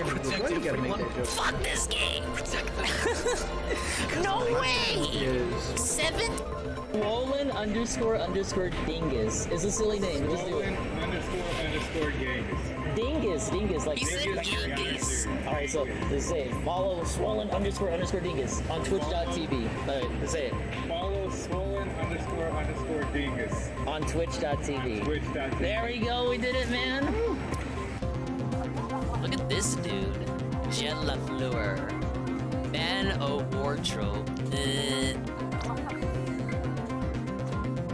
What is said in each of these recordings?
Protective for one. Fuck this game! No way! 7? Swollen __ dingus is a silly name. Just do it. __ Dingus, like. He said dingus. Alright, so let's say it. Follow swollen __ dingus on twitch.tv. Alright, say it. Follow swollen __ dingus on twitch.tv. Twitch.tv. There we go, we did it, man. Look at this dude. Jen Lafleur. Man of wardrobe.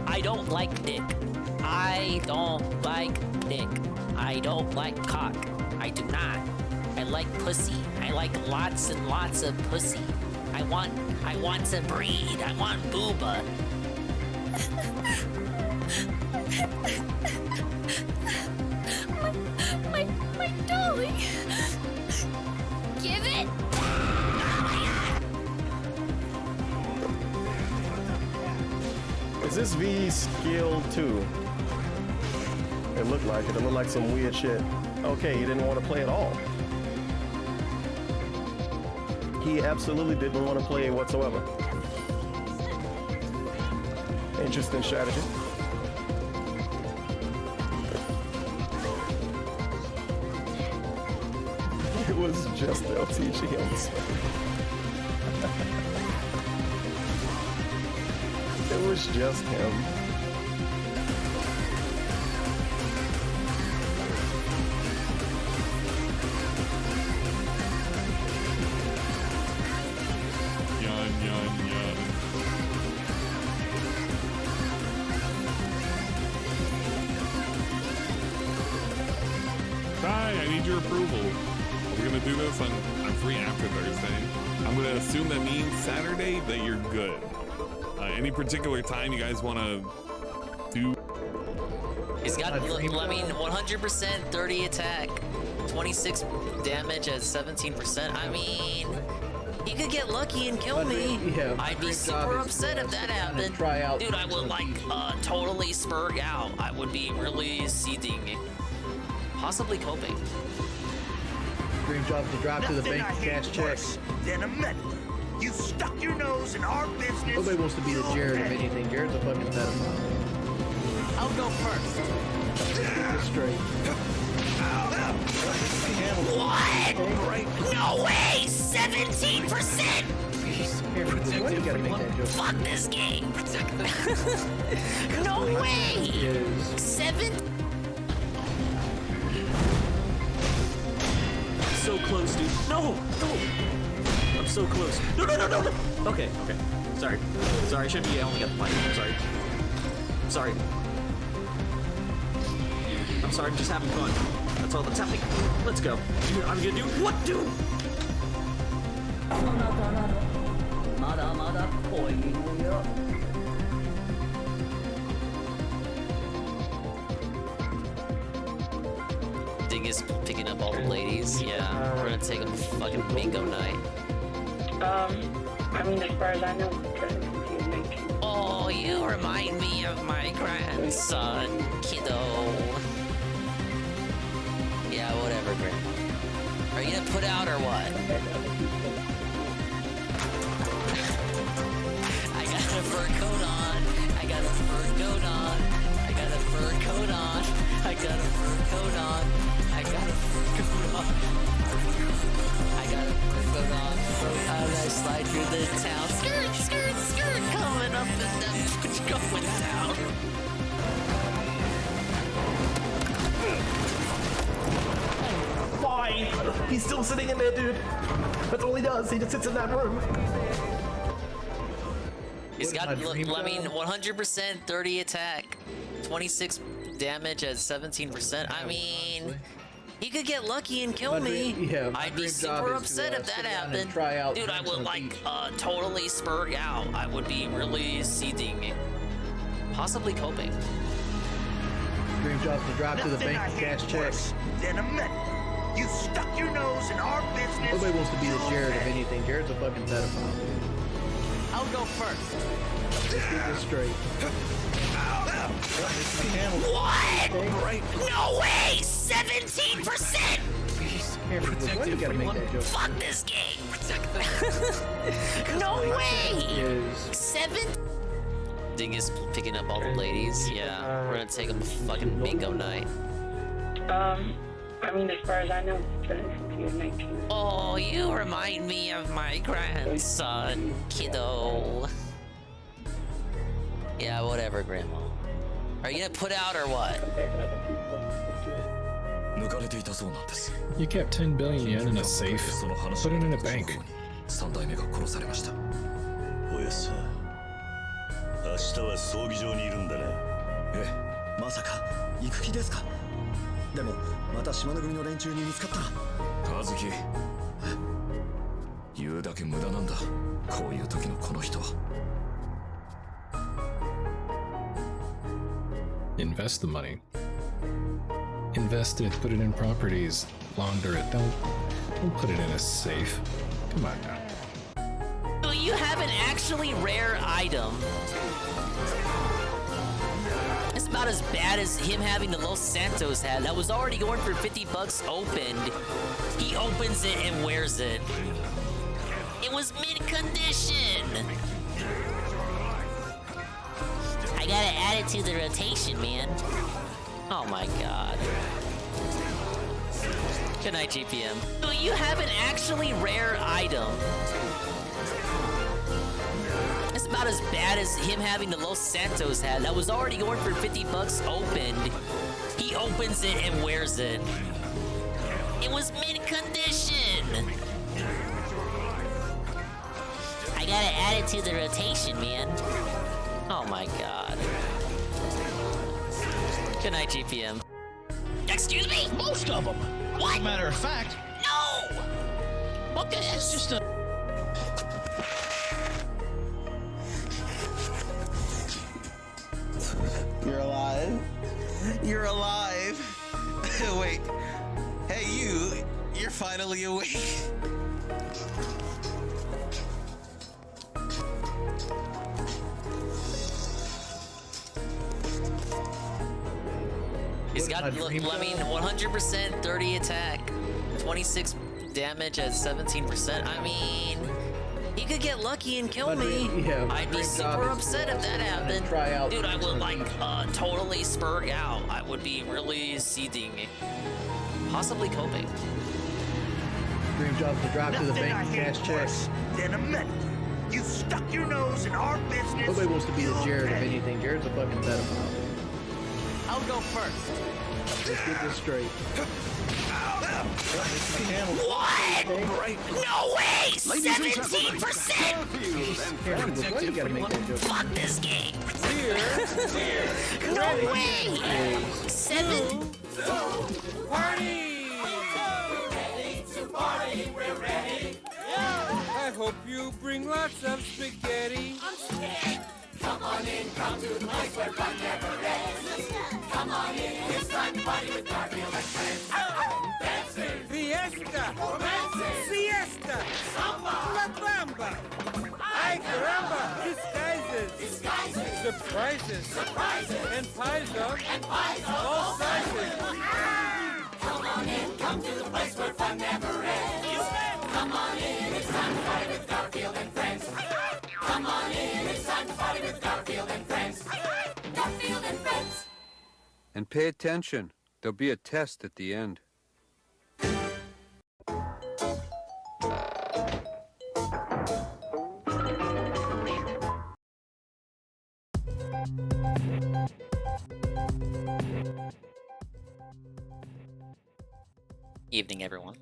I don't like dick. I don't like dick. I don't like cock. I do not. I like pussy. I like lots and lots of pussy. I want to breed. I want booba. my dolly. Give it. Is this V skill 2? It looked like it. It looked like some weird shit. Okay, he didn't want to play at all. He absolutely didn't want to play whatsoever. Interesting strategy. It was just LTG on the spot. It was just him. Yun. Ty, I need your approval. We're gonna do this I'm free after Thursday. I'm gonna assume that means Saturday that you're good. Any particular time you guys wanna do? He's got, I mean, 100%, 30 attack, 26 damage at 17%. I mean, he could get lucky and kill me. Yeah, I'd be super upset if that happened. Dude, I would like totally spurg out. I would be really seething, possibly coping. Dream job to drop to the bank to cash checks. Then a medal. You stuck your nose in our business. Nobody wants to be the Jared of anything. Jared's a fucking pedophile. I'll go first. Get this straight. What? No way! 17%! Why you gotta make that joke? Fuck this game! No way! 7? So close, dude. No! I'm so close. No! Okay. Sorry, I should be yelling at the mic. I'm sorry. I'm just having fun. That's all that's happening. Let's go. Dude, I'm gonna do what, dude? Dig is picking up all the ladies. Yeah, we're gonna take a fucking bingo night. I mean, as far as I know, it doesn't confuse me. Oh, you remind me of my grandson, kiddo. Yeah, whatever, Grant. Are you gonna put out or what? I got a fur coat on. I got a fur coat on. I got a fur coat on. I got a fur coat on. I got a fur coat on. I got a fur coat on. How did I slide through the town? Skirt, coming up and then going down. Why? He's still sitting in there, dude. That's all he does. He just sits in that room. He's got, I mean, 100%, 30 attack, 26 damage at 17%. I mean, he could get lucky and kill me. Yeah, I'd be super upset if that happened. Dude, I would like totally spurg out. I would be really seething, possibly coping. Dream job to drop to the bank to cash checks. Then a medal. You stuck your nose in our business. Nobody wants to be the Jared of anything. Jared's a fucking pedophile. I'll go first. Let's get this straight. What? No way! 17%! Here, why you gotta make that joke? Fuck this game! No way! Is 7? Dingus picking up all the ladies. Yeah, we're gonna take him to fucking bingo night. I mean, as far as I know, it's since he was 19. Oh, you remind me of my grandson, kiddo. Yeah, whatever, Grandma. Are you gonna put out or what? You kept 10 billion yen in a safe. Put it in a bank. おやっさ明日は葬儀場にいるんだな。ええ、まさか行く気ですか。でもまた島の組の連中に見つかったら。和樹、言うだけ無駄なんだ。こういう時のこの人は。Invest the money. Invest it, put it in properties, launder it. Don't put it in a safe. Come on now. So you have an actually rare item. It's about as bad as him having the Los Santos hat that was already going for 50 bucks opened. He opens it and wears it. It was mid-condition. I gotta add it to the rotation, man. Oh my god. Good night, GPM. So you have an actually rare item. It's about as bad as him having the Los Santos hat that was already going for 50 bucks opened. He opens it and wears it. It was mid-condition. I gotta add it to the rotation, man. Oh my god. Good night, GPM. Excuse me? Most of them. What? As a matter of fact. No! Look at It's this. just a. You're alive? You're alive? Wait. Hey, you're finally awake. He's got, I mean, 100% 30 attack, 26 damage at 17%. I mean, he could get lucky and kill me. Yeah, I'd be super upset if that happened. Dude, I would like totally spurg out. I would be really seething, possibly coping. dream job to drive to the bank and cash checks. Then a minute. You stuck your nose in our business. Nobody wants to be the Jared of anything. Jared's a fucking pedophile. I'll go first. Let's get this straight. What? No way! 17%! Why you gotta make that joke? Fuck this game! No way! 7. Party! We're ready. I hope you bring lots of spaghetti. I'm scared. Come on in, come to the place where fun never ends. Come on in, it's time to party with Garfield and friends. Dancing, fiesta, romancing, siesta, samba, la bamba. Ay caramba, disguises, surprises, and pies of all sizes. Come on in, come to the place where fun never ends. Come on in, it's time to party with Garfield and friends. Come on in, it's time to party with Garfield and friends. Garfield and friends. And pay attention. There'll be a test at the end. Evening, everyone.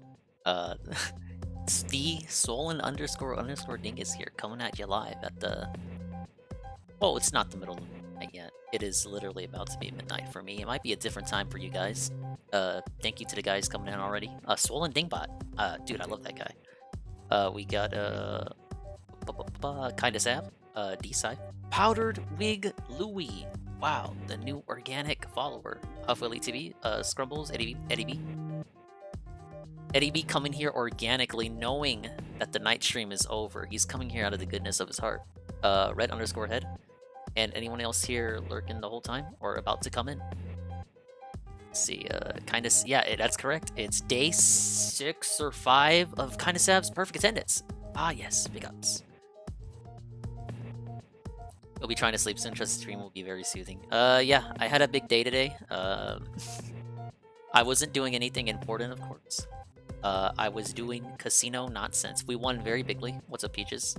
It's the Solon __ Dingus here, coming at you live at the... Oh, it's not the middle of the night yet. It is literally about to be midnight for me. It might be a different time for you guys. Thank you to the guys coming in already. Swollen Dingbot. Dude, I love that guy. We got, Kinda Sav, D-Side. Powdered Wig Louie. Wow, the new organic follower. Huffwilly TV, Scrumbles, Eddie B. Eddie B coming here organically, knowing that the night stream is over. He's coming here out of the goodness of his heart. Red _ head. And anyone else here lurking the whole time or about to come in? see, yeah, that's correct. It's day 6 or 5 of Kinda Sav's perfect attendance. Ah, yes, big ups. You'll be trying to sleep soon, trust the stream will be very soothing. Yeah, I had a big day today. I wasn't doing anything important, of course. I was doing casino nonsense. We won very bigly. What's up, Peaches?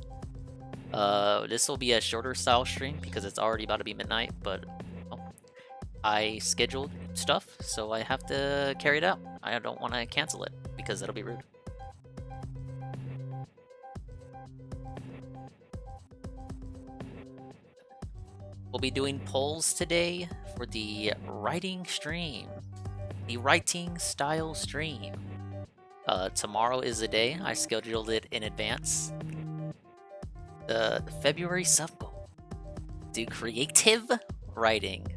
This will be a shorter style stream because it's already about to be midnight, but I scheduled stuff, so I have to carry it out. I don't want to cancel it because that'll be rude. We'll be doing polls today for the writing stream. The writing style stream. Tomorrow is the day. I scheduled it in advance. The February sub goal. Do creative writing.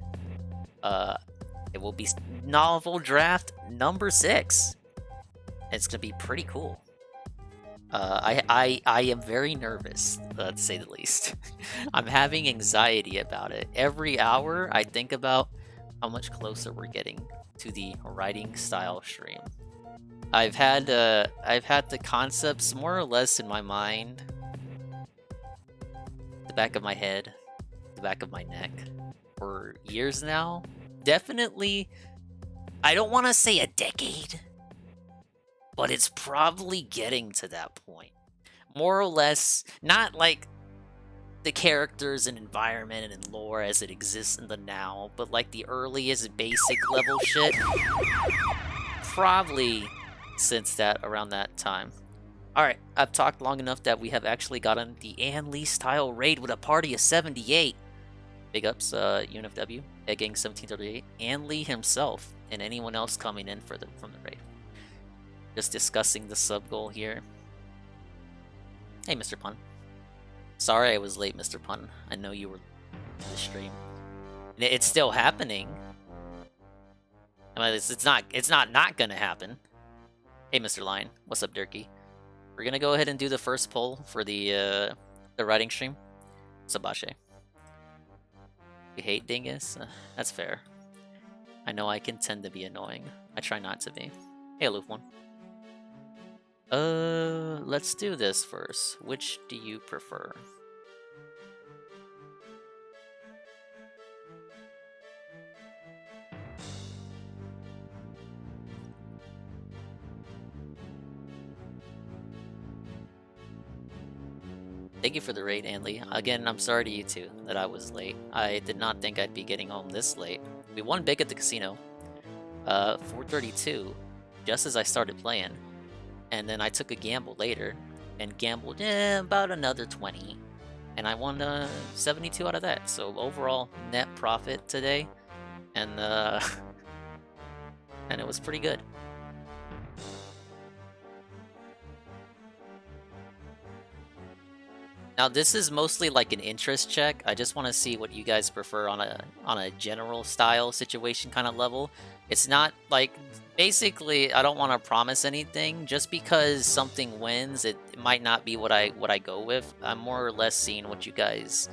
It will be novel draft number 6. It's gonna be pretty cool. I am very nervous, to say the least. I'm having anxiety about it. Every hour, I think about how much closer we're getting to the writing style stream. I've had the concepts more or less in my mind, the back of my head, the back of my neck, for years now. Definitely, I don't want to say a decade, but it's probably getting to that point. More or less, not like the characters and environment and lore as it exists in the now, but like the earliest basic level shit. Probably since around that time. Alright, I've talked long enough that we have actually gotten the Ann Lee style raid with a party of 78. Big ups, UNFW, Gang 1738, Ann Lee himself, and anyone else coming in from the raid. Just discussing the sub goal here. Hey, Mr. Pun. Sorry I was late, Mr. Pun. I know you were in the stream. And it's still happening. I mean, it's not gonna happen. Hey, Mr. Lion. What's up, Durkee? We're gonna go ahead and do the first poll for the writing stream. Sabashe. You hate Dingus? That's fair. I know I can tend to be annoying. I try not to be. Hey, Aloof One. Let's do this first. Which do you prefer? Thank you for the raid, Anley. Again, I'm sorry to you too that I was late. I did not think I'd be getting home this late. We won big at the casino. 432, just as I started playing. And then I took a gamble later and gambled about another 20. And I won 72 out of that. So overall net profit today. And and it was pretty good. Now this is mostly like an interest check. I just want to see what you guys prefer on a general style situation kind of level. It's not like, basically I don't want to promise anything. Just because something wins, it might not be what I go with. I'm more or less seeing what you guys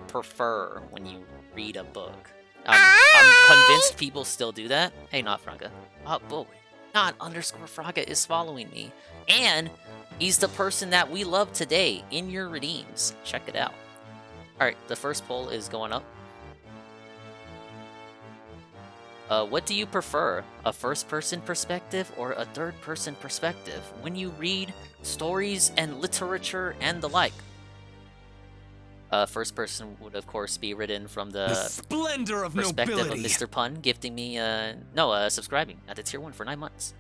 prefer when you read a book. I'm convinced people still do that. Hey, not Franca. Oh boy, not underscore Fraga is following me. And he's the person that we love today in your redeems. Check it out. Alright, the first poll is going up. What do you prefer? A first-person perspective or a third-person perspective when you read stories and literature and the like? First person would, of course, be written from the splendor of perspective nobility. of Mr. Pun, gifting me, subscribing at the tier 1 for 9 months.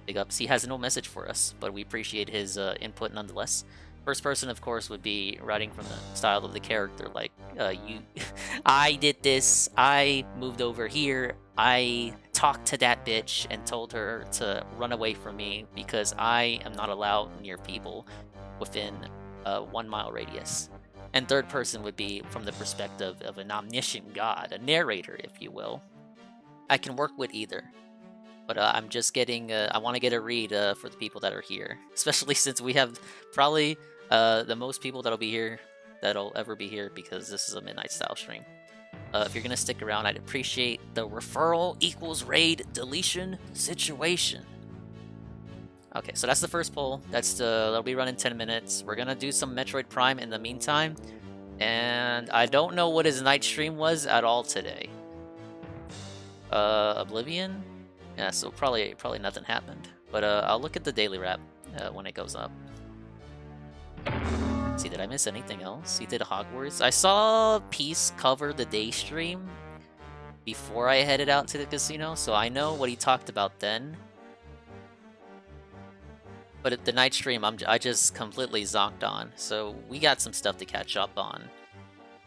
Big ups. He has no message for us, but we appreciate his input nonetheless. First person, of course, would be writing from the style of the character, like, I did this, I moved over here, I talked to that bitch and told her to run away from me because I am not allowed near people within a 1 mile radius. And third person would be from the perspective of an omniscient god, a narrator, if you will. I can work with either. But I'm just getting, I want to get a read for the people that are here. Especially since we have probably the most people that'll be here, that'll ever be here, because this is a midnight style stream. If you're gonna stick around, I'd appreciate the referral equals raid deletion situation. Okay, so that's the first poll. That'll be running 10 minutes. We're gonna do some Metroid Prime in the meantime. And I don't know what his night stream was at all today. Oblivion? Yeah, so probably nothing happened. But I'll look at the daily wrap when it goes up. See, did I miss anything else? He did Hogwarts. I saw Peace cover the day stream before I headed out to the casino, so I know what he talked about then. But at the night stream, I just completely zonked on, so we got some stuff to catch up on.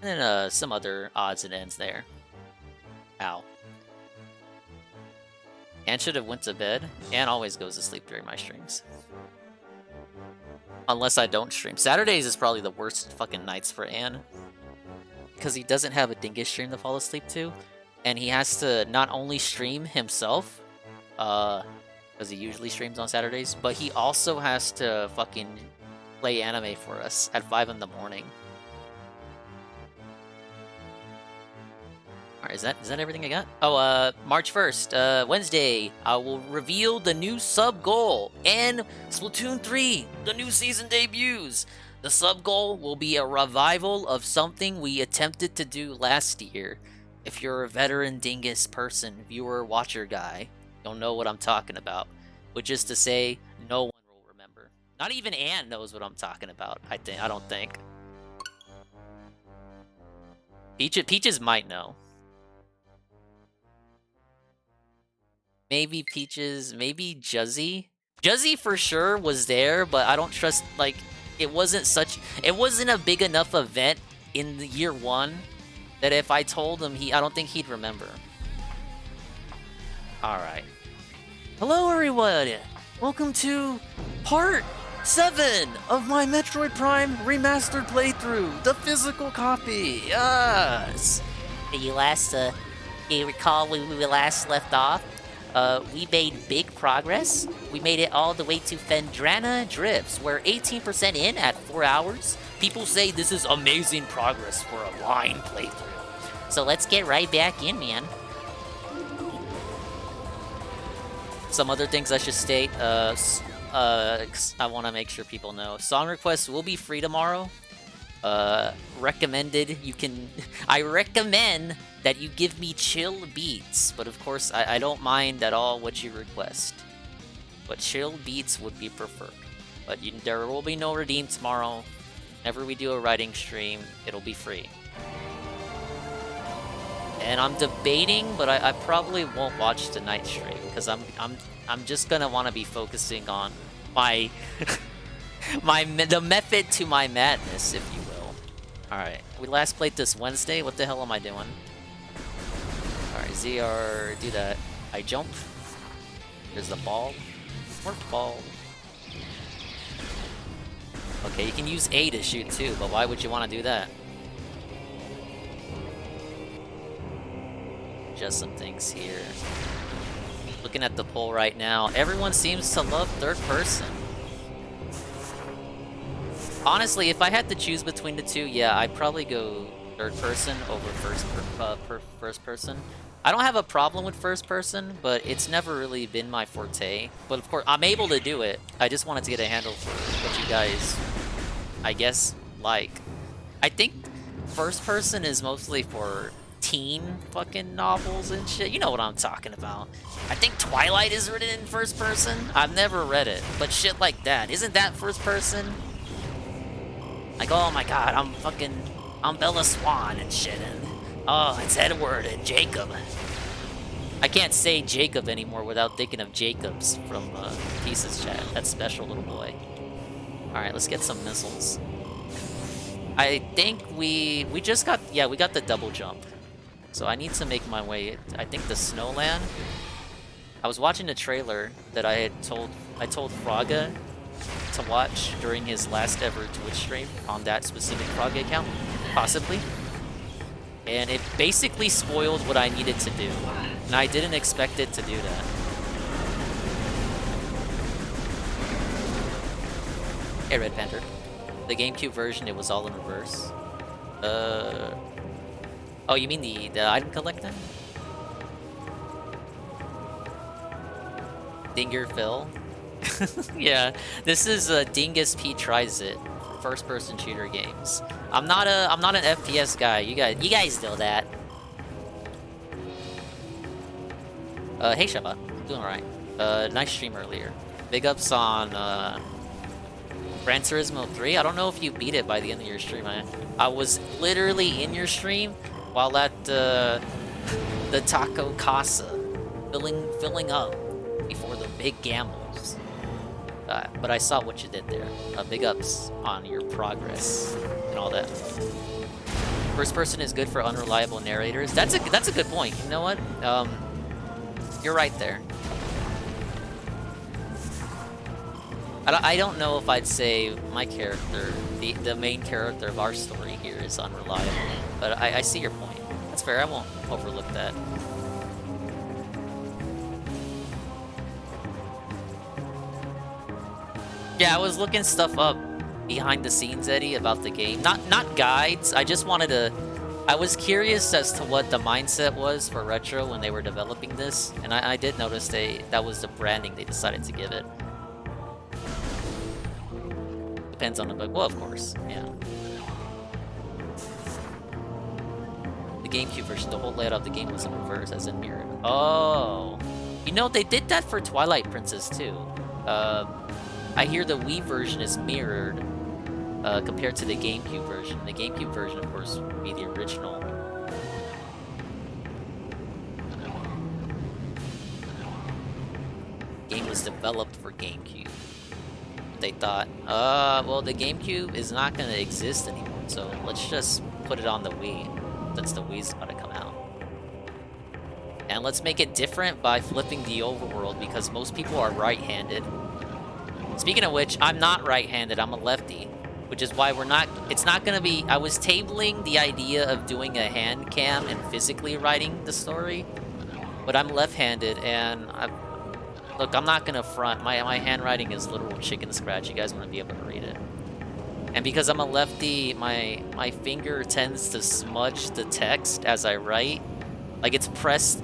And then some other odds and ends there. Ow. Anne should have went to bed. Anne always goes to sleep during my streams. Unless I don't stream. Saturdays is probably the worst fucking nights for Anne. Because he doesn't have a dingus stream to fall asleep to. And he has to not only stream himself, because he usually streams on Saturdays, but he also has to fucking play anime for us at 5 in the morning. Alright, is that everything I got? Oh, March 1st, Wednesday, I will reveal the new sub goal and Splatoon 3, the new season debuts. The sub goal will be a revival of something we attempted to do last year. If you're a veteran dingus person, viewer, watcher guy, you'll know what I'm talking about. Which is to say, no one will remember. Not even Anne knows what I'm talking about, I don't think. Peaches might know. Maybe Peaches, maybe Juzzy. Juzzy for sure was there, but I don't trust, like, it wasn't a big enough event in the year 1 that if I told him, I don't think he'd remember. Alright. Hello everyone! Welcome to part 7 of my Metroid Prime Remastered playthrough, the physical copy, yes! You recall when we last left off? We made big progress. We made it all the way to Fendrana Drifts. We're 18% in at 4 hours. People say this is amazing progress for a line playthrough. So let's get right back in, man. Some other things I should state. I want to make sure people know. Song requests will be free tomorrow. Recommended. I recommend that you give me chill beats, but of course I don't mind at all what you request. But chill beats would be preferred. But there will be no redeem tomorrow. Whenever we do a writing stream, it'll be free. And I'm debating, but I probably won't watch the night stream because I'm just gonna want to be focusing on my the method to my madness, if you will. All right, we last played this Wednesday. What the hell am I doing? All right, ZR, do that. I jump. There's the ball. Work ball. Okay, you can use A to shoot too, but why would you want to do that? Just some things here. Looking at the poll right now, everyone seems to love third person. Honestly, if I had to choose between the two, yeah, I'd probably go third person over first person. I don't have a problem with first person, but it's never really been my forte. But of course, I'm able to do it. I just wanted to get a handle for what you guys, I guess, like. I think first person is mostly for teen fucking novels and shit. You know what I'm talking about. I think Twilight is written in first person. I've never read it, but shit like that. Isn't that first person? Like, oh my god, I'm Bella Swan and shit, and oh, it's Edward and Jacob. I can't say Jacob anymore without thinking of Jacobs from Pieces chat. That special little boy. Alright, let's get some missiles. I think we just got, yeah, we got the double jump. So I need to make my way, I think the Snowland. I was watching a trailer that I told Fraga to watch during his last ever Twitch stream on that specific Fraga account, possibly. And it basically spoiled what I needed to do. And I didn't expect it to do that. Hey, Red Panther. The GameCube version, it was all in reverse. Oh, you mean the item collecting? Dinger Phil. Yeah, this is Dingus P tries it. First-person shooter games. I'm not an FPS guy. You guys know that. Hey Shaba, doing alright. Nice stream earlier. Big ups on Gran Turismo 3. I don't know if you beat it by the end of your stream. I was literally in your stream while at the Taco Casa, filling up before the big gambles. But I saw what you did there. Big ups on your progress and all that. First person is good for unreliable narrators. That's a good point. You know what? You're right there. I don't know if I'd say my character, the main character of our story here, is unreliable, but I see your point. That's fair. I won't overlook that. Yeah, I was looking stuff up behind the scenes, Eddie, about the game. Not guides. I just wanted to. I was curious as to what the mindset was for Retro when they were developing this, and I did notice that was the branding they decided to give it. Depends on the book. Well, of course, yeah. The GameCube version, the whole layout of the game was in reverse, as in mirrored. Oh, you know they did that for Twilight Princess too. I hear the Wii version is mirrored compared to the GameCube version. The GameCube version, of course, would be the original. The game was developed for GameCube. They thought, well, the GameCube is not going to exist anymore, so let's just put it on the Wii, since the Wii's about to come out. And let's make it different by flipping the overworld, because most people are right-handed. Speaking of which, I'm not right-handed, I'm a lefty, which is why it's not gonna be, I was tabling the idea of doing a hand cam and physically writing the story, but I'm left-handed, and look, I'm not gonna front, my handwriting is literal chicken scratch, you guys wanna be able to read it. And because I'm a lefty, my finger tends to smudge the text as I write. Like it's pressed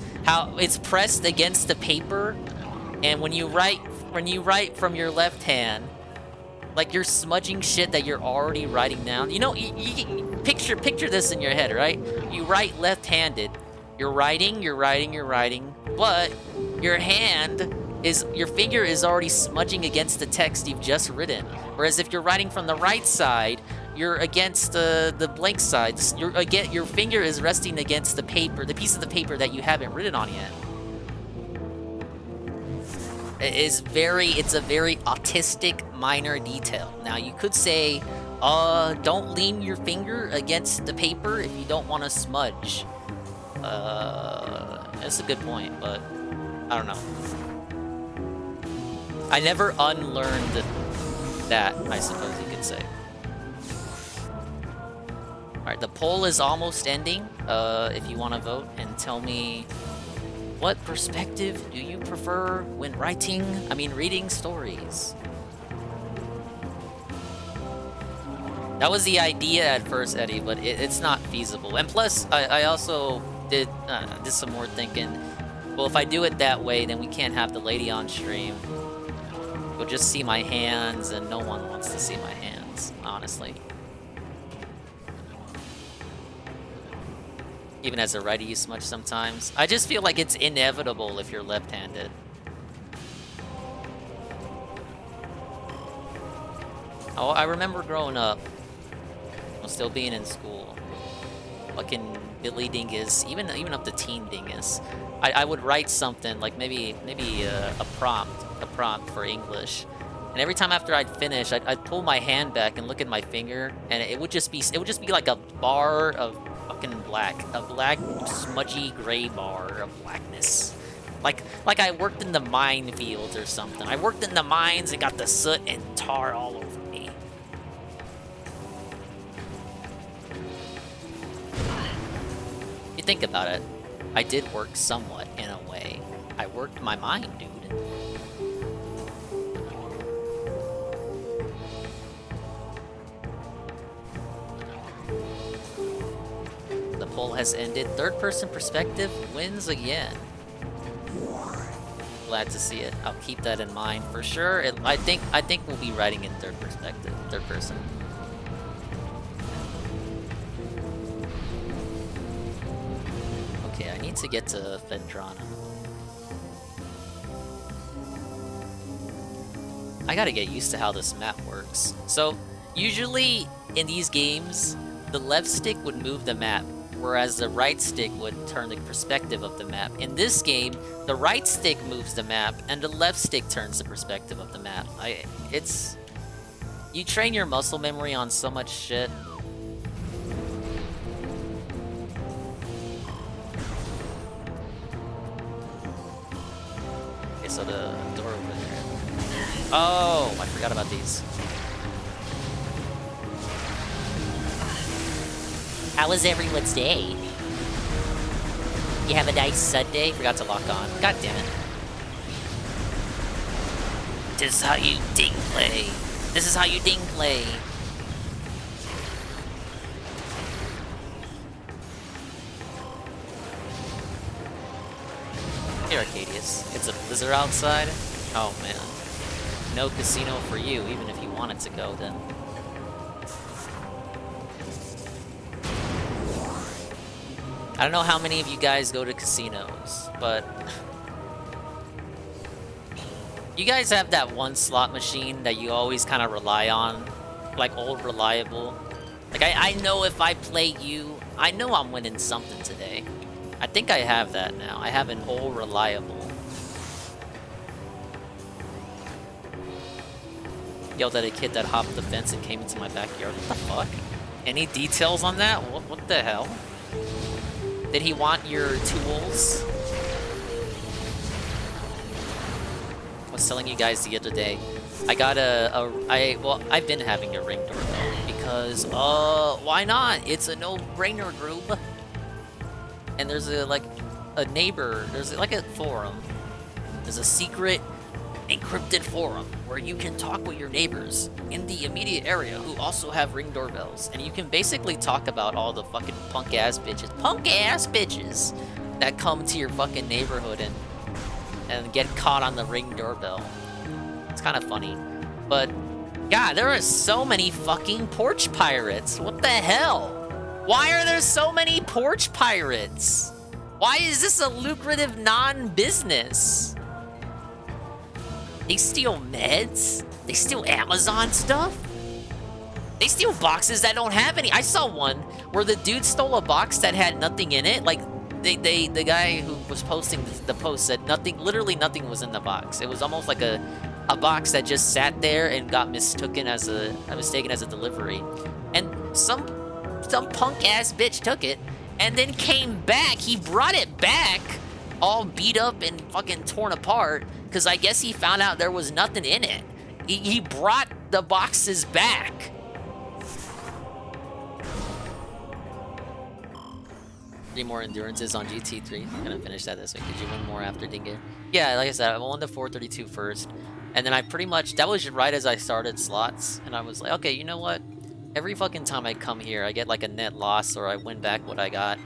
against the paper, and when you write from your left hand, like you're smudging shit that you're already writing down. You know, you picture this in your head, right? You write left-handed, you're writing, but your finger is already smudging against the text you've just written. Whereas if you're writing from the right side, you're against the blank side. Your finger is resting against the paper, the piece of the paper that you haven't written on yet. It's a very autistic minor detail. Now you could say, don't lean your finger against the paper if you don't want to smudge. That's a good point, but I don't know. I never unlearned that, I suppose you could say. Alright, the poll is almost ending. If you want to vote and tell me, what perspective do you prefer when reading stories? That was the idea at first, Eddie, but it's not feasible. And plus, I also did some more thinking. Well, if I do it that way, then we can't have the lady on stream. You'll just see my hands, and no one wants to see my hands, honestly. Even as a righty, you smudge sometimes. I just feel like it's inevitable if you're left-handed. Oh, I remember growing up, still being in school. Fucking Billy Dingus, even up to Teen Dingus. I would write something like maybe a prompt for English, and every time after I'd finish, I'd pull my hand back and look at my finger, and it would just be like a bar of fucking black, a black smudgy gray bar of blackness, like I worked in the minefields or something. I worked in the mines and got the soot and tar all over me. You think about it, I did work somewhat in a way. I worked my mind, dude. The poll has ended. Third-person perspective wins again. Glad to see it. I'll keep that in mind for sure. I think we'll be writing in third person. Okay, I need to get to Vendrana. I gotta get used to how this map works. So, usually in these games, the left stick would move the map, whereas the right stick would turn the perspective of the map. In this game, the right stick moves the map, and the left stick turns the perspective of the map. You train your muscle memory on so much shit. Okay, so the door over there. Oh, I forgot about these. How was everyone's day? You have a nice Sunday? Forgot to lock on. God damn it. This is how you ding play. This is how you ding play. Hey Arcadius, it's a blizzard outside? Oh man. No casino for you, even if you wanted to go then. I don't know how many of you guys go to casinos, but you guys have that one slot machine that you always kind of rely on, like old reliable. Like I know if I play you, I know I'm winning something today. I think I have that now. I have an old reliable. Yelled at a kid that hopped the fence and came into my backyard. What the fuck? Any details on that? What the hell? Did he want your tools? I was telling you guys the other day. I got I've been having a Ring doorbell because, why not? It's a no-brainer group. And there's a neighbor, there's like a forum. There's a secret encrypted forum where you can talk with your neighbors in the immediate area who also have Ring doorbells, and you can basically talk about all the fucking punk ass bitches that come to your fucking neighborhood and get caught on the Ring doorbell. It's kind of funny, but God, there are so many fucking porch pirates. What the hell? Why are there so many porch pirates? Why is this a lucrative non-business? They steal meds? They steal Amazon stuff? They steal boxes that don't have any. I saw one where the dude stole a box that had nothing in it. Like, the guy who was posting the post said literally nothing was in the box. It was almost like a box that just sat there and got mistaken as a delivery. And some punk ass bitch took it and then came back. He brought it back all beat up and fucking torn apart because I guess he found out there was nothing in it. He brought the boxes back. Three more endurances on GT3. I'm gonna finish that this week. Did you win more after Dinga? Yeah, like I said, I won the 432 first. And then I pretty much, that was right as I started slots. And I was like, okay, you know what? Every fucking time I come here, I get like a net loss or I win back what I got.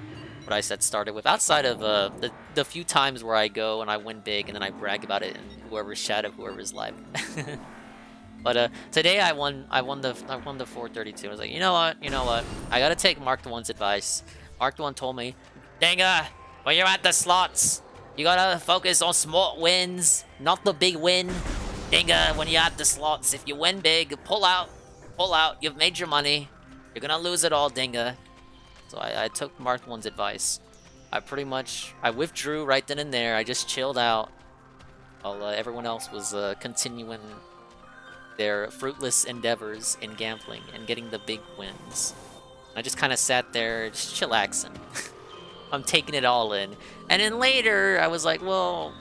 What I said started with, outside of the few times where I go and I win big and then I brag about it in whoever's chat of whoever's live. But today I won the 432. I was like, you know what? I gotta take Mark the One's advice. Mark the One told me, Danga, when you're at the slots, you gotta focus on small wins, not the big win. Danga, when you're at the slots, if you win big, pull out. You've made your money. You're gonna lose it all, Dinga. So I took Mark One's advice. I withdrew right then and there. I just chilled out while everyone else was continuing their fruitless endeavors in gambling and getting the big wins. I just kind of sat there, just chillaxing. I'm taking it all in. And then later, I was like, well,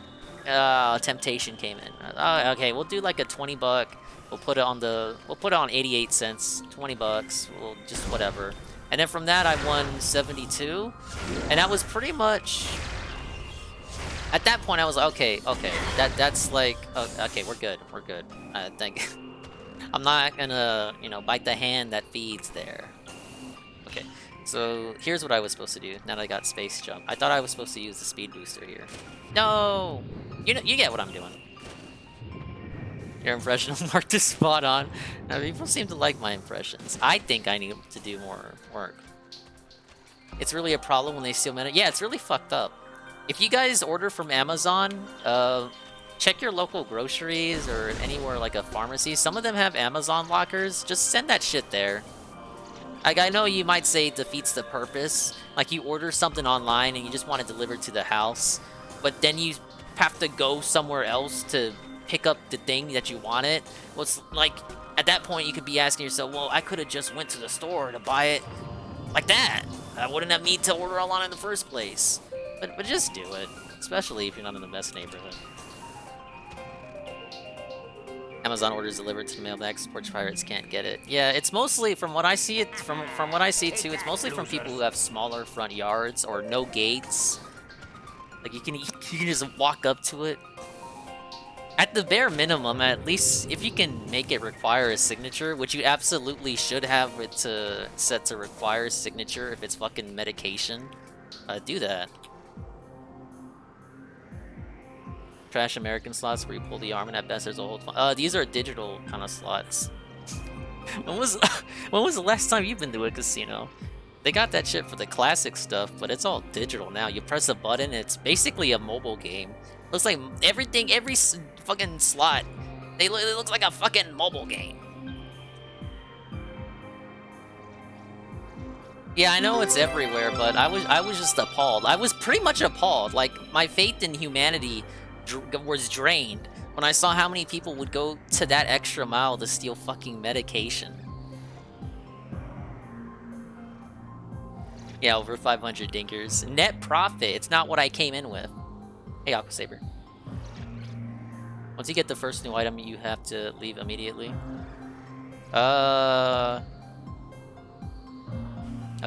temptation came in. Okay, we'll do like a 20 buck. We'll put it on 88 cents, 20 bucks. We'll just whatever. And then from that, I won 72, and that was pretty much. At that point, I was like, okay, that's like, okay, we're good. I think I'm not gonna, bite the hand that feeds there. Okay, So here's what I was supposed to do. Now that I got space jump, I thought I was supposed to use the speed booster here. No, you know, you get what I'm doing. Your impression of Mark is spot on. Now, people seem to like my impressions. I think I need to do more work. It's really a problem when they steal meta. Yeah, it's really fucked up. If you guys order from Amazon, check your local groceries or anywhere like a pharmacy. Some of them have Amazon lockers. Just send that shit there. Like, I know you might say it defeats the purpose. Like, you order something online and you just want it delivered to the house, but then you have to go somewhere else to pick up the thing that you wanted. Well, it's like, at that point, you could be asking yourself, well, I could have just went to the store to buy it like that. I wouldn't have need to order online in the first place. But just do it, especially if you're not in the best neighborhood. Amazon orders delivered to the mailbox. Porch pirates can't get it. Yeah, it's mostly from what I see. From what I see too, it's mostly from people who have smaller front yards or no gates. Like you can just walk up to it. At the bare minimum, at least if you can make it require a signature, which you absolutely should have it to set to require a signature if it's fucking medication, do that. Trash American slots where you pull the arm and at best there's a whole these are digital kind of slots. when was the last time you've been to a casino? They got that shit for the classic stuff, but it's all digital now. You press a button, it's basically a mobile game. Looks like everything, every fucking slot, it looks like a fucking mobile game. Yeah, I know it's everywhere, but I was just appalled. I was pretty much appalled. Like, my faith in humanity was drained when I saw how many people would go to that extra mile to steal fucking medication. Yeah, over 500 dingers. Net profit, it's not what I came in with. Hey, Aqua Saber. Once you get the first new item, you have to leave immediately. I'll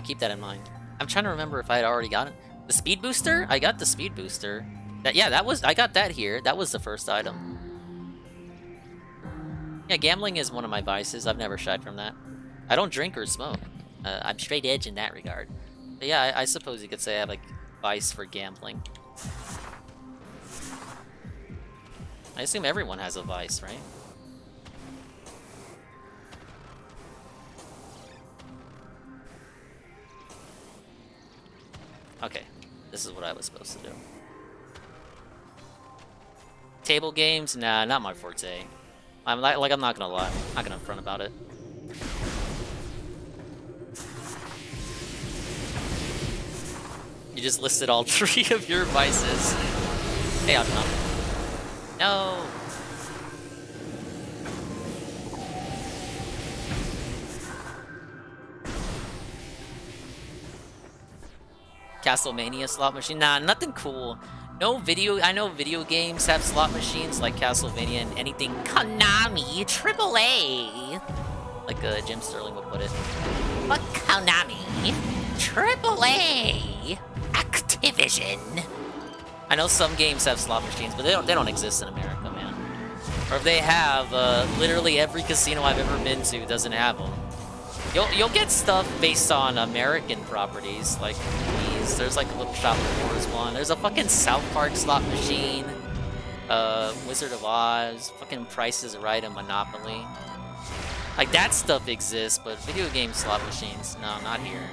keep that in mind. I'm trying to remember if I had already gotten the speed booster. I got the speed booster. I got that here. That was the first item. Yeah, gambling is one of my vices. I've never shied from that. I don't drink or smoke. I'm straight edge in that regard. But yeah, I suppose you could say I have a vice for gambling. I assume everyone has a vice, right? Okay, this is what I was supposed to do. Table games? Nah, not my forte. I'm not gonna lie. I'm not gonna front about it. You just listed all 3 of your vices. Hey, I'll come. No! Castlevania slot machine? Nah, nothing cool. I know video games have slot machines like Castlevania and anything Konami AAA. Like Jim Sterling would put it. But Konami AAA Activision. I know some games have slot machines, but they don't exist in America, man. Or if they have, literally every casino I've ever been to doesn't have them. You'll get stuff based on American properties, like these. There's like a Little Shop of Horrors one. There's a fucking South Park slot machine. Wizard of Oz. Fucking Price is Right and Monopoly. Like that stuff exists, but video game slot machines, no, not here.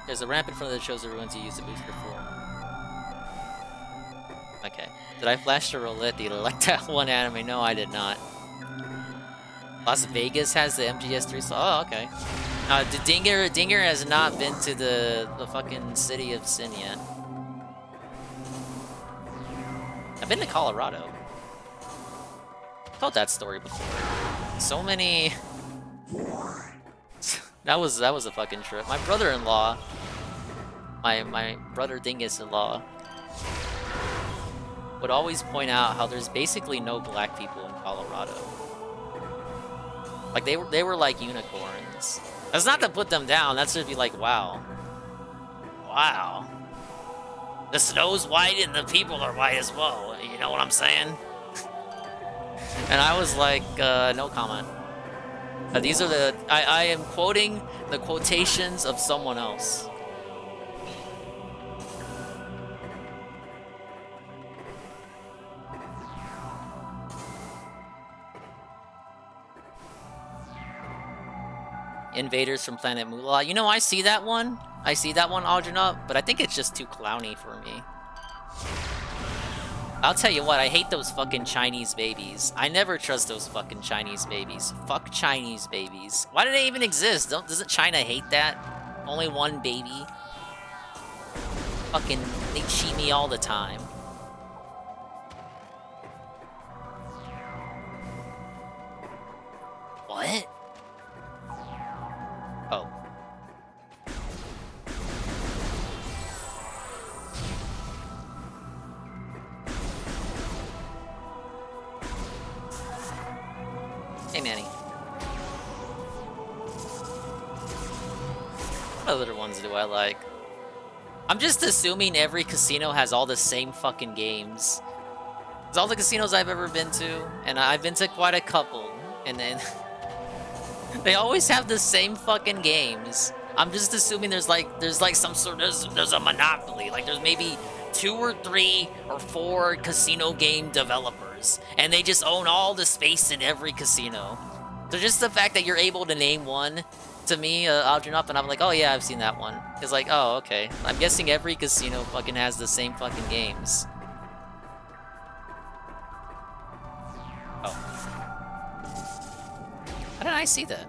There's a ramp in front of the shows everyone to use the booster for. Okay. Did I flash the roulette dealer like that one anime? No, I did not. Las Vegas has the MGS3 slot. Oh, okay. The Dinger has not been to the fucking city of Sin yet. I've been to Colorado. I've told that story before. So many. That was a fucking trip. My brother-in-law, my brother Dingus-in-law, would always point out how there's basically no black people in Colorado. Like they were like unicorns. That's not to put them down. That's to be like, wow, wow. The snow's white and the people are white as well. You know what I'm saying? And I was like, no comment. These are the... I am quoting the quotations of someone else. Invaders from Planet Moolah. You know, I see that one. I see that one, Audrina, but I think it's just too clowny for me. I'll tell you what, I hate those fucking Chinese babies. I never trust those fucking Chinese babies. Fuck Chinese babies. Why do they even exist? Doesn't China hate that? Only one baby? Fucking, they cheat me all the time. What? Oh. Hey, Manny. What other ones do I like? I'm just assuming every casino has all the same fucking games. It's all the casinos I've ever been to, and I've been to quite a couple, and then they always have the same fucking games. I'm just assuming there's like some sort of there's a monopoly. Like there's maybe 2 or 3 or 4 casino game developers, and they just own all the space in every casino. So just the fact that you're able to name one, to me, Audrina, and I'm like, oh yeah, I've seen that one. It's like, oh, okay. I'm guessing every casino fucking has the same fucking games. Oh. How did I see that?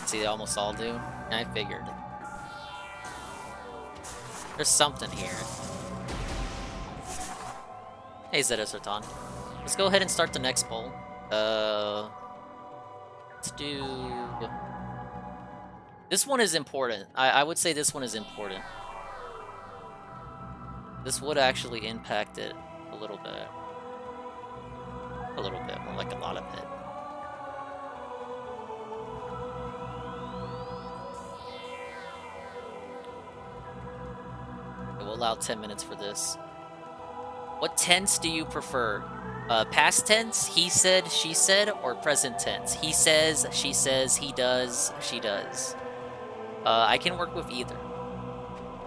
See, they almost all do. I figured. There's something here. Hey, Zeta Sertan. Let's go ahead and start the next bowl. Let's do... This one is important. I would say this one is important. This would actually impact it a little bit. A little bit, more like a lot of it. We'll allow 10 minutes for this. What tense do you prefer? Past tense, he said, she said, or present tense? He says, she says, he does, she does. I can work with either.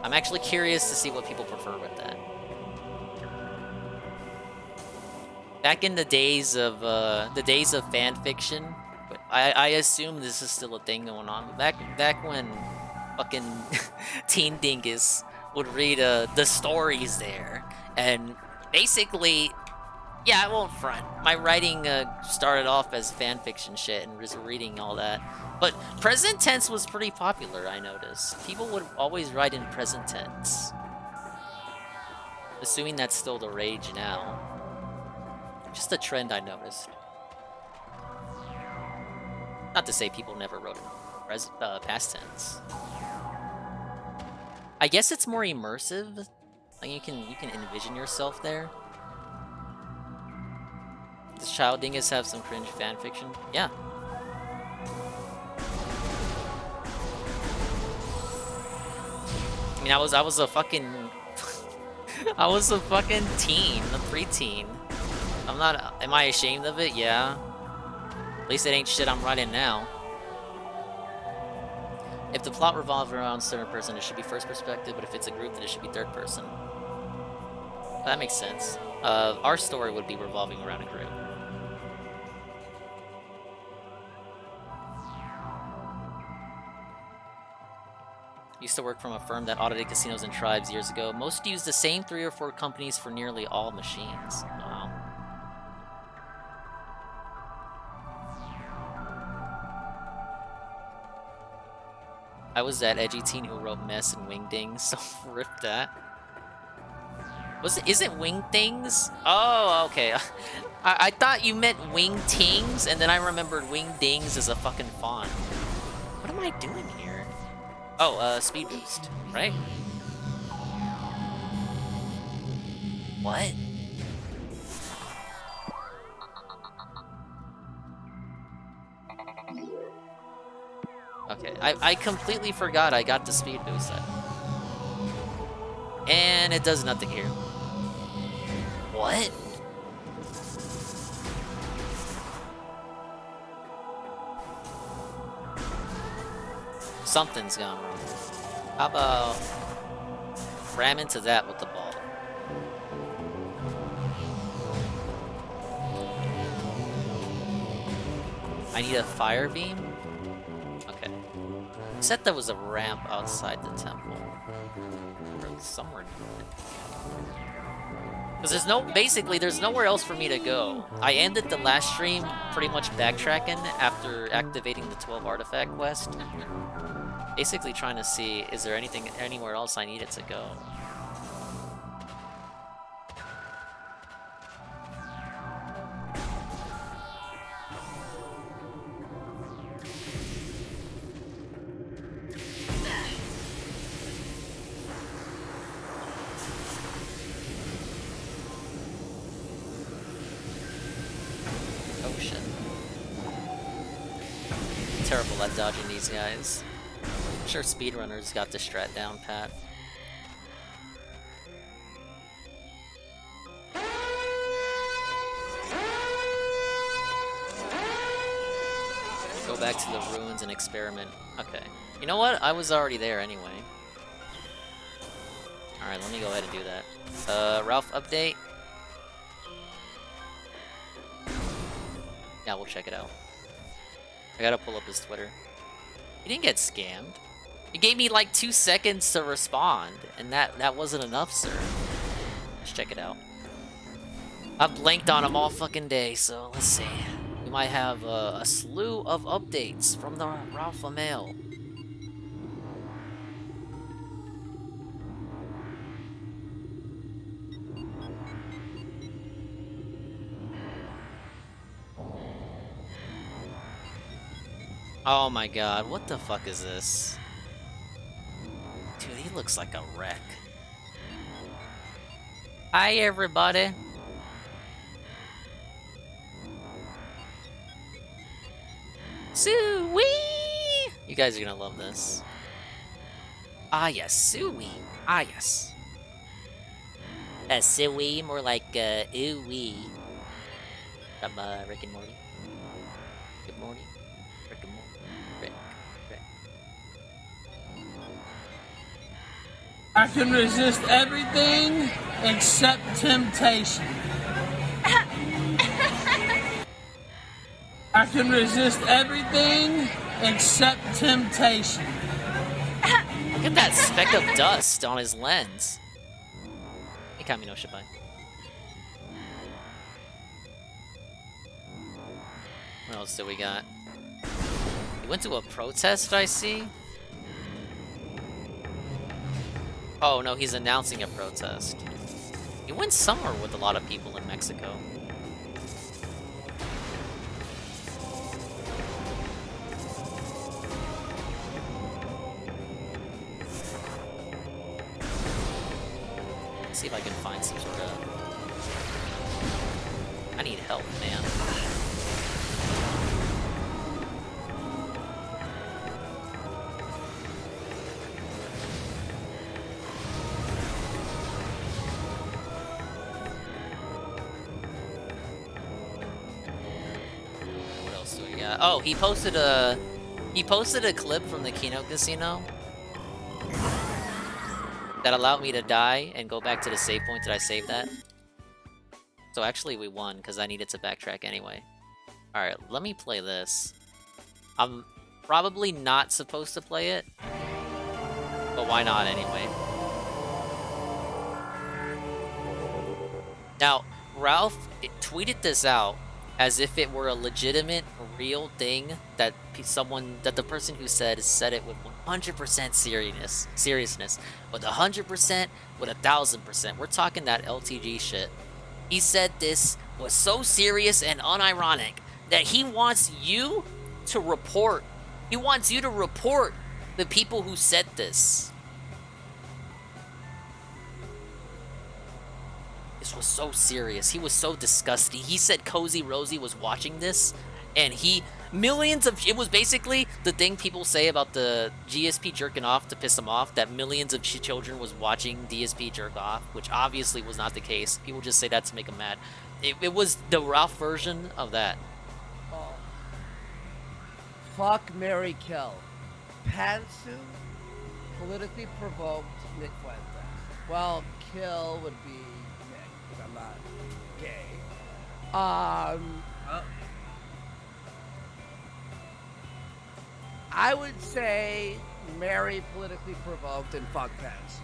I'm actually curious to see what people prefer with that. Back in the days of fan fiction, I assume this is still a thing going on. But back when fucking Teen Dingus would read the stories there, and basically, yeah, I won't front. My writing started off as fan fiction shit and was reading all that. But present tense was pretty popular, I noticed. People would always write in present tense. Assuming that's still the rage now. Just a trend I noticed. Not to say people never wrote in past tense. I guess it's more immersive. Like you can envision yourself there. Does Child Dingus have some cringe fanfiction? Yeah. I mean, I was a fucking I was a fucking teen, a preteen. I'm not. Am I ashamed of it? Yeah. At least it ain't shit I'm writing now. If the plot revolves around a certain person, it should be first perspective, but if it's a group, then it should be third person. That makes sense. Our story would be revolving around a group. Used to work from a firm that audited casinos and tribes years ago. Most use the same 3 or 4 companies for nearly all machines. Wow. I was that edgy teen who wrote mess and wingdings, so rip that. Is it wingdings? Oh, okay. I thought you meant wingtings, and then I remembered wingdings as a fucking font. What am I doing here? Oh, speed boost, right? What? Okay, I completely forgot I got the speed boost set. And it does nothing here. What? Something's gone wrong. How about ram into that with the ball? I need a fire beam? Okay. Said there was a ramp outside the temple. Or somewhere near it. Because there's no, basically, there's nowhere else for me to go. I ended the last stream pretty much backtracking after activating the 12 artifact quest. Basically trying to see, is there anything anywhere else I needed to go? Oh shit. Terrible at dodging these guys. I'm sure speedrunners got the strat down pat. Go back to the ruins and experiment. Okay. You know what? I was already there anyway. Alright, let me go ahead and do that. Ralph update. Yeah, we'll check it out. I gotta pull up his Twitter. He didn't get scammed. He gave me like 2 seconds to respond, and that wasn't enough, sir. Let's check it out. I've blanked on him all fucking day, so let's see. We might have a slew of updates from the Ralph mail. Oh my god, what the fuck is this? Dude, he looks like a wreck. Hi, everybody. Suey! You guys are gonna love this. Ah, yes, Suey. Ah, yes. Suey, more like, ooh-wee. From, Rick and Morty. Good morning. Rick and Morty. Rick. I can resist everything except temptation. I can resist everything except temptation. Look at that speck of dust on his lens. Hey, Kami no Shibai. What else do we got? He went to a protest, I see. Oh no, he's announcing a protest. He went somewhere with a lot of people in Mexico. Let's see if I can find some sort of... I need help, man. What else do we got? Oh, he posted a clip from the Kino Casino that allowed me to die and go back to the save point that I saved at. So actually we won because I needed to backtrack anyway. Alright, let me play this. I'm probably not supposed to play it, but why not anyway? Now, Ralph tweeted this out as if it were a legitimate, real thing that the person who said it with 100% seriousness, with 100%, with 1000%. We're talking that LTG shit. He said this was so serious and unironic that he wants you to report. He wants you to report the people who said this. This was so serious. He was so disgusting. He said Cozy Rosie was watching this, and he Millions of it was basically the thing people say about the GSP jerking off to piss them off, that millions of children was watching DSP jerk off, which obviously was not the case. People just say that to make them mad. It was the Ralph version of that. Oh. Fuck, marry, kill. Pantsu, politically provoked Nick Fuentes. Well, kill would be Nick, because I'm not gay. I would say marry politically provoked and fuck Pantsu.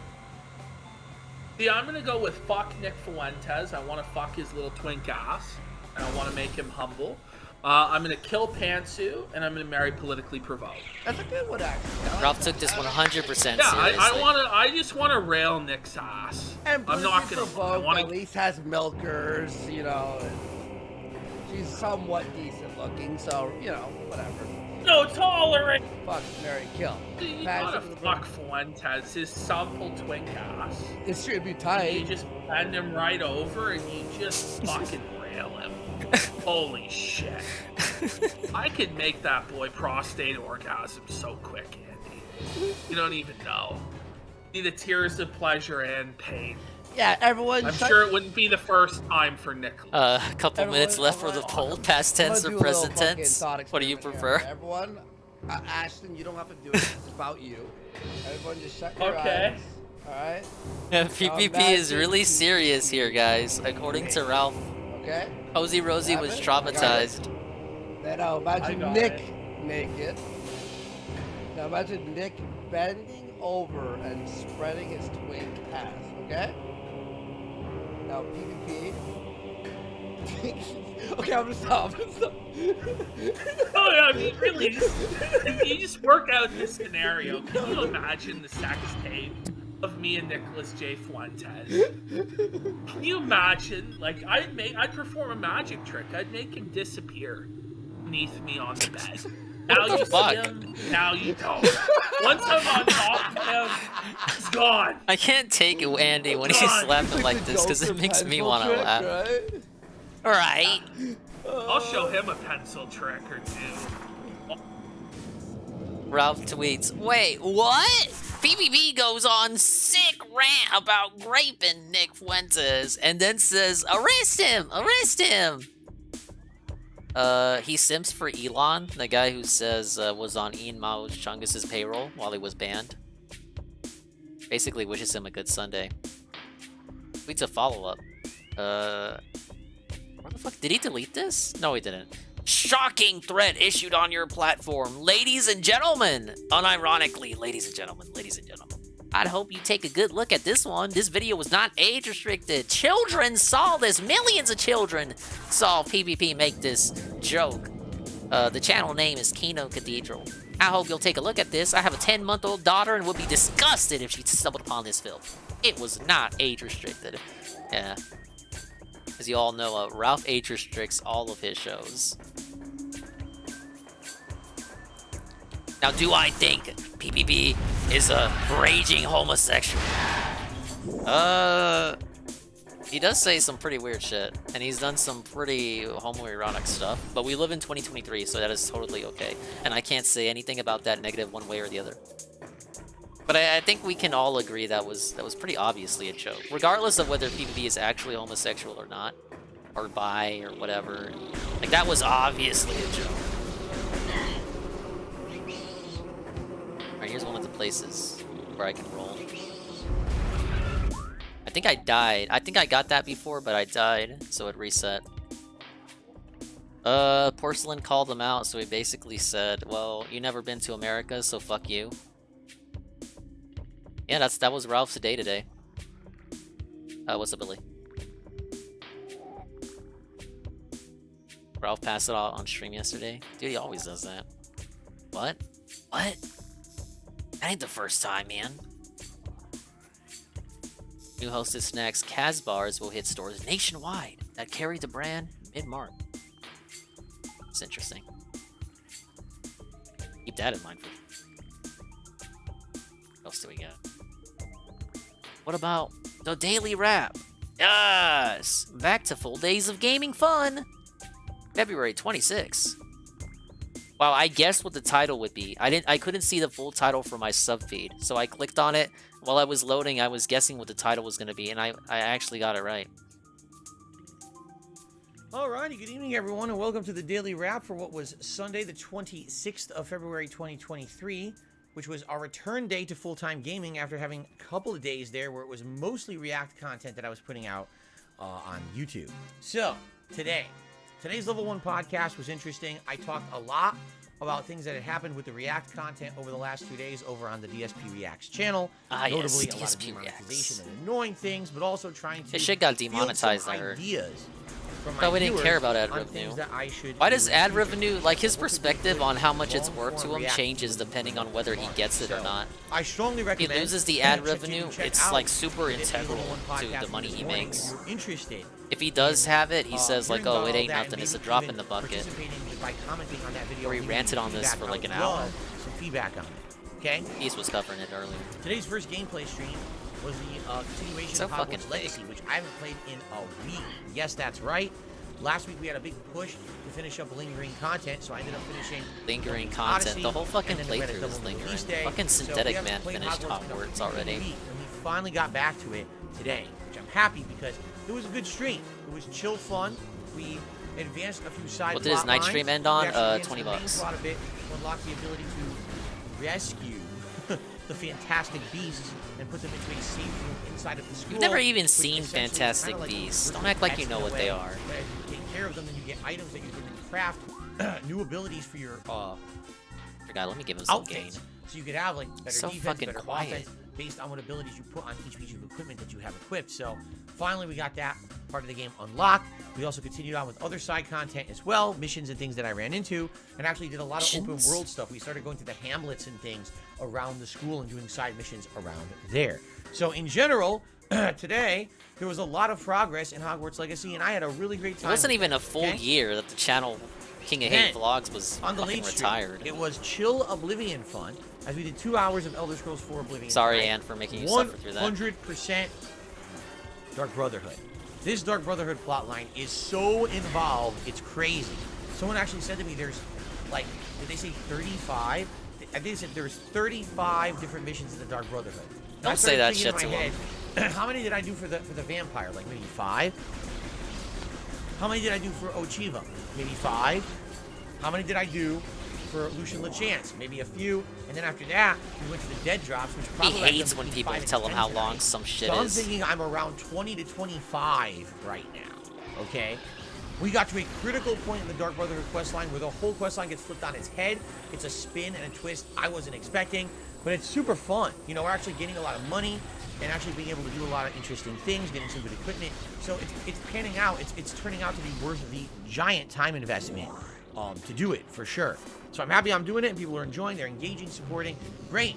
See, I'm gonna go with fuck Nick Fuentes. I want to fuck his little twink ass, and I want to make him humble. I'm gonna kill Pantsu, and I'm gonna marry politically provoked. That's a good one, actually. Ralph took this 100% seriously. I just want to rail Nick's ass. And I'm not gonna. provoked at least has milkers, you know. She's somewhat decent looking, so you know, whatever. No tolerant. Fuck, marry, kill. You gotta fuck Fuentes, his supple twink ass. This should be tight. You just bend him right over and you just fucking rail him. Holy shit. I could make that boy prostate orgasm so quick, Andy. You don't even know. See the tears of pleasure and pain. Yeah, everyone. I'm sure it wouldn't be the first time for Nicholas. A couple minutes left for the poll. Past tense or present tense? What do you prefer? Here. Everyone, Ashton, you don't have to do it. It's about you. Everyone, just shut your eyes. All right. Yeah, PvP is really serious here, guys. According to Ralph. Okay. Cozy Rosie was traumatized. Now imagine Nick naked. Now imagine Nick bending over and spreading his twink ass. Okay. Now PvP. Okay, I'm gonna stop. Oh yeah, I mean, really, if you just work out this scenario, can you imagine the sex tape of me and Nicholas J. Fuentes? Can you imagine? Like, I'd perform a magic trick. I'd make him disappear beneath me on the bed. Now you see him, now you don't. Once I'm on top of him, he's gone. I can't take it, Andy, when he's slapping like this, because it makes me want to laugh. Right? I'll show him a pencil trick or two. Ralph tweets, wait, what? PvP goes on sick rant about raping Nick Fuentes, and then says, arrest him! Arrest him! He simps for Elon, the guy who says was on Ian Mao Chungus's payroll while he was banned. Basically wishes him a good Sunday. Tweets a follow-up. What the fuck? Did he delete this? No, he didn't. Shocking threat issued on your platform. Ladies and gentlemen! Unironically, ladies and gentlemen, ladies and gentlemen. I'd hope you take a good look at this one. This video was not age restricted. Children saw this. Millions of children saw PvP make this joke. The channel name is Kino Cathedral. I hope you'll take a look at this. I have a 10-month-old daughter and would be disgusted if she stumbled upon this film. It was not age restricted. Yeah. As you all know, Ralph age restricts all of his shows. Now, do I think PPP is a raging homosexual? He does say some pretty weird shit, and he's done some pretty homoerotic stuff, but we live in 2023, so that is totally okay, and I can't say anything about that negative one way or the other. But I think we can all agree that was pretty obviously a joke, regardless of whether PPP is actually homosexual or not, or bi or whatever. Like, that was obviously a joke. Alright, here's one of the places where I can roll. I think I died. I think I got that before, but I died, so it reset. Porcelain called him out, so he basically said, well, you never been to America, so fuck you. Yeah, that was Ralph's day today. What's up, Billy? Ralph passed it out on stream yesterday. Dude, he always does that. What? What? That ain't the first time, man. New hosted snacks Casbars will hit stores nationwide that carry the brand mid-March. It's interesting. Keep that in mind. What else do we got? What about the Daily Wrap? Yes! Back to full days of gaming fun! February 26th. Wow, I guessed what the title would be. I couldn't see the full title for my sub feed, so I clicked on it. While I was loading, I was guessing what the title was going to be, and I actually got it right. Alrighty, good evening everyone, and welcome to the Daily Wrap for what was Sunday, the 26th of February 2023, which was our return day to full-time gaming after having a couple of days there where it was mostly React content that I was putting out on YouTube. So, today's Level 1 podcast was interesting. I talked a lot about things that had happened with the React content over the last 2 days over on the DSP Reacts channel. Notably, yes, a lot of DSP demonetization and annoying things, but also trying to This shit got field demonetized, some I heard. ideas from my But we didn't viewers care about ad on revenue. things that I should Why do does in ad the future. revenue, like his What could be perspective good on how much it's long-form worth to him React changes videos depending on whether he gets it or not. I strongly If he recommend loses the ad that you revenue, check it's out like super the integral Level 1 to the podcast money this he morning makes. if you're interested. If he does have it, he says like, hearing oh, about it all ain't that, nothing, and it's a maybe drop even in the bucket. participating by commenting on that video, Or he giving ranted me on this feedback. for like I an would hour. love some feedback on it. Okay? Peace was covering it earlier. Today's first gameplay stream was the continuation So of fucking Hogwarts Legacy, which I haven't played in a week. Yes, that's right. Last week we had a big push to finish up lingering content, so I ended up finishing Lingering the content. Odyssey, The whole fucking and then we had a playthrough double is lingering. release day. Fucking So we Synthetic haven't Man played finished Hogwarts in a Hogwarts freaking already. week, and we finally got back to it today, which I'm happy because it was a good stream. It was chill fun. We advanced a few side What did his plot night lines. stream end We on? actually advanced 20 the main bucks. plot a bit to unlock the ability to rescue the Fantastic Beasts and put them into a safe room inside of the school. You've never even which seen essentially is Fantastic kinda like a Beasts. virtual Don't act like you pets know in a what they way, are. that if you take care of them, then you get items that you can then craft new abilities for your Forgot, let me give him some gain. outfits. So you could have like better So defense, fucking better quiet. offense, based on what abilities you put on each piece of equipment that you have equipped. So finally we got that part of the game unlocked. We also continued on with other side content as well, missions and things that I ran into, and actually did a lot of open world stuff. We started going to the hamlets and things around the school and doing side missions around there. So in general, today there was a lot of progress in Hogwarts Legacy, and I had a really great It time. wasn't with even it, a full okay? year that the channel King of Then, Hate Vlogs was on the fucking late stream, retired. it was chill Oblivion fun, as we did 2 hours of Elder Scrolls 4 Oblivion. Sorry, tonight. Ann, for making you suffer through that. 100% Dark Brotherhood. This Dark Brotherhood plotline is so involved, it's crazy. Someone actually said to me there's, like, did they say 35? I think they said there's 35 different missions in the Dark Brotherhood. And I Don't say started that thinking in shit my to head, how many did I do for the vampire? Like maybe 5? How many did I do for Ochiva? Maybe 5? How many did I do for Lucian LeChance? Maybe a few. And then after that, we went to the dead drops, which He probably hates when people tell him how long some shit so I'm is. thinking I'm around 20 to 25 right now. Okay? We got to a critical point in the Dark Brotherhood questline where the whole questline gets flipped on its head. It's a spin and a twist I wasn't expecting, but it's super fun. You know, we're actually getting a lot of money and actually being able to do a lot of interesting things, getting some good equipment. So it's panning out. It's turning out to be worth the giant time investment to do it, for sure. So I'm happy I'm doing it and people are enjoying, they're engaging, supporting. Great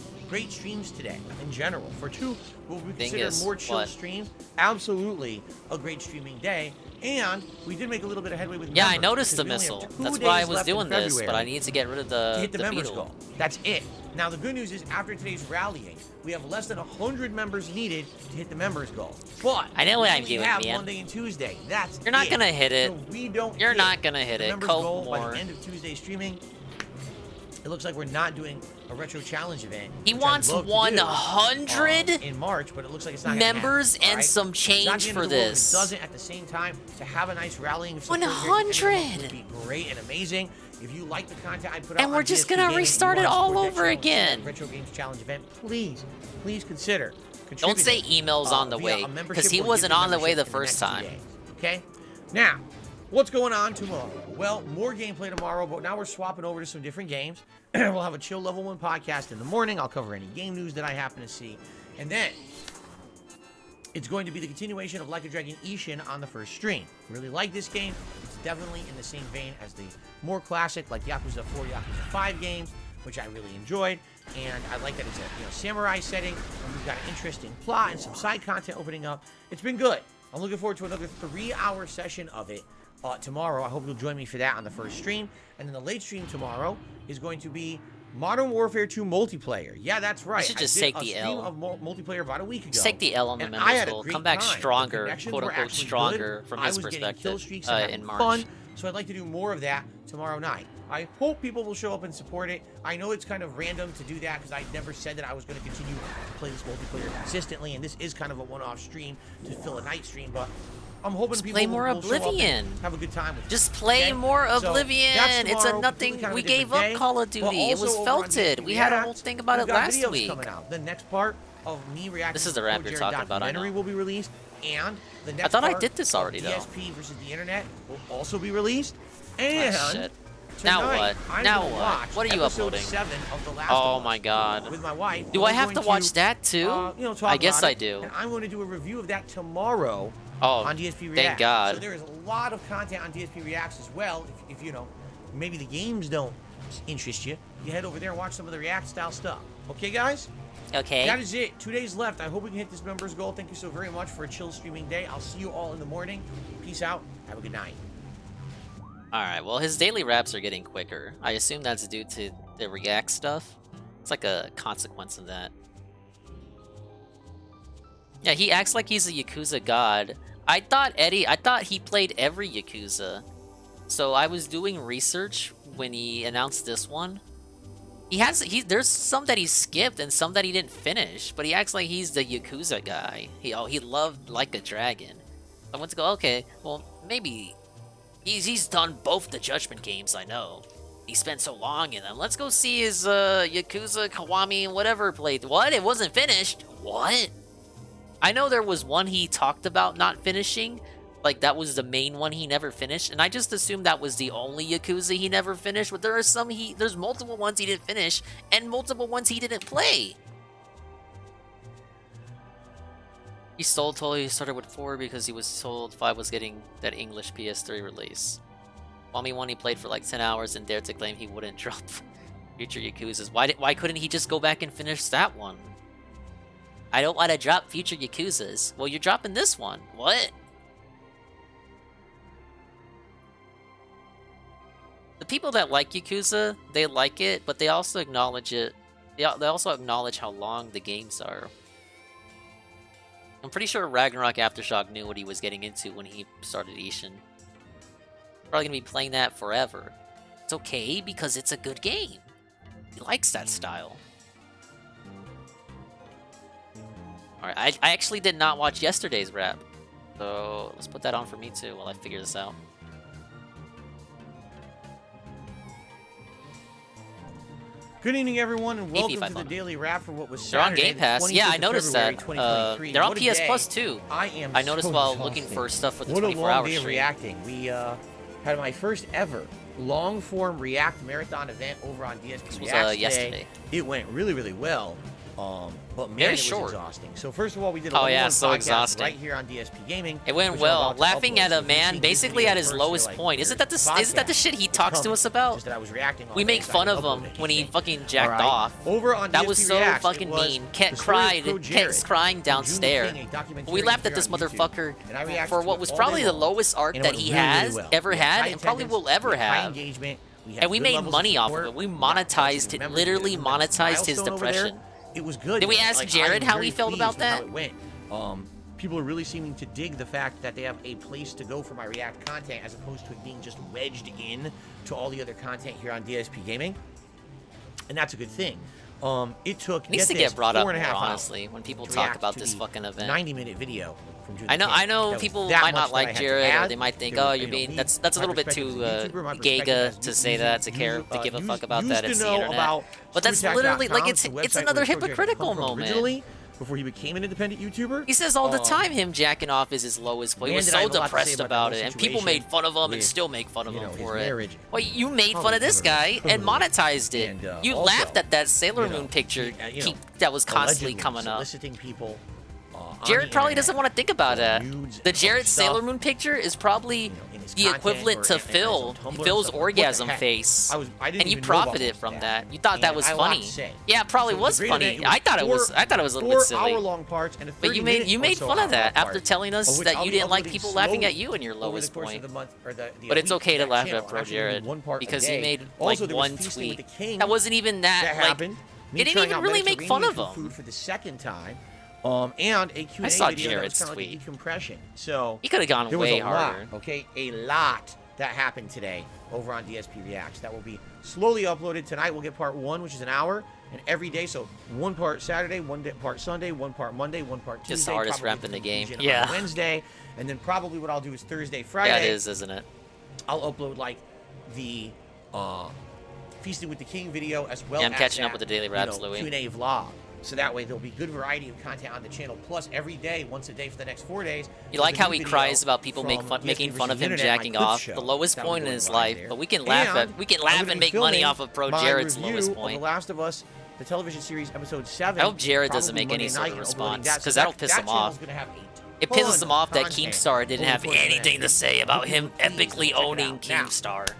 streams today in general. For two, what we consider Dingus, more chill what? streams, absolutely a great streaming day. And we did make a little bit of headway with Yeah, I members, noticed the because we only missile. have 2 That's why I days was left in doing this, but I February need to get rid of to the hit the members beetle. goal. That's it. Now the good news is after today's rallying, we have less than 100 members needed to hit the members goal. But I know what we I'm only doing, have man. Monday and Tuesday. That's You're not it. gonna hit it. So we don't. You're hit not gonna hit the it. members Cope goal by more. the end of Tuesday streaming. It looks like we're not doing a retro challenge event. He which wants I'd love to do, 100 in March, but it looks like it's not gonna members happen, all and right? some It's not the change end for of the world if this. It doesn't at the same time to have a nice rallying of support here at the end of the 100. month would be great and amazing. If you like the content I put out, And we're on just DSP gonna Gaming and restart you it wanna all support that over challenge, again. Retro Games Challenge event, please consider. Don't say contributing, emails on the via way, a membership because he or wasn't gifted on the way the membership in first next 2 time. days, okay? Now, what's going on tomorrow? Well, more gameplay tomorrow, but now we're swapping over to some different games. We'll have a chill level 1 podcast in the morning. I'll cover any game news that I happen to see. And then it's going to be the continuation of Like a Dragon Ishin on the first stream. Really like this game. It's definitely in the same vein as the more classic, like Yakuza 4, Yakuza 5 games, which I really enjoyed. And I like that it's a samurai setting, and we've got an interesting plot and some side content opening up. It's been good. I'm looking forward to another 3-hour session of it tomorrow. I hope you'll join me for that on the first stream. And then the late stream tomorrow is going to be Modern Warfare 2 multiplayer. Yeah, that's right. You should just I did take the a stream L. of multiplayer about a week ago. Just take the L on the and I members had a goal. great Come back time. The stronger, connections quote were unquote actually stronger good. from I his was getting perspective kill streaks and having in March. fun. So I'd like to do more of that tomorrow night. I hope people will show up and support it. I know it's kind of random to do that because I never said that I was going to continue to play this multiplayer consistently, and this is kind of a one-off stream to fill a night stream, but I'm hoping Just people play more will show up Oblivion. and have a good time with it. Just play more So, Oblivion. that's It's a tomorrow, nothing. completely kind of We a gave different up day, Call of but Duty. It was also over on felted. DSP We had a React, whole thing about we've it got last videos week. coming out. The next part of me reacting This is the to rap Pro you're Jared talking about, I documentary know. will be released, and the next thought I part did this already, of though. DSP versus the internet will also be released. And shit. Now tonight, what? I'm Now gonna what? watch What are you episode uploading? 7 of The Last Oh of Us my god. with my wife. Do We're I have to going watch that too? talk I guess about I it, do. And I'm going to do a review of that tomorrow Oh, on DSP Reacts. thank God. So there is a lot of content on DSP Reacts as well. If you know, maybe the games don't interest you, you head over there and watch some of the React style stuff. Okay, guys? Okay. That is it. 2 days left. I hope we can hit this members goal. Thank you so very much for a chill streaming day. I'll see you all in the morning. Peace out. Have a good night. Alright, well, his daily raps are getting quicker. I assume that's due to the React stuff. It's like a consequence of that. Yeah, he acts like he's a Yakuza god. I thought he played every Yakuza. So I was doing research when he announced this one. There's some that he skipped and some that he didn't finish, but he acts like he's the Yakuza guy. He loved Like a Dragon. I went to go, okay, well, maybe he's done both the Judgment games, I know. He spent so long in them. Let's go see his Yakuza, Kiwami, and whatever played. What? It wasn't finished? What? I know there was one he talked about not finishing. Like, that was the main one he never finished. And I just assumed that was the only Yakuza he never finished. But there are there's multiple ones he didn't finish. And multiple ones he didn't play. He totally started with 4 because he was told 5 was getting that English PS3 release. Kiwami 1 he played for like 10 hours and dared to claim he wouldn't drop future Yakuzas. Why couldn't he just go back and finish that one? I don't want to drop future Yakuzas. Well, you're dropping this one. What? The people that like Yakuza, they like it, but they also acknowledge it. They also acknowledge how long the games are. I'm pretty sure Ragnarok Aftershock knew what he was getting into when he started Ishin. Probably gonna be playing that forever. It's okay because it's a good game. He likes that style. Alright, I actually did not watch yesterday's rap. So let's put that on for me too while I figure this out. Good evening, everyone, and welcome to the Daily Wrap for what was Saturday. They're on Game Pass. Yeah, I noticed that. They're on PS Plus too. I noticed so while exhausted. looking for stuff for the What 24-hour a long day of stream. reacting. We had my first ever long-form React marathon event over on DSP This was, React today. yesterday. It went really, really well. But man, Very it was short. exhausting. So first of all, we did a Oh, level yeah, one so podcast exhausting. right here on DSP Gaming. It went which I'm well. about to Laughing upload. at So a if you've man seen basically this at video his first, lowest you're like, point. Isn't that the podcast shit he is talks to coming. us about? Just that I was reacting all We day, make so I fun could of him upload it. when he fucking jacked Alright. off. Over on That DSP was so Reacts, fucking it was mean. the Cat story of cried. Pro Jared Cat's crying from June downstairs. King, a documentary We laughed at here this on YouTube. motherfucker And I reacted for to what it was all probably day the long. lowest arc And it that went he really, has really well. ever We had had high and probably attendance, will ever we had high have. engagement, we had And we good made levels of money off of support. it. We We got a bunch monetized of it, members. literally We had a monetized his milestone over there. depression. It was good. Did we man. ask Like, Jared I'm how very he felt pleased about with how that? it went. People are really seeming to dig the fact that they have a place to go for my React content as opposed to it being just wedged in to all the other content here on DSP Gaming. And that's a good thing. It took It needs to this, get brought up 4.5 more, hours honestly, when people to talk react about to this the fucking event. 90-minute video from June I know That was people that might much not that I like had to Jared, or add. they might think, There oh, was, you're you know, being me, that's a my little bit perspective too as a YouTuber, my perspective gaga as to say that, to care, to give a fuck about that. It's the internet. But that's literally like it's another hypocritical moment. Originally, before he became an independent YouTuber. He says all the time him jacking off is his lowest point. He was so depressed about it, and people made fun of him and still make fun of him for it. Well, you made fun of this guy and monetized it. You laughed at that Sailor Moon picture that was constantly coming up. Soliciting people. Jared probably doesn't want to think about that. The Jared Sailor Moon picture is probably the equivalent to Phil's orgasm face, and you profited from that. You thought that was funny. Yeah, it probably was funny. I thought it was a little bit silly. 4-hour-long parts and a But you made fun of that after telling us that you didn't like people laughing at you in your lowest point. But it's okay to laugh at Pro Jared because he made like one tweet that wasn't even that like. It didn't even really make fun of him. Food for the second time. And a Q&A I saw video Jared's that was kind of like a tweet. decompression. So He could have gone there was way a harder. lot, okay? A lot that happened today over on DSP Reacts. That will be slowly uploaded. Tonight we'll get part 1, which is an hour, and every day, so one part Saturday, one part Sunday, one part Monday, one part Tuesday. Just the hardest probably rep in the game. on Yeah. Wednesday, and then probably what I'll do is Thursday, Friday. Yeah, it is, isn't it? I'll upload like the Feasting with the King video as well. Yeah, I'm as catching up that, with the daily raps, you know, Louis. Q&A vlog. So that way there'll be good variety of content on the channel. Plus every day, once a day for the next 4 days. You like how he cries about people making fun of him jacking off? The lowest point in his life, but we can laugh and make money off of Pro Jared's lowest point. The Last of Us, the television series, episode 7. I hope Jared doesn't make any sort of response, because that'll piss him off. It pisses him off that Keemstar didn't have anything to say about him epically owning Keemstar.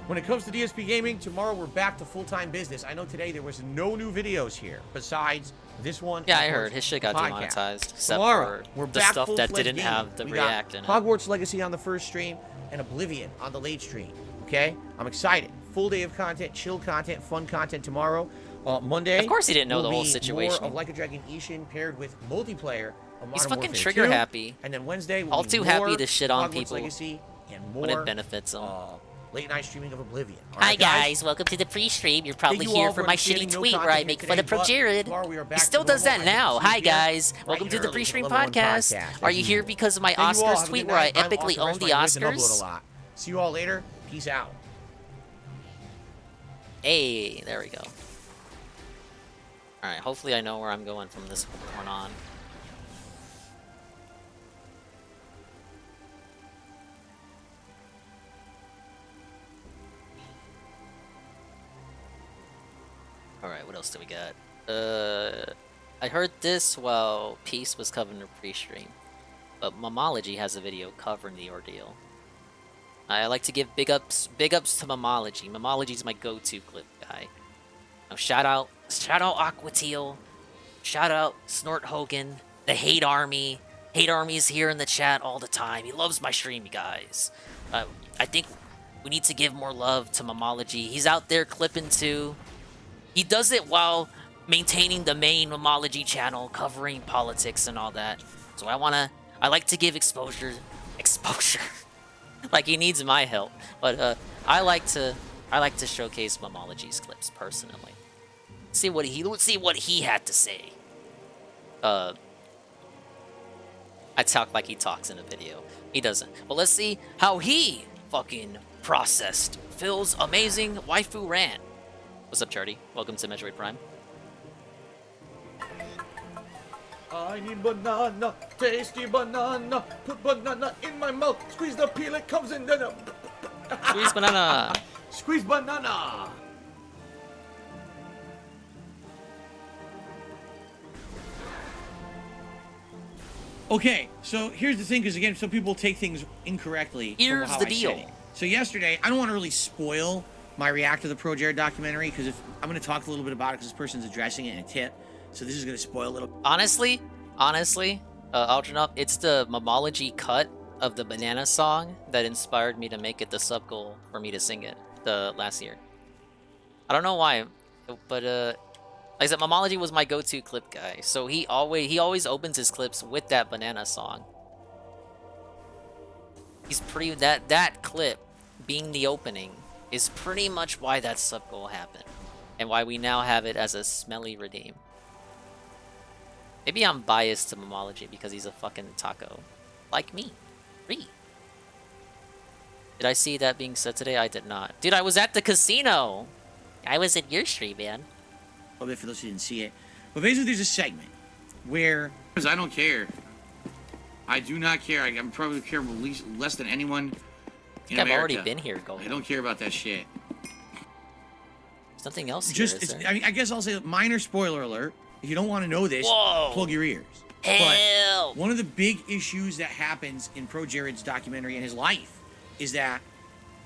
When it comes to DSP Gaming, tomorrow we're back to full-time business. I know today there was no new videos here besides this one. Yeah, I heard his shit got demonetized. Except Tomorrow, for we're the back stuff that full-fledged didn't gaming. have the We React got in it. Hogwarts Legacy on the first stream and Oblivion on the late stream. Okay, I'm excited. Full day of content, chill content, fun content tomorrow. Monday. Of course he didn't know the will whole be situation. More of Like a Dragon Ishin paired with multiplayer. Of He's Modern fucking Warfare trigger 2. happy. And then Wednesday will All be too more happy to shit on Hogwarts people Legacy and more when it benefits him. Late night streaming of Oblivion. All Hi right, guys, welcome to the pre-stream. You're probably Thank you here all for for my understanding shitty no tweet where content I make today, fun of Pro but Jared. tomorrow we are He back still to does that normal. now. I can Hi see you here guys, bright welcome and to the early pre-stream for the Level 1 podcast. podcast. Are you here because of my Thank you all. Oscars Have a tweet good where I night. I'm epically Austin own the Rest. My voice and upload Oscars? a lot. See you all later. Peace out. Hey, there we go. Alright, hopefully I know where I'm going from this point on. Alright, what else do we got? I heard this while Peace was covering the pre-stream, but Momology has a video covering the ordeal. I like to give big ups to Momology. Momology's my go-to clip guy. Now, shout out Aquateal, shout out Snort Hogan, the Hate Army. Hate Army is here in the chat all the time. He loves my stream, you guys. I think we need to give more love to Momology. He's out there clipping too. He does it while maintaining the main Momology channel, covering politics and all that. So I like to give exposure. Like he needs my help, but I like to showcase Momology's clips personally. See what he had to say. I talk like he talks in a video. He doesn't. But let's see how he fucking processed Phil's amazing waifu rant. What's up, Chardy? Welcome to Metroid Prime. I need banana, tasty banana. Put banana in my mouth. Squeeze the peel, it comes in. Then Squeeze banana. Squeeze banana. Okay, so here's the thing, because again, some people take things incorrectly. Here's the deal. So yesterday, I don't want to really spoil my react to the Pro Jared documentary, because if I'm going to talk a little bit about it, because this person's addressing it in a tip, so this is going to spoil a little. Honestly, Algernup, it's the Momology cut of the Banana song that inspired me to make it the sub goal for me to sing it the last year. I don't know why, but like I said, Momology was my go-to clip guy, so he always opens his clips with that Banana song. He's pretty that clip being the opening is pretty much why that sub goal happened, and why we now have it as a smelly redeem. Maybe I'm biased to Momology because he's a fucking taco, like me. Did I see that being said today? I did not. Dude, I was at the casino. I was at your stream, man. A bit for those who didn't see it, but basically there's a segment where, because I don't care. I do not care. I'm probably care less than anyone in America. I've already been here, Gold. I don't care about that shit. Something else. I guess I'll say minor spoiler alert. If you don't want to know this, plug your ears. Hell. But one of the big issues that happens in Pro Jared's documentary and his life is that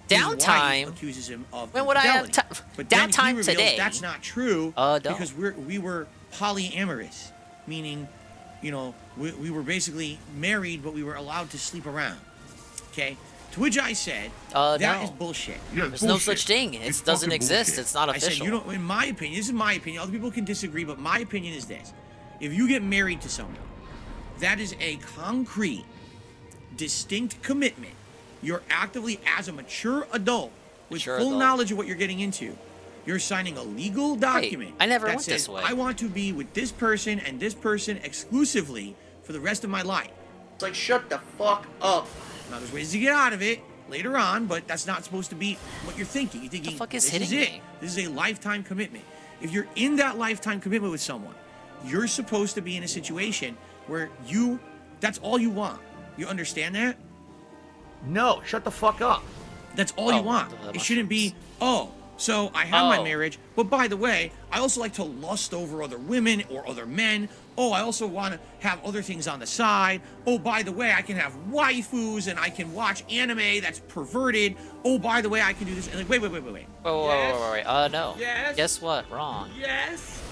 downtime his wife accuses him of when would I have but then he downtime reveals today? That's not true Don't. because we were polyamorous, meaning, you know, we were basically married, but we were allowed to sleep around. Okay. To which I said, that is bullshit. There's no such thing. It doesn't exist. Bullshit. It's not official. I said, you know, in my opinion, this is my opinion. Other people can disagree, but my opinion is this. If you get married to someone, that is a concrete, distinct commitment you're actively, as a mature adult, with Mature full adult. knowledge of what you're getting into, you're signing a legal document I never that went says, this way. I want to be with this person and this person exclusively for the rest of my life. It's like, shut the fuck up. Now, there's ways to get out of it later on, but that's not supposed to be what you're thinking. You're thinking, fuck is this hitting is it. me? This is a lifetime commitment. If you're in that lifetime commitment with someone, you're supposed to be in a situation where that's all you want. You understand that? No, shut the fuck up. That's all you want. It shouldn't be, so I have my marriage, but by the way, I also like to lust over other women or other men. Oh, I also want to have other things on the side. Oh, by the way, I can have waifus and I can watch anime that's perverted. Oh, by the way, I can do this. And like, wait. Wait. No. Yes. Guess what? Wrong. Yes.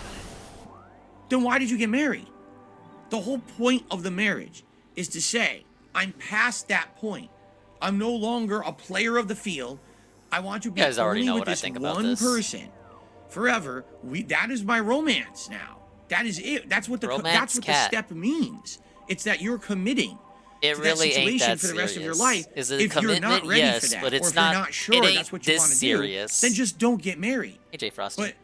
Then why did you get married? The whole point of the marriage is to say, I'm past that point. I'm no longer a player of the field. I want to be only with this one person forever. That is my romance now. That is it. That's what the step means. It's that you're committing. It to really that situation ain't that for the rest of your life. Is it a if you're commitment? not ready Yes, for that, but it's or if not. you're not sure it ain't that's what you this want to serious. do, then just don't get married. AJ Frosty. But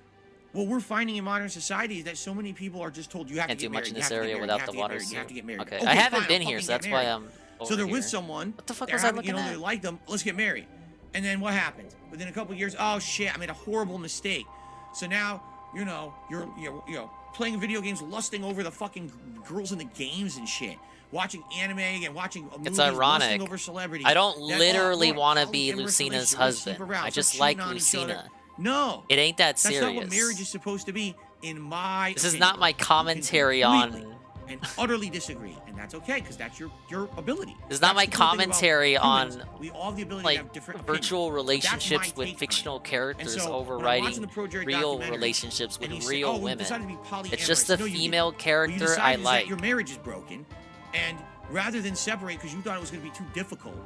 what we're finding in modern society is that so many people are just told you have Can't to get do married. much in you this have to get area married, without the you water. have to get married. Okay, Okay, I haven't fine, been I'll here, fucking so that's get why married. I'm. So they're over with here. someone. What the fuck they're was I having, looking they at? like them. Let's get married. And then what happens? Within a couple of years, oh shit, I made a horrible mistake. So now, you're playing video games, lusting over the fucking girls in the games and shit. Watching anime and watching movies, It's ironic. lusting over celebrities. I don't literally want to I'll be embrace Lucina's relationship, let's husband. sleep around, I let's just cheat like on each other. Lucina. No. It ain't that serious. That's not what marriage is supposed to be, in my This is opinion. not my commentary on. And utterly disagree, and that's okay because that's your ability. This is not my That's the cool thing about commentary on humans. We all have the ability to have different virtual opinions. That's my relationships with take on it. fictional And characters so, when I'm overriding watching the Pro Jared real documentary, relationships with and he said, real we women. decided to be polyamorous. It's just the No, you female didn't. character What you decided I is that like. your marriage is broken, and rather than separate because you thought it was going to be too difficult,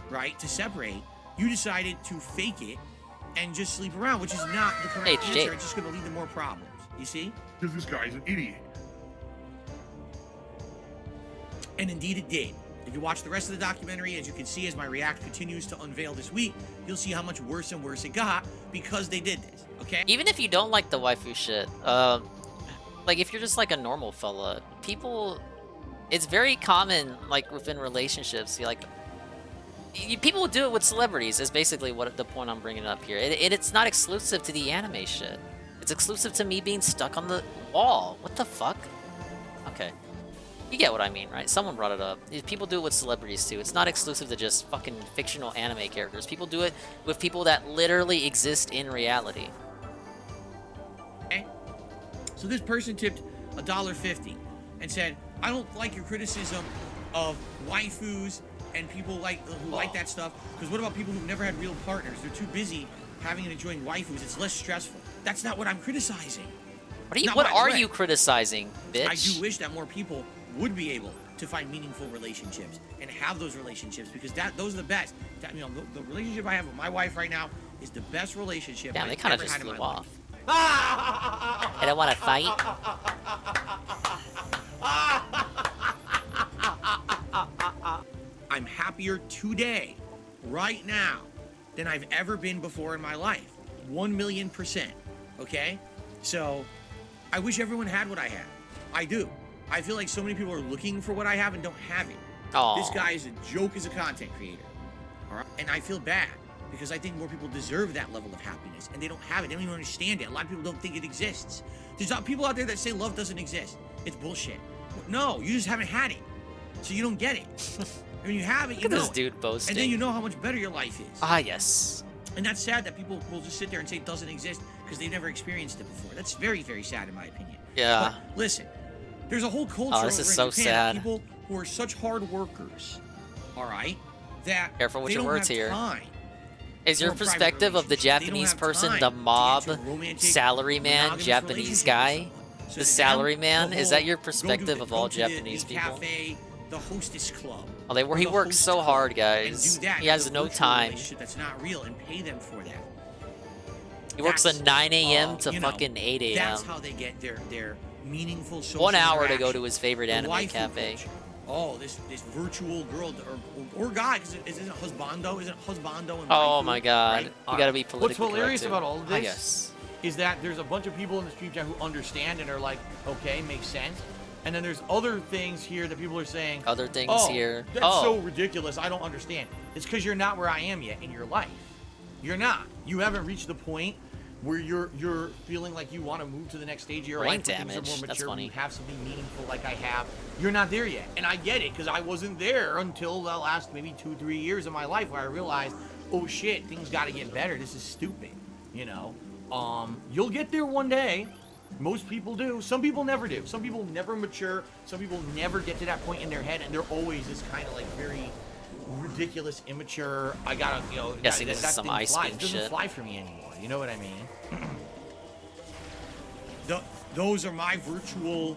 right, to separate, you decided to fake it and just sleep around, which is not the correct Hey, answer. Jake. It's just going to lead to more problems. You see? Because this guy's an idiot. And indeed it did. If you watch the rest of the documentary, as you can see, as my react continues to unveil this week, you'll see how much worse and worse it got because they did this, okay? Even if you don't like the waifu shit, like if you're just like a normal fella, people, it's very common, like within relationships, people do it with celebrities. Is basically what the point I'm bringing up here. It's not exclusive to the anime shit. It's exclusive to me being stuck on the wall. What the fuck? Okay. You get what I mean, right? Someone brought it up. People do it with celebrities too. It's not exclusive to just fucking fictional anime characters. People do it with people that literally exist in reality. Okay. So this person tipped $1.50 and said, I don't like your criticism of waifus and people who like that stuff, because what about people who've never had real partners? They're too busy having and enjoying waifus. It's less stressful. That's not what I'm criticizing. What are you criticizing, bitch? I do wish that more people would be able to find meaningful relationships and have those relationships, because those are the best. The relationship I have with my wife right now is the best relationship Damn, they I've kind of ever just had in flew my off. life. I don't want to fight. I'm happier today, right now, than I've ever been before in my life. 1,000,000%. Okay? So, I wish everyone had what I had. I do. I feel like so many people are looking for what I have and don't have it. Aw. This guy is a joke as a content creator. All right? And I feel bad because I think more people deserve that level of happiness and they don't have it. They don't even understand it. A lot of people don't think it exists. There's people out there that say love doesn't exist. It's bullshit. No, you just haven't had it. So you don't get it. And when you have it, you Look at know this it. dude boasting. And then you know how much better your life is. Ah, yes. And that's sad that people will just sit there and say it doesn't exist because they've never experienced it before. That's very, very sad in my opinion. Yeah. But listen, there's a whole culture Oh, this over is in so Japan sad. of people who are such hard workers, all right, that Careful with they your don't words have here. time Is your for a private perspective of the relationship. They don't Japanese have person time the to mob, get into a romantic, salaryman, monogamous Japanese relationship guy? with someone. So The to them, salaryman? the Is whole that your go perspective to of go all to Japanese the people? cafe, the hostess club. Oh, he or the works host so club hard, and guys. do that He as has a no virtual time. relationship that's not real and pay them for that. He works at 9 a.m. to you know, fucking 8 a.m. That's how they get their meaningful social 1 hour to go interaction. to his favorite The anime waifu cafe. culture. oh, this virtual girl or guy, because isn't husbando? Isn't husbando and Oh waifu, my god. right? You gotta be politically What's hilarious correct, about too. all of I this guess. is that there's a bunch of people in the stream chat who understand and are like, okay, makes sense. And then there's other things here that people are saying. Other things oh, here. That's Oh. so ridiculous. I don't understand. It's because you're not where I am yet in your life. You're not. You haven't reached the point where you're feeling like you want to move to the next stage of your Brain life. Where things damage. are more That's mature. funny. You have something meaningful like I have. You're not there yet, and I get it because I wasn't there until the last maybe 2-3 years of my life where I realized, oh shit, things got to get better. This is stupid. You know. You'll get there one day. Most people do. Some people never do. Some people never mature. Some people never get to that point in their head, and they're always this kind of like very ridiculous, immature. I gotta, you know, Yeah, see, this is some thing ice flies. cream It doesn't shit. fly for me anymore. You know what I mean? Those are my virtual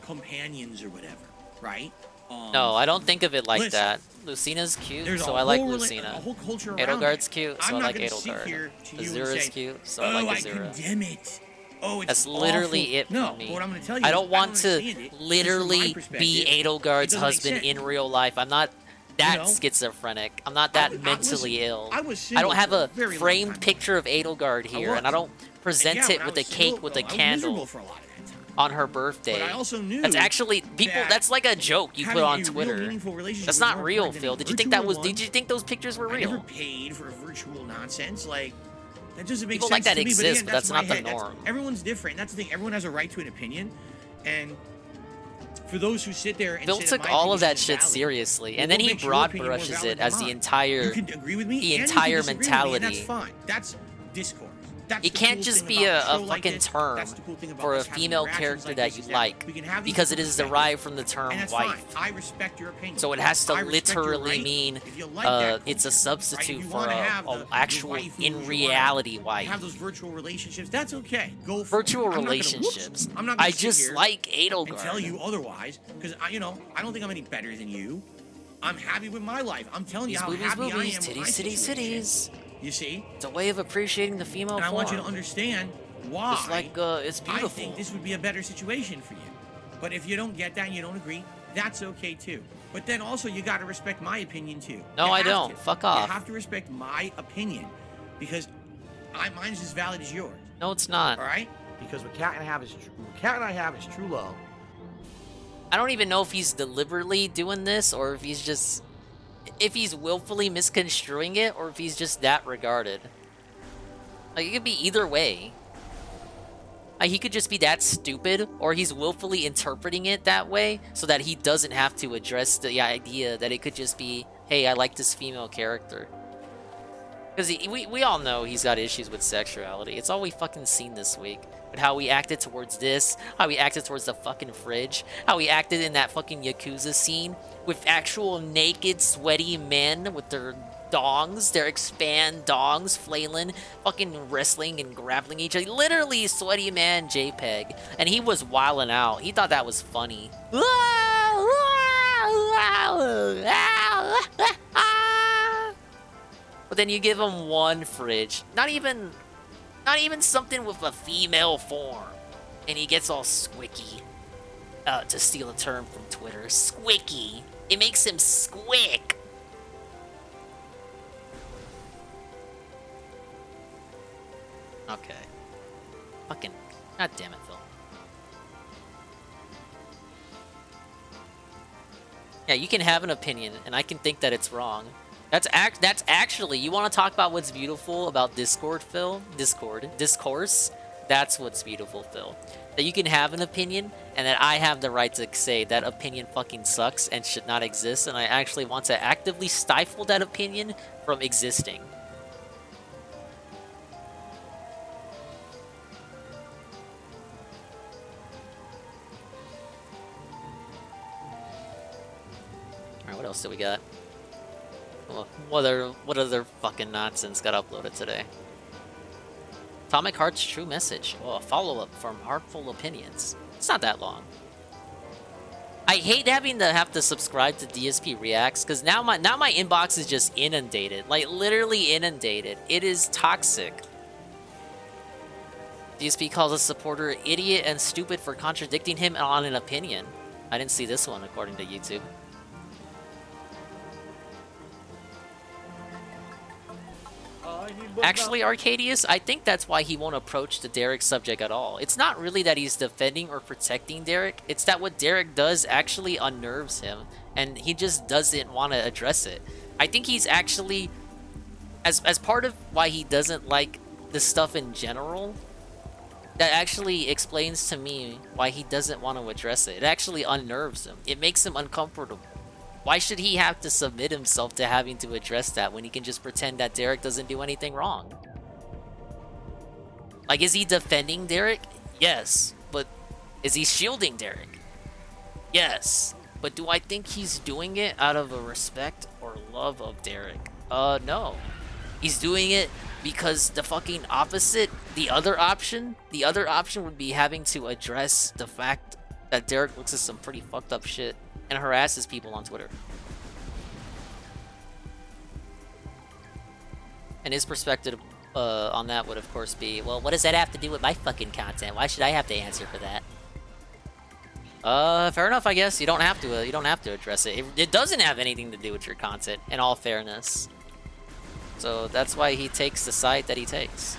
companions or whatever, right? No, I don't think of it like listen, that. Lucina's cute, there's so a I like whole Lucina. a whole culture around Edelgard's it. cute, so I'm I not like gonna sit here Edelgard. to you and Azura's say, cute, so oh, I like I Azura. condemn it. Oh, it's That's literally awful. it for no, me. but what I'm going to tell you I is don't want to understand it, 'cause from my literally perspective, be it Edelgard's doesn't make husband sense. in real life. I'm not that You know? schizophrenic. I'm not that mentally listen, ill. I was I single don't have for a a very long framed time. picture of Edelgard here, and I don't present And yeah, it when I with a was cake single, with though, a I was candle miserable for a lot of that time. on her birthday. But I also knew that's actually people. that That's like a joke you put having on a real Twitter. meaningful relationship That's was not more real, important than Phil. a Did you think that virtual was? one. Did you think those pictures were I never real? paid for virtual nonsense. Like, that doesn't make People sense like that to me, but exist, again, but that's my not the head. norm. Everyone's different. That's the thing. Everyone has a right to an opinion. And for those who sit there and Phil say took my all of opinion that is shit valid, seriously, well, and then what he makes your broad opinion more brushes valid it than as the mine? entire, You can agree with me, the and you can entire disagree with me, mentality. and that's fine. That's discourse. That's It the can't cool just thing be about a show like fucking this. term That's the cool thing about for a us having female interactions character like that this, you is like, we can have these because it different is perspectives. derived from the term And that's wife. fine. I respect your opinion. So it has to I respect your literally right. mean If you like that it's a culture, substitute right? If you for wanna have a the actual waifu, if in you wanna reality wife. Have those virtual relationships. That's okay. Go for Virtual it. relationships. I'm not gonna I sit just here like and Edelgard. tell you otherwise because I don't think I'm any better than you. I'm happy with my life. I'm telling you how Boobies, happy I am boobies, with titties, my titties, situation. titties. You see? It's a way of appreciating the female And I form. want you to understand why. It's like it's beautiful. I think this would be a better situation for you. But if you don't get that and you don't agree, that's okay too. But then also you got to respect my opinion too. No, You I have don't. to. Fuck off. You have to respect my opinion because mine's as valid as yours. No, it's not. All right? Because what Cat and I have is true love. I don't even know if he's deliberately doing this or if he's willfully misconstruing it or if he's just that regarded. Like, it could be either way. Like, he could just be that stupid, or he's willfully interpreting it that way so that he doesn't have to address the idea that it could just be, hey, I like this female character. Because we all know he's got issues with sexuality. It's all we fucking seen this week. But how he acted towards this, how he acted towards the fucking fridge, how he acted in that fucking Yakuza scene with actual naked, sweaty men with their dongs, their expand dongs, flailing, fucking wrestling and grappling each other. Literally, sweaty man JPEG. And he was wilding out. He thought that was funny. But then you give him one fridge. Not even something with a female form. And he gets all squicky. To steal a term from Twitter. Squicky. It makes him squick. Okay. Fucking. God damn it, Phil. Yeah, you can have an opinion, and I can think that it's wrong. That's actually, you want to talk about what's beautiful about Discord, Phil? Discourse? That's what's beautiful, Phil. That you can have an opinion, and that I have the right to say that opinion fucking sucks and should not exist, and I actually want to actively stifle that opinion from existing. Alright, what else do we got? Well, what other fucking nonsense got uploaded today? Atomic Heart's true message. Well, a follow-up from Heartful Opinions. It's not that long. I hate having to have to subscribe to DSP Reacts, because now my inbox is just inundated. Like, literally inundated. It is toxic. DSP calls a supporter idiot and stupid for contradicting him on an opinion. I didn't see this one, according to YouTube. Actually, Arcadius, I think that's why he won't approach the Derek subject at all. It's not really that he's defending or protecting Derek. It's that what Derek does actually unnerves him, and he just doesn't want to address it. I think he's actually, as part of why he doesn't like this stuff in general, that actually explains to me why he doesn't want to address it. It actually unnerves him. It makes him uncomfortable. Why should he have to submit himself to having to address that when he can just pretend that Derek doesn't do anything wrong? Like, is he defending Derek? Yes. But is he shielding Derek? Yes. But do I think he's doing it out of a respect or love of Derek? No. He's doing it because the fucking opposite, the other option would be having to address the fact that Derek looks at some pretty fucked up shit and harasses people on Twitter. And his perspective on that would, of course, be, well, what does that have to do with my fucking content? Why should I have to answer for that? Fair enough, I guess. You don't have to address it. It doesn't have anything to do with your content, in all fairness. So that's why he takes the side that he takes.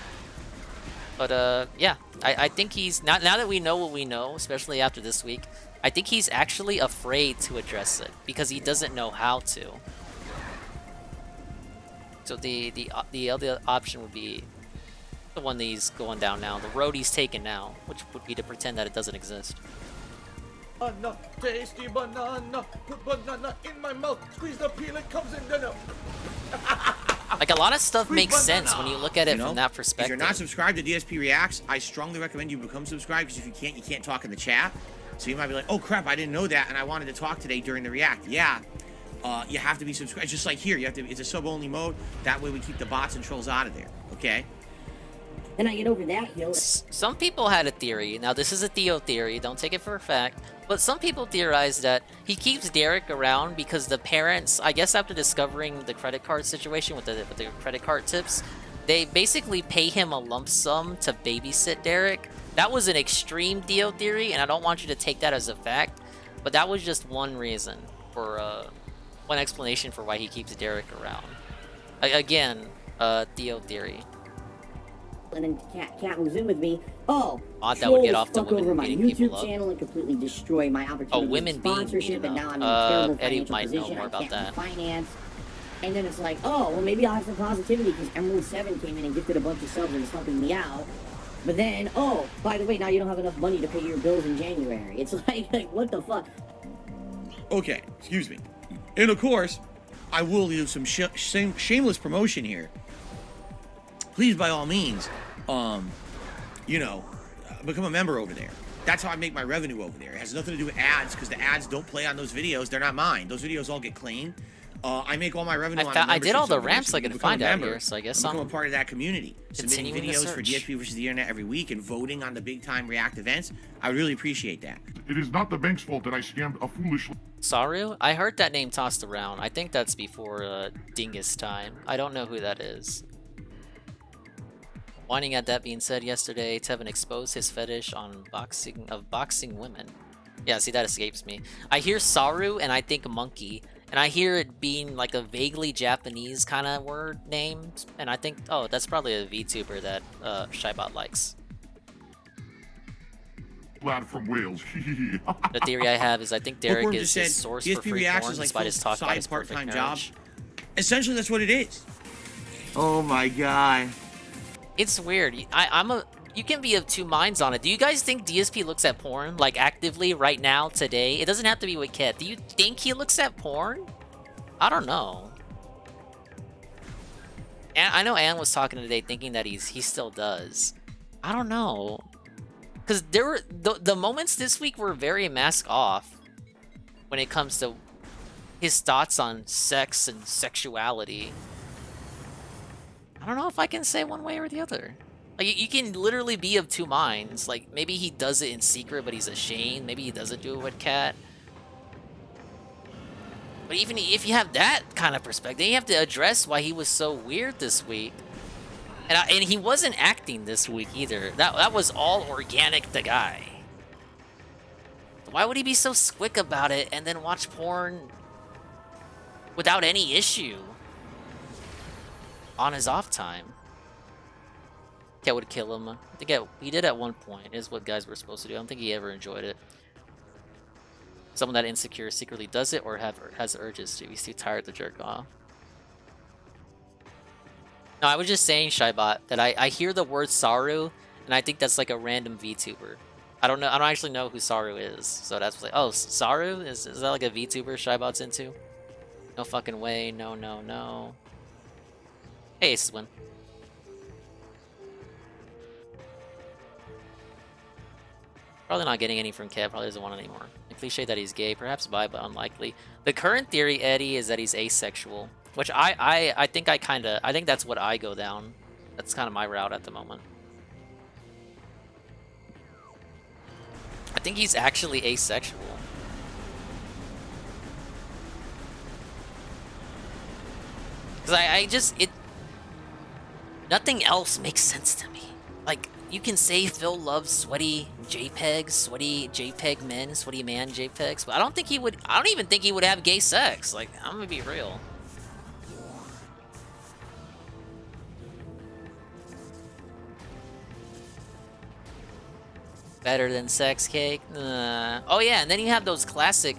But yeah, I think he's now that we know what we know, especially after this week, I think he's actually afraid to address it because he doesn't know how to. So the other option would be the one that he's going down now, the road he's taken now, which would be to pretend that it doesn't exist. Banana, tasty banana, put banana in my mouth, squeeze the peel, it comes in the Like, a lot of stuff makes sense when you look at it from that perspective. If you're not subscribed to DSP Reacts, I strongly recommend you become subscribed, because if you can't talk in the chat. So you might be like, oh crap, I didn't know that, and I wanted to talk today during the React. Yeah, you have to be subscribed. Just like here, you have to. It's a sub-only mode. That way we keep the bots and trolls out of there. Okay. And I get over that hill. Some people had a theory. Now, this is a Theo theory. Don't take it for a fact. But some people theorized that he keeps Derek around because the parents, I guess after discovering the credit card situation with the credit card tips, they basically pay him a lump sum to babysit Derek. That was an extreme Theo theory, and I don't want you to take that as a fact. But that was just one reason for, one explanation for why he keeps Derek around. Again, Theo theory. And then Cat moves in with me. Oh, that would get off to fuck over women my beating people YouTube up. channel and completely destroy my opportunity. Oh, women for being sponsorship, beaten and now I'm in a up. terrible Eddie financial might know position. more I about can't that. finance. And then it's like, oh, well, maybe I'll have some positivity because Emerald 7 came in and gifted a bunch of subs and is helping me out. But then, oh, by the way, now you don't have enough money to pay your bills in January. It's like what the fuck? Okay, excuse me. And of course, I will do some shameless promotion here. Please, by all means, become a member over there. That's how I make my revenue over there. It has nothing to do with ads, because the ads don't play on those videos. They're not mine. Those videos all get clean. I make all my revenue on I did all the membership, ramps so I you could become find a out member here, so I guess and I'm become a part of that community. Submitting continuing the videos for search. DSP versus the internet every week and voting on the big time React events. I would really appreciate that. It is not the bank's fault that I scammed a foolish... Saru? I heard that name tossed around. I think that's before Dingus time. I don't know who that is. Whining at that being said, yesterday, Tevin exposed his fetish on boxing women. Yeah, see, that escapes me. I hear Saru and I think monkey, and I hear it being like a vaguely Japanese kind of word name, and I think, oh, that's probably a VTuber that Shybot likes. Lad from Wales. The theory I have is I think Derek Bookworm is just his said, source DSP for free Reacts porn is like despite his talk about side his perfect part-time job. marriage. Essentially, that's what it is. Oh my god. It's weird. You can be of two minds on it. Do you guys think DSP looks at porn, like, actively right now, today? It doesn't have to be with Ket. Do you think he looks at porn? I don't know. And I know Ann was talking today thinking that he still does. I don't know. Because there were the moments this week were very mask off when it comes to his thoughts on sex and sexuality. I don't know if I can say one way or the other. Like, you can literally be of two minds. Like, maybe he does it in secret, but he's ashamed. Maybe he doesn't do it with Kat. But even if you have that kind of perspective, then you have to address why he was so weird this week. And he wasn't acting this week either. That was all organic, the guy. Why would he be so squick about it and then watch porn without any issue on his off time? Cat would kill him. I think he did at one point, is what guys were supposed to do. I don't think he ever enjoyed it. Someone that insecure secretly does it or has urges to. He's too tired to jerk off. No, I was just saying, Shybot, that I hear the word Saru, and I think that's like a random VTuber. I don't actually know who Saru is, so that's like, oh, Saru? Is that like a VTuber Shybot's into? No fucking way, no, no, no. Hey, Aces win. Probably not getting any from Kev, probably doesn't want any more. The cliche that he's gay, perhaps bi, but unlikely. The current theory, Eddie, is that he's asexual. Which I think I think that's what I go down. That's kind of my route at the moment. I think he's actually asexual. Because nothing else makes sense to me. Like, you can say Phil loves sweaty JPEGs, sweaty JPEG men, sweaty man JPEGs, but I don't even think he would have gay sex. Like, I'm gonna be real. Better than sex cake? Oh yeah, and then you have those classic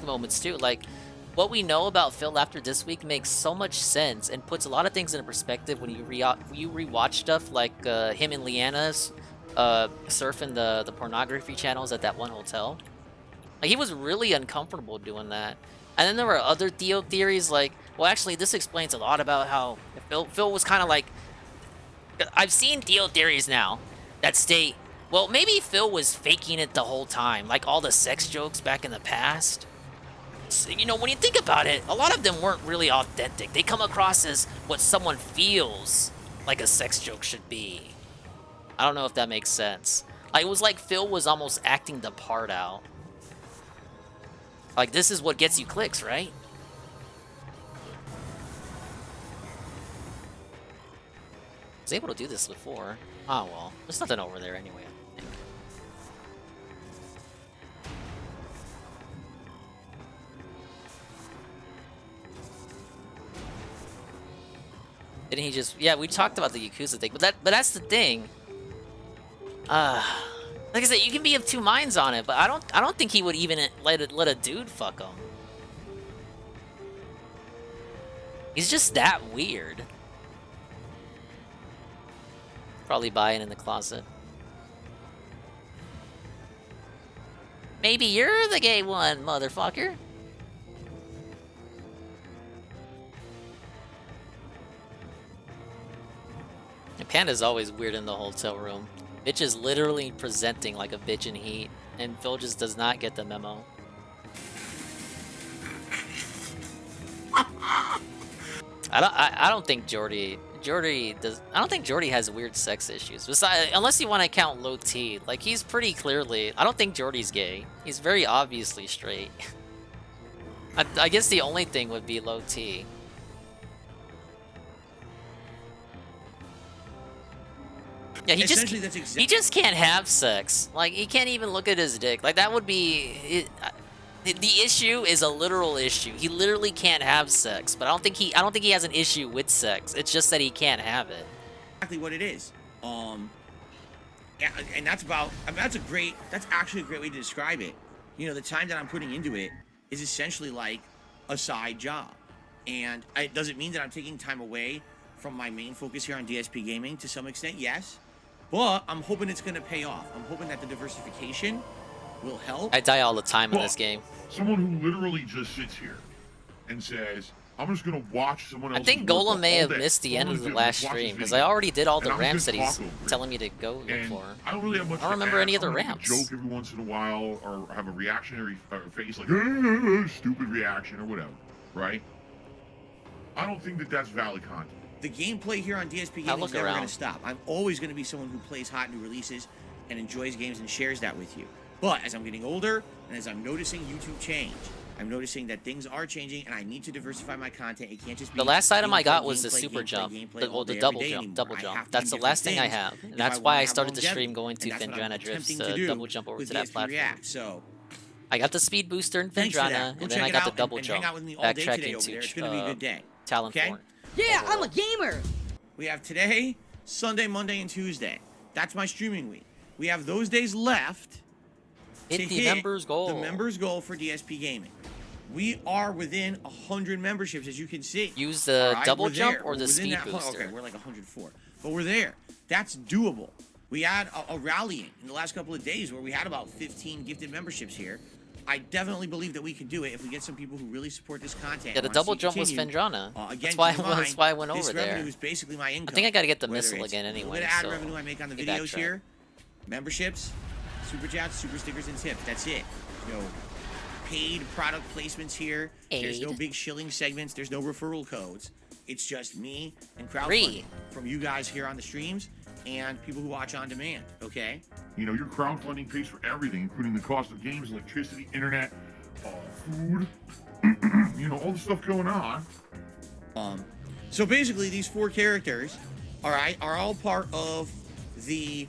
moments too. Like, what we know about Phil after this week makes so much sense and puts a lot of things into perspective when you rewatch stuff like him and Leanna's surfing the pornography channels at that one hotel. Like, he was really uncomfortable doing that. And then there were other Theo theories like, well, actually, this explains a lot about how Phil was kind of like... I've seen Theo theories now that state, well, maybe Phil was faking it the whole time, like all the sex jokes back in the past. So, you know, when you think about it, a lot of them weren't really authentic. They come across as what someone feels like a sex joke should be. I don't know if that makes sense. Like, it was like Phil was almost acting the part out. Like, this is what gets you clicks, right? I was able to do this before. Oh, well. There's nothing over there anyway, I think. Didn't he just... Yeah, we talked about the Yakuza thing, but that's the thing. Like I said, you can be of two minds on it, but I don't think he would even let a dude fuck him. He's just that weird. Probably buying in the closet. Maybe you're the gay one, motherfucker. And Panda's always weird in the hotel room. Bitch is literally presenting like a bitch in heat, and Phil just does not get the memo. I don't think Jordy does. I don't think Jordy has weird sex issues. Besides, unless you want to count low T, like he's pretty clearly. I don't think Jordy's gay. He's very obviously straight. I guess the only thing would be low T. Yeah, he just can't have sex. Like, he can't even look at his dick. Like, that would be the issue is a literal issue. He literally can't have sex, but I don't think he has an issue with sex. It's just that he can't have it. Exactly what it is. Yeah, and that's about. I mean, that's actually a great way to describe it. You know, the time that I'm putting into it is essentially like a side job, and it doesn't mean that I'm taking time away from my main focus here on DSP gaming to some extent. Yes. But I'm hoping it's going to pay off. I'm hoping that the diversification will help. I die all the time in this game. Someone who literally just sits here and says, I'm just going to watch someone else. I think Golem may have missed the end of the last stream, because I already did all the ramps that he's telling me to go for. I don't really have much. I don't remember any other ramps. Joke every once in a while, or have a reactionary face like, stupid reaction, or whatever, right? I don't think that that's valid content. The gameplay here on DSP Gaming is never going to stop. I'm always going to be someone who plays hot new releases and enjoys games and shares that with you. But as I'm getting older and as I'm noticing YouTube change, I'm noticing that things are changing and I need to diversify my content. It can't just be... The last item I got was the super jump, the double jump. That's the last thing I have. And that's why I started the stream going to Fendrana Drifts to double jump over to that platform. So I got the speed booster in Fendrana, and then I got the double jump, backtracking to Talonthorn. Yeah, I'm a gamer. We have today Sunday, Monday, and Tuesday. That's my streaming week. We have those days left to Hit the members goal. The members goal for DSP Gaming. We are within 100 memberships, as you can see. Use the All right, double we're jump there. or the We're within speed that booster? Okay, we're like 104. But we're there. That's doable. We had a rallying in the last couple of days where we had about 15 gifted memberships here. I definitely believe that we can do it if we get some people who really support this content. Yeah, the and wanna double see it jump was continue. Fendrana. Again, That's why, keep in mind, that's why I went over this there. revenue is basically my income. I think I got to get the Whether missile it's again a anyway. little bit of ad so revenue I make on the let me videos backtrack. here, memberships, super chats, super stickers, and tips. That's it. You know, paid product placements here. There's no Aid. big shilling segments. There's no referral codes. It's just me and crowdfunding Free. from you guys here on the streams and people who watch on demand. Okay. You know, your crowdfunding pays for everything, including the cost of games, electricity, internet, food, you know, all the stuff going on. So basically, these 4 characters, all right, are all part of the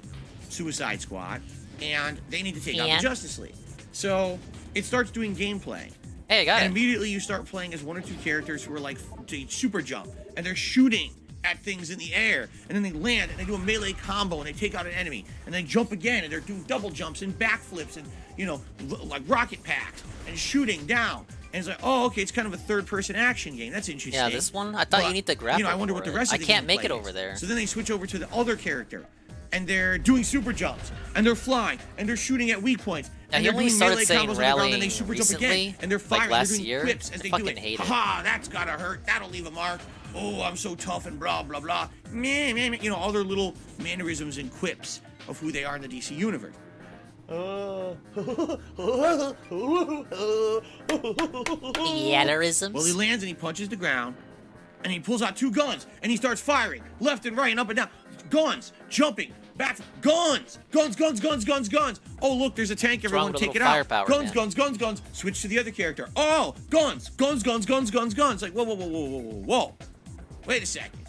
Suicide Squad, and they need to take out the And? Justice League. So it starts doing gameplay. Hey, I got and it. immediately you start playing as 1 or 2 characters who are like to super jump, and they're shooting at things in the air, and then they land and they do a melee combo and they take out an enemy, and they jump again and they're doing double jumps and backflips and, you know, like rocket packs and shooting down. And it's like, oh, okay, it's kind of a third-person action game. That's interesting. Yeah, this one, I thought you need to grapple. You know, I wonder what the rest of the I can't make gameplay it over is. there. So then they switch over to the other character, and they're doing super jumps, and they're flying, and they're shooting at weak points. Now, And he they're only doing started melee saying combos on the ground, rallying and they super jump again, recently, and they're like firing, last they're doing year. quips as I they do fucking it. hate it. Ha, that's gotta hurt. That'll leave a mark. Oh, I'm so tough and blah blah blah. Meh, meh, meh. You know, all their little mannerisms and quips of who they are in the DC universe. Mannerisms? Well, he lands and he punches the ground, and he pulls out 2 guns, and he starts firing left and right and up and down. Guns, jumping, back, guns. Oh, look, there's a tank. What's wrong Everyone with a take it little out. firepower, Guns. Switch to the other character. Oh, guns. Like, whoa. Wait a second.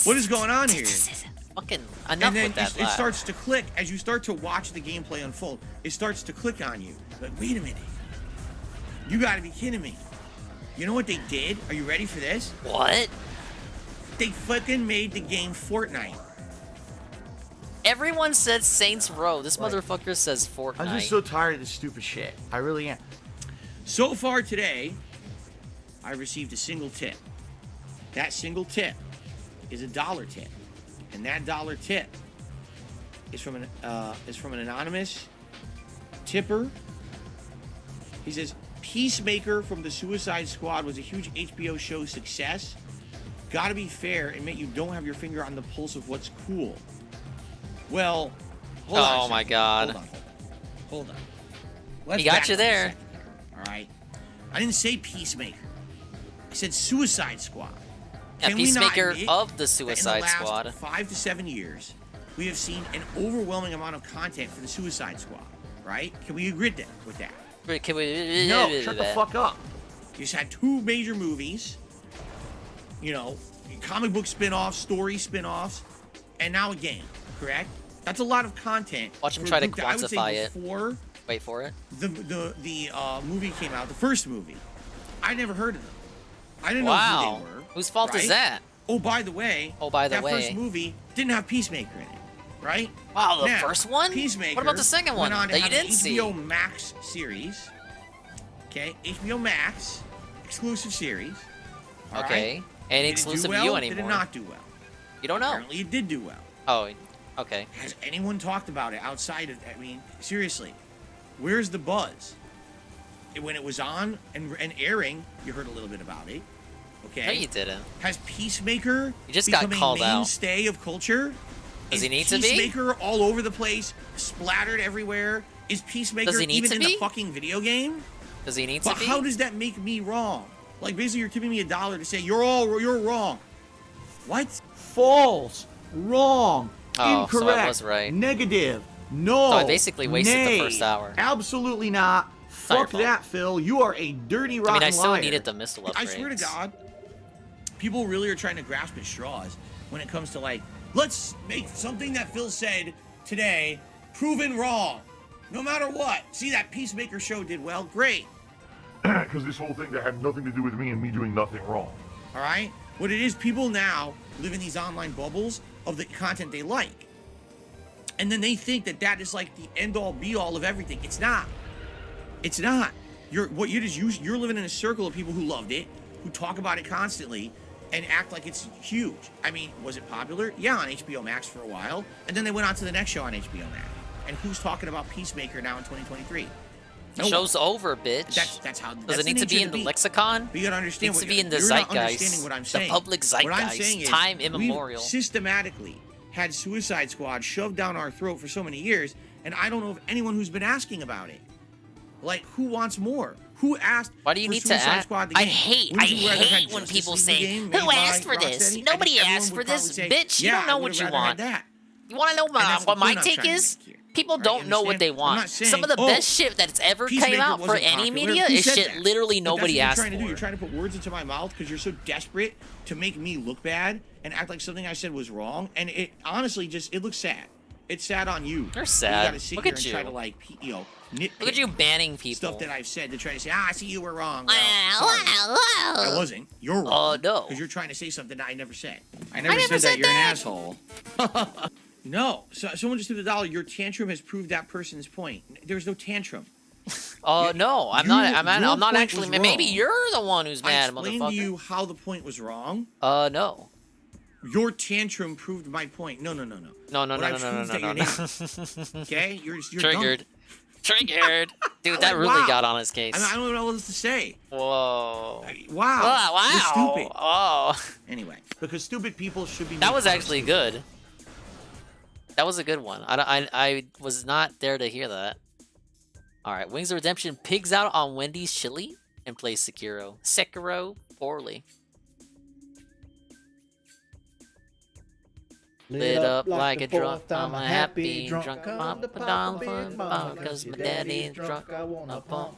What is going on here? Fucking enough And then with that. it starts to click as you start to watch the gameplay unfold. It starts to click on you. Like, wait a minute. You gotta be kidding me. You know what they did? Are you ready for this? What? They fucking made the game Fortnite. Everyone said Saints Row. This motherfucker says Fortnite. I'm just so tired of this stupid shit. I really am. So far today, I received a single tip. That single tip is a $1 tip. And that $1 tip is from an anonymous tipper. He says, Peacemaker from the Suicide Squad was a huge HBO show success. Gotta be fair and admit you don't have your finger on the pulse of what's cool. Well, hold on a Oh my second. god. Hold on. Let's He got back you up a there. second. All right. I didn't say Peacemaker. I said Suicide Squad. Yeah, Can we not Peacemaker admit of the that Suicide in the last Squad. 5 to 7 years, we have seen an overwhelming amount of content for the Suicide Squad, right? Can we agree with that? Wait, can we? No, shut the fuck up. You just had 2 major movies, you know, comic book spin-offs, story spin-offs, and now a game, correct? That's a lot of content. Watch him for a try to group that I would say quantify it. before Wait for it. the movie came out, the first movie, I never heard of them. I didn't know Wow. who they were. Whose fault is right? that? Oh, by the way, that first movie didn't have Peacemaker in it, right? Wow, the Now, first one? Peacemaker. What about the second one went on to that you have an didn't see? HBO Max series. Okay, HBO Max exclusive series. All Okay. right? Ain't Did it do exclusive to well? you Did anymore. it not do well? You don't know. Apparently, it did do well. Oh, okay. Has anyone talked about it outside of? I mean, seriously, where's the buzz? When it was on and airing, you heard a little bit about it. Okay. No, you didn't. Has Peacemaker You just got become called a out. mainstay of culture? Does Is he need to be? Peacemaker all over the place, splattered everywhere? Is Peacemaker Does he need even to in be? the fucking video game? Does he need But to be? how does that make me wrong? Like basically, you're tipping me $1 to say you're wrong. What? False. Wrong. Oh, Incorrect. so I was right. Negative. No. So I basically wasted the nay, first hour. Absolutely not. not your Fuck fault. that, Phil. You are a dirty rotten I mean, I still liar. needed the missile upgrades. I swear to God, people really are trying to grasp at straws when it comes to like, let's make something that Phil said today proven wrong, no matter what. See, that Peacemaker show did well, great. Because this whole thing that had nothing to do with me and me doing nothing wrong. All right, What it is, people now live in these online bubbles of the content they like. And then they think that that is like the end-all be-all of everything. It's not. It's not. You're living in a circle of people who loved it, who talk about it constantly, and act like it's huge. I mean, was it popular? Yeah, on HBO Max for a while, and then they went on to the next show on HBO Max. And who's talking about Peacemaker now in 2023? The show's over, bitch. That's how. Does it need to be in the lexicon? But you gotta understand. It needs to be in the zeitgeist. What I'm saying. The public zeitgeist. What I'm saying is, time immemorial. We've systematically had Suicide Squad shoved down our throat for so many years, and I don't know of anyone who's been asking about it. Like, who wants more? Who asked? Why do you for need Suicide to ask? Squad, I hate when Justice people League say, game made "Who by asked for this?" Rocksteady? Nobody Everyone asked for would this, probably say, bitch. You yeah, don't know I what would've you rather want. had that. You want to know And that's the what my point I'm take trying to is? make here. People Right, don't you know what understand? they I'm want. not saying, Some of the oh, best shit that's ever came Peacemaker out for wasn't any popular. media Who is said shit that? literally But nobody that's asked what you're trying to do. for. You're trying to put words into my mouth because you're so desperate to make me look bad and act like something I said was wrong. And it honestly it looks sad. It's sad on you. You're You sad. gotta sit Look here at and you. try to like, nitpick Look at you banning people. stuff that I've said to try to say, I see you were wrong. Well, sorry. I wasn't. You're wrong. Oh, no. Because you're trying to say something that I never said. I never said that. You're an asshole. No. So someone just threw the dollar. Your tantrum has proved that person's point. There's no tantrum. Oh no, I'm Your not point actually. was Maybe wrong. you're the one who's I mad, explained motherfucker. to you how the point was wrong. No. Your tantrum proved my point. No. No. What I proved that you're an idiot. Okay? You're Triggered. dumb. Triggered. Dude, that really Wow. got on his case. I don't know what else to say. Whoa. Wow. Wow. You're stupid. Oh. Anyway, because stupid people should be. That made was fun of. actually good. That was a good one. I was not there to hear that. Alright, Wings of Redemption pigs out on Wendy's chili and plays Sekiro. Sekiro poorly. Lit up like a drunk, I'm a happy drunk. Pump it down for fun, cause my daddy's drunk. I wanna pump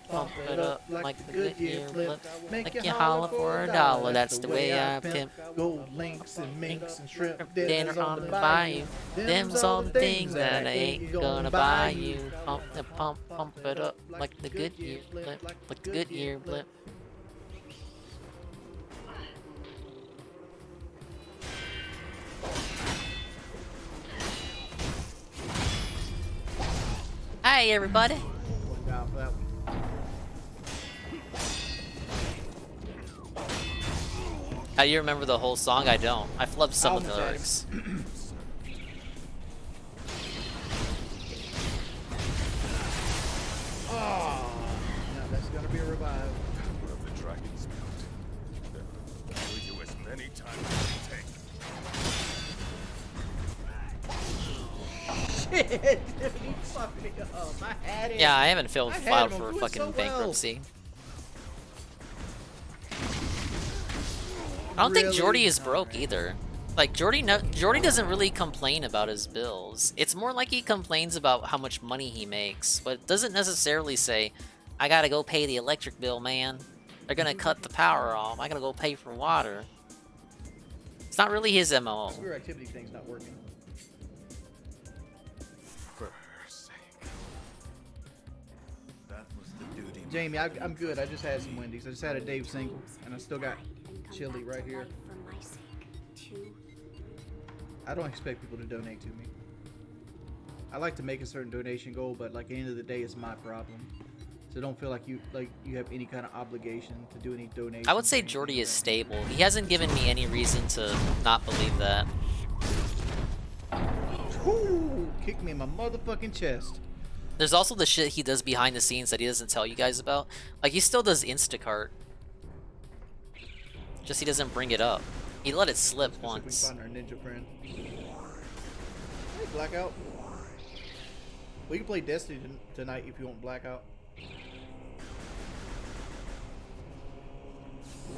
it up like the Goodyear flip. Make you holler for $1, that's the way I pimp. Gold links and minks and shrimp Dinner on the bayou. Them's all the things that I ain't gonna buy you. Pump it up like the Goodyear flip, like the Goodyear flip. Hi everybody. One down for that one. How do you remember the whole song? I don't. I flubbed some of the lyrics. Oh, now that's gonna be a revive. Of the dragon's milk. Kill you as many times as you take. Shit, dude, he fucked me up. I had it. Yeah, I haven't filed I had filed him. I'm for doing fucking so well. bankruptcy. I don't think Really? Jordy is broke either. Like Jordy doesn't really complain about his bills. It's more like he complains about how much money he makes, but doesn't necessarily say, "I gotta go pay the electric bill, man. They're gonna cut the power off. I gotta go pay for water." It's not really his MO. Your activity thing's not working. For her sake. That was the duty. Jamie, I'm good. I just had some Wendy's. I just had a Dave single, and I still got chili right here. I don't expect people to donate to me. I like to make a certain donation goal, but like at the end of the day, it's my problem. So don't feel like you have any kind of obligation to do any donations. I would say Jordy is stable. He hasn't given me any reason to not believe that. Ooh, kick me in my motherfucking chest. There's also the shit he does behind the scenes that he doesn't tell you guys about. Like, he still does Instacart. Just he doesn't bring it up. He let it slip once. We find our ninja friend. Hey, Blackout. We can play Destiny tonight if you want Blackout.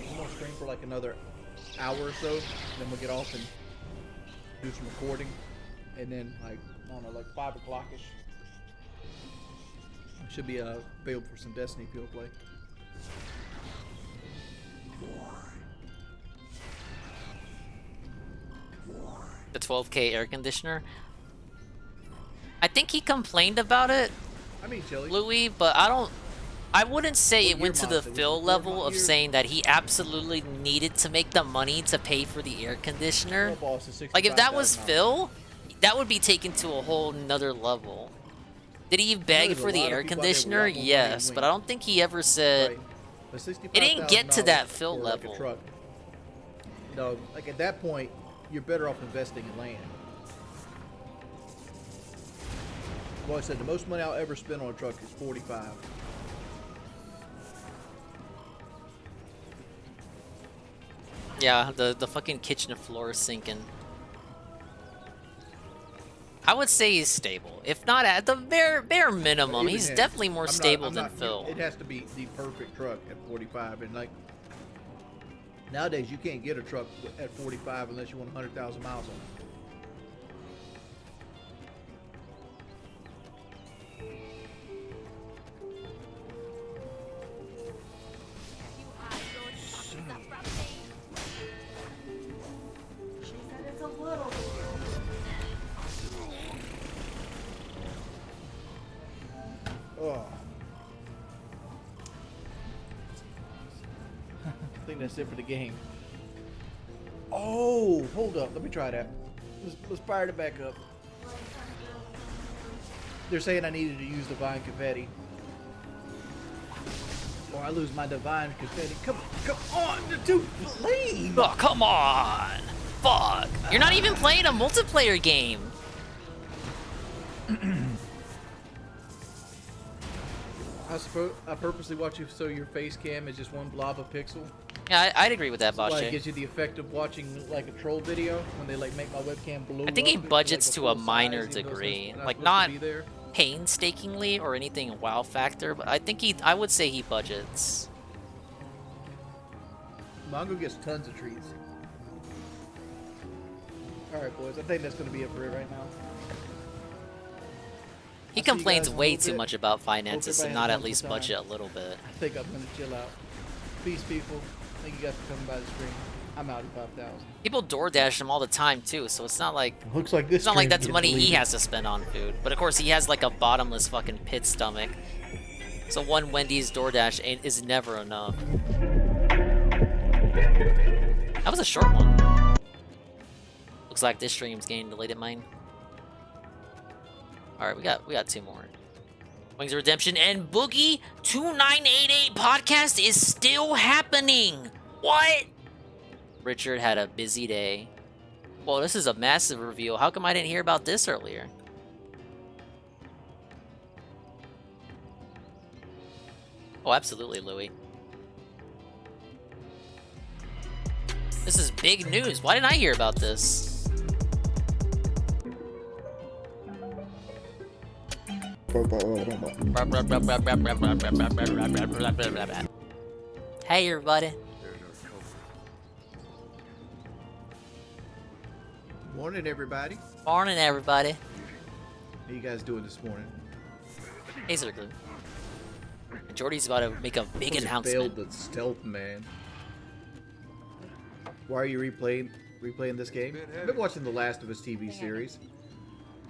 I'm gonna stream for like another hour or so, then we'll get off and do some recording, and then like I don't know, like 5 o'clock-ish. Should be available for some Destiny if you'll play. The 12K air conditioner. I think he complained about it, I mean, chili. Louis, but I don't I wouldn't say it went to the monster? Was Phil it level of years? saying that he absolutely needed to make the money to pay for the air conditioner. Girl boss is Like, if that was $65,000. Phil, that would be taken to a whole nother level. Did he beg there's a for the lot of air people out there with a conditioner? lot more money Yes, than but we. I don't think he ever said... Right. But It didn't get to that $65,000 Phil for, level. Like a truck. No, like at that point, you're better off investing in land. Well, I said the most money I'll ever spend on a truck is 45. Yeah, the fucking kitchen floor is sinking. I would say he's stable. If not at the bare minimum, Even he's him. definitely more I'm stable I'm than Phil. It has to be the perfect truck at 45, and like nowadays you can't get a truck at 45 unless you want 100,000 miles on it. Oh. I think that's it for the game. Oh, hold up. Let me try that. Let's fire it back up. They're saying I needed to use divine confetti. Or I lose my divine confetti. Come on, dude, please. Oh, come on. Fuck. You're not even playing a multiplayer game. I purposely watch you so your face cam is just one blob of pixel. Yeah, I'd agree with that, So Bosch. it gives you the effect of watching like a troll video when they like make my webcam blue. I think he budgets to a minor degree, like not painstakingly or anything wow factor, but I think I would say he budgets. Mongo gets tons of treats. All right, boys. I think that's gonna be it for it right now. He I'll see you complains guys in a way little too bit. much about Hope finances and everybody not has a at least wonderful budget a little bit. I think I'm gonna chill out. Peace, people. Thank you guys for coming by the stream. I'm out at 5,000. People DoorDash him all the time too, so it's not like Looks like this. it's not like stream's that's getting money he deleted. has to spend on food. But of course, he has like a bottomless fucking pit stomach. So one Wendy's DoorDash is never enough. That was a short one. Looks like this stream's getting delayed at mine. All right, we got two more. Wings of Redemption and Boogie 2988 podcast is still happening. What? Richard had a busy day. Well, this is a massive reveal. How come I didn't hear about this earlier? Oh, absolutely, Louis. This is big news. Why didn't I hear about this? Hey, everybody. Morning, everybody. Morning, everybody. How you guys doing this morning? Hey, Zerglin. Jordy's about to make a big Must have announcement. failed the stealth, man. Why are you replaying this game? I've been watching The Last of Us TV series.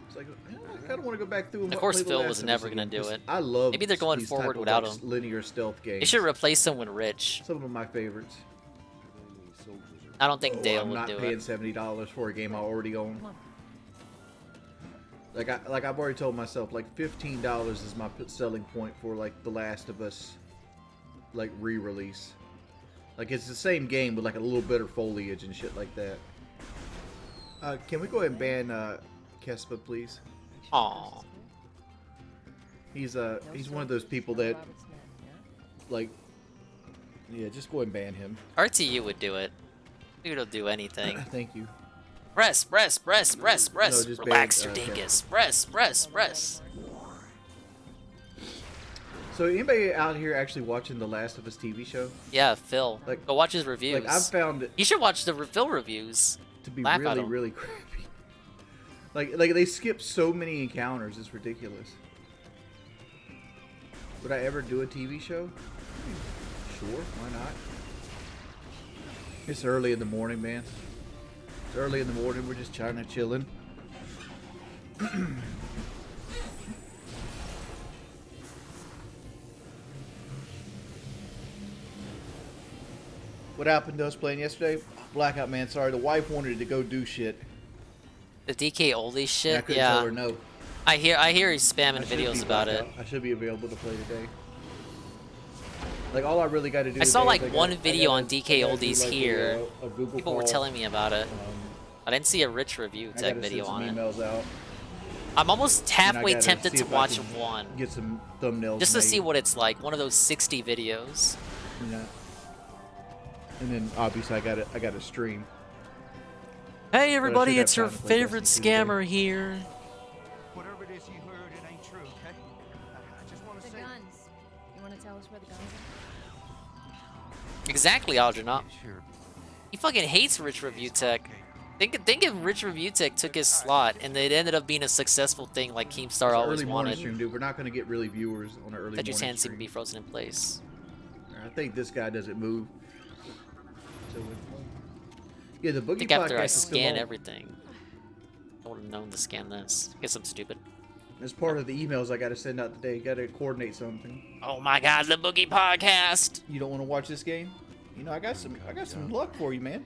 It's like, I kind of want to go back through and Of course, play The Phil Last was of Us never again, gonna do 'cause it. I love Maybe they're going these forward type of, without like, him. linear stealth games. They should replace him with Rich. Some of my favorites. I don't think Dale I'm would not do paying it. $70 for a game I already own. Like I've already told myself, like $15 is my selling point for like The Last of Us, like re-release. Like it's the same game with like a little better foliage and shit like that. Can we go ahead and ban Kespa, please? Aw. He's one of those people that like, yeah, just go ahead and ban him. RTU would do it. Dude'll do anything. Thank you. Rest. No, just Relax ban, your dingus. Kespa. Rest. So anybody out here actually watching The Last of Us TV show? Yeah, Phil. Like- Go watch his reviews. Like I've found it You should watch the Phil reviews. to be Laugh at really, 'em. really crappy. Like they skip so many encounters, it's ridiculous. Would I ever do a TV show? Sure, why not? It's early in the morning, man. It's early in the morning, we're just trying to chilling. What happened to us playing yesterday? Blackout, man. Sorry, the wife wanted to go do shit. The DK oldie I shit. couldn't Yeah. tell her no. I hear he's spamming I should be videos about it. Blackout. I should be available to play today. Like all I really got to do. I saw today like is one video on DK I gotta Oldies do, like, here. a Google People were call. telling me about it. I didn't see a rich review I tech gotta video send on some it. emails out. I'm almost And I halfway gotta tempted see to if I watch can one. Get some thumbnails. Just to made, see what it's like. One of those 60 videos. You know. And then obviously I got to stream. Hey everybody, have it's your time to play favorite Destiny 2 scammer here. Whatever it is you heard, it ain't true, okay? I just want to say. Guns. You want to tell us where the guns are? Exactly, Algernon. He fucking hates Rich Review Tech. Think if Rich Review Tech took his slot and it ended up being a successful thing like Keemstar It's always early morning wanted. stream, dude. We're not going to get really viewers on an early Tetris morning hands seem stream. to be frozen in place. I think this guy doesn't move. So yeah, the I Boogie think after I podcast is still scan on. everything, I would have known to scan this. Guess I'm stupid. As part of the emails I got to send out today, got to coordinate something. Oh my god, the Boogie podcast! You don't want to watch this game? You know, I got some luck for you, man.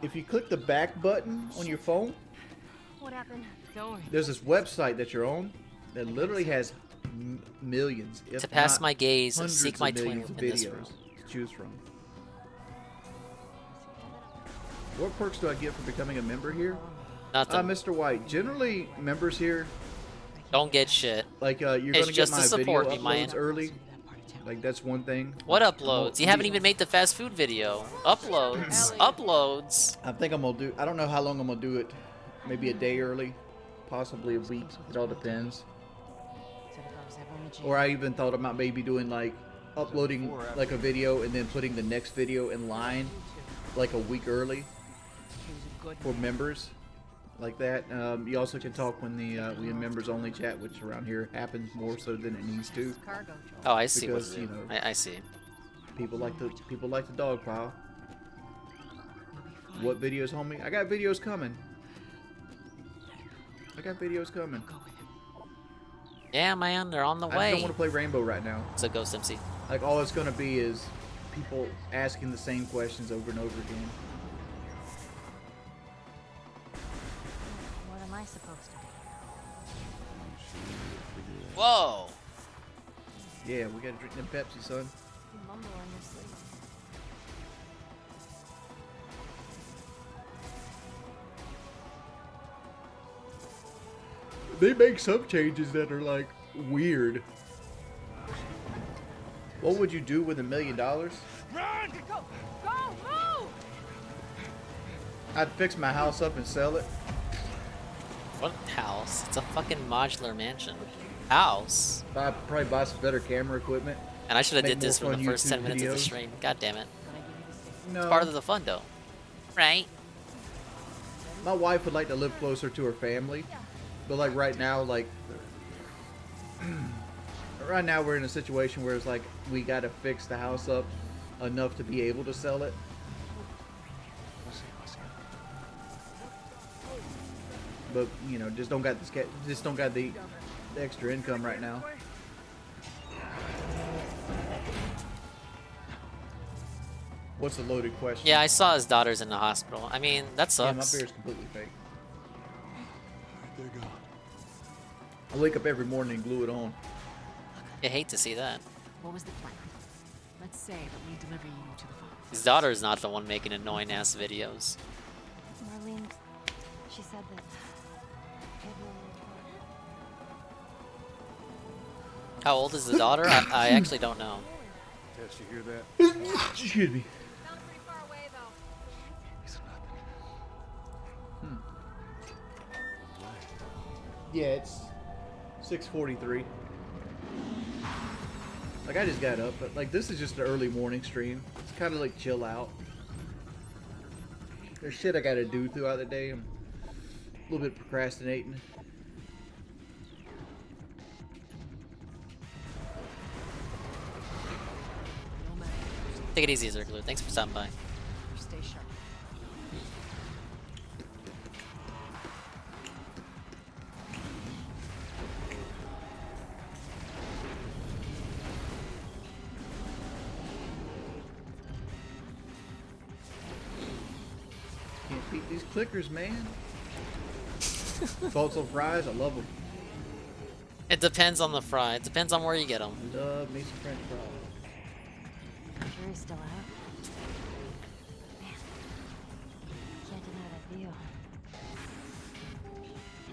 If you click the back button on your phone, What happened? Don't worry. there's this website that you're on that literally has millions, if To pass not my gaze, hundreds seek of my twin millions of within this videos room. to choose from. What perks do I get for becoming a member here? Nothing. Mr. White. Generally, members here Don't get shit. like you're It's gonna get just my to video support me, uploads man. early. Like that's one thing. What uploads? You haven't even made the fast food video. Uploads. Uploads. I think I'm gonna do. I don't know how long I'm gonna do it. Maybe a day early, possibly a week. It all depends. Or I even thought about maybe doing like uploading like a video and then putting the next video in line like a week early for members, like that. You also can talk when we in members only chat, which around here happens more so than it needs to. Oh, I see. Because What you know, I see. people like the dog pile. What videos, homie? I got videos coming. Yeah, man, they're on the I just way. don't want to play Rainbow right now. It's a Ghost MC. Like all it's gonna be is people asking the same questions over and over again. What am I supposed to do? Whoa! Yeah, we gotta drink them Pepsi, son. You mumble in your sleep. They make some changes that are like weird. What would you do with $1 million? Run! Go! Go! Move! I'd fix my house up and sell it. What house? It's a fucking modular mansion. House? Probably buy some better camera equipment. And I should have Make did this more from the fun first YouTube 10 minutes of the videos. stream. God damn it. No. It's part of the fun, though. Right? My wife would like to live closer to her family, but like right now, like right now we're in a situation where it's like we gotta fix the house up enough to be able to sell it. But you know, just don't got the extra income right now. What's a loaded question? Yeah, I saw his daughter's in the hospital. I mean, that Yeah, sucks. my beer's completely fake. I wake up every morning and glue it on. I hate to see that. What was the plan? Let's say that we deliver you to the farm. His daughter's not the one making annoying ass videos. Marlene, she said that How old is the daughter? I actually don't know. Tess, you hear that? Excuse me. Yeah, it's 6:43. Like I just got up, but like this is just an early morning stream. It's kind of like chill out. There's shit I gotta do throughout the day. I'm a little bit procrastinating. Take it easy, Zerglue. Thanks for stopping by. Stay sharp. clickers, man. Salts on fries, I love them. It depends on the fry. It depends on where you get them. Love me some French fries. Jury's still out. Man, can't deny that feel.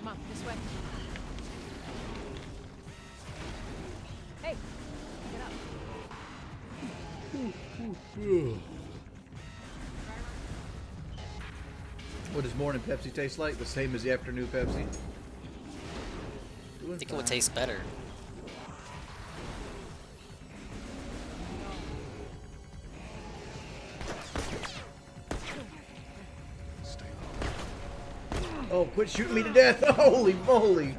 Come on, this way. Hey, get up. What does morning Pepsi taste like? The same as the afternoon Pepsi. I think it would taste better. Oh, quit shooting me to death! Holy moly!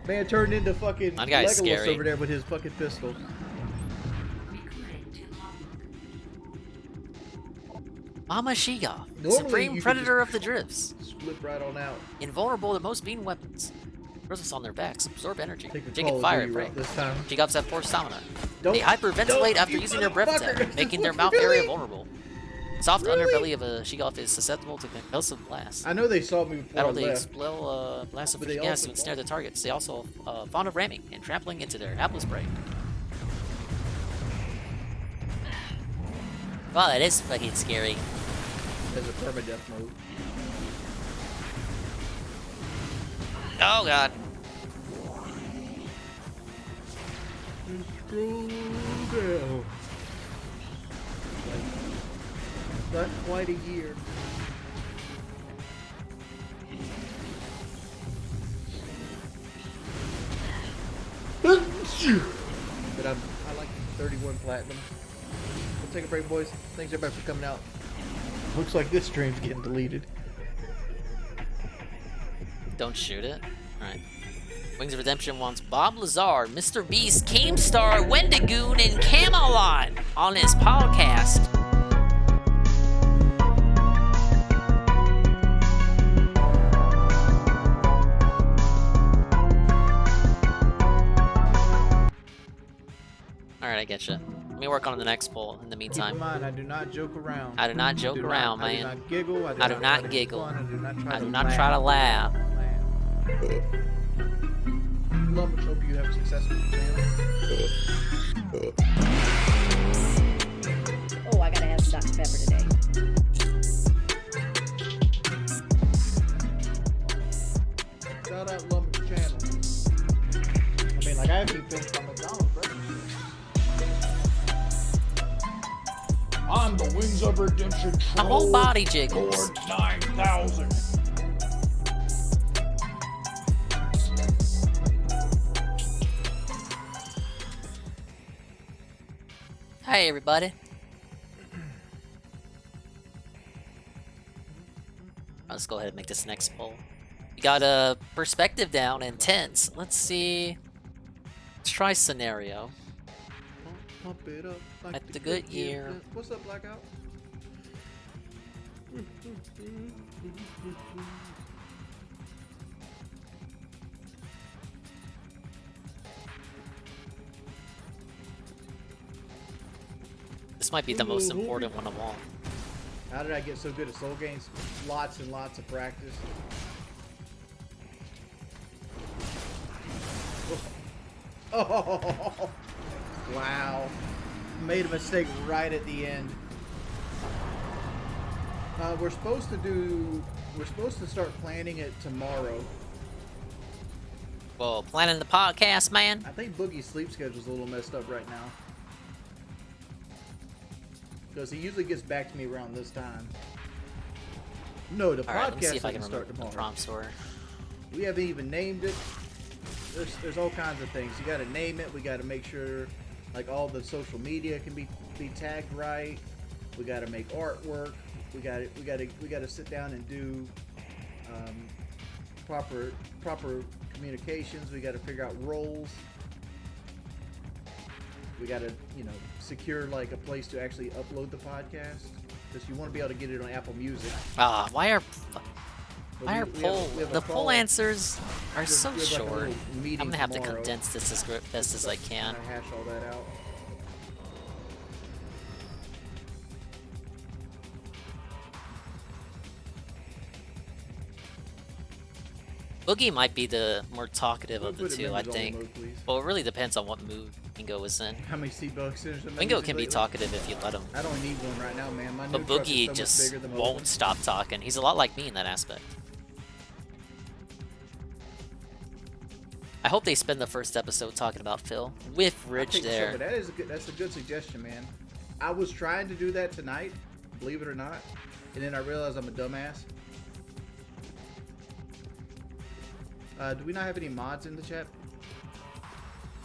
Man turned into fucking That guy's Legolas scary. over there with his fucking pistol. Mama Shiga, Normally, supreme you could predator of the drifts. Slip right on out. Invulnerable to most beam weapons. Resistance on their backs, absorb energy. Take the They can Call of fire Duty at prey. route this time. Shigops have 4 stamina. Don't- They hyperventilate don't, after you using their breath motherfucker. attack, making their mouth Really? area vulnerable. Soft underbelly of a Shiggoth is susceptible to concussive blasts. I know they saw me before I Battle they left. explode blasts of But they gas also to ensnare their targets. They also fond of ramming and trampling into their hapless prey. Wow, that is fucking scary. There's a permadeath mode. Oh god. Not quite a year. But I like 31 platinum. We'll take a break, boys. Thanks everybody for coming out. Looks like this stream's getting deleted. Don't shoot it. Alright. Wings of Redemption wants Bob Lazar, Mr. Beast, Keemstar, Wendigoon, and Camelot on his podcast. Alright, I get you. Let me work on the next poll in the Keep meantime. in mind, I do not joke around. I do not joke around, I man. do not giggle. I do not try to giggle. have fun, I do not try I to do not try to laugh. Lumberch, hope you have success with your channel. Oh, I gotta have some Dr. Pepper today. Shout out Lumberch channel. I mean, like, I haven't finished my McDonald's breakfast. I'm the Wings of Redemption My whole body jiggles. Lord 9000. Hey, everybody. Let's go ahead and make this next poll. We got a perspective down and tense. Let's see. Let's try scenario. Pump it up like At the good year. What's up, Blackout? This might be the most important one of all. How did I get so good at soul games? Lots and lots of practice. Oh, wow. Made a mistake right at the end. We're supposed to start planning it tomorrow. Well, planning the podcast, man. I think Boogie's sleep schedule's a little messed up right now. Because he usually gets back to me around this time. No, the All right, let me see podcast if I can doesn't start remember the tomorrow. prompt store. We haven't even named it. There's all kinds of things. You got to name it. We got to make sure, like, all the social media can be tagged right. We got to make artwork. We got to sit down and do proper communications. We got to figure out roles. We got to, secure like a place to actually upload the podcast, because you want to be able to get it on Apple Music. Ah, why are We have a the call. poll answers are so We have like a short? little meeting I'm gonna have to tomorrow. condense this as best as I can. Hash all that out. Boogie might be the more talkative of the Put it two, I members only think. mode, please. Well, it really depends on what mood Wingo is in. How many C-Bucks is there? Wingo can be talkative if you let him. I don't need one right now, man. My But new truck is Boogie so much just bigger than my won't old one. stop talking. He's a lot like me in that aspect. I hope they spend the first episode talking about Phil with I Rich think so, there. but that's a good suggestion, man. I was trying to do that tonight, believe it or not, and then I realized I'm a dumbass. Do we not have any mods in the chat?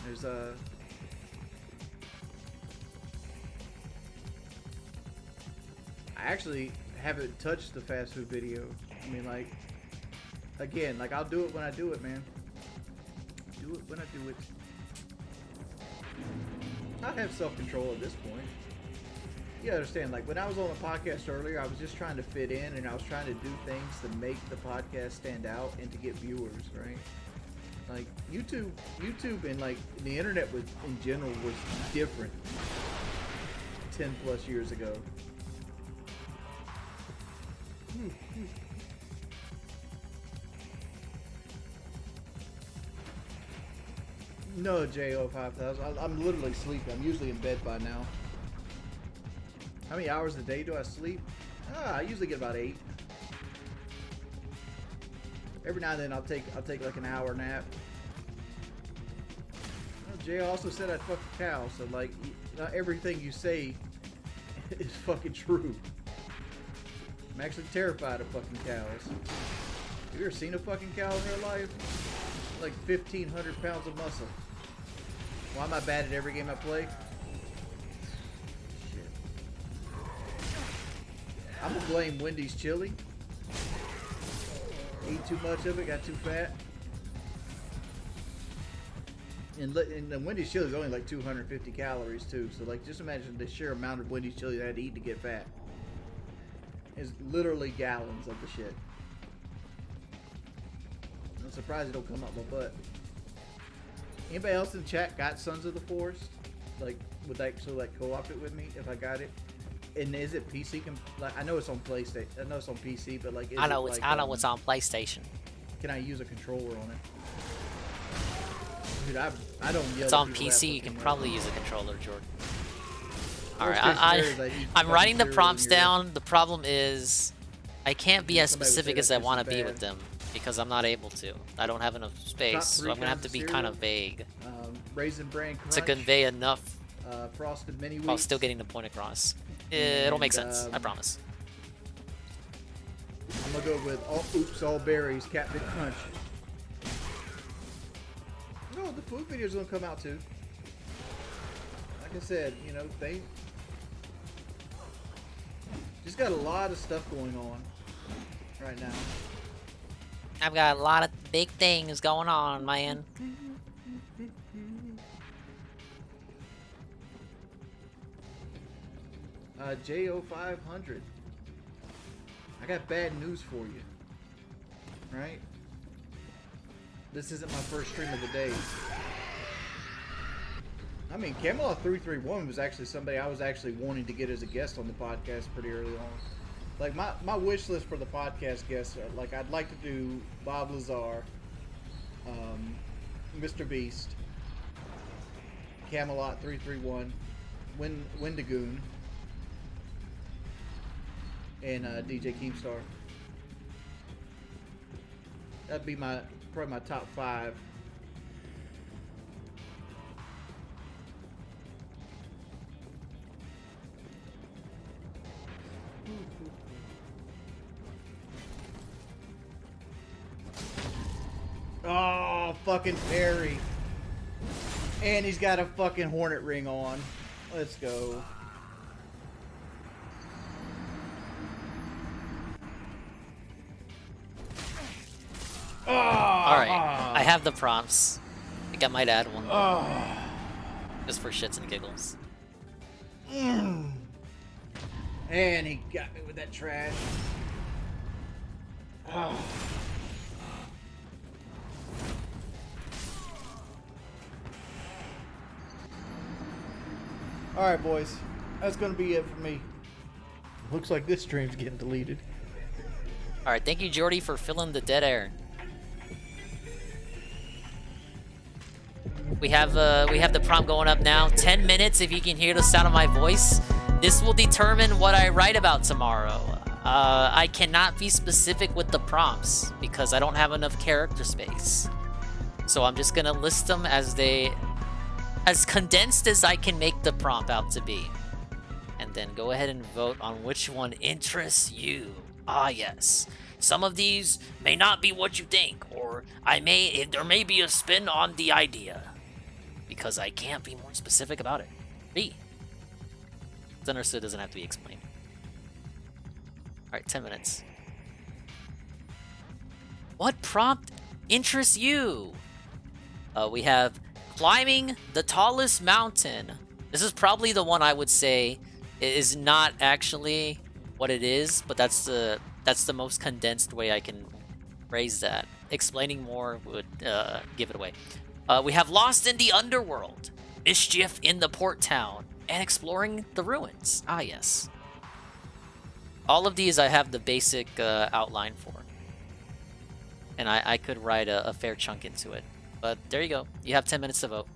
There's I actually haven't touched the fast food video. I mean, like, again, like, I'll do it when I do it, man. Do it when I do it. I have self-control at this point. You understand, like, when I was on the podcast earlier, I was just trying to fit in, and I was trying to do things to make the podcast stand out and to get viewers, right? Like, YouTube and, like, the internet was, in general, was different 10 plus years ago. No, JO5000. I'm literally sleeping. I'm usually in bed by now. How many hours a day do I sleep? I usually get about 8. Every now and then I'll take like an hour nap. Jay also said I'd fuck a cow, so like not everything you say is fucking true. I'm actually terrified of fucking cows. Have you ever seen a fucking cow in real life? Like 1,500 pounds of muscle. Why am I bad at every game I play? Shit. I'm gonna blame Wendy's chili. Ate too much of it, got too fat. And the Wendy's chili is only like 250 calories too. So like, just imagine the sheer amount of Wendy's chili I had to eat to get fat. It's literally gallons of the shit. I'm surprised it don't come up my butt. Anybody else in chat got Sons of the Forest? Like, would actually like co-op it with me if I got it? And is it PC? Like, I know it's on PlayStation. I know it's on PC, but like, I know it's on PlayStation. Can I use a controller on it? Dude, I don't yell. It's at on people that PC. You can fucking probably use a controller, Jordan. All Worst right, case scenario is I eat I'm fucking writing the cereal prompts in your- down. The problem is, I can't be as Somebody would say specific as that I this want is to be bad. with them because I'm not able to. I don't have enough space, so 3 I'm gonna have kinds to of be cereal, kind of vague Raisin Bran Crunch, to convey enough Frosted Mini while Wheats. still getting the point across. It'll make And, sense. I promise. I'm gonna go with all berries, Catbit Crunch. No, the food video's gonna come out too. Like I said, you know, they just got a lot of stuff going on right now. I've got a lot of big things going on, man. JO500. I got bad news for you. Right? This isn't my first stream of the day. I mean, Camelot 331 was actually somebody I was actually wanting to get as a guest on the podcast pretty early on. Like, my wish list for the podcast guests, like, I'd like to do Bob Lazar, Mr. Beast, Camelot 331, Wendigoon, and DJ Keemstar. That'd be probably my top 5. Oh, fucking Perry. And he's got a fucking hornet ring on. Let's go. Oh, Alright, I have the prompts. I think I might add one more. Oh. Just for shits and giggles. And he got me with that trash. Oh. Alright, boys. That's going to be it for me. Looks like this stream's getting deleted. Alright, thank you, Jordy, for filling the dead air. We have the prompt going up now. 10 minutes if you can hear the sound of my voice. This will determine what I write about tomorrow. I cannot be specific with the prompts because I don't have enough character space. So I'm just gonna list them as condensed as I can make the prompt out to be. And then go ahead and vote on which one interests you. Ah, yes. Some of these may not be what you think, or there may be a spin on the idea. Because I can't be more specific about it. B. It's understood, doesn't have to be explained. Alright, 10 minutes. What prompt interests you? We have climbing the tallest mountain. This is probably the one I would say is not actually what it is, but that's the most condensed way I can phrase that. Explaining more would give it away. We have Lost in the Underworld, Mischief in the Port Town, and Exploring the Ruins. Ah, yes. All of these I have the basic outline for. And I could write a fair chunk into it. But there you go. You have 10 minutes to vote.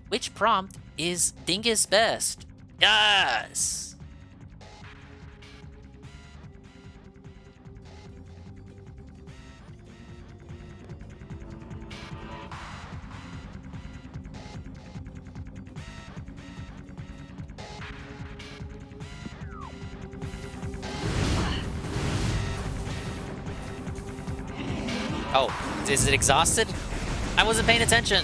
Which prompt is Dingus best? Yes! Oh, is it exhausted? I wasn't paying attention.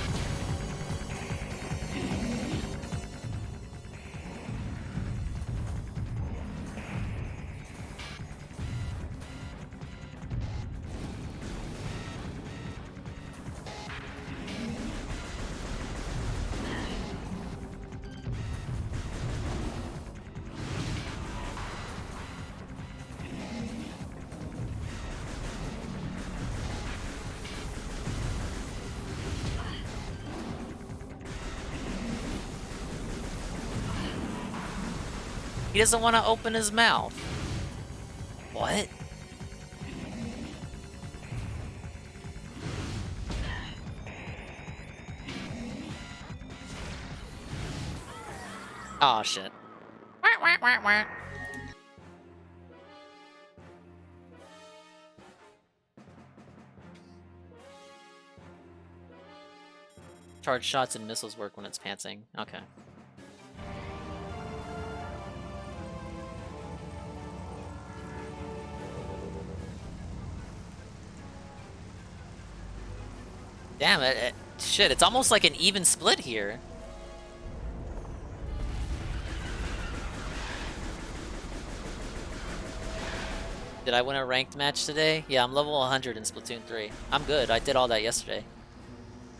He doesn't want to open his mouth. What? Oh shit. Charge shots and missiles work when it's pantsing. Okay. Damn it. Shit, it's almost like an even split here. Did I win a ranked match today? Yeah, I'm level 100 in Splatoon 3. I'm good. I did all that yesterday.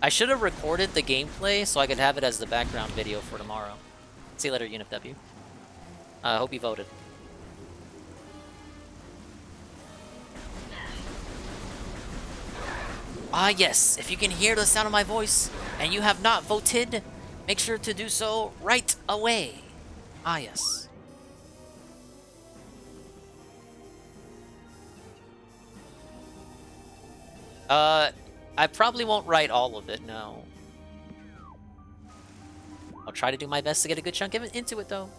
I should have recorded the gameplay so I could have it as the background video for tomorrow. See you later, UNFW. I hope you voted. Ah, yes. If you can hear the sound of my voice and you have not voted, make sure to do so right away. Ah, yes. I probably won't write all of it, no. I'll try to do my best to get a good chunk of it into it, though.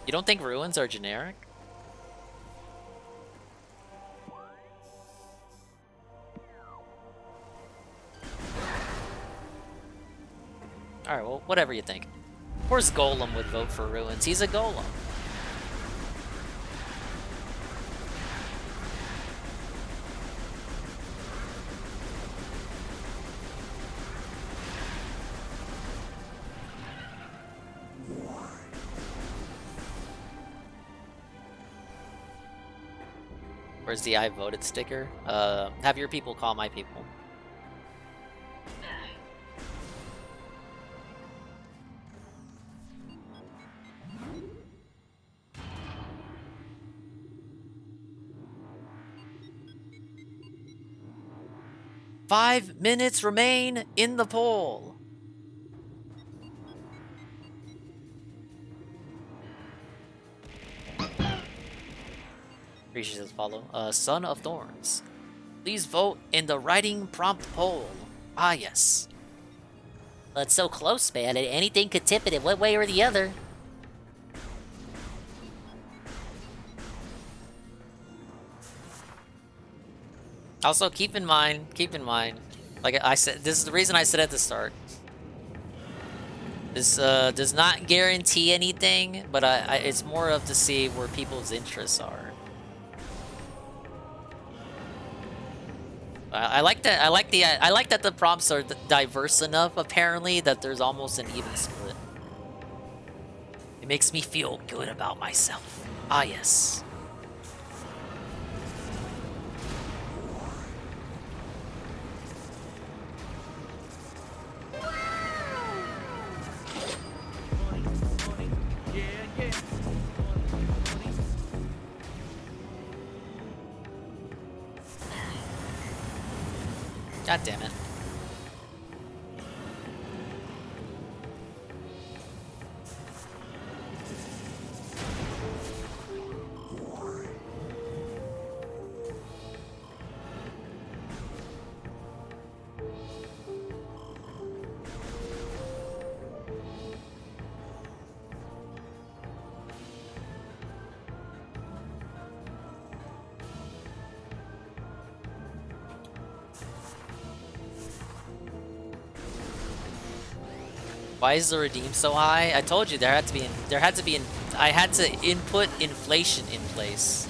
You don't think ruins are generic? Alright, well, whatever you think. Of course Golem would vote for ruins. He's a golem. Where's the I voted sticker? Have your people call my people. 5 minutes remain in the poll. Appreciate this follow. Son of Thorns. Please vote in the writing prompt poll. Ah, yes. Well, it's so close, man. Anything could tip it in one way or the other. Also, keep in mind, like I said, this is the reason I said at the start. This does not guarantee anything, but it's more of to see where people's interests are. I like that. I like that the prompts are diverse enough, apparently, that there's almost an even split. It makes me feel good about myself. Ah, yes. God damn it. Why is the redeem so high? I told you I had to input inflation in place.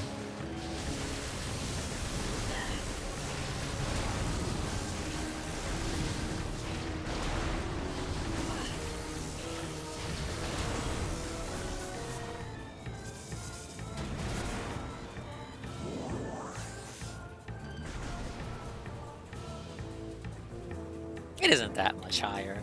It isn't that much higher.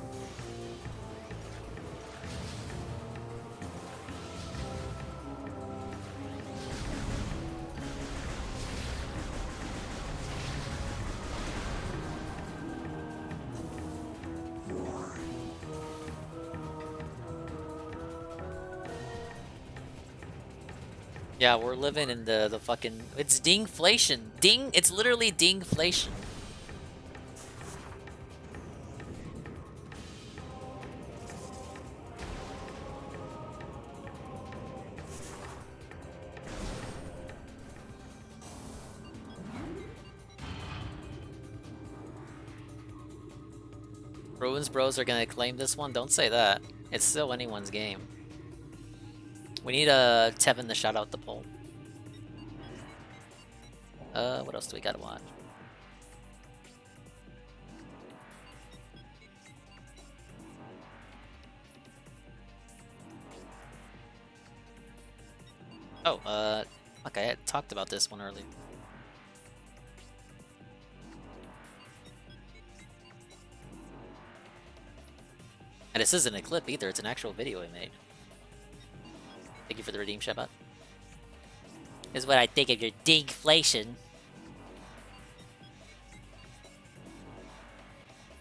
Yeah, we're living in the fucking... It's dingflation. It's literally dingflation. Ruins Bros are gonna claim this one? Don't say that. It's still anyone's game. We need Tevin to shout out the poll. What else do we gotta watch? Oh, fuck, I had talked about this one earlier. And this isn't a clip either, it's an actual video I made. Thank you for the redeem, Shabbat. This is what I think of your dingflation.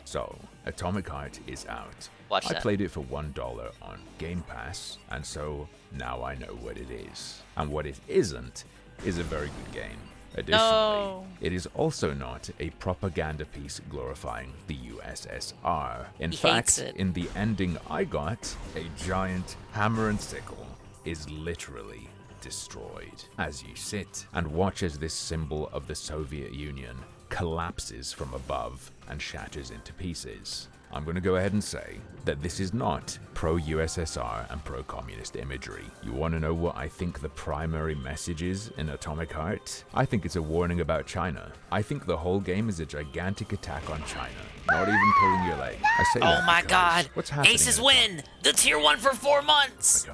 So, Atomic Heart is out. Watch I that. played it for $1 on Game Pass, and so now I know what it is. And what it isn't is a very good game. Additionally, it is also not a propaganda piece glorifying the USSR. In fact, in the ending I got, a giant hammer and sickle is literally destroyed. As you sit and watch as this symbol of the Soviet Union collapses from above and shatters into pieces. I'm going to go ahead and say that this is not pro-USSR and pro-communist imagery. You want to know what I think the primary message is in Atomic Heart? I think it's a warning about China. I think the whole game is a gigantic attack on China. Not even pulling your leg. I say Oh my god! What's happening? Aces win! The tier 1 for 4 months!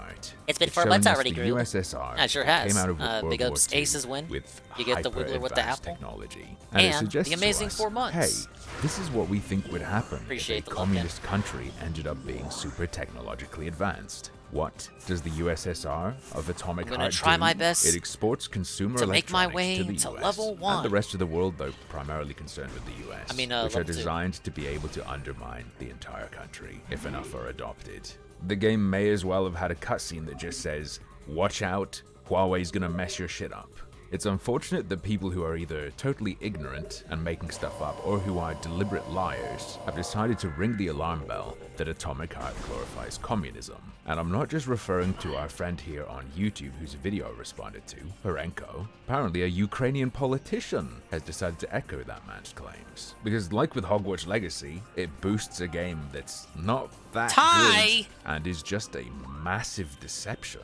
It's been 4 showing months us already, the Groove. USSR It sure has. came out of World Big War ups, II Aces win. with You get the Wiggler with the hyper-advanced apple. technology. And it suggests the amazing to us, 4 months. Hey, this is what we think would happen Appreciate if communist country ended up being super technologically advanced. What does the USSR of Atomic I'm gonna Heart try do? my best It exports consumer to make my electronics way to the to US level 1. and the rest of the world, though primarily concerned with the US, I mean, which are level 2. designed to be able to undermine the entire country if enough are adopted. The game may as well have had a cutscene that just says, "Watch out, Huawei's gonna mess your shit up." It's unfortunate that people who are either totally ignorant and making stuff up or who are deliberate liars have decided to ring the alarm bell that Atomic Heart glorifies communism. And I'm not just referring to our friend here on YouTube whose video I responded to, Horenko. Apparently a Ukrainian politician has decided to echo that man's claims. Because like with Hogwarts Legacy, it boosts a game that's not that good and is just a massive deception.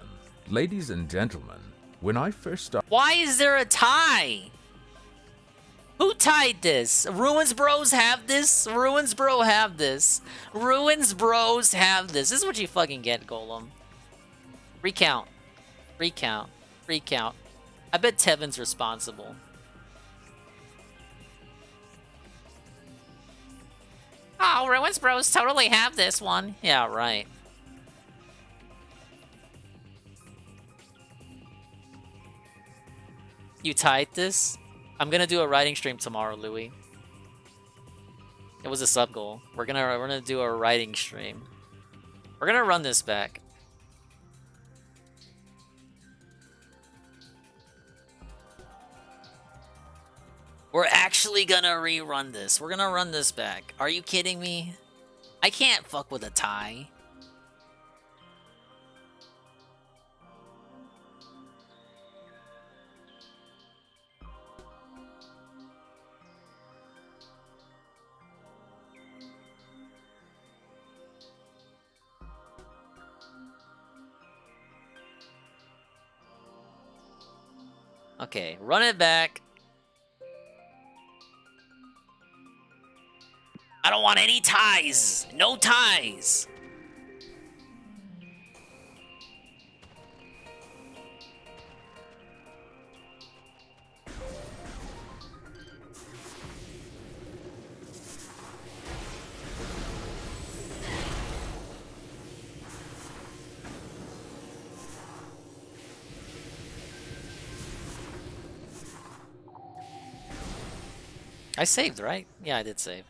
Ladies and gentlemen, when I first started... Why is there a tie? Who tied this? Ruins Bros have this? Ruins Bro have this? Ruins Bros have this. This is what you fucking get, Golem. Recount. Recount. Recount. I bet Tevin's responsible. Oh, Ruins Bros totally have this one. Yeah, right. You tied this? I'm gonna do a writing stream tomorrow, Louis. It was a sub goal. We're gonna do a writing stream. We're gonna run this back. We're actually gonna rerun this. We're gonna run this back. Are you kidding me? I can't fuck with a tie. Okay, run it back. I don't want any ties. No ties. I saved, right? Yeah, I did save.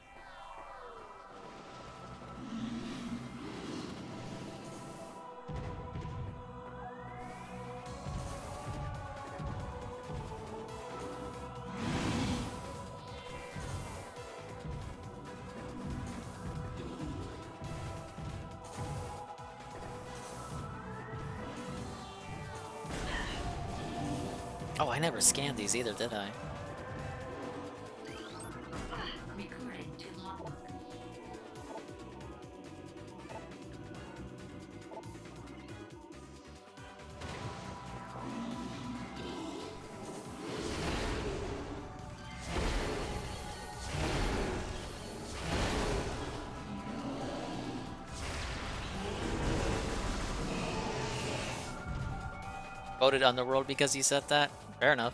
Oh, I never scanned these either, did I? Voted Underworld because you said that? Fair enough.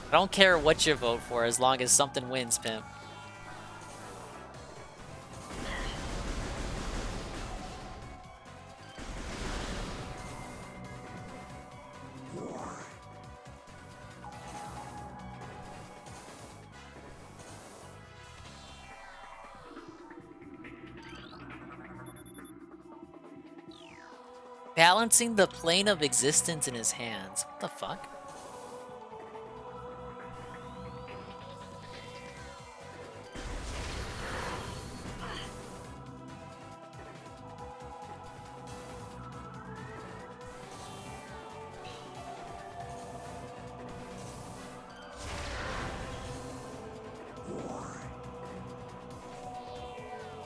I don't care what you vote for as long as something wins, pimp. Balancing the plane of existence in his hands. What the fuck?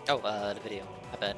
Oh, the video. I bet.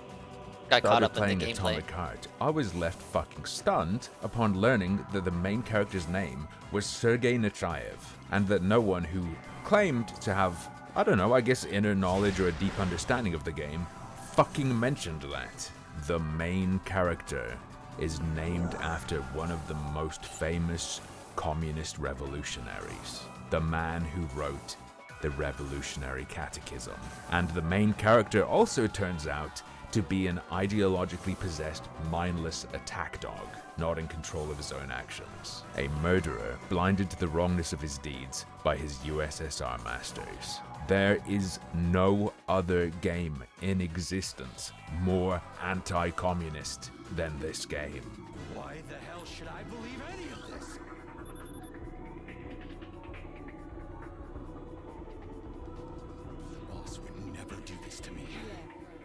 Got caught up in the gameplay. Atomic Heart, I was left fucking stunned upon learning that the main character's name was Sergei Nechayev, and that no one who claimed to have, I don't know, I guess inner knowledge or a deep understanding of the game, fucking mentioned that. The main character is named after one of the most famous communist revolutionaries. The man who wrote the Revolutionary Catechism. And the main character also turns out to be an ideologically possessed, mindless attack dog, not in control of his own actions. A murderer blinded to the wrongness of his deeds by his USSR masters. There is no other game in existence more anti-communist than this game. Why the hell should I believe any of this? The boss would never do this to me.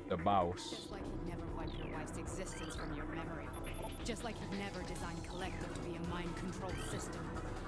The boss. Just like he'd never wipe your wife's existence from your memory. Just like he'd never designed Collective to be a mind-controlled system.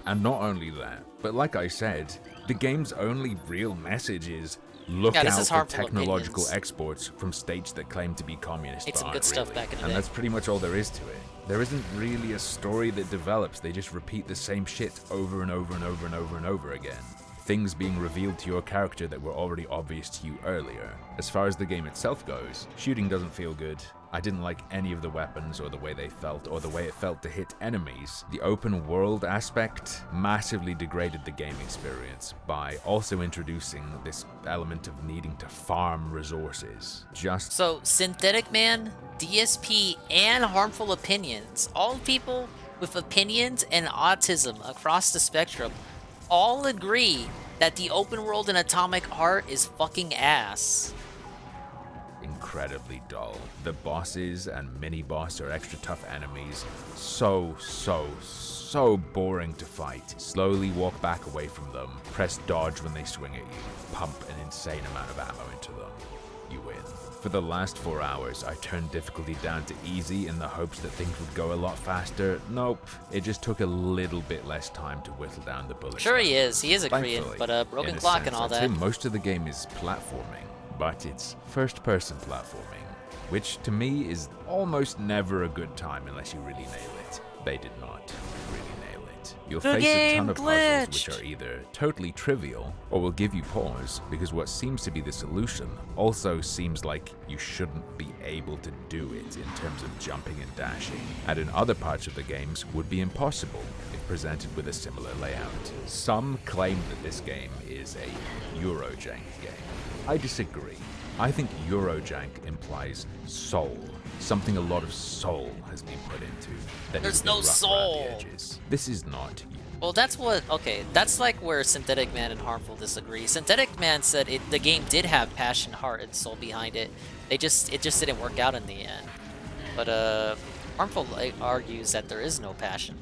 And not only that, but like I said, the game's only real message is look Yeah, this out is for harmful technological opinions. exports from states that claim to be communist. Made some but good aren't stuff really. back in the And day. that's pretty much all there is to it. There isn't really a story that develops. They just repeat the same shit over and over and over and over and over again. Things being revealed to your character that were already obvious to you earlier. As far as the game itself goes, shooting doesn't feel good. I didn't like any of the weapons or the way they felt or the way it felt to hit enemies. The open world aspect massively degraded the game experience by also introducing this element of needing to farm resources. Just So, Synthetic Man, DSP, and Harmful Opinions, all people with opinions and autism across the spectrum, all agree that the open world in Atomic Heart is fucking ass. incredibly dull. The bosses and mini-boss are extra tough enemies. So boring to fight. Slowly walk back away from them. Press dodge when they swing at you. Pump an insane amount of ammo into them. You win. For the last 4 hours, I turned difficulty down to easy in the hopes that things would go a lot faster. Nope. It just took a little bit less time to whittle down the bullets. Sure he is. He is a Korean, Thankfully, but broken in a clock sense, and all I'd say that. most of the game is platforming, but it's first-person platforming, which to me is almost never a good time unless you really nail it. They did not really nail it. You'll The face a ton game of puzzles which glitched. are either totally trivial or will give you pause because what seems to be the solution also seems like you shouldn't be able to do it in terms of jumping and dashing, and in other parts of the games would be impossible if presented with a similar layout. Some claim that this game is a Eurojank game. I disagree. I think Eurojank implies soul. Something a lot of soul has been put into. That There's is a bit no rough around soul. the edges. This is not. Well, that's what. Okay, that's like where Synthetic Man and Harmful disagree. Synthetic Man said the game did have passion, heart, and soul behind it. It just didn't work out in the end. But Harmful argues that there is no passion.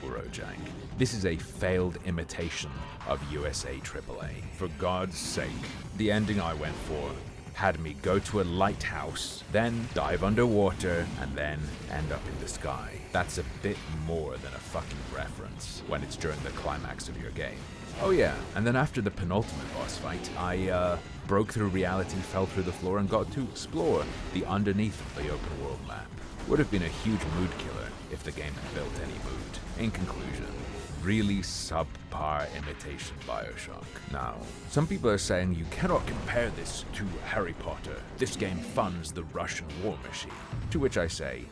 Eurojank. This is a failed imitation of USA AAA. For God's sake, the ending I went for had me go to a lighthouse, then dive underwater, and then end up in the sky. That's a bit more than a fucking reference when it's during the climax of your game. Oh yeah, and then after the penultimate boss fight, I broke through reality, fell through the floor, and got to explore the underneath of the open world map. Would have been a huge mood killer if the game had built any mood. In conclusion, really subpar imitation Bioshock. Now, some people are saying you cannot compare this to Harry Potter. This game funds the Russian war machine. To which I say,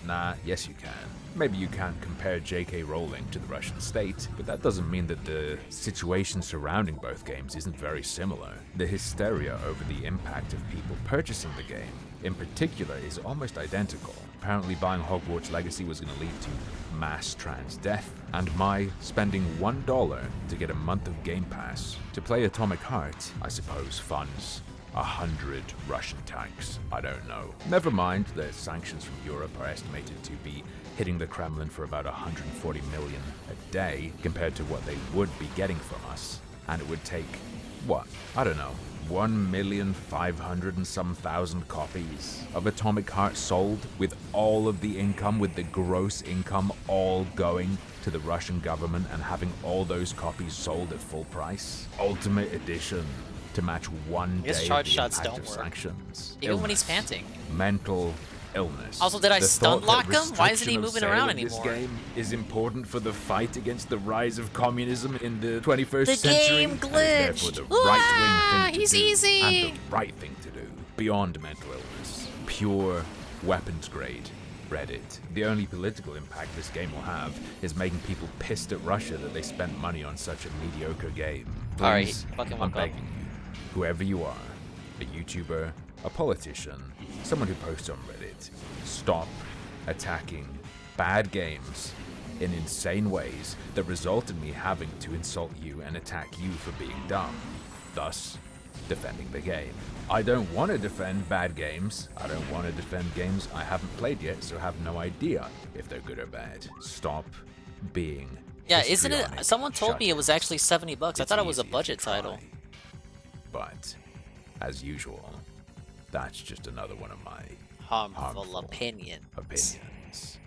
nah, yes you can. Maybe you can't compare J.K. Rowling to the Russian state, but that doesn't mean that the situation surrounding both games isn't very similar. The hysteria over the impact of people purchasing the game, in particular, is almost identical. Apparently buying Hogwarts Legacy was going to lead to mass trans death, and my spending $1 to get a month of Game Pass to play Atomic Heart, I suppose, funds 100 Russian tanks. I don't know. Never mind that sanctions from Europe are estimated to be hitting the Kremlin for about 140 million a day compared to what they would be getting from us. And it would take, what? I don't know. 1,500,000 and some thousand copies of Atomic Heart sold, with all of the income, with the gross income all going to the Russian government and having all those copies sold at full price. Ultimate Edition to match one I guess day of charge the shots impact don't of work. sanctions. Even when he's Illness, panting. mental illness. Also, did I The stun thought that lock him? Why isn't he restriction of moving sale around of this anymore? game is important for the fight against the rise of communism in the 21st The century. game and is glitched. therefore the right-wing thing to he's do, easy. and the right thing to do. Beyond mental illness, pure weapons grade Reddit. The only political impact this game will have is making people pissed at Russia that they spent money on such a mediocre game. Alright, Please, fucking I'm woke up. begging you, whoever you are, a YouTuber, a politician, someone who posts on Reddit, stop attacking bad games in insane ways that result in me having to insult you and attack you for being dumb, thus defending the game. I don't want to defend bad games. I don't want to defend games I haven't played yet, so have no idea if they're good or bad. Stop being Yeah, isn't it? histrionic. Someone told Shut me it was actually $70. I It's thought it was a easy if budget you try. title. But, as usual, that's just another one of my Harmful opinions. opinions.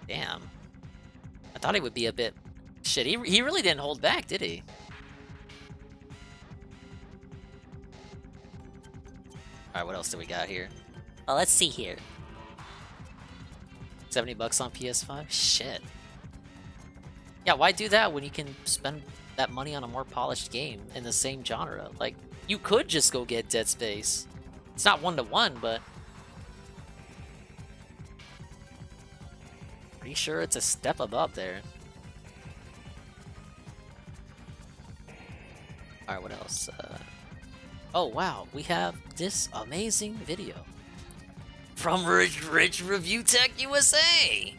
Damn. I thought he would be a bit... Shit, he really didn't hold back, did he? Alright, what else do we got here? Oh, let's see here. $70 on PS5? Shit. Yeah, why do that when you can spend that money on a more polished game in the same genre? Like, you could just go get Dead Space. It's not 1-to-1, but... Pretty sure it's a step above there. Alright, what else? Oh wow, we have this amazing video from Rich Review Tech USA.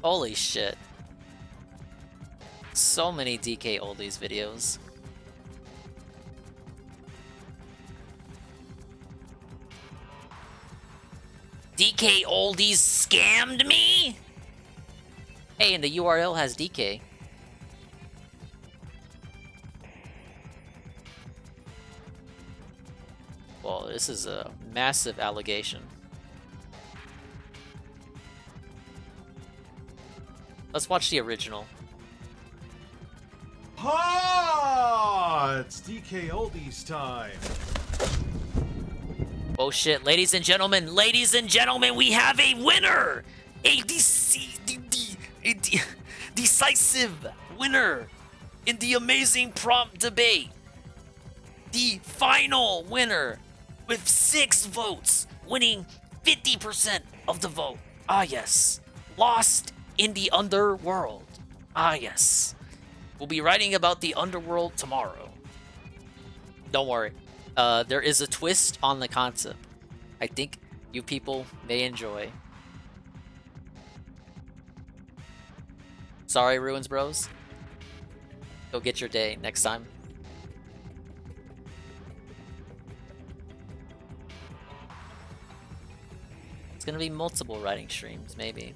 Holy shit. So many DK Oldies videos. DK Oldies scammed me? Hey, and the URL has DK. Well, this is a massive allegation. Let's watch the original. Ha! It's DK Oldies time. Oh shit, ladies and gentlemen, we have a winner! A decisive winner in the amazing prompt debate. The final winner with 6 votes, winning 50% of the vote. Ah yes, Lost in the Underworld. Ah yes, we'll be writing about the Underworld tomorrow. Don't worry. There is a twist on the concept. I think you people may enjoy. Sorry, Ruins Bros. Go get your day next time. It's gonna be multiple writing streams, maybe.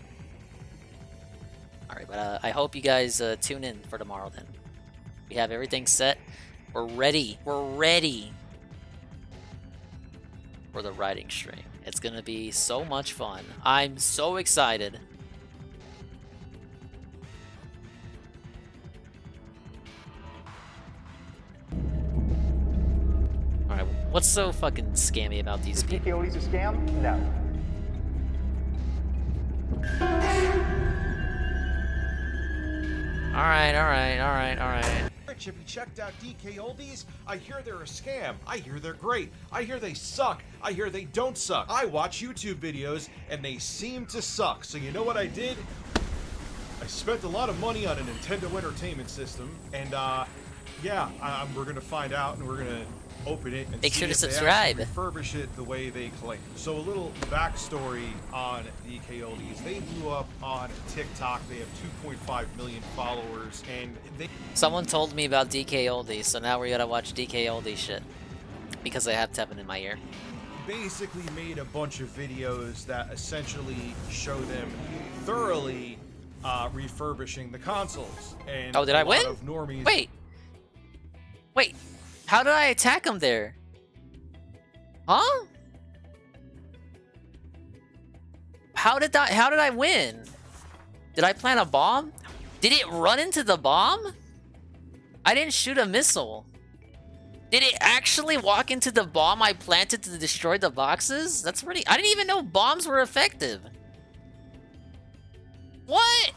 Alright, but I hope you guys tune in for tomorrow then. We have everything set. We're ready. We're ready for the writing stream. It's gonna be so much fun. I'm so excited. Alright, what's so fucking scammy about these people? DK Oldies a scam? No. Alright. Rich, have you checked out DK Oldies? I hear they're a scam. I hear they're great. I hear they suck. I hear they don't suck. I watch YouTube videos and they seem to suck. So you know what I did? I spent a lot of money on a Nintendo Entertainment System, and we're gonna find out, and we're gonna open it and Make see sure to if they subscribe. actually refurbish it the way they claim. So a little backstory on DK Oldies. They blew up on TikTok. They have 2.5 million followers, and they... Someone told me about DK Oldies, so now we gotta watch DK Oldies shit. Because I have Tevin in my ear. basically made a bunch of videos that essentially show them thoroughly refurbishing the consoles. And oh, did I win? Wait, how did I attack him there? Huh? How did I win? Did I plant a bomb? Did it run into the bomb? I didn't shoot a missile. Did it actually walk into the bomb I planted to destroy the boxes? That's pretty... I didn't even know bombs were effective. What?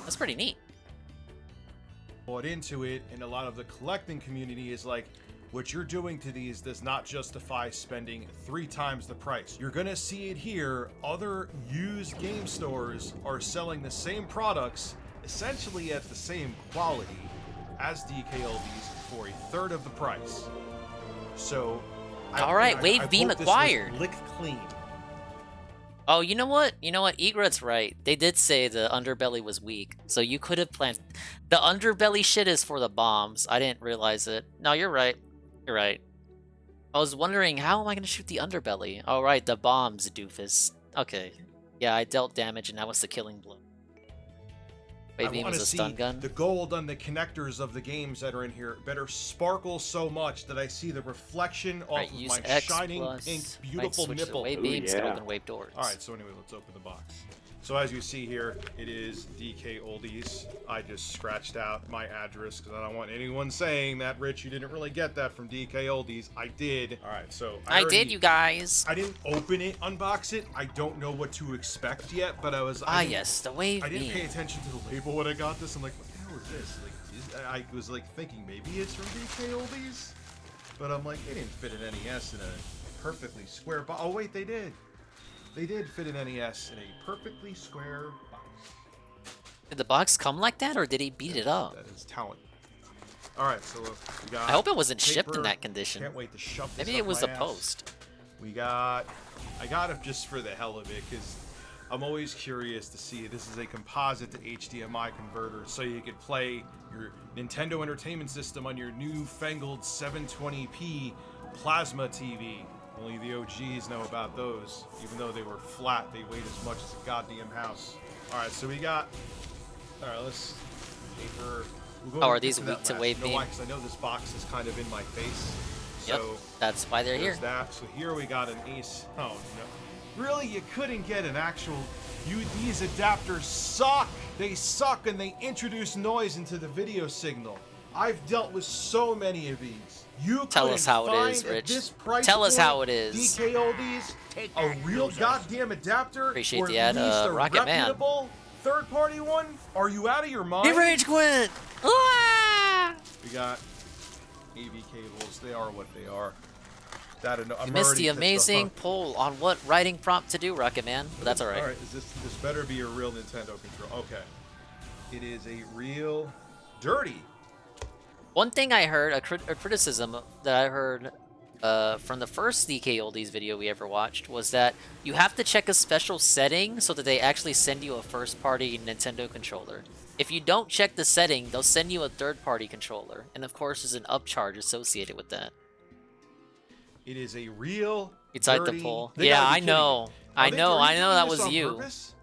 That's pretty neat. bought into it, and a lot of the collecting community is like, what you're doing to these does not justify spending 3 times the price. You're gonna see it here. Other used game stores are selling the same products essentially at the same quality as DK Oldies for 1/3 of the price. So, all right, Wave Beam acquired. Licked clean. Oh, you know what? You know what? Egret's right. They did say the underbelly was weak, so you could have planned. The underbelly shit is for the bombs. I didn't realize it. No, you're right. You're right. I was wondering, how am I going to shoot the underbelly? Oh, right, the bombs, doofus. Okay. Yeah, I dealt damage, and that was the killing blow. Wave Beam was a stun gun. The gold on the connectors of the games that are in here better sparkle so much that I see the reflection off of my X shining plus pink beautiful nipple. Wave Beam, still open wave doors. Alright, so anyway, let's open the box. So as you see here, it is DK Oldies. I just scratched out my address because I don't want anyone saying that, Rich, you didn't really get that from DK Oldies. I did. Alright, so I did, you guys. I didn't open it, unbox it. I don't know what to expect yet, but yes, the Wave Beam. I didn't pay attention to the label when I got this. I'm like, what the hell is this? Like, I was like thinking maybe it's from DK Oldies, but I'm like, they didn't fit an NES in a perfectly square box. Oh wait, they did. They did fit an NES in a perfectly square box. Did the box come like that, or did he beat it up? That is talent. Alright, so we got... I hope it wasn't paper. shipped in that condition. Can't wait to shove this Maybe it up was my a ass. post. We got... I got it just for the hell of it, because I'm always curious to see. This is a composite to HDMI converter, so you could play your Nintendo Entertainment System on your newfangled 720p plasma TV. Only the OGs know about those. Even though they were flat, they weighed as much as a goddamn house. Alright, so we got... Alright, let's... Paper... We'll are these weak to Wave Beam? Because I know this box is kind of in my face. So yep, that's why they're here. That. So here we got an Ace... Oh, no. Really? You couldn't get an actual... These adapters suck! They suck and they introduce noise into the video signal. I've dealt with so many of these. Tell us how it is, Rich. Tell us how it is. DK Oldies, a real goddamn adapter. Appreciate the ad, Rocket Man. Third-party one? Are you out of your mind? He rage quit! Ah! We got AV cables. They are what they are. You missed the amazing poll on what writing prompt to do, Rocket Man. But that's alright. Alright, this better be a real Nintendo control. Okay. It is a real dirty. One thing I heard, a criticism that I heard from the first DK Oldies video we ever watched, was that you have to check a special setting so that they actually send you a first-party Nintendo controller. If you don't check the setting, they'll send you a third-party controller, and of course there's an upcharge associated with that. It is a real Inside the poll. Yeah, I know. I know that was you. Purpose?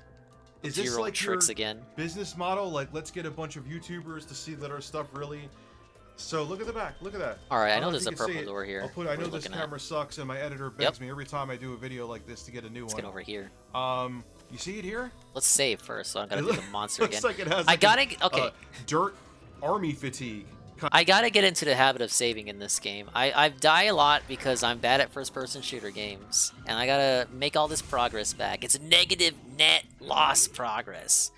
Is this like tricks your again? Business model? Like, let's get a bunch of YouTubers to see that our stuff really... So look at the back. Look at that. All right, I know there's a purple door here. I know this camera sucks, and my editor begs me every time I do a video like this to get a new one. Let's get over here. You see it here? Let's save first, so I'm gonna do the monster again. Looks like it has. I gotta. Okay. Dirt army fatigue. I gotta get into the habit of saving in this game. I die a lot because I'm bad at first-person shooter games, and I gotta make all this progress back. It's negative net loss progress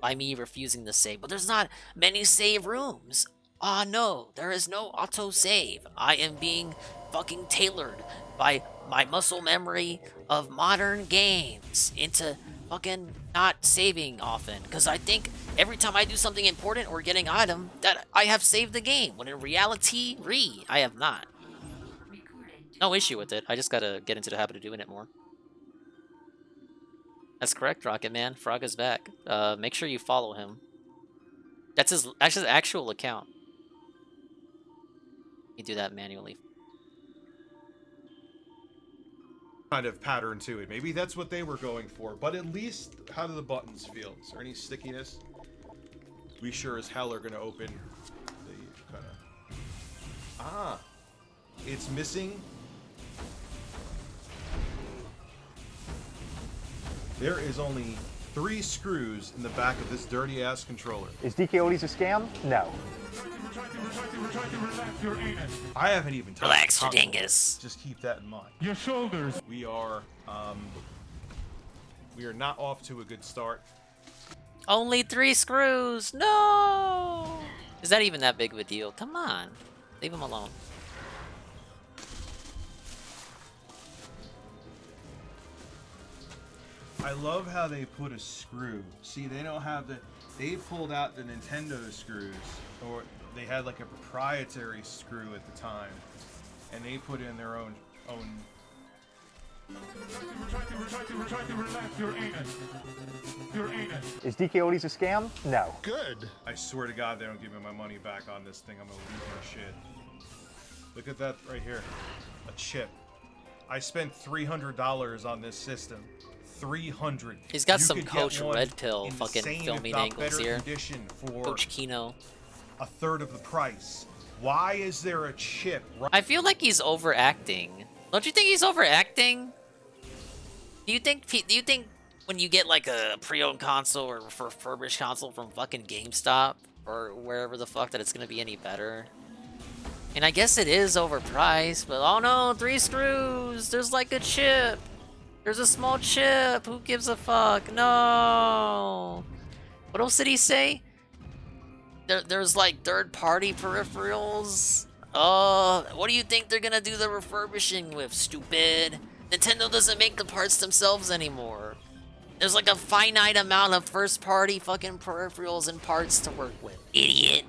by me refusing to save. But there's not many save rooms. Ah, no, there is no auto-save. I am being fucking tailored by my muscle memory of modern games into fucking not saving often. Because I think every time I do something important or get an item, that I have saved the game. When in reality, I have not. No issue with it. I just gotta get into the habit of doing it more. That's correct, Rocket Man. Frog is back. Make sure you follow him. That's his actual account. You do that manually. Kind of pattern to it. Maybe that's what they were going for. But at least, how do the buttons feel? Is there any stickiness? We sure as hell are going to open the kind of... Ah! It's missing... There is only 3 screws in the back of this dirty-ass controller. Is DK Oldies a scam? No. I haven't even touched Relax your dingus. Just keep that in mind. Your shoulders. We are not off to a good start. Only 3 screws. No. Is that even that big of a deal? Come on. Leave him alone. I love how they put a screw. See, they don't have the... They pulled out the Nintendo screws, or they had like a proprietary screw at the time, and they put in their own... Is DK Oldies a scam? No. Good. I swear to God, they don't give me my money back on this thing. I'm gonna lose my shit. Look at that right here. A chip. I spent $300 on this system. 300. He's got You some could get Coach one Red Pill in the fucking same, if filming not angles better here. condition for Coach Kino. a third of the price. Why is there a chip? I feel like he's overacting. Don't you think he's overacting? Do you think when you get like a pre-owned console or refurbished console from fucking GameStop or wherever the fuck that it's gonna be any better? And I guess it is overpriced, but oh no, 3 screws! There's like a chip! There's a small chip! Who gives a fuck? No! What else did he say? There's like third-party peripherals? What do you think they're gonna do the refurbishing with, stupid? Nintendo doesn't make the parts themselves anymore. There's like a finite amount of first-party fucking peripherals and parts to work with. Idiot!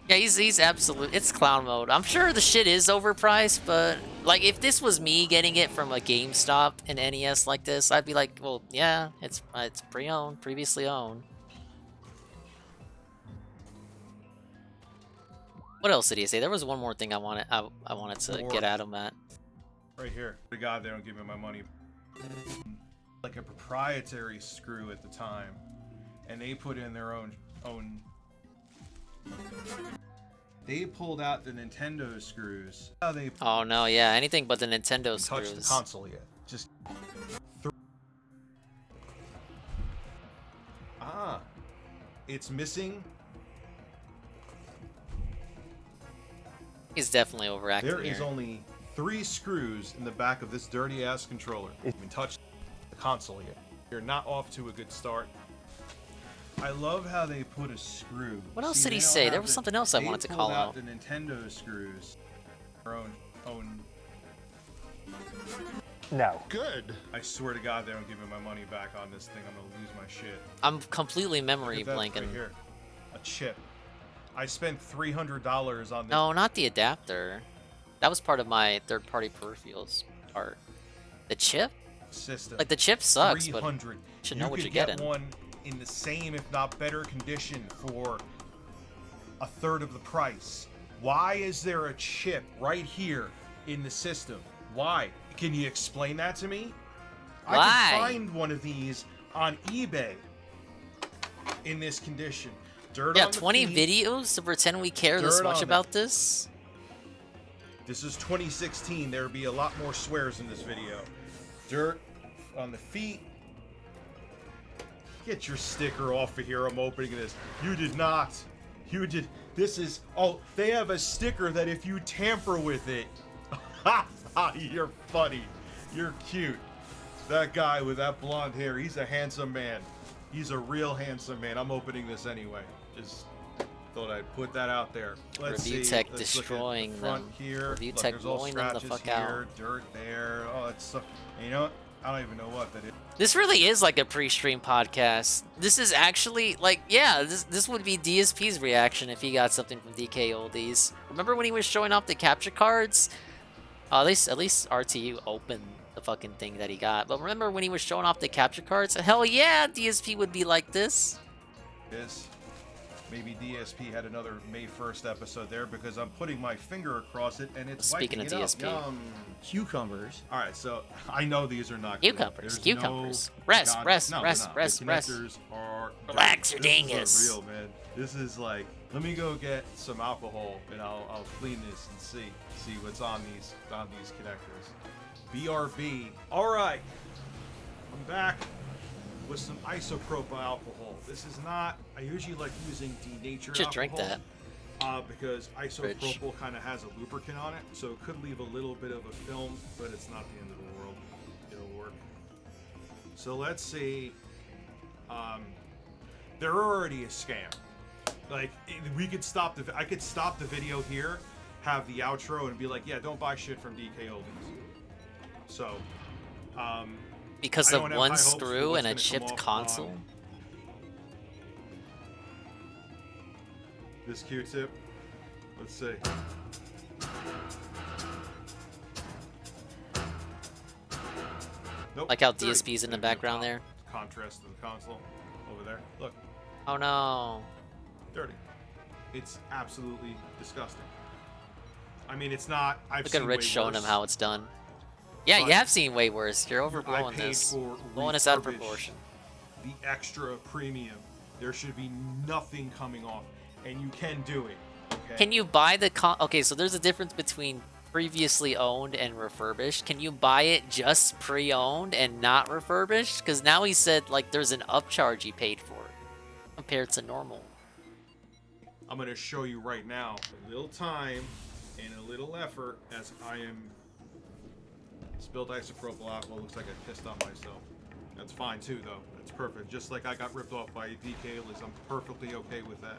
Yeah, he's absolute. It's clown mode. I'm sure the shit is overpriced, but like if this was me getting it from a GameStop and NES like this, I'd be like, well, yeah, it's pre-owned, previously owned. What else did he say? There was one more thing I wanted to get at him at. Right here. To God, they don't give me my money. Like a proprietary screw at the time, and they put in their own. They pulled out the Nintendo screws. Oh no, yeah, anything but the Nintendo touch screws. the console yet? Just. It's missing. He's definitely overacting. There is only 3 screws in the back of this dirty ass controller. You haven't touched the console yet. You're not off to a good start. I love how they put a screw. What else did he say? There was something else I wanted to call out. The Nintendo screws. Their own. No. Good. I swear to God, they don't give me my money back on this thing. I'm gonna lose my shit. I'm completely memory Look at that blanking. right here. A chip. I spent $300 on this. No, not the adapter. That was part of my third-party peripherals part. The chip? System. Like the chip sucks, but 300. you should know what you're get getting. One in the same, if not better, condition for a third of the price. Why is there a chip right here in the system? Why? Can you explain that to me? Why? I could find one of these on eBay in this condition. Dirt Yeah, on the 20 feet, videos to pretend we care this dirt much on about this? This is 2016. There would be a lot more swears in this video. Dirt on the feet. Get your sticker off of here. I'm opening this. You did not. You did. This is. Oh, they have a sticker that if you tamper with it. You're funny. You're cute. That guy with that blonde hair, he's a handsome man. He's a real handsome man. I'm opening this anyway. Just thought I'd put that out there. Let's Review see. Tech Let's look at destroying the front them. here. Review Look, Tech there's all blowing them the scratches fuck out. here, dirt there. Oh, it's so. You know what? I don't even know what that is. This really is like a pre-stream podcast. This is actually like, yeah, this would be DSP's reaction if he got something from DK Oldies. Remember when he was showing off the capture cards? At least RTU opened the fucking thing that he got. But remember when he was showing off the capture cards? Hell yeah, DSP would be like this. Maybe DSP had another May 1st episode there because I'm putting my finger across it and it's Speaking of wiping it DSP. up. Yum. Cucumbers. All right, so I know these are not good. Cucumbers, There's cucumbers. No, Rest, God, rest, no, they're rest, not. rest, The rest. connectors are Relax your this dingus. is real, man. This is like, let me go get some alcohol and I'll clean this and see what's on these connectors. BRB. All right, I'm back with some isopropyl alcohol. This is not. I usually like using denatured Should alcohol. drink that. Because isopropyl kind of has a lubricant on it, so it could leave a little bit of a film, but it's not the end of the world. It'll work. So let's see. They're already a scam. Like, we could stop the. I could stop the video here, have the outro, and be like, yeah, don't buy shit from DK Oldies. So, because I of don't have one high hopes for screw what's and a gonna come chipped off, console. This Q-tip. Let's see. Nope. Like how dirty. DSP's in the background there. Contrast to the console over there. Look. Oh no. Dirty. It's absolutely disgusting. I mean, it's not. I've Look at seen Rich way showing him worse. how it's done. Yeah, But you have seen way worse. You're I overblowing paid this. for Blowing us out of refurbished, proportion. The extra premium. There should be nothing coming off, and you can do it. Okay. Can you buy the okay, so there's a difference between previously owned and refurbished. Can you buy it just pre-owned and not refurbished? Because now he said like there's an upcharge he paid for it compared to normal. I'm gonna show you right now. A little time and a little effort as I am spilled isopropyl alcohol. Looks like I pissed off myself. That's fine too, though. That's perfect. Just like I got ripped off by DK Oldies, I'm perfectly okay with that.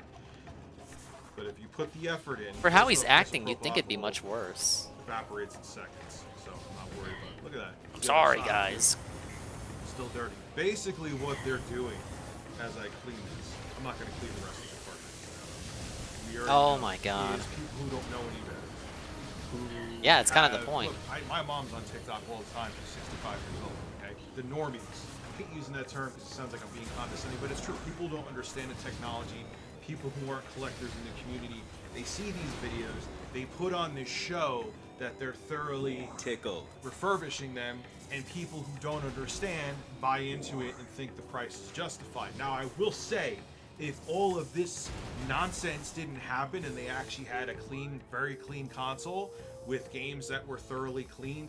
But if you put the effort in, For how he's isopropyl acting, you'd think it'd be alcohol much worse. evaporates in seconds, so I'm not worried about it. Look at that. I'm The sorry, other side guys. Still dirty. Basically, what they're doing as I clean this, I'm not going to clean the rest of the cartridge. We already Oh know my god. is people who don't know any better. Who Yeah, it's kind of the have- point. Look, my mom's on TikTok all the time. She's 65 years old. Okay, the normies. I hate using that term because it sounds like I'm being condescending, but it's true. People don't understand the technology. People who aren't collectors in the community, they see these videos, they put on this show that they're thoroughly tickled refurbishing them, and people who don't understand buy into it and think the price is justified. Now, I will say, if all of this nonsense didn't happen and they actually had a clean, very clean console with games that were thoroughly clean,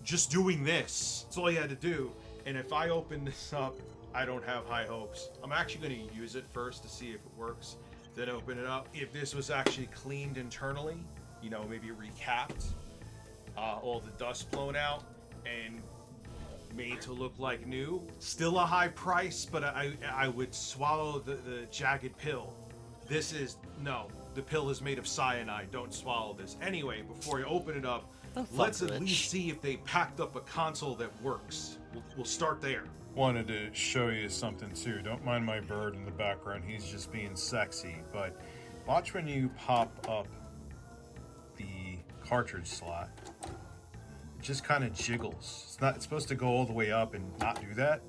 just doing this, that's all you had to do. And if I open this up, I don't have high hopes. I'm actually going to use it first to see if it works, then open it up. If this was actually cleaned internally, you know, maybe recapped, all the dust blown out, and made to look like new. Still a high price, but I would swallow the jagged pill. This is, no, the pill is made of cyanide. Don't swallow this. Anyway, before you open it up, let's at least see if they packed up a console that works. We'll start there. Wanted to show you something too. Don't mind my bird in the background. He's just being sexy. But watch when you pop up the cartridge slot. It just kind of jiggles. It's supposed to go all the way up and not do that.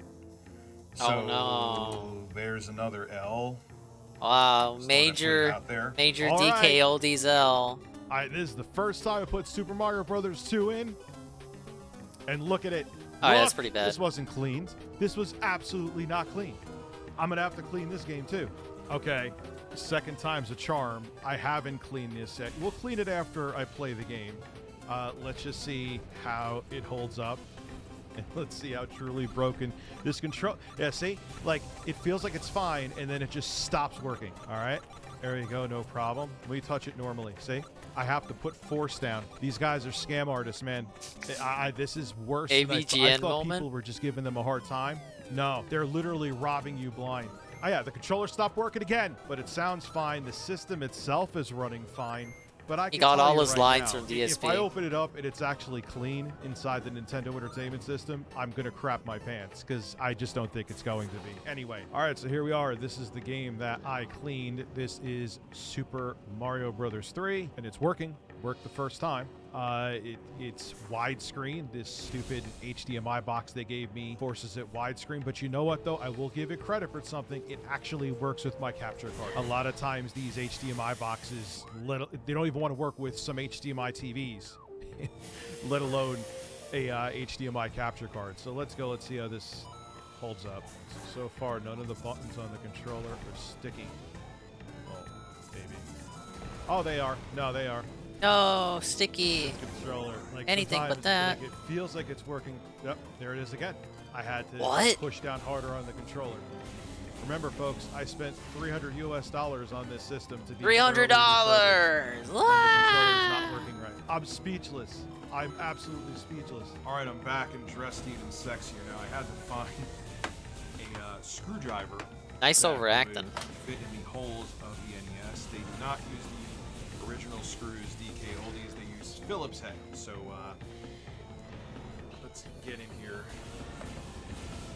So Oh no. There's another L. Wow, Just thought I'd put it major out there. DK All right. Oldies L. Alright, this is the first time I put Super Mario Brothers 2 in. And look at it. Alright, that's Look, pretty bad. This wasn't cleaned. This was absolutely not clean. I'm gonna have to clean this game too. Okay, second time's a charm. I haven't cleaned this yet. We'll clean it after I play the game. Let's just see how it holds up. And let's see how truly broken this control. Yeah, see? Like, it feels like it's fine, and then it just stops working. All right? There you go, no problem. Let me touch it normally. See? I have to put force down. These guys are scam artists, man. This is worse than I AVGN thought moment? people were just giving them a hard time. No, they're literally robbing you blind. Oh yeah, the controller stopped working again, but it sounds fine. The system itself is running fine. But I He can got tell all you his right lines now, from If DSP. I open it up and it's actually clean inside the Nintendo Entertainment System, I'm gonna crap my pants because I just don't think it's going to be. Anyway, all right, so here we are. This is the game that I cleaned. This is Super Mario Brothers 3, and it's working. Worked the first time. It's widescreen. This stupid HDMI box they gave me forces it widescreen. But you know what, though? I will give it credit for something. It actually works with my capture card. A lot of times these HDMI boxes, they don't even want to work with some HDMI TVs, let alone a HDMI capture card. So let's go. Let's see how this holds up. So far, none of the buttons on the controller are sticky. Well, maybe. Oh, they are. No, they are. No, sticky. Controller. Like, Anything but sometimes, that. like, it feels like it's working. Yep, there it is again. I had to What? push down harder on the controller. Remember, folks, I spent $300 US on this system to be $300. The controller's not working right. I'm speechless. I'm absolutely speechless. All right, I'm back and dressed even sexier now. I had to find a screwdriver Nice that overacting. would fit in the holes of the NES. They do not use the original screws, DK oldies. They use Phillips head. So let's get in here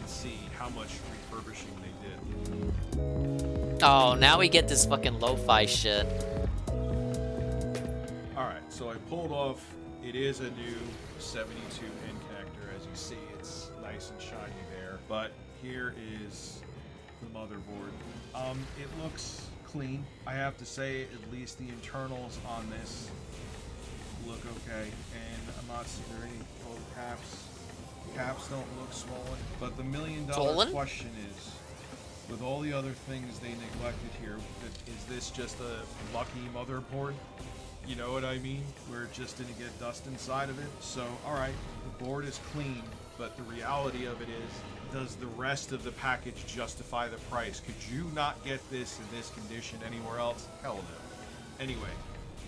and see how much refurbishing they did. Oh, now we get this fucking lo-fi shit. Alright, so I pulled off, it is a new 72 pin connector. As you see, it's nice and shiny there. But here is the motherboard. It looks clean. I have to say, at least the internals on this look okay. And I'm not seeing there any caps don't look swollen. But the $1 million question is, with all the other things they neglected here, is this just a lucky motherboard? You know what I mean? Where it just didn't get dust inside of it. So, alright, the board is clean, but the reality of it is, does the rest of the package justify the price? Could you not get this in this condition anywhere else? Hell no. Anyway,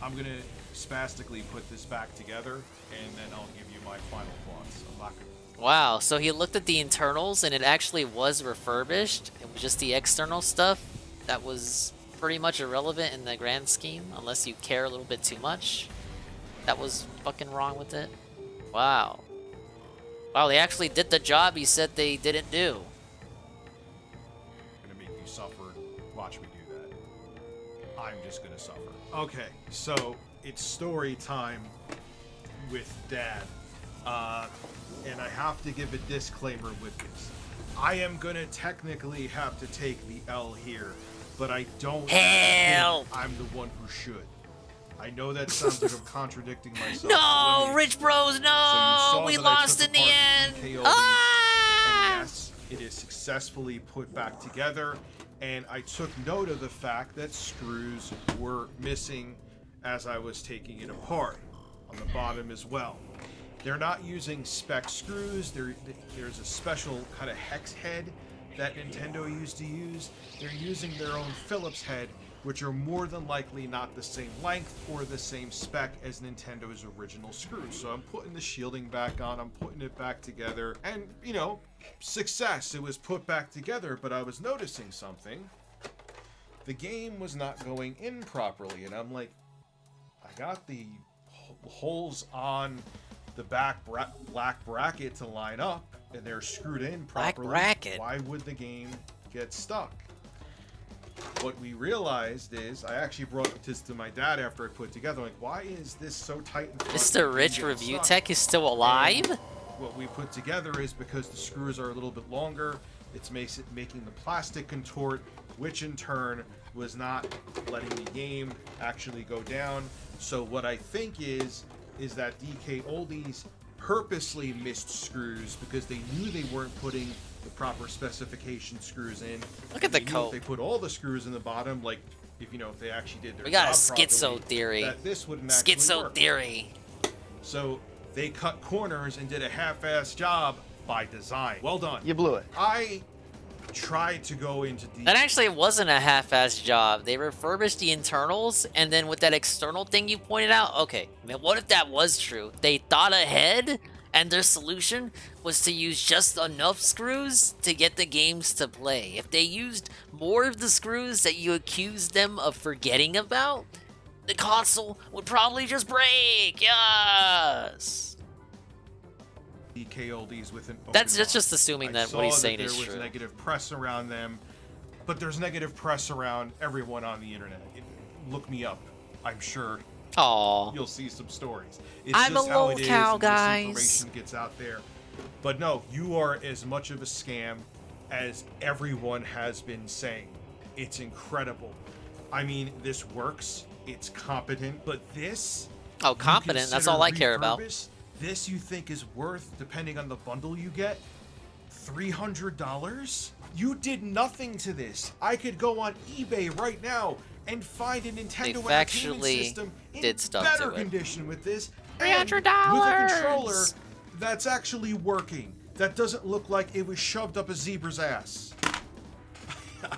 I'm going to spastically put this back together, and then I'll give you my final thoughts. I'm not going to... Wow, so he looked at the internals and it actually was refurbished. It was just the external stuff that was pretty much irrelevant in the grand scheme, unless you care a little bit too much. That was fucking wrong with it. Wow. Wow, they actually did the job he said they didn't do. I'm gonna make you suffer. Watch me do that. I'm just gonna suffer. Okay, so it's story time with Dad. And I have to give a disclaimer with this. I am gonna technically have to take the L here, but I don't think I'm the one who should. I know that sounds like I'm contradicting myself. No, Rich Bros, no! We lost in the end! And yes, it is successfully put back together, and I took note of the fact that screws were missing as I was taking it apart, on the bottom as well. They're not using spec screws. There's a special kind of hex head that Nintendo used to use. They're using their own Phillips head, which are more than likely not the same length or the same spec as Nintendo's original screws. So I'm putting the shielding back on, I'm putting it back together, and, you know, success. It was put back together, but I was noticing something. The game was not going in properly, and I'm like, I got the holes on the back black bracket to line up, and they're screwed in properly. Black bracket? Why would the game get stuck? What we realized is, I actually brought this to my dad after I put it together, like, why is this so tight in front? Mr. Rich Review Tech is still alive? And what we put together is because the screws are a little bit longer, it's making the plastic contort, which in turn was not letting the game actually go down. So what I think is that DK Oldies purposely missed screws because they knew they weren't putting the proper specification screws in. Look at the code. If they put all the screws in the bottom, like if they actually did their we got a job schizo properly, theory. that this wouldn't actually Schizo work. theory. So they cut corners and did a half-ass job by design. Well done. You blew it. I tried to go into detail. That actually wasn't a half-assed job. They refurbished the internals, and then with that external thing you pointed out, okay, man, what if that was true? They thought ahead, and their solution was to use just enough screws to get the games to play. If they used more of the screws that you accused them of forgetting about, the console would probably just break. Yes. DK Oldies with an That's just assuming that what he's saying is true. There was negative press around them, but there's negative press around everyone on the internet. Look me up. I'm sure you'll see some stories. It's I'm just a how it lolcow, is, guys. and misinformation gets out there. But no, you are as much of a scam as everyone has been saying. It's incredible. I mean, this works. It's competent, but this... Oh, competent. That's all I care about. This you think is worth, depending on the bundle you get, $300? You did nothing to this. I could go on eBay right now and find a Nintendo Entertainment System in better condition with this. $300 with a controller that's actually working. That doesn't look like it was shoved up a zebra's ass.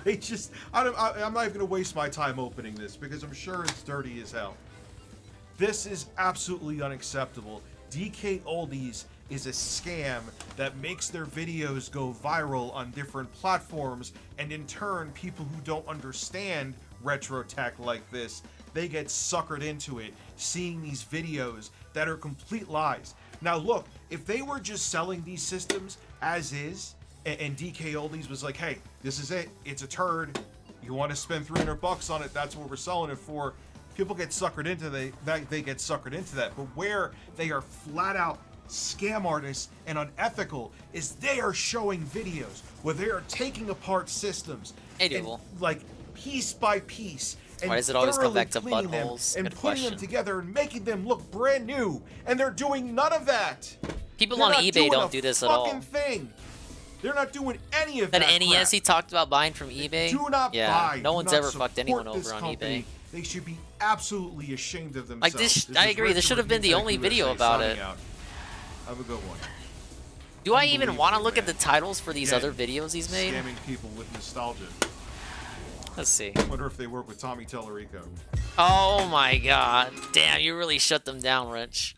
I'm not even gonna waste my time opening this because I'm sure it's dirty as hell. This is absolutely unacceptable. DK Oldies is a scam that makes their videos go viral on different platforms, and in turn, people who don't understand retro tech like this, they get suckered into it, seeing these videos that are complete lies. Now look, if they were just selling these systems as is, and DK Oldies was like, hey, this is it, it's a turd, you want to spend $300 on it, that's what we're selling it for, people get suckered into they get suckered into that. But where they are flat out scam artists and unethical is they are showing videos where they are taking apart systems and, like, piece by piece, and why does it always come back to cleaning them buttholes? and Good putting question. them together and making them look brand new, and they're doing none of that. People They're on not eBay doing don't a do this at all. fucking thing. They're not doing any of That that. NES crap. he talked about buying from eBay? Do not yeah, buy. no Do one's not ever fucked anyone support this over on company. eBay. They should be absolutely ashamed of themselves. Like this, I agree. This should have been the only video about it. Have a good one. Do I even want to look at the titles for these Yeah. other videos he's made? Scamming people with nostalgia. Let's see. I wonder if they work with Tommy Tellerico. Oh my god. Damn, you really shut them down, Rich.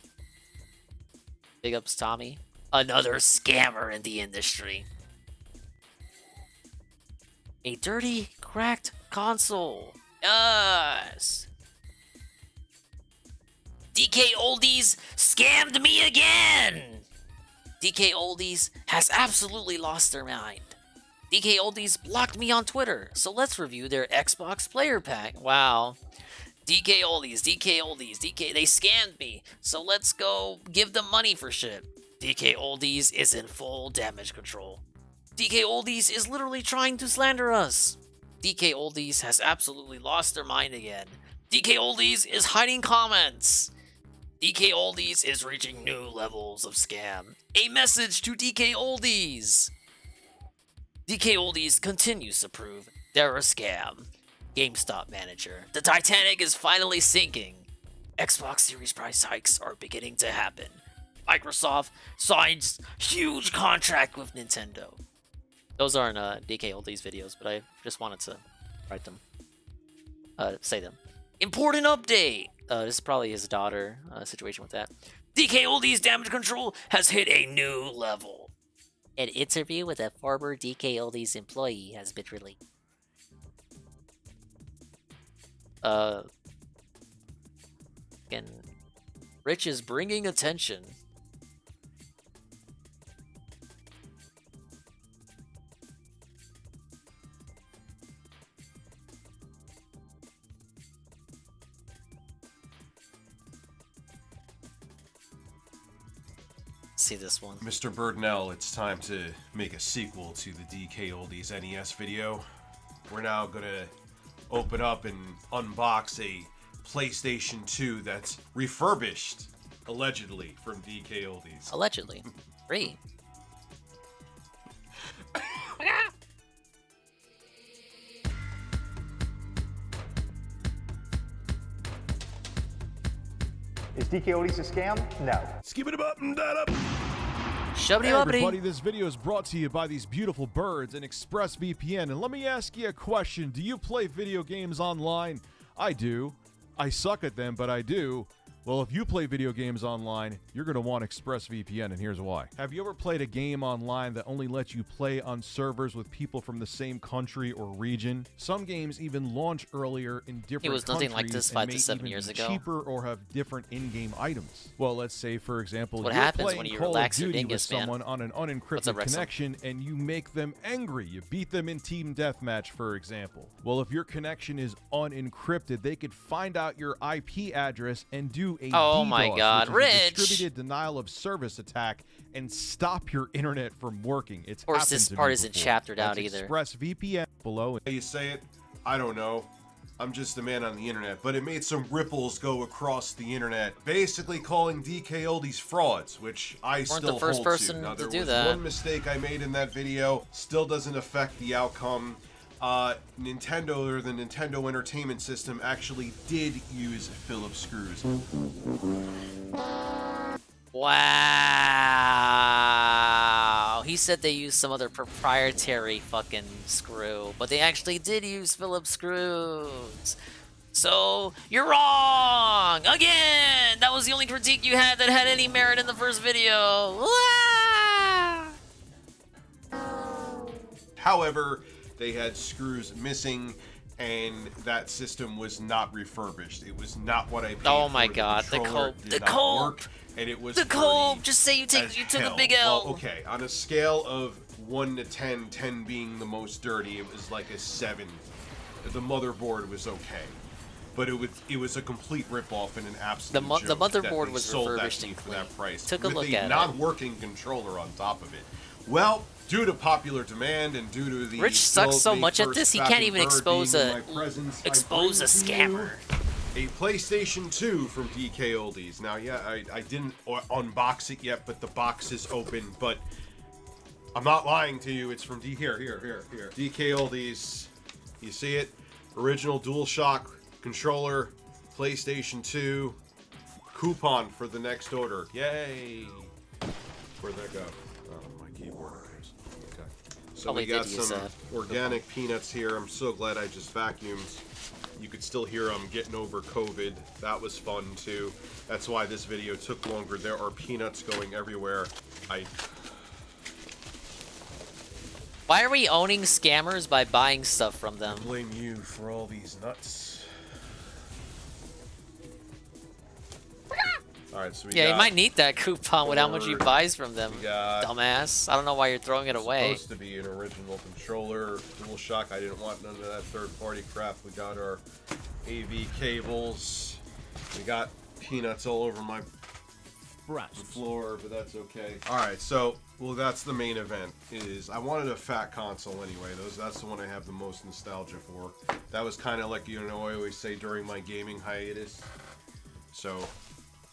Big ups, Tommy. Another scammer in the industry. A dirty, cracked console. Yes. DK Oldies scammed me again. DK Oldies has absolutely lost their mind. DK Oldies blocked me on Twitter, so let's review their Xbox player pack. Wow. DK Oldies, they scammed me, so let's go give them money for shit. DK Oldies is in full damage control. DK Oldies is literally trying to slander us. DK Oldies has absolutely lost their mind again. DK Oldies is hiding comments. DK Oldies is reaching new levels of scam. A message to DK Oldies. DK Oldies continues to prove they're a scam. GameStop manager. The Titanic is finally sinking. Xbox Series price hikes are beginning to happen. Microsoft signs huge contract with Nintendo. Those aren't DK Oldies videos, but I just wanted to write them. Say them. Important update! This is probably his daughter situation with that. DK Oldies damage control has hit a new level. An interview with a former DK Oldies employee has been released. Again, Rich is bringing attention. See this one. Mr. Birdnell, it's time to make a sequel to the DK Oldies NES video. We're now gonna open up and unbox a PlayStation 2 that's refurbished, allegedly, from DK Oldies. Allegedly. Free. Is DK Oldies a scam? No. Skip it up and that up. Hey everybody, this video is brought to you by these beautiful birds and ExpressVPN. And let me ask you a question. Do you play video games online? I do. I suck at them, but I do. Well, if you play video games online, you're going to want ExpressVPN, and here's why. Have you ever played a game online that only lets you play on servers with people from the same country or region? Some games even launch earlier in different countries. It was nothing like this 5 to 7 even years be ago. cheaper or have different in-game items. Well, let's say, for example, What you're happens playing when you Call relax of your Duty dingus, with man? someone on an What's unencrypted up, Wrexham? connection, and you make them angry. You beat them in team deathmatch, for example. Well, if your connection is unencrypted, they could find out your IP address and do a Oh my DDoS, God, which is a Rich! distributed denial of service attack, and stop your internet from working. It's Of course, happened this to part me isn't before. chaptered out That's either. ExpressVPN below. How you say it? I don't know. I'm just a man on the internet, but it made some ripples go across the internet, basically calling DK Oldies frauds, which I still the first hold person to. Now, to there do was that. one mistake I made in that video, still doesn't affect the outcome. Nintendo, or the Nintendo Entertainment System, actually did use Phillips screws. Wow. He said they used some other proprietary fucking screw, but they actually did use Phillips screws. So, you're wrong! Again! That was the only critique you had that had any merit in the first video. Wah! However, they had screws missing, and that system was not refurbished. It was not what I paid Oh my for. god, the controller cope. did The not cope! work, and it was The cope! dirty Just say you took as a hell. big L. Well, okay, on a scale of 1 to 10, 10 being the most dirty, it was like a 7. The motherboard was okay. But it was a complete ripoff and an absolute joke The motherboard that they was sold that refurbished to you and for that clean. price. Took a with look a at it. non-working controller on top of it. Well, due to popular demand and due to the Rich sucks so May much at 1st this, he fat can't and even bird expose being in a my presence, I expose a bring to you scammer. a PlayStation 2 from DK Oldies. Now, yeah, I didn't unbox it yet, but the box is open. But I'm not lying to you. It's from here. DK Oldies. You see it? Original DualShock controller, PlayStation 2, coupon for the next order. Yay! Where'd that go? Oh, my keyboard. Okay. So Probably we got did use some organic peanuts here. I'm so glad I just vacuumed. You could still hear them getting over COVID. That was fun too. That's why this video took longer. There are peanuts going everywhere. Why are we owning scammers by buying stuff from them? Blame you for all these nuts. Alright, so we got... You might need that coupon with how much you buys from them, got- dumbass. I don't know why you're throwing it away. Supposed to be an original controller, DualShock. I didn't want none of that third-party crap. We got our AV cables. We got peanuts all over my floor, but that's okay. All right, so that's the main event. I wanted a fat console anyway. That's the one I have the most nostalgia for. That was kind of like I always say during my gaming hiatus. So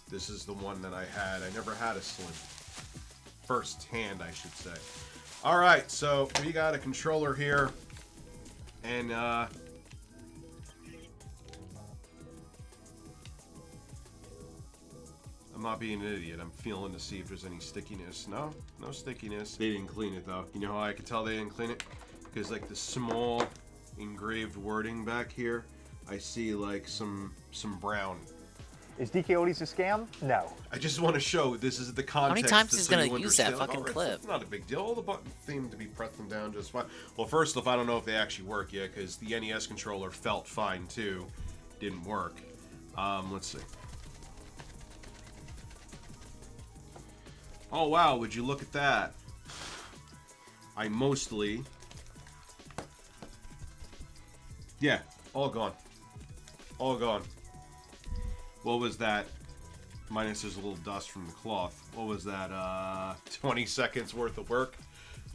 this is the one that I had. I never had a Slim. First hand, I should say. All right, so we got a controller here, and I'm not being an idiot. I'm feeling to see if there's any stickiness. No stickiness. They didn't clean it though. You know how I can tell they didn't clean it? Because like the small engraved wording back here, I see like some brown. Is DK Oldies a scam? No. I just want to show this is the context. How many times is so gonna you use that understand. fucking It's clip? not a big deal. All the buttons seem to be pressing down just fine. Well, first off, I don't know if they actually work yet because the NES controller felt fine too. Didn't work. Let's see. Oh wow, would you look at that? I mostly... Yeah, all gone. All gone. What was that? Minus there's a little dust from the cloth. What was that, 20 seconds worth of work?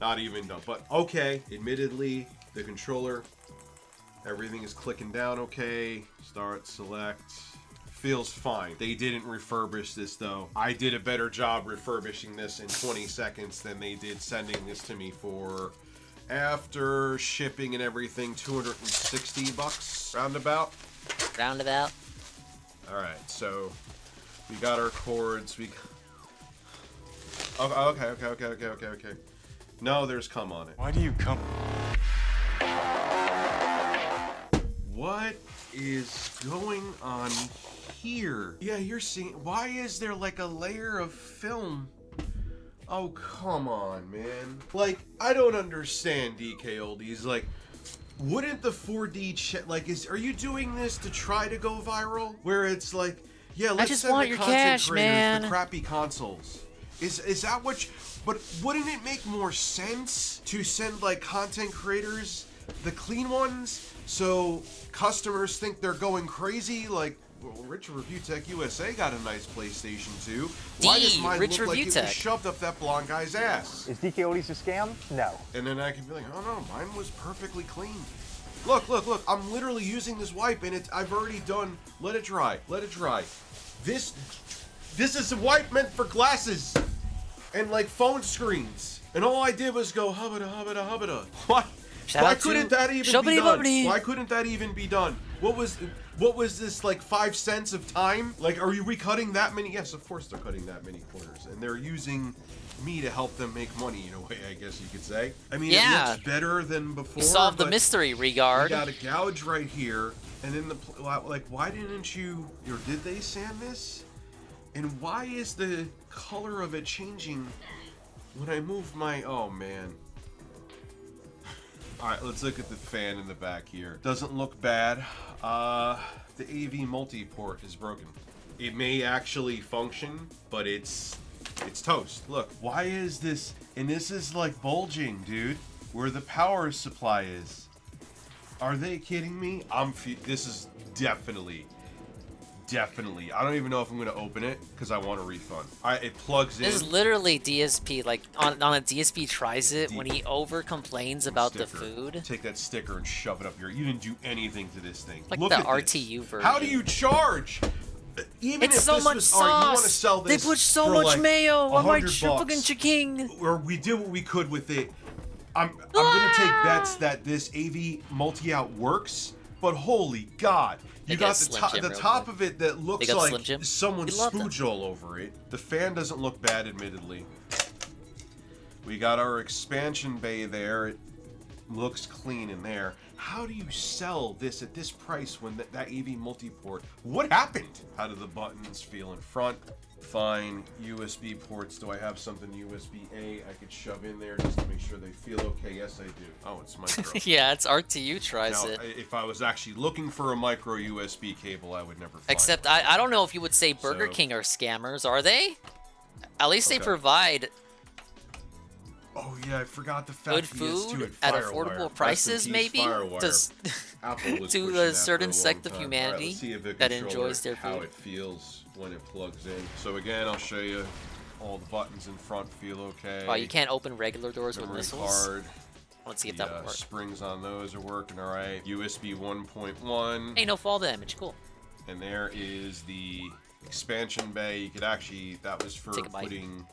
Not even done. But okay, admittedly, the controller, everything is clicking down okay. Start, select... Feels fine. They didn't refurbish this though. I did a better job refurbishing this in 20 seconds than they did sending this to me for, after shipping and everything, $260 roundabout. Roundabout. All right, so we got our cords. Okay. No, there's cum on it. Why do you come? What is going on here? Yeah, you're seeing... Why is there like a layer of film? Oh, come on, man. Like, I don't understand, DK Oldies. Like, wouldn't the 4D... are you doing this to try to go viral? Where it's like, yeah, let's just send want the your content cash, creators man. the crappy consoles. Is that what... But wouldn't it make more sense to send, like, content creators the clean ones so customers think they're going crazy? Like, well, Rich Review Tech USA got a nice PlayStation 2. Why does mine Rich look like Review it Tech. was shoved up that blonde guy's ass? Is DK Oldies a scam? No. And then I can be like, oh no, mine was perfectly clean. Look, I'm literally using this wipe and I've already done, let it dry. This is a wipe meant for glasses and like phone screens. And all I did was go hubba-da. What? Why couldn't that even be done? Why couldn't that even be done? What was this, like 5 cents of time? Like, are we cutting that many? Yes, of course they're cutting that many corners. And they're using me to help them make money in a way, I guess you could say. I mean, Yeah. it looks better than before. You solved the but mystery, Regard. we got a gouge right here. And then like, why didn't you, or did they sand this? And why is the color of it changing when I move my, oh man. All right, let's look at the fan in the back here. Doesn't look bad. The AV multi-port is broken. It may actually function, but it's toast. Look, why is this, and this is like bulging, dude, where the power supply is. Are they kidding me? This is definitely, I don't even know if I'm gonna open it because I want a refund. It plugs in. This is literally DSP. Like on a DSP tries it when he over complains about the food. Take that sticker and shove it up here. You didn't do anything to this thing. Like Look the at RTU this. version. How do you charge? Even It's if so this much was, sauce. you want to sell this They put so for much like mayo on my $100 fucking chicken. Or we did what we could with it. I'm gonna take bets that this AV multi-out works, but holy God. You got the top of it that looks like someone spooged all over it. The fan doesn't look bad, admittedly. We got our expansion bay there. It looks clean in there. How do you sell this at this price when that AV multi-port? What happened? How do the buttons feel in front? Fine. USB ports. Do I have something USB-A I could shove in there just to make sure they feel okay? Yes, I do. Oh, it's micro. Yeah, it's RTU tries now, it. If I was actually looking for a micro USB cable, I would never find Except it. I don't know if you would say Burger King are scammers, are they? At least they provide Oh yeah, I forgot the fact good food at affordable prices, maybe to a certain sect of humanity that enjoys their food. How it feels when it plugs in. So again, I'll show you all the buttons in front feel okay. Oh, you can't open regular doors with missiles? Card. Let's see if that would work. Springs on those are working all right. USB 1.1. Hey, no fall damage. Cool. And there is the expansion bay. You could actually, that was for putting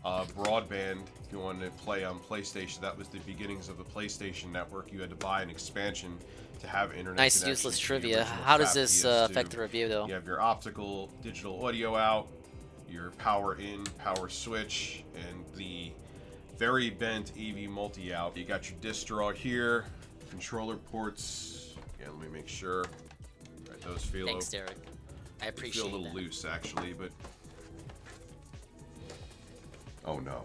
broadband. If you wanted to play on PlayStation, that was the beginnings of the PlayStation Network. You had to buy an expansion to have internet. Nice useless trivia. How does this affect the review, though? You have your optical digital audio out, your power in, power switch, and the very bent AV multi out. You got your disc draw here, controller ports. Yeah, let me make sure. Right, those feel. Thanks, Derek. I appreciate it. Feel a little loose, actually, but. Oh no.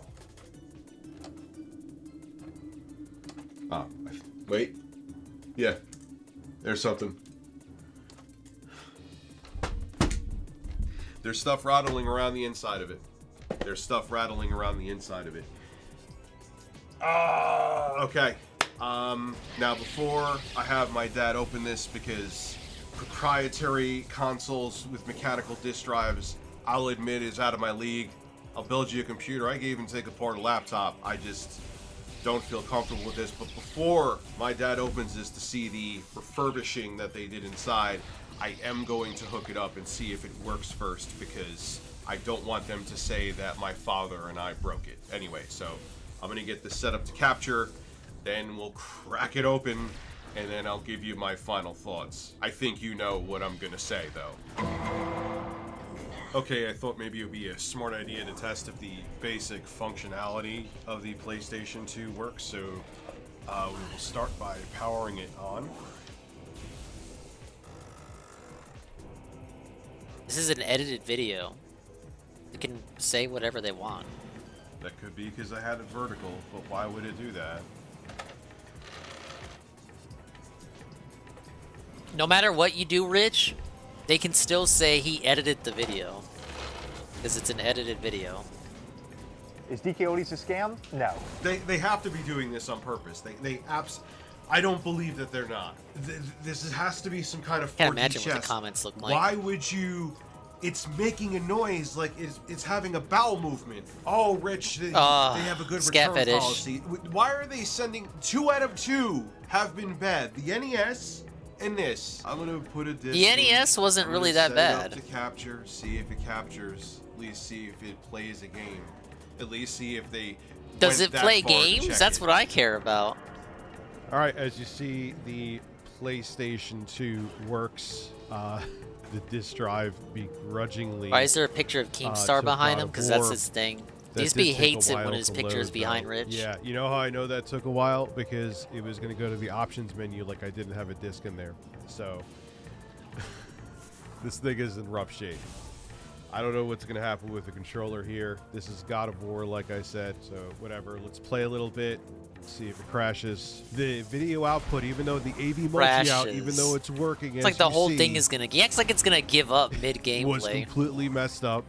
Ah, wait. Yeah, there's something. There's stuff rattling around the inside of it. There's stuff rattling around the inside of it. Okay. Now before I have my dad open this, because proprietary consoles with mechanical disk drives, I'll admit, is out of my league. I'll build you a computer. I can even take apart a laptop. I just don't feel comfortable with this. But before my dad opens this to see the refurbishing that they did inside, I am going to hook it up and see if it works first, because I don't want them to say that my father and I broke it. Anyway, so I'm going to get this set up to capture, then we'll crack it open, and then I'll give you my final thoughts. I think you know what I'm going to say, though. Okay, I thought maybe it would be a smart idea to test if the basic functionality of the PlayStation 2 works, so we will start by powering it on. This is an edited video. They can say whatever they want. That could be because I had it vertical, but why would it do that? No matter what you do, Rich, they can still say he edited the video. Because it's an edited video. Is DK Oldies a scam? No. They have to be doing this on purpose. I don't believe that they're not. This has to be some kind of 4D Can't imagine chess. what the comments look like. Why would you? It's making a noise like it's having a bowel movement. Oh, Rich, they have a good return fetish. policy. Why are they sending 2 out of 2 have been bad? The NES and this. I'm gonna put a disc. The NES wasn't really that bad. To capture, see if it captures. At least see if it plays a game. At least see if they. Does it play games? That's what I care about. All right, as you see, the PlayStation 2 works. The disk drive begrudgingly. Why is there a picture of Keemstar behind him? Because that's his thing. DSP hates it when his picture is behind Rich. Yeah, you know how I know that took a while? Because it was going to go to the options menu like I didn't have a disc in there. So This thing is in rough shape. I don't know what's going to happen with the controller here. This is God of War, like I said, so whatever. Let's play a little bit, see if it crashes. The video output, even though the AV multi out, even though it's working, It's like the whole thing is gonna. He acts like it's gonna give up mid gameplay. Was completely messed up.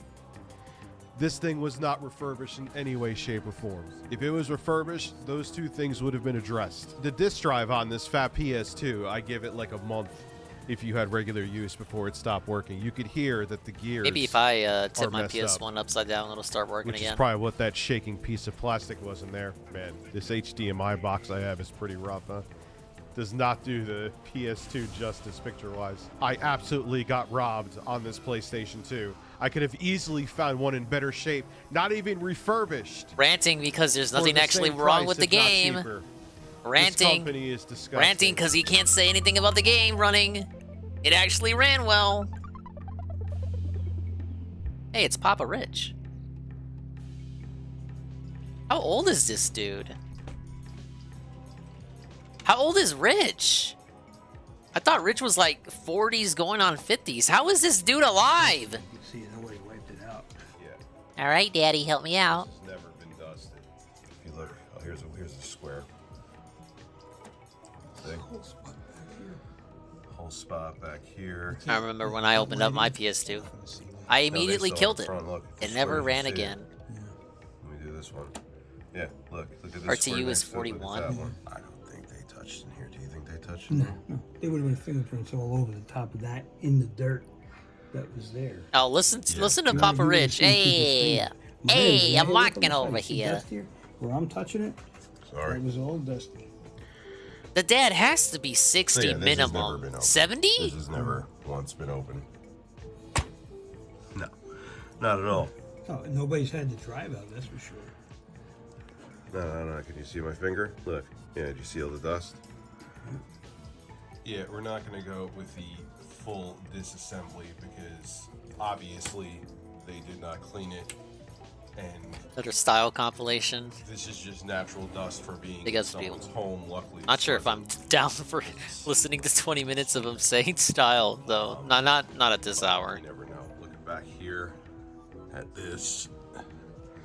This thing was not refurbished in any way, shape, or form. If it was refurbished, those two things would have been addressed. The disk drive on this fat PS2, I give it like a month if you had regular use before it stopped working. You could hear that the gears Maybe if I tip are my messed PS1 upside down, it'll start working which again. is probably what that shaking piece of plastic was in there. Man, this HDMI box I have is pretty rough, huh? Does not do the PS2 justice picture-wise. I absolutely got robbed on this PlayStation 2. I could have easily found one in better shape, not even refurbished. Ranting because there's For nothing the actually same wrong price, with the if not game. cheaper. This Ranting. company is disgusting. Ranting because he can't say anything about the game running. It actually ran well. Hey, it's Papa Rich. How old is this dude? How old is Rich? I thought Rich was like 40s going on 50s. How is this dude alive? You can see nobody wiped it out. Yeah. All right, Daddy, help me out. It's never been dusted. If you look, oh, here's a square. See? Whole spot back here. I remember when I opened up my PS2. I immediately killed it. Front, look, It never ran see it. again. Let me do this one. Yeah, look at this. RTU square is next to it, look at 41. that one. I don't think they touched in here. Do you think they touched? No, no. There would have been fingerprints all over the top of that in the dirt that was there. Oh, listen to You know, Papa you would've Rich. seen people's Hey, things. hey, Mine, I'm look on walking the side. over See here. dust here. Where I'm touching it, sorry, it was all dusty. The dad has to be 60 Yeah, this has never minimum. been open. 70? This has never once been open. No, not at all. Oh, nobody's had the drive out, that's for sure. No. Can you see my finger? Look. Yeah, did you see all the dust? Yeah, we're not going to go with the full disassembly because obviously they did not clean it, and Another style compilation. this is just natural dust for being They in got someone's home. Luckily, Not sure if I'm down for listening to 20 minutes of him saying style, though. Not at this hour. You never know. Looking back here at this,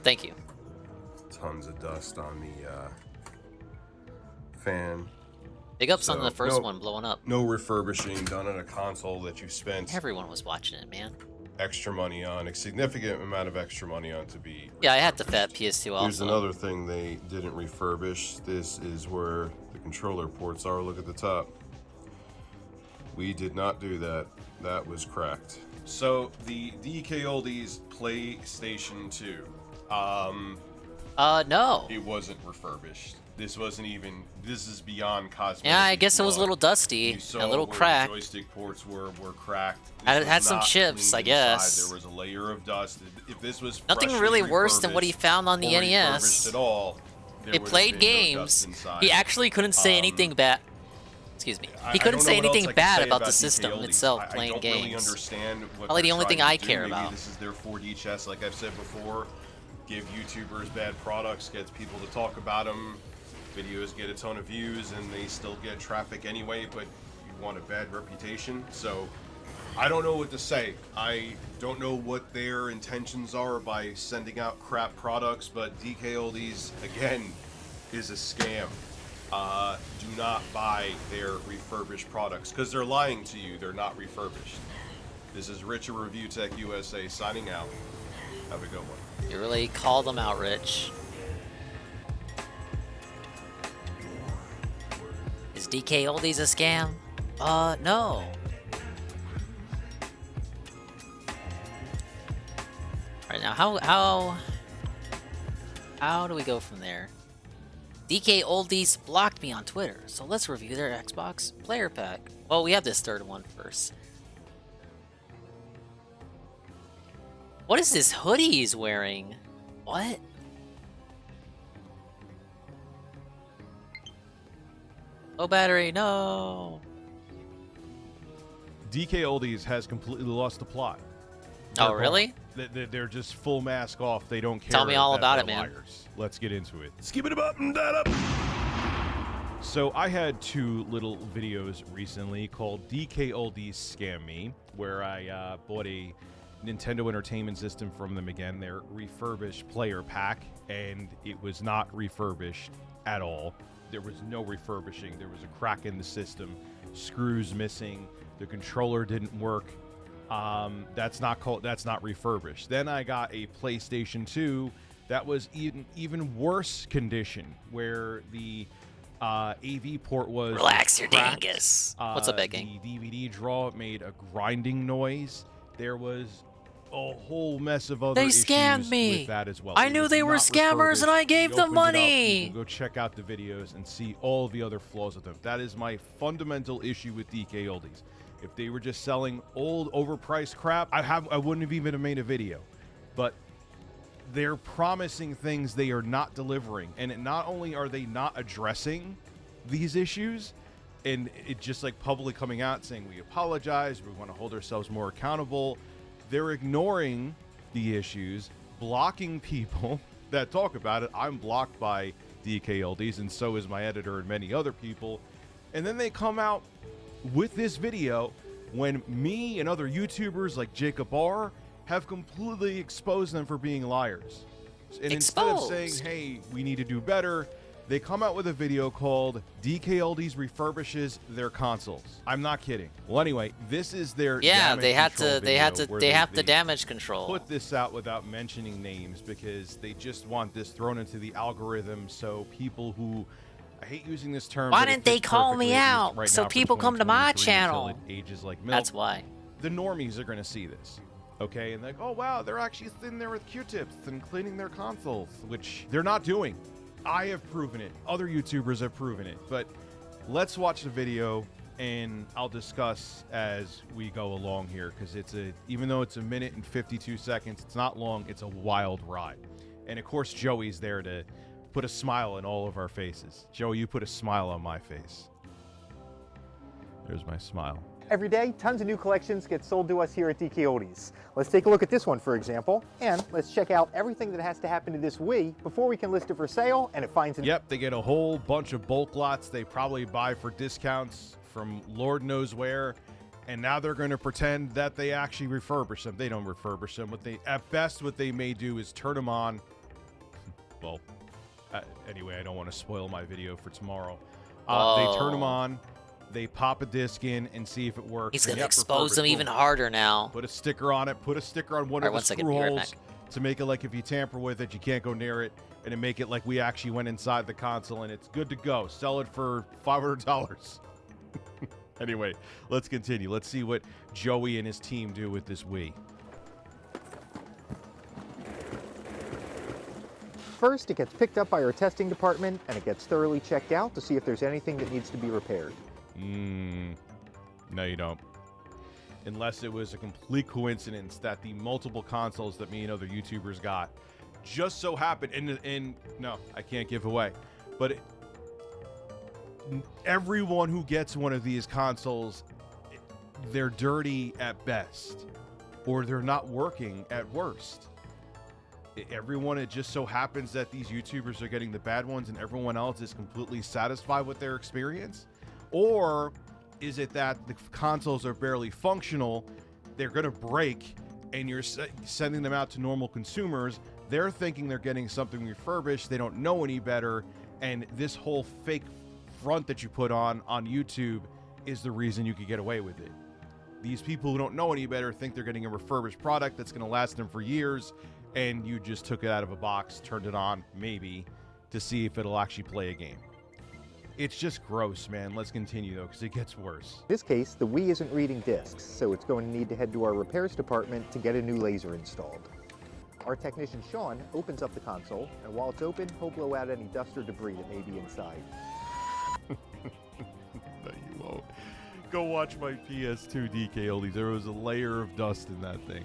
Thank you. tons of dust on the fan. Big ups on So, the first no- one blowing up. No refurbishing done on a console that you spent Everyone was watching it, man. extra money on, a significant amount of extra money on to be. Yeah, I had the fat PS2 also. Here's another thing they didn't refurbish. This is where the controller ports are. Look at the top. We did not do that. That was cracked. So the DK Oldies PlayStation 2. No. It wasn't refurbished. This wasn't even. This is beyond cosmetic. Yeah, I guess it was a little dusty, You a saw little where cracked. The joystick ports were cracked. This Had was some not chips, cleaned I guess. inside. There was a layer of dust. If this was Nothing freshly really worse than what he found on the or NES. refurbished at all, there He would have played been no games. dust inside. He actually couldn't say anything bad. Excuse me. I He couldn't don't say know what else anything I can bad say about the DK system Oldies. itself, I playing don't games. really understand what Probably the they're only thing trying I to do. care Maybe about. This is their 4D chess, like I've said before. Give YouTubers bad products, gets people to talk about them. Videos get a ton of views, and they still get traffic anyway. But you want a bad reputation, so I don't know what to say. I don't know what their intentions are by sending out crap products. But DK Oldies again is a scam. Do not buy their refurbished products because they're lying to you. They're not refurbished. This is Rich of Review Tech USA signing out. Have a good one. You really called them out, Rich. Is DK Oldies a scam? No. Alright, now how do we go from there? DK Oldies blocked me on Twitter, so let's review their Xbox player pack. Well, we have this third one first. What is this hoodie he's wearing? What? Oh, battery, no. DK Oldies has completely lost the plot. Oh, They're really? gone. They're just full mask off. They don't care. Tell me all that about they're it, man. liars. Let's get into it. Skip it up and that up. So I had two little videos recently called DK Oldies Scam Me, where I bought a Nintendo Entertainment System from them again, their refurbished player pack, and it was not refurbished at all. There was no refurbishing. There was a crack in the system, screws missing, the controller didn't work. That's not refurbished. Then I got a PlayStation 2 that was even worse condition, where the AV port was Relax your cracked. dingus. What's up, Begging? The DVD draw made a grinding noise. There was a whole mess of other They issues scammed me. with that as well. I It knew was they were not scammers and I refurbished. gave We them opened it up. money. You can go check out the videos and see all the other flaws of them. That is my fundamental issue with DK Oldies. If they were just selling old, overpriced crap, I wouldn't have even made a video. But they're promising things they are not delivering, and not only are they not addressing these issues, and it just like publicly coming out saying we apologize, we want to hold ourselves more accountable, they're ignoring the issues, blocking people that talk about it. I'm blocked by DK Oldies, and so is my editor and many other people. And then they come out with this video when me and other YouTubers like Jacob R have completely exposed them for being liars. And instead of saying, hey, we need to do better, they come out with a video called DK Oldies refurbishes their consoles. I'm not kidding. Well, anyway, this is their They have they to damage control. put this out without mentioning names because they just want this thrown into the algorithm, so people who, I hate using this term. Why but it didn't they fits call me perfectly, at least out right so now for people come to my 2023 until channel? it ages like milk. That's why. The normies are going to see this, okay? And they're like, oh wow, they're actually sitting there with Q-tips and cleaning their consoles, which they're not doing. I have proven it. Other YouTubers have proven it. But let's watch the video, and I'll discuss as we go along here, because even though it's 1 minute and 52 seconds, it's not long. It's a wild ride. And of course, Joey's there to put a smile on all of our faces. Joey, you put a smile on my face. There's my smile. Every day, tons of new collections get sold to us here at DK Oldies. Let's take a look at this one, for example, and let's check out everything that has to happen to this Wii before we can list it for sale, and it finds an... Yep, they get a whole bunch of bulk lots they probably buy for discounts from Lord knows where, and now they're going to pretend that they actually refurbish them. They don't refurbish them. At best, what they may do is turn them on. Well, anyway, I don't want to spoil my video for tomorrow. They turn them on. They pop a disc in and see if it works. He's gonna expose them even harder now. Put a sticker on it. Put a sticker on one of the screw holes to make it like if you tamper with it, you can't go near it, and to make it like we actually went inside the console and it's good to go. Sell it for $500. Anyway, let's continue. Let's see what Joey and his team do with this Wii. First, it gets picked up by our testing department, and it gets thoroughly checked out to see if there's anything that needs to be repaired. No, you don't. Unless it was a complete coincidence that the multiple consoles that me and other YouTubers got just so happened, and no, I can't give away, but everyone who gets one of these consoles, they're dirty at best, or they're not working at worst. Everyone, it just so happens that these YouTubers are getting the bad ones and everyone else is completely satisfied with their experience? Or is it that the consoles are barely functional, they're going to break, and you're sending them out to normal consumers? They're thinking they're getting something refurbished, they don't know any better, and this whole fake front that you put on YouTube is the reason you could get away with it. These people who don't know any better think they're getting a refurbished product that's going to last them for years, and you just took it out of a box, turned it on, maybe, to see if it'll actually play a game. It's just gross, man. Let's continue, though, because it gets worse. In this case, the Wii isn't reading discs, so it's going to need to head to our repairs department to get a new laser installed. Our technician, Sean, opens up the console, and while it's open, he'll blow out any dust or debris that may be inside. No, you won't. Go watch my PS2 DK Oldies. There was a layer of dust in that thing.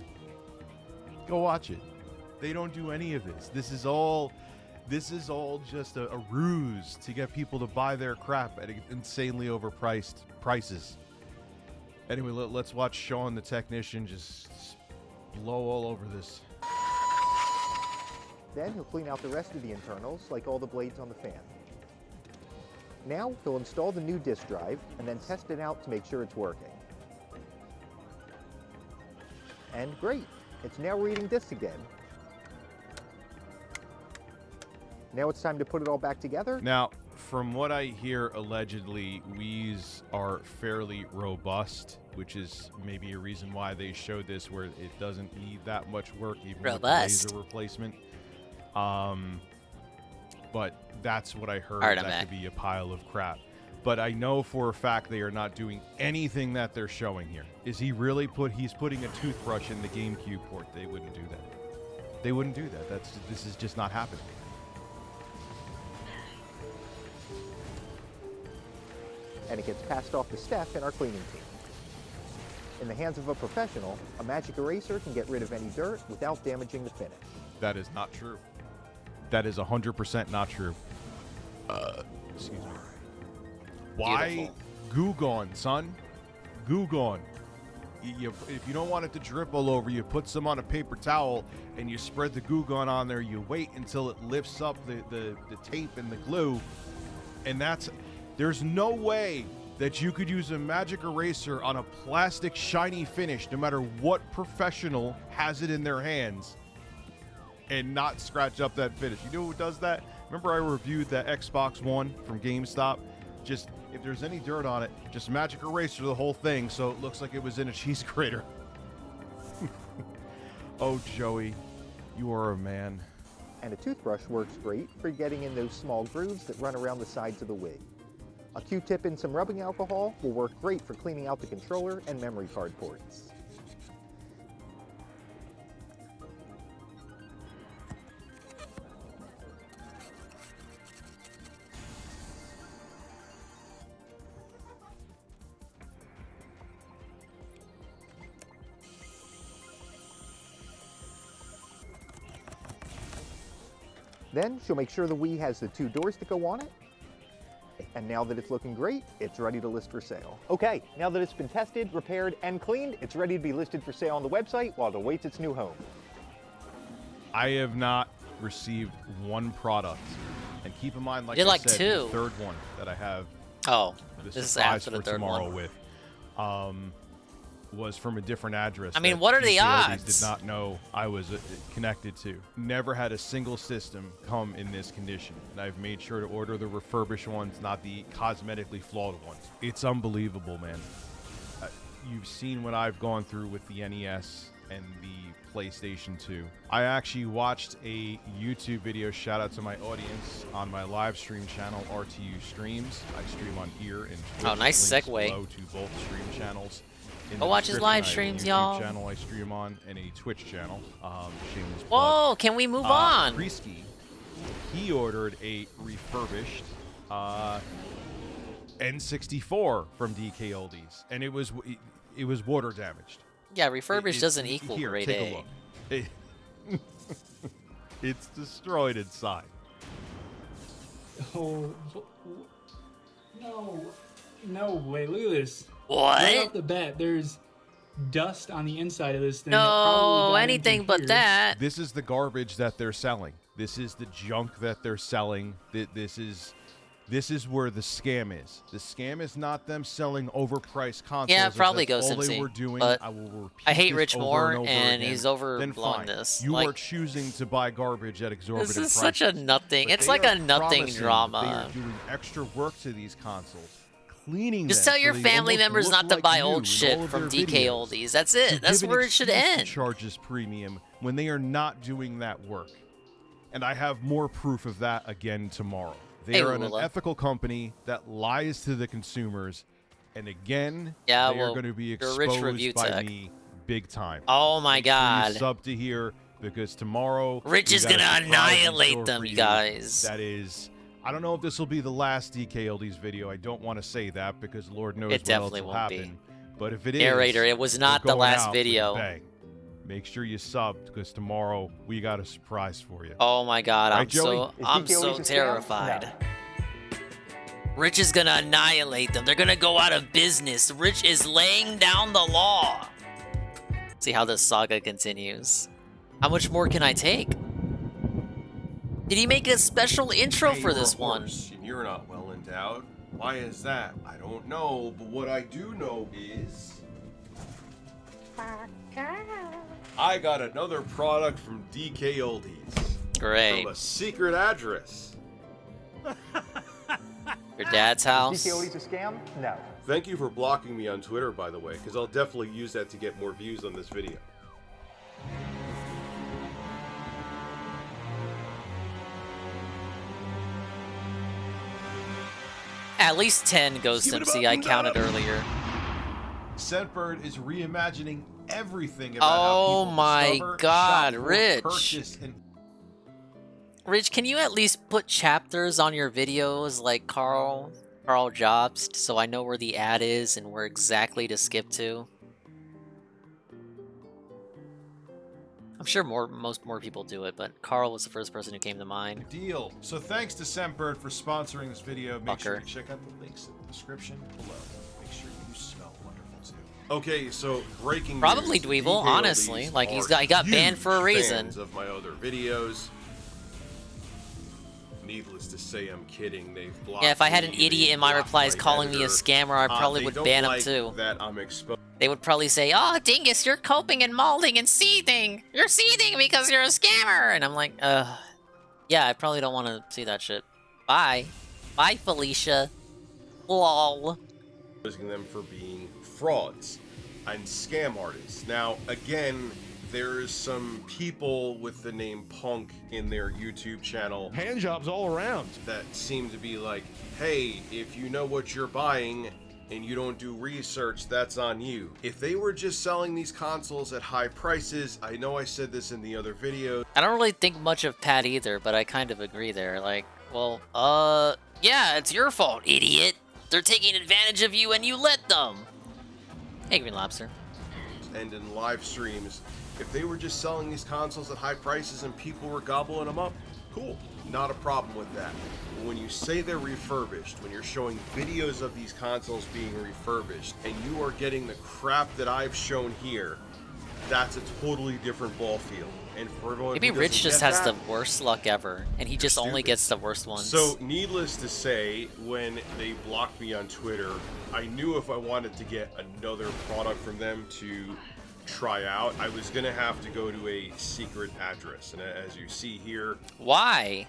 Go watch it. They don't do any of this. This is all just a ruse to get people to buy their crap at insanely overpriced prices. Anyway, let's watch Sean, the technician, just blow all over this. Then he'll clean out the rest of the internals, like all the blades on the fan. Now he'll install the new disk drive and then test it out to make sure it's working. And great, it's now reading disks again. Now it's time to put it all back together. Now, from what I hear, allegedly, Wii's are fairly robust, which is maybe a reason why they showed this where it doesn't need that much work, even with the laser replacement. But that's what I heard. That could be a pile of crap. But I know for a fact they are not doing anything that they're showing here. Is he really he's putting a toothbrush in the GameCube port? They wouldn't do that. They wouldn't do that. This is just not happening. And it gets passed off to Steph in our cleaning team. In the hands of a professional, a magic eraser can get rid of any dirt without damaging the finish. That is not true. That is 100% not true. Excuse me. Why Goo Gone, son? Goo Gone. If you don't want it to drip all over, you put some on a paper towel and you spread the Goo Gone on there. You wait until it lifts up the tape and the glue, and there's no way that you could use a magic eraser on a plastic shiny finish, no matter what professional has it in their hands, and not scratch up that finish. You know who does that? Remember I reviewed that Xbox One from GameStop? Just, if there's any dirt on it, just magic eraser the whole thing so it looks like it was in a cheese grater. Oh, Joey, you are a man. And a toothbrush works great for getting in those small grooves that run around the sides of the Wii. A Q-tip and some rubbing alcohol will work great for cleaning out the controller and memory card ports. Then she'll make sure the Wii has the 2 doors that go on it. And now that it's looking great, it's ready to list for sale. Okay, now that it's been tested, repaired, and cleaned, it's ready to be listed for sale on the website while it awaits its new home. I have not received one product. And keep in mind, like You're I like said, two. the third one that I have this the is surprise after the for third tomorrow one. with was from a different address. I mean, that what are the PCODs odds? Did not know I was connected to. Never had a single system come in this condition, and I've made sure to order the refurbished ones, not the cosmetically flawed ones. It's unbelievable, man. You've seen what I've gone through with the NES and the PlayStation 2. I actually watched a YouTube video, shout out to my audience, on my live stream channel, RTU Streams. I stream on here and Twitch. Oh, nice Links segue. below to both stream channels. In Go the watch his description, live I have a streams, YouTube y'all. channel I stream on and a Twitch channel. Shameless Whoa, plug. can we move on? Kreisky, he ordered a refurbished N64 from DK Oldies, and it was water damaged. Yeah, refurbished doesn't equal here, grade take A. a look. It's destroyed inside. Oh, no way! Look at this. What? Right off the bat, there's dust on the inside of this thing. that No, probably got anything into but here. that. This is the garbage that they're selling. This is the junk that they're selling. This is where the scam is. The scam is not them selling overpriced consoles. Yeah, If probably that's Ghost all they MC, were doing. but I will repeat I hate this Rich over Moore, and over and again. he's Then overblowing fine. this. You Like- are choosing to buy garbage at exorbitant This is prices. such a nothing. But It's they like are a nothing promising drama. They are doing extra work to these consoles, cleaning Just them tell your so they family almost members look not to like buy you old in shit all of from their DK videos. Oldies. That's it. To That's give an where it should excuse to end. charge this premium when they are not doing that work. And I have more proof of that again tomorrow. They Hey, are an Lula. unethical company that lies to the consumers, and again, Yeah, they well, are going to be you're a rich exposed review by tech. me big time. Oh my Make sure you God. sub to here because tomorrow Rich we is got a gonna surprise in annihilate store them, for you you. guys. That is, I don't know if this will be the last DK Oldies video. I don't want to say that because Lord knows It what definitely else will won't be. happen. But if it is, Narrator, it was we're not the going last out with a video. bang. Make sure you sub because tomorrow we got a surprise for you. Oh my God, Right, I'm Joey? so terrified. Rich is gonna annihilate them. They're gonna go out of business. Rich is laying down the law. See how this saga continues. How much more can I take? Did he make a special intro Hey, for you're this a one? horse, and you're not well endowed. Why is that? I don't know, but what I do know is I got another product from DK Oldies. Great. From a secret address. Your dad's house? DK Oldies a scam? No. Thank you for blocking me on Twitter, by the way, because I'll definitely use that to get more views on this video. At least 10 Ghost MC, I counted earlier. Scentbird is reimagining everything about Oh how people my discover, god, shop for, Rich. purchase, and Rich, can you at least put chapters on your videos like Carl Jobst so I know where the ad is and where exactly to skip to? I'm sure most more people do it, but Carl was the first person who came to mind. deal. So thanks to Scentbird for sponsoring this video. Make sure to check out the links in the description below. Make sure you smell wonderful too. Okay, so breaking Probably news, Dweeble, DK honestly. Oldies Like, are he got banned huge for a reason. fans of my other videos. Needless to say, I'm kidding. They've blocked Yeah, if I had an me, idiot they've in my blocked replies my calling me a editor. scammer, I probably They would don't ban like him too. That I'm exposed. They would probably say, "Oh, dingus, you're coping and molding and seething. You're seething because you're a scammer." And I'm like, yeah, I probably don't want to see that shit. Bye. Bye, Felicia. Lol. Accusing them for being frauds and scam artists. Now, again, there's some people with the name Punk in their YouTube channel. Hand jobs all around. That seem to be like, hey, if you know what you're buying and you don't do research, that's on you. If they were just selling these consoles at high prices, I know I said this in the other video. I don't really think much of Pat either, but I kind of agree there. Like, well, yeah, it's your fault, idiot. They're taking advantage of you and you let them. Hey, Green Lobster. And in live streams, if they were just selling these consoles at high prices and people were gobbling them up, cool, not a problem with that. But when you say they're refurbished, when you're showing videos of these consoles being refurbished, and you are getting the crap that I've shown here, that's a totally different ball field. And for everyone Maybe who Rich doesn't just get has that, the worst luck ever, and he just only gets the worst ones. so, needless to say, when they blocked me on Twitter, I knew if I wanted to get another product from them to try out, I was gonna have to go to a secret address. And as you see here, why?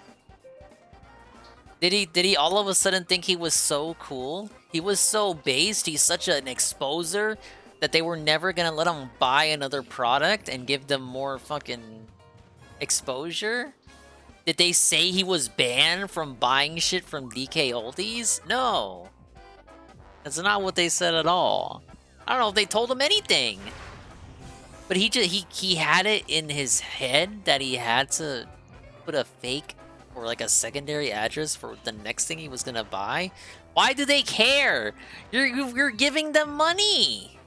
Did he all of a sudden think he was so cool? He was so based, he's such an exposer that they were never gonna let him buy another product and give them more fucking exposure? Did they say he was banned from buying shit from DK Oldies? No. That's not what they said at all. I don't know if they told him anything. But he had it in his head that he had to put a fake or like a secondary address for the next thing he was gonna buy. Why do they care? You're giving them money.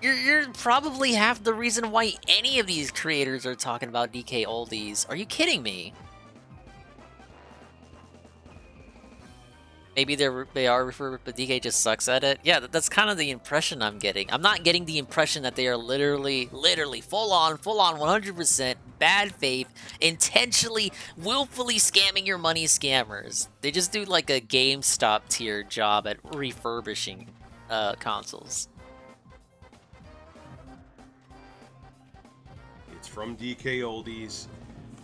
You're probably half the reason why any of these creators are talking about DK Oldies. Are you kidding me? Maybe they are referred, but DK just sucks at it. Yeah, that's kind of the impression I'm getting. I'm not getting the impression that they are literally full on, 100% bad faith, intentionally, willfully scamming your money scammers. They just do like a GameStop tier job at refurbishing consoles. it's from DK Oldies.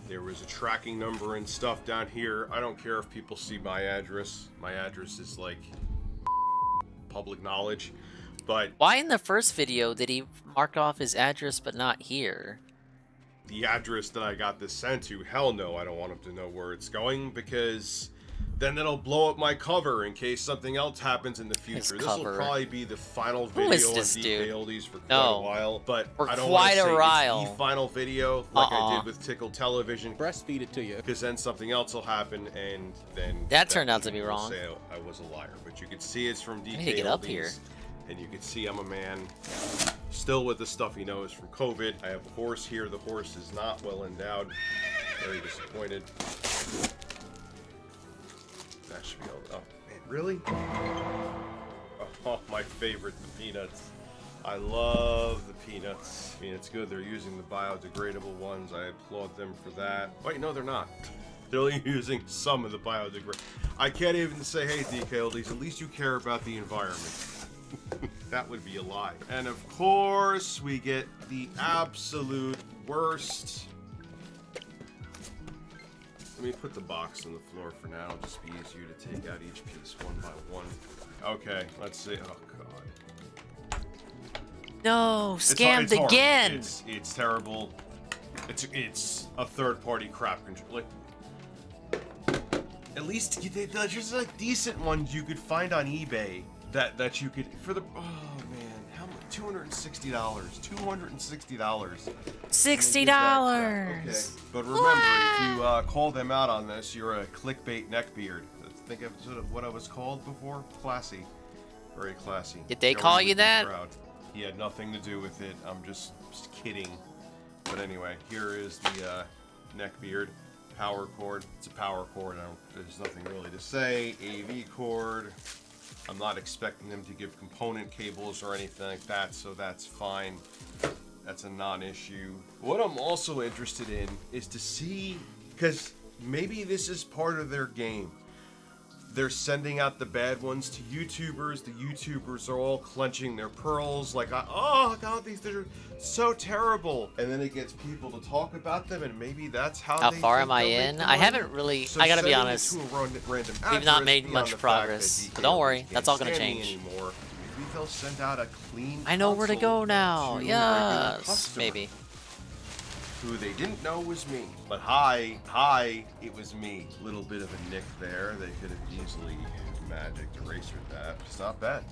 There was a tracking number and stuff down here. I don't care if people see my address. My address is like public knowledge. But why in the first video did he mark off his address but not here? The address that I got this sent to, hell no, I don't want him to know where it's going, because then it'll blow up my cover in case something else happens in the future. This will probably be the final video on DK Oldies for quite a while, but I don't want to say it's the final video like I did with Tickle Television. Breastfeed it to you. Because then something else will happen, and then that turned out to be wrong. Say I was a liar, but you can see it's from DK I need to get Oldies, up here. and you can see I'm a man, still with the stuff he knows from COVID. I have a horse here. The horse is not well endowed. Very disappointed. That should be all. Oh man, really? Oh, my favorite, the peanuts. I love the peanuts. I mean, it's good they're using the biodegradable ones. I applaud them for that. Wait, no, they're not. They're only using some of the biodegradable. I can't even say, hey, DKLDs, at least you care about the environment. That would be a lie. And of course, we get the absolute worst. Let me put the box on the floor for now. It'll just be easier to take out each piece one by one. Okay, let's see. Oh, God. No, It's scammed horrible. again. It's terrible. It's a third-party crap control. Like, at least there's just like decent ones you could find on eBay that you could for the. Oh man, how much? $260. $260. $60. Okay, but remember, if you call them out on this, you're a clickbait neckbeard. Think of sort of what I was called before. Classy, very classy. Did they Going call with you the that? crowd. He had nothing to do with it. I'm just kidding. But anyway, here is the neckbeard power cord. It's a power cord. There's nothing really to say. AV cord. I'm not expecting them to give component cables or anything like that, so that's fine. That's a non-issue. What I'm also interested in is to see, because maybe this is part of their game. They're sending out the bad ones to YouTubers. The YouTubers are all clenching their pearls like, oh God, these are so terrible. And then it gets people to talk about them, and maybe that's how How they far think am I they'll make in? the I money. haven't really, So I gotta be sending it honest. to a random We've not address made beyond much the fact progress. that But don't worry, DKLD that's all can't gonna stand me change. anymore. Maybe they'll send out a clean I know where to console go now. to a regular Yes, customer maybe. who they didn't know was me. But it was me. Little bit of a nick there. They could have easily magic erased with that. It's not bad.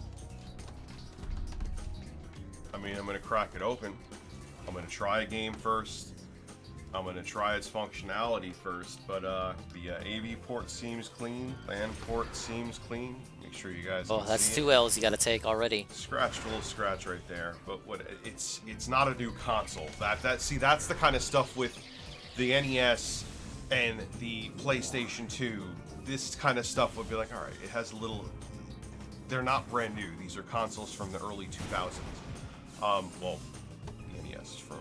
I mean, I'm gonna crack it open. I'm gonna try a game first. I'm gonna try its functionality first. But the AV port seems clean. LAN port seems clean. Make sure you guys. Oh, can that's see 2 L's you gotta take already. Scratched, a little scratch right there, but what it's not a new console. That's the kind of stuff with the NES and the PlayStation 2. This kind of stuff would be like, all right, it has a little. They're not brand new. These are consoles from the early 2000s. Well, the NES is from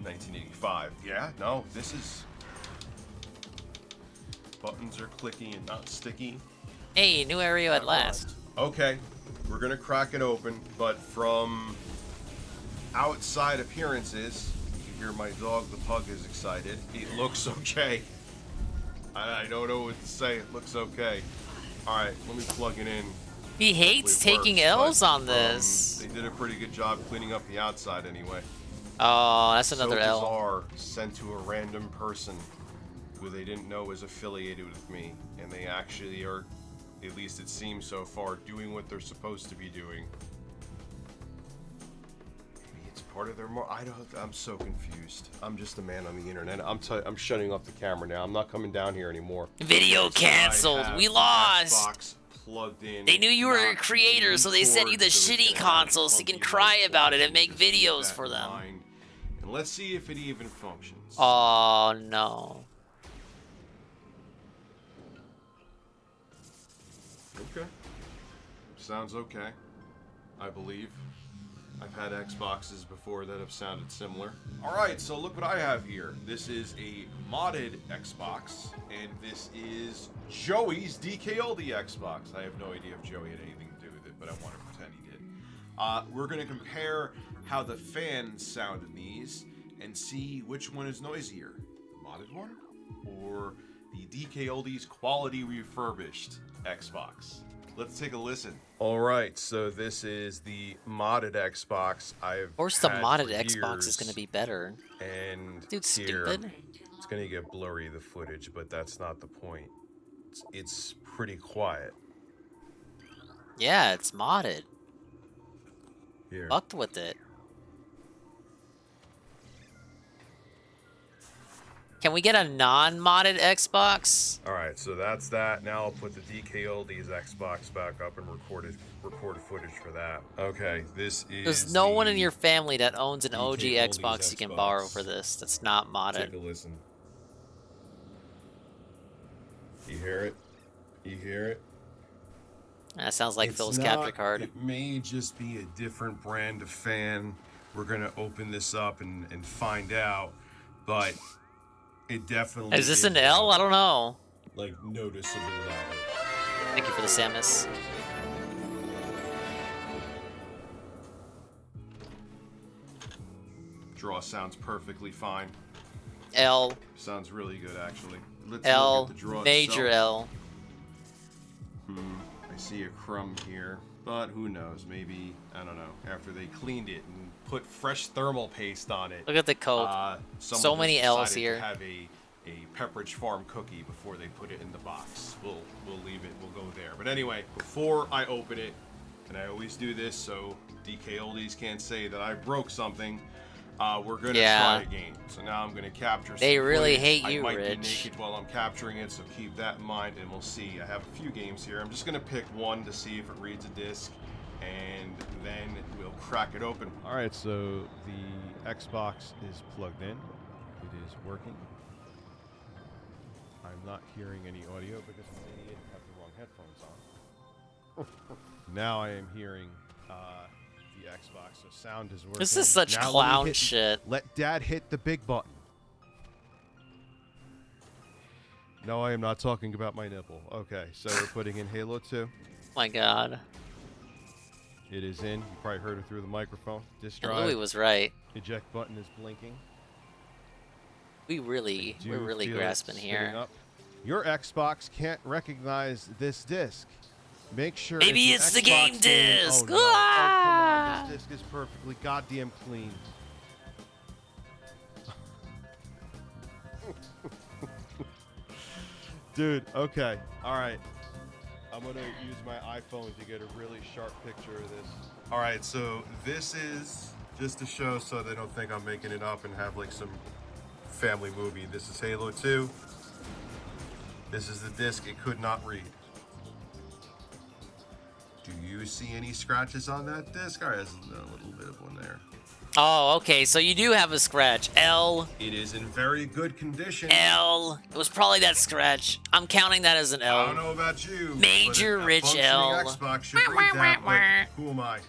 1985. Yeah, no, this is. Buttons are clicky and not sticky. Hey, new area at last. Okay, we're gonna crack it open, but from outside appearances, you hear my dog, the pug, is excited. It looks okay. I don't know what to say. It looks okay. All right, let me plug it in. He hates Hopefully it taking works, L's but, on this. They did a pretty good job cleaning up the outside anyway. Oh, that's another so L. bizarre, sent to a random person who they didn't know was affiliated with me, and they actually are, at least it seems so far, doing what they're supposed to be doing. Maybe it's part of their I'm so confused. I'm just a man on the internet. I'm shutting off the camera now. I'm not coming down here anymore. Video canceled. We lost. Xbox plugged in. They knew you were a not creator, so they sent you the so it's shitty gonna have consoles so you can funky cry noise about it volume. and make Just keep videos that for in them. mind. And let's see if it even functions. Oh no. Okay. Sounds okay. I believe. I've had Xboxes before that have sounded similar. Alright, so look what I have here. This is a modded Xbox, and this is Joey's DKLD Xbox. I have no idea if Joey had anything to do with it, but I want to pretend he did. We're going to compare how the fans sound in these and see which one is noisier. The modded one or the DKLD's quality refurbished Xbox? Let's take a listen. All right, so this is the modded Xbox I've Of course, the had modded for Xbox is years. gonna be better. And Dude, here, stupid. it's gonna get blurry, the footage, but that's not the point. It's pretty quiet. Yeah, it's modded. Here. Fucked with it. Can we get a non-modded Xbox? All right, so that's that. Now I'll put the DKLD's Xbox back up and record footage for that. Okay, this is. There's no one in your family that owns an OG DKLD's Xbox you can borrow for this. That's not modded. Take a listen. You hear it? You hear it? That sounds like It's Phil's not- capture card. It may just be a different brand of fan. We're gonna open this up and find out, but It definitely Is this an L? I don't know. Like, noticeably louder. Thank you for the Samus. Draw sounds perfectly fine. L. Sounds really good, actually. Let's L. look at the draw Major itself. L. I see a crumb here, but who knows? Maybe, I don't know, after they cleaned it and put fresh thermal paste on it. Look at the code. So So many L's decided here. To have a Pepperidge Farm cookie before they put it in the box. We'll leave it. We'll go there. But anyway, before I open it, and I always do this so DK Oldies can't say that I broke something. We're gonna try a game. So now I'm gonna capture. They some really footage. hate you, I might Rich. be naked while I'm capturing it, so keep that in mind, and we'll see. I have a few games here. I'm just gonna pick one to see if it reads a disc, and then we'll crack it open. All right, so the Xbox is plugged in. It is working. I'm not hearing any audio because I'm an idiot and have the wrong headphones on. Now I am hearing the Xbox, so sound is working. This is such Now clown shit. Let Dad hit the big button. No, I am not talking about my nipple. Okay, so we're putting in Halo 2. My God. It is in. You probably heard it through the microphone. Disk And drive. Louis was right. Eject button is blinking. We're really Do feel it grasping spinning here. up. Your Xbox can't recognize this disc. Make sure Maybe an it's the Xbox game disc. Oh, no. Ah! Oh, come on. This disc is perfectly goddamn clean. Dude, okay. All right. I'm going to use my iPhone to get a really sharp picture of this. All right, so this is just to show so they don't think I'm making it up and have like some family movie. This is Halo 2. This is the disc it could not read. Do you see any scratches on that disc? All right, there's a little bit of one there. Oh, okay, so you do have a scratch. L. It is in very good condition. L. It was probably that scratch. I'm counting that as an L. I don't know about you. Major but a Rich functioning L. Xbox should read that, but who am I?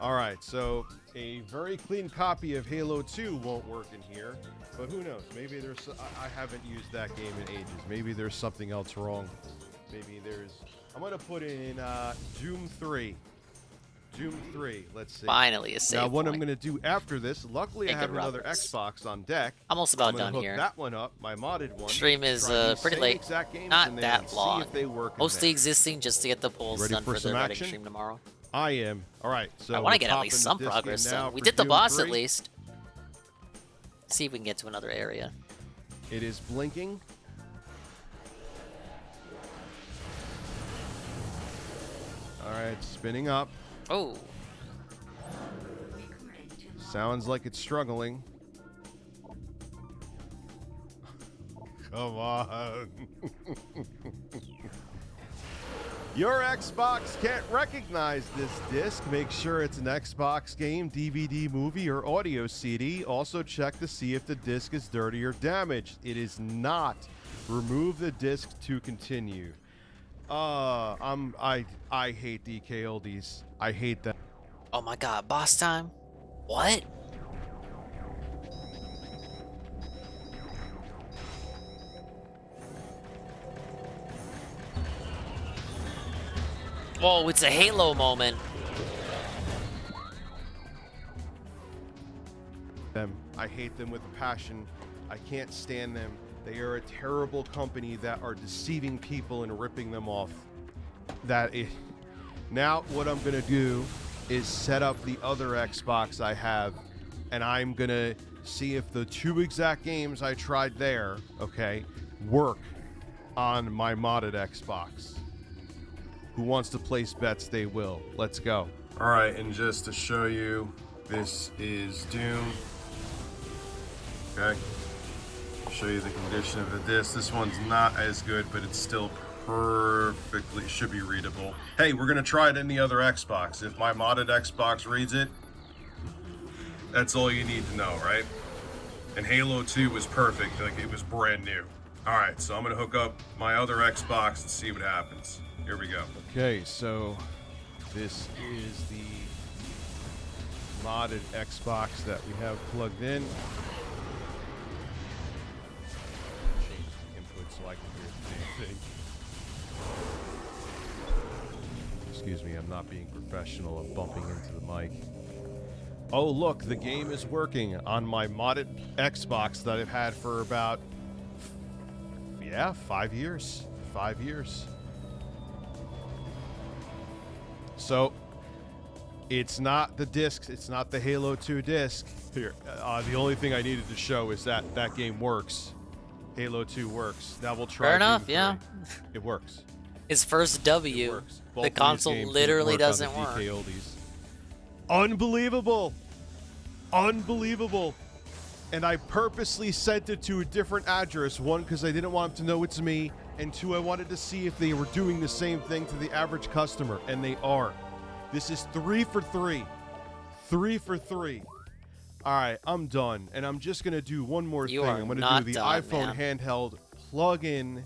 All right, so a very clean copy of Halo 2 won't work in here, but who knows? Maybe there's. I haven't used that game in ages. Maybe there's something else wrong. Maybe there's. I'm gonna put in Doom 3. Doom 3. Let's see. Finally, a save Now, what point. I'm gonna do after this? Luckily, I Hey, have good another Roberts. Xbox on deck. Almost about I'm gonna done hook here. that one up, my modded one. Stream is try these pretty same late. exact games Not in there that and long. See if they work in Mostly there. existing just to get the polls Ready done for for some the Reddit action? stream tomorrow. I am. All right, so I want to we're get at popping least the some disc in progress now though. We for did the Doom boss 3. at least. See if we can get to another area. It is blinking. All right, spinning up. Oh. Sounds like it's struggling. Come on. Your Xbox can't recognize this disc. Make sure it's an Xbox game, DVD, movie, or audio CD. Also check to see if the disc is dirty or damaged. It is not. Remove the disc to continue. I hate DK Oldies. I hate that. Oh my God, boss time? What? Whoa, it's a Halo moment. I hate them with a passion. I can't stand them. They are a terrible company that are deceiving people and ripping them off. Now what I'm gonna do is set up the other Xbox I have, and I'm gonna see if the two exact games I tried there, okay, work on my modded Xbox. Who wants to place bets? They will. Let's go. All right, and just to show you, this is Doom. Okay. Show you the condition of the disc. This one's not as good, but it's still perfectly, should be readable. Hey, we're gonna try it in the other Xbox. If my modded Xbox reads it, that's all you need to know, right? And Halo 2 was perfect, like it was brand new. All right, so I'm gonna hook up my other Xbox and see what happens. Here we go. Okay, so this is the modded Xbox that we have plugged in. so I can hear the damn thing. Excuse me, I'm not being professional. I'm bumping into the mic. Oh, look, the game is working on my modded Xbox that I've had for about, 5 years. 5 years. So, it's not the discs. It's not the Halo 2 disc. Here, the only thing I needed to show is that that game works. Halo 2 works. Now we'll try. Fair enough, Doom 3. yeah. It works. His first W. Both The of these console games literally work on doesn't the work. DK oldies. Unbelievable. Unbelievable. And I purposely sent it to a different address. One, because I didn't want them to know it's me. And two, I wanted to see if they were doing the same thing to the average customer. And they are. This is 3 for 3. 3 for 3. All right, I'm done. And I'm just going to do one more You thing. are I'm going to not do the done, iPhone handheld, plug in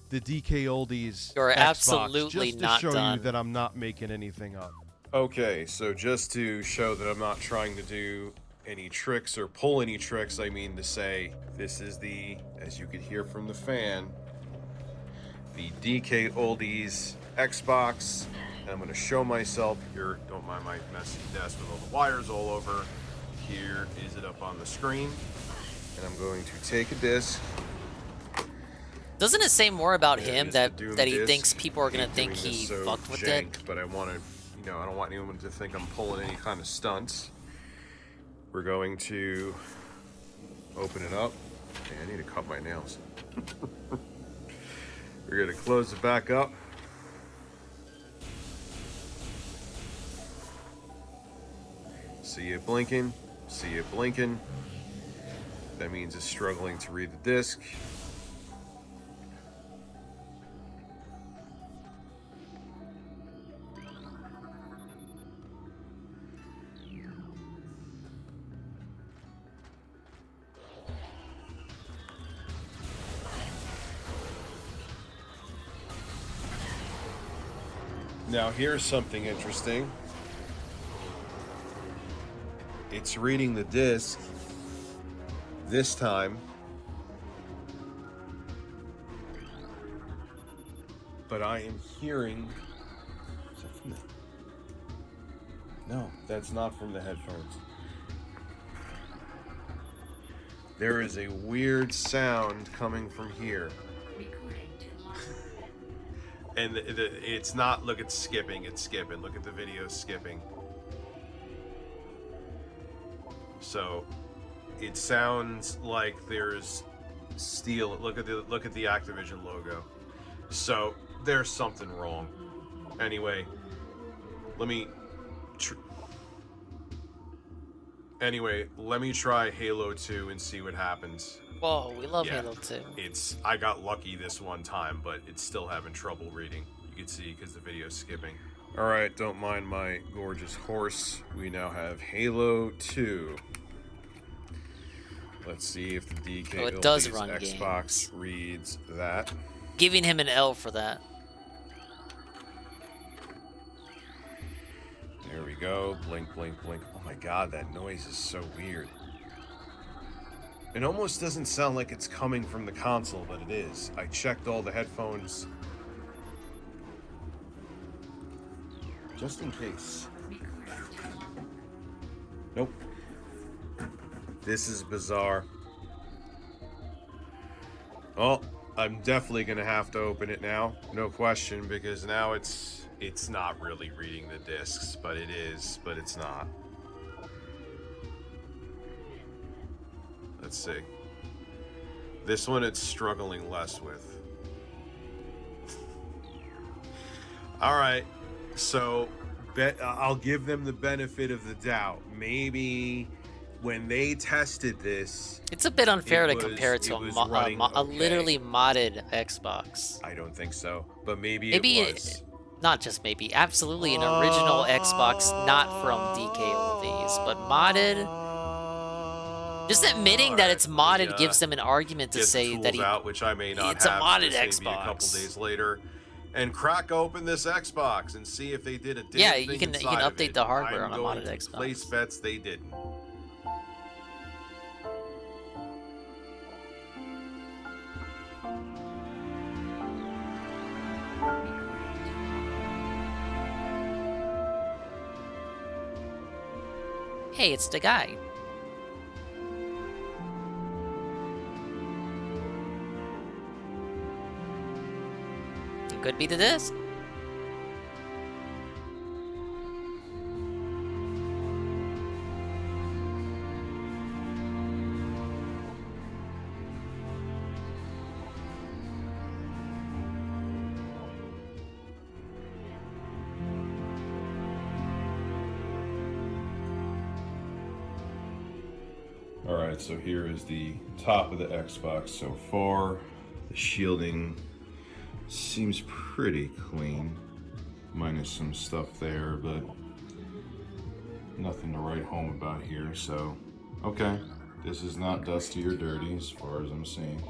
the DK Oldies You're Xbox, absolutely just to not show done. you that I'm not making anything up. Okay, so just to show that I'm not trying to do any tricks or pull any tricks, I mean to say this is the, as you can hear from the fan, the DK Oldies Xbox. And I'm going to show myself here. Don't mind my messy desk with all the wires all over. Here is it up on the screen. And I'm going to take a disc. Doesn't it say more about him Here's that the Doom that he disc. thinks people are gonna Hate think doing he this so fucked with jank, it? But I want to, I don't want anyone to think I'm pulling any kind of stunts. We're going to open it up. Okay, I need to cut my nails. We're going to close it back up. See it blinking. See it blinking. That means it's struggling to read the disc. Now here's something interesting. It's reading the disc this time, but I am hearing. Is that from the... No, that's not from the headphones. There is a weird sound coming from here. And it's not, look, it's skipping, Look at the video skipping. So it sounds like there's steel. Look at the Activision logo. So there's something wrong. Anyway, let me try Halo 2 and see what happens. Whoa, we love Halo 2. I got lucky this one time, but it's still having trouble reading. You can see because the video's skipping. All right, don't mind my gorgeous horse. We now have Halo 2. Let's see if the DK it does run Xbox reads that. Giving him an L for that. There we go. Blink, blink, blink. Oh my god, that noise is so weird. It almost doesn't sound like it's coming from the console, but it is. I checked all the headphones. Just in case. Nope. This is bizarre. Well, I'm definitely gonna have to open it now. No question, because now it's not really reading the discs, but it is, but it's not. Let's see. This one it's struggling less with. Alright, so I'll give them the benefit of the doubt. Maybe when they tested this... It's a bit unfair to compare it to a literally modded Xbox. I don't think so, but maybe it was. Not just maybe, absolutely an original Xbox, not from DK Oldies, but modded. Just admitting that it's modded gives them an argument to say that which I may not it's a have, modded just maybe Xbox. a couple days later, and crack open this Xbox and see if they did a Yeah, thing you can inside of update it. the hardware I'm on a going modded to Xbox. Place bets they didn't. Hey, it's the guy. It could be the disc. Alright, so here is the top of the Xbox so far. The shielding seems pretty clean, minus some stuff there, but nothing to write home about here, so okay. This is not dusty or dirty as far as I'm seeing.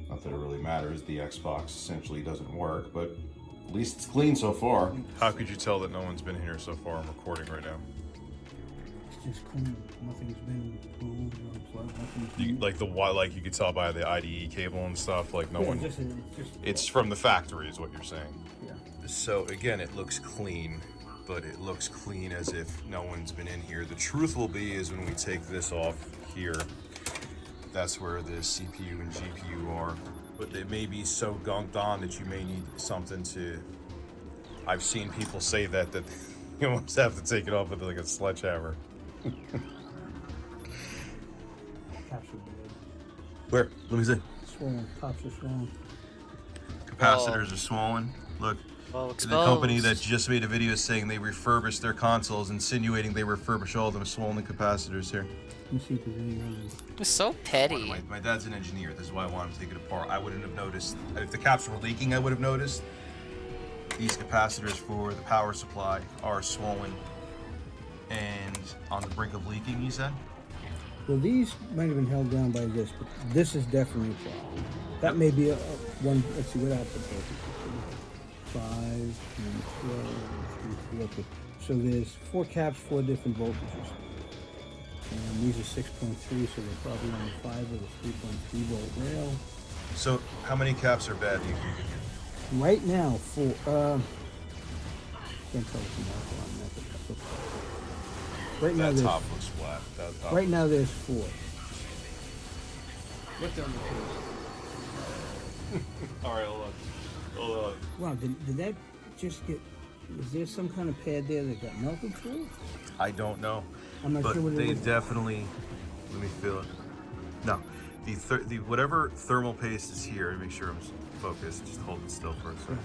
Not that it really matters, the Xbox essentially doesn't work, but at least it's clean so far. How could you tell that no one's been here so far? I'm recording right now. It's just clean. Nothing's been moved or unplugged. Nothing's You, like the like you could tell by the IDE cable and stuff. Like no Yeah, one. just- It's from the factory, is what you're saying. Yeah. So again, it looks clean, but it looks clean as if no one's been in here. The truth will be is when we take this off here, that's where the CPU and GPU are. But they may be so gunked on that you may need something to. I've seen people say that you almost have to take it off with like a sledgehammer. Tops are bad. Where? Let me see. Swollen. Tops are swollen. Capacitors are swollen. Look. Well, the company that just made a video saying they refurbished their consoles, insinuating they refurbish all them swollen capacitors here. Let me see if there's any other. It's so petty. My dad's an engineer. This is why I want him to take it apart. I wouldn't have noticed. If the caps were leaking, I would have noticed. These capacitors for the power supply are swollen and on the brink of leaking, you said? Well, these might have been held down by this, but this is definitely a problem. That may be a one. Let's see what output voltage. 5 and 12 and 3. Okay. So there's 4 caps, 4 different voltages. And these are 6.3, so they're probably on the 5 or the 3.3 volt rail. So how many caps are bad, do you think? Right now, 4. Can't tell if the marker on that, but that looks like it. Right now, That there's, top looks flat. That top right now there's 4. Look down the page. Alright, hold on. Hold on. Wow, did that just get... Is there some kind of pad there that got melted through it? I don't know. I'm not but sure what it they is. definitely. Let me feel it. No, the whatever thermal paste is here. Make sure I'm focused. Just hold it still for a second.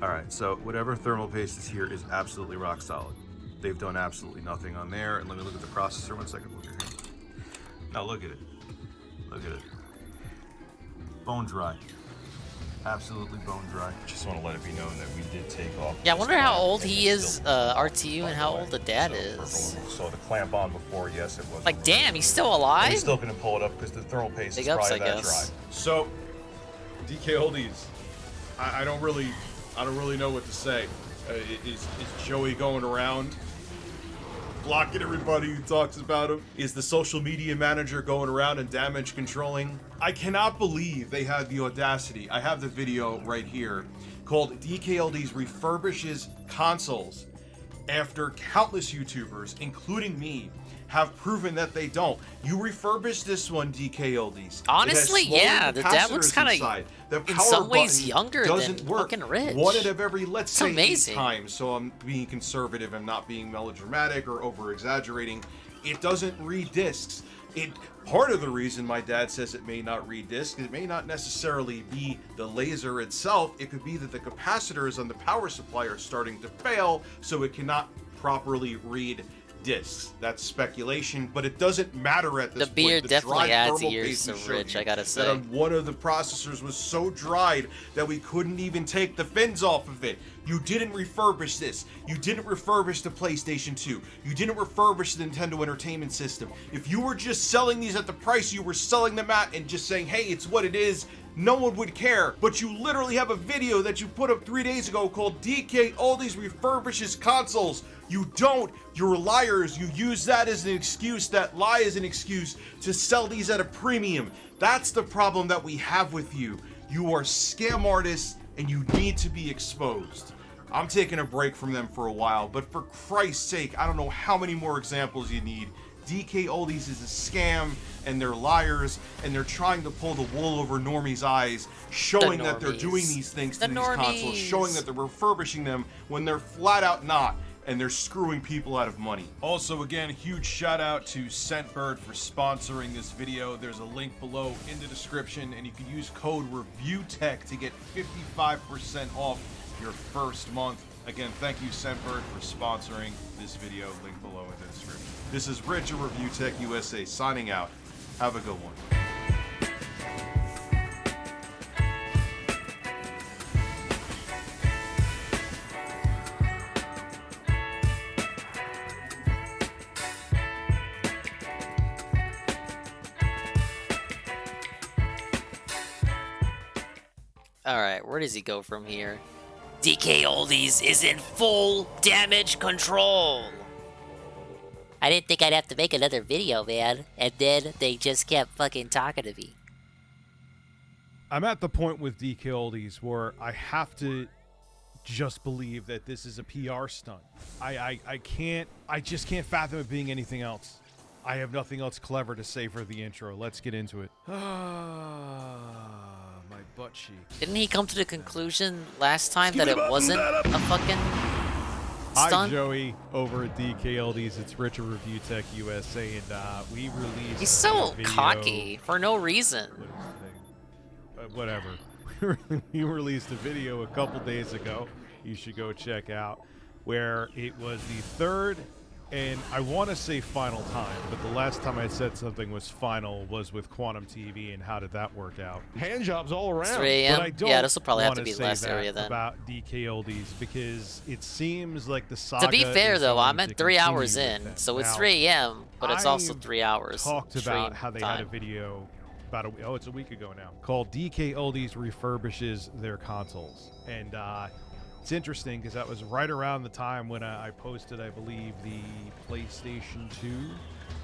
All right. So whatever thermal paste is here is absolutely rock solid. They've done absolutely nothing on there. And let me look at the processor 1 second. Look at here. Now look at it. Look at it. Bone dry. Absolutely bone dry. Just want to let it be known that we did take off. Yeah, I this wonder how clamp, old and he it's is, still RTU, and how old the dad is. So the clamp on before, yes, it was. Like, damn, he's still And alive? he's still gonna pull it up because the thermal paste Big is ups, probably I that guess. dry. So, DK Oldies, I don't really know what to say. Is Joey going around blocking everybody who talks about him? Is the social media manager going around and damage controlling? I cannot believe they had the audacity. I have the video right here called DK Oldies refurbishes consoles after countless YouTubers, including me, have proven that they don't. You refurbish this one, DK Oldies. Honestly, It has swollen yeah, the dad looks capacitors kinda, inside. The in power some ways, button younger doesn't than work. fucking Rich. One out of every, let's It's say, amazing. 8 times, so I'm being conservative and not being melodramatic or over-exaggerating. It doesn't read discs. Part of the reason my dad says it may not read discs, it may not necessarily be the laser itself. It could be that the capacitors on the power supply are starting to fail, so it cannot properly read discs. That's speculation, but it doesn't matter at this The beer point. The definitely dry adds thermal years paste to will show Rich, you I gotta that say. on one of the processors was so dried that we couldn't even take the fins off of it. You didn't refurbish this. You didn't refurbish the PlayStation 2. You didn't refurbish the Nintendo Entertainment System. If you were just selling these at the price you were selling them at and just saying, hey, it's what it is, no one would care. But you literally have a video that you put up 3 days ago called DK Oldies Refurbishes Consoles. You don't. You're liars. You use that as an excuse, that lie as an excuse to sell these at a premium. That's the problem that we have with you. You are scam artists and you need to be exposed. I'm taking a break from them for a while, but for Christ's sake, I don't know how many more examples you need. DK Oldies is a scam, and they're liars, and they're trying to pull the wool over normies' eyes, showing that they're doing these things to these consoles, showing that they're refurbishing them when they're flat out not, and they're screwing people out of money. Also, again, huge shout out to Scentbird for sponsoring this video. There's a link below in the description, and you can use code ReviewTech to get 55% off your first month. Again, thank you, Scentbird, for sponsoring this video. Link below in the description. This is Rich of ReviewTech USA signing out. Have a good one. Alright, where does he go from here? DK Oldies is in full damage control! I didn't think I'd have to make another video, man. And then they just kept fucking talking to me. I'm at the point with DK Oldies where I have to just believe that this is a PR stunt. I just can't fathom it being anything else. I have nothing else clever to say for the intro. Let's get into it. My butt cheek. Didn't he come to the conclusion last time that it wasn't a fucking Hi, stunt? Joey, over at DK Oldies. It's Rich of ReviewTech USA, and we released. He's so a video. cocky for no reason. Whatever. We released a video a couple days ago. You should go check out, where it was the third, and I want to say final time, but the last time I said something was final was with Quantum TV, and how did that work out? Hand jobs all around. 3 a.m. But I don't Yeah, this will probably have to wanna be the say last that area then. about DK Oldies, because it seems like the saga. To be fair is though, going I'm at to 3 continue hours with in, them. so it's Now, 3 a.m., but it's also I've 3 hours. talked about stream how they time. had a video about it's a week ago now, called DK Oldies Refurbishes Their Consoles. And it's interesting because that was right around the time when I posted, I believe, the PlayStation 2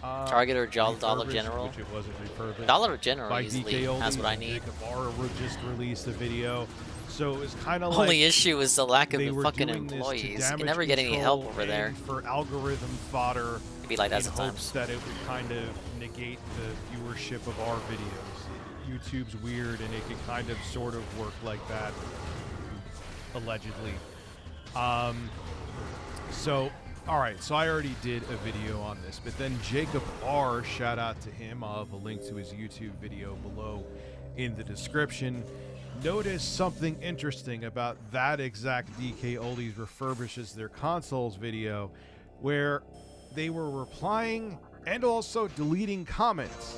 Target or Dollar refurbish, General? which it wasn't refurbished. Dollar General by easily DK Oldies. has what I need. Jacob Barra just released a video. So it was kind of like Only issue is the lack of they were fucking doing this to employees. You damage can never get any help control over there. and for algorithm fodder, It'd be like that in sometimes. hopes that it would kind of negate the viewership of our videos. YouTube's weird, and it can kind of sort of work like that, allegedly. So, alright, so I already did a video on this, but then Jacob R, shout out to him, I'll have a link to his YouTube video below in the description, noticed something interesting about that exact DK Oldies Refurbishes Their Consoles video, where they were replying and also deleting comments.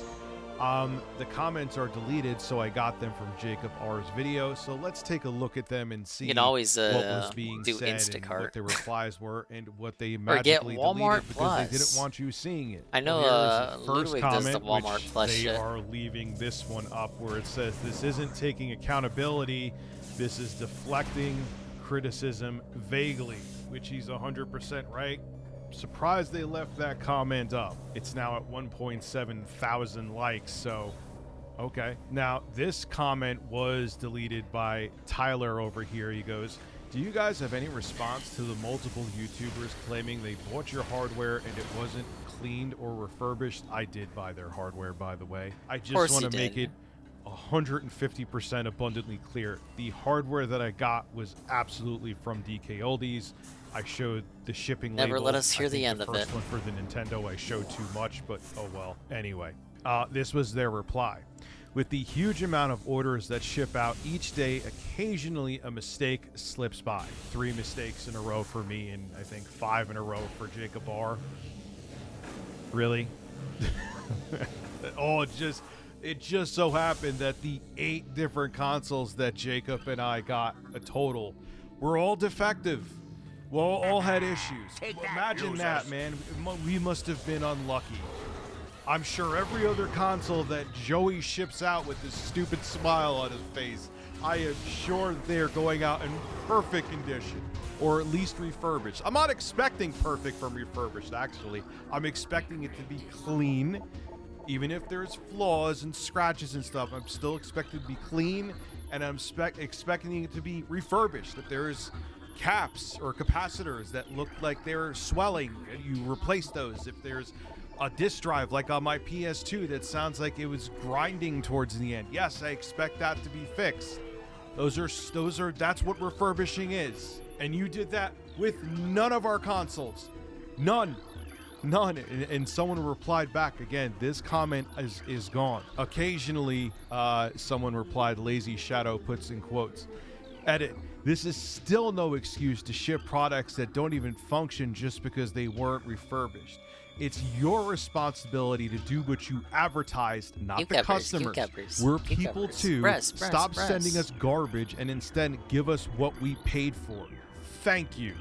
The comments are deleted, so I got them from Jacob R's video. So let's take a look at them and see You can always what was being do said and Instacart. what the replies were and what they Or get magically Walmart deleted because Plus. they didn't want you seeing it. I know, Well, here's the first Ludwig does the comment, Walmart which Plus they shit. are leaving this one up where it says, "This isn't taking accountability. This is deflecting criticism vaguely," which he's 100% right. Surprised they left that comment up. It's now at 1.7 thousand likes, so okay. Now, this comment was deleted by Tyler over here. He goes, "Do you guys have any response to the multiple YouTubers claiming they bought your hardware and it wasn't cleaned or refurbished?" I did buy their hardware, by the way. I just want to make it 150% abundantly clear. The hardware that I got was absolutely from DK Oldies. I showed the shipping Never label. let us hear I think the end of first it. one for the Nintendo, I showed too much, but oh well. Anyway, this was their reply. "With the huge amount of orders that ship out each day, occasionally a mistake slips by." 3 mistakes in a row for me, and I think 5 in a row for Jacob R. Really? Oh, it just so happened that the 8 different consoles that Jacob and I got a total were all defective. We all had issues. Imagine that, man. We must have been unlucky. I'm sure every other console that Joey ships out with this stupid smile on his face, I am sure they're going out in perfect condition, or at least refurbished. I'm not expecting perfect from refurbished, actually. I'm expecting it to be clean. Even if there's flaws and scratches and stuff, I'm still expecting it to be clean, and I'm expecting it to be refurbished. That there's caps or capacitors that look like they're swelling, and you replace those. If there's a disk drive like on my PS2 that sounds like it was grinding towards the end, yes, I expect that to be fixed. That's what refurbishing is. And you did that with none of our consoles. None. And someone replied back again, this comment is gone. Occasionally, someone replied, Lazy Shadow puts in quotes, edit, this is still no excuse to ship products that don't even function just because they weren't refurbished. It's your responsibility to do what you advertised, not the customers. We're people too. Stop sending us garbage and instead give us what we paid for. Thank you.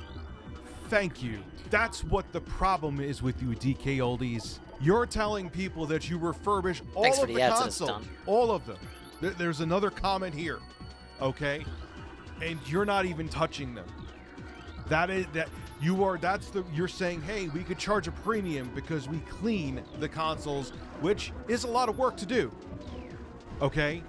That's what the problem is with you, DK Oldies. You're telling people that you refurbish all of the consoles. All of them. There's another comment here. Okay? And you're not even touching them. You're saying, hey, we could charge a premium because we clean the consoles, which is a lot of work to do. Okay?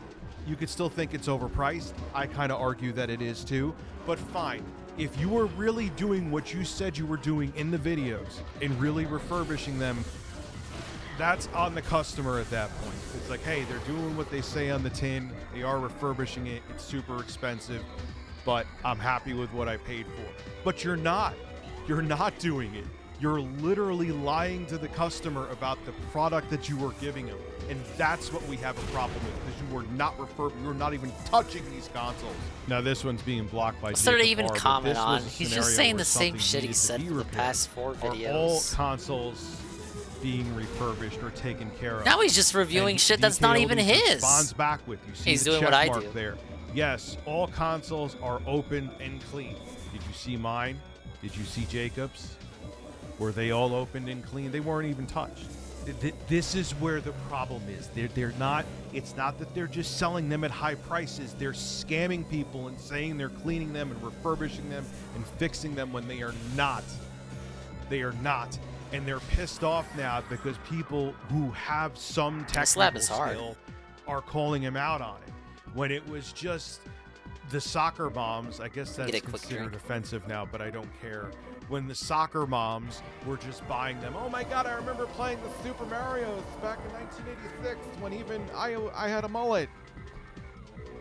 You could still think it's overpriced. I kind of argue that it is too, but fine. If you were really doing what you said you were doing in the videos and really refurbishing them, that's on the customer at that point. It's like, hey, they're doing what they say on the tin. They are refurbishing it. It's super expensive, but I'm happy with what I paid for. But you're not. You're not doing it. You're literally lying to the customer about the product that you were giving them. And that's what we have a problem with, because you were not even touching these consoles. Now this one's being blocked by What's there to Jacob even R, but comment this on? was a He's just scenario saying where the same something shit he needed to said be for the repaired. past 4 Are videos. all consoles being refurbished or taken care of? Now he's just reviewing And shit that's not even DKLD his. responds back with, you see He's the doing check what I mark do. there. Yes, all consoles are open and clean. Did you see mine? Did you see Jacob's? Were they all opened and clean? They weren't even touched. This is where the problem is. They're not. It's not that they're just selling them at high prices. They're scamming people and saying they're cleaning them and refurbishing them and fixing them when they are not. They are not. And they're pissed off now because people who have some technical skill are calling him out on it. When it was just the soccer moms, I guess that's considered offensive now, but I don't care. When the soccer moms were just buying them, oh my god, I remember playing the Super Marios back in 1986 when even I had a mullet.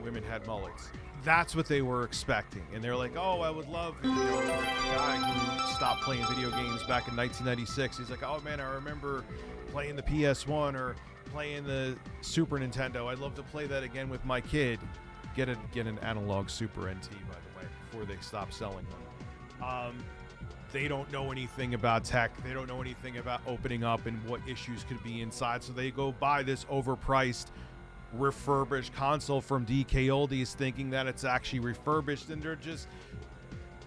Women had mullets. That's what they were expecting. And they're like, oh, I would love, the guy who stopped playing video games back in 1996. He's like, oh man, I remember playing the PS1 or playing the Super Nintendo. I'd love to play that again with my kid. Get an analog Super NT, by the way, before they stop selling them. They don't know anything about tech. They don't know anything about opening up and what issues could be inside. So they go buy this overpriced, refurbished console from DK Oldies thinking that it's actually refurbished, and they're just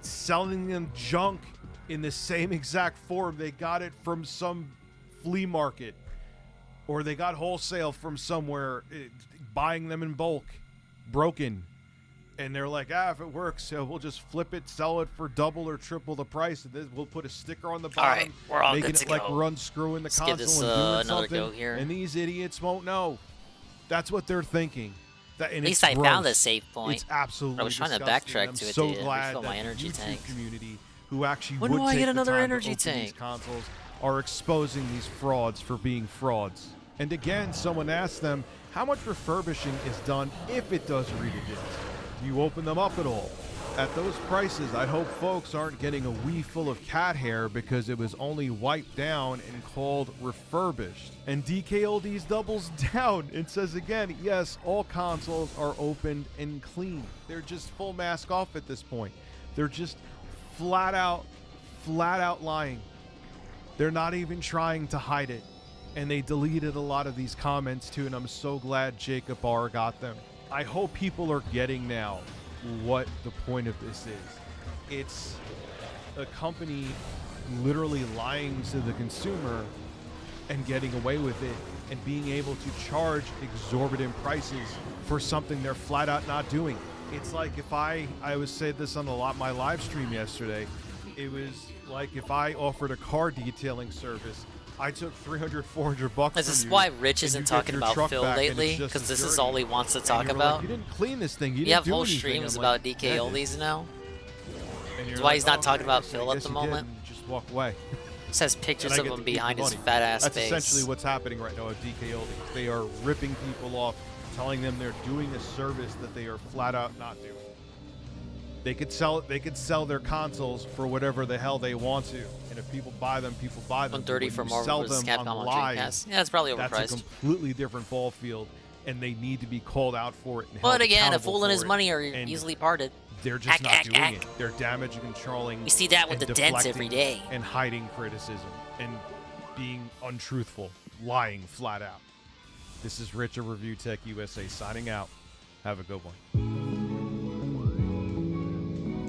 selling them junk in the same exact form. They got it from some flea market, or they got wholesale from somewhere, buying them in bulk, broken. And they're like, if it works, we'll just flip it, sell it for double or triple the price. We'll put a sticker on the bottom, All right, we're all making good it to like go. we're unscrewing the Let's console give this, and doing another something. go here. And these idiots won't know. That's what they're thinking. At least I found a safe point. It's absolutely I was trying to disgusting. backtrack I'm to it so to glad refill that my the energy YouTube tank. community, who actually When would do I take get the another time to energy open these tank? consoles, are exposing these frauds for being frauds. And again, someone asked them, how much refurbishing is done if it does read a disc? Do you open them up at all? At those prices, I hope folks aren't getting a wee full of cat hair because it was only wiped down and called refurbished. And DK Oldies doubles down and says again, yes, all consoles are opened and clean. They're just full mask off at this point. They're just flat out lying. They're not even trying to hide it. And they deleted a lot of these comments too, and I'm so glad Jacob R got them. I hope people are getting now what the point of this is. It's a company literally lying to the consumer and getting away with it and being able to charge exorbitant prices for something they're flat out not doing. It's like if I was said this on my live stream yesterday, it was like if I offered a car detailing service, I took $300, $400 Is this why Rich isn't talking about Phil lately? Because this is all he wants to talk about? Like, you didn't clean this thing. You have didn't do whole anything. streams I'm about like, DK Oldies now? And That's you're why like, he's not "Oh, talking okay, about I Phil at guess the you did," moment. and just walk away. Just has pictures And I of get him to keep behind the his money. fat ass That's face. essentially what's happening right now at DK Oldies. They are ripping people off, telling them they're doing a service that they are flat out not doing. They could sell their consoles for whatever the hell they want to, and if people buy them, people buy them. $130 When for you Marvel sell vs. them Capcom on on live, Dreamcast. Yeah, it's probably that's overpriced. a completely different ball field, and they need to be called out for it. And But held again, a accountable fool and for his it. money are And easily parted. They're just not doing it. They're damage controlling. We see that with and the dents every deflecting day. and hiding criticism and being untruthful, lying flat out. This is Rich of Review Tech USA signing out. Have a good one.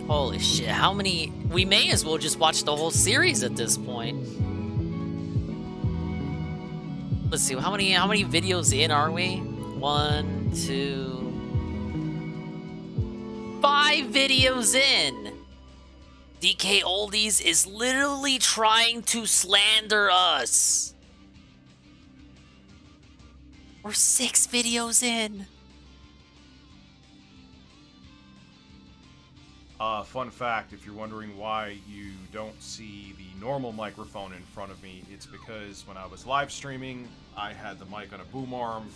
Holy shit, how many... We may as well just watch the whole series at this point. Let's see, how many videos in are we? 1, 2... 5 videos in! DK Oldies is literally trying to slander us! We're 6 videos in! Fun fact, if you're wondering why you don't see the normal microphone in front of me, it's because when I was live streaming, I had the mic on a boom arm.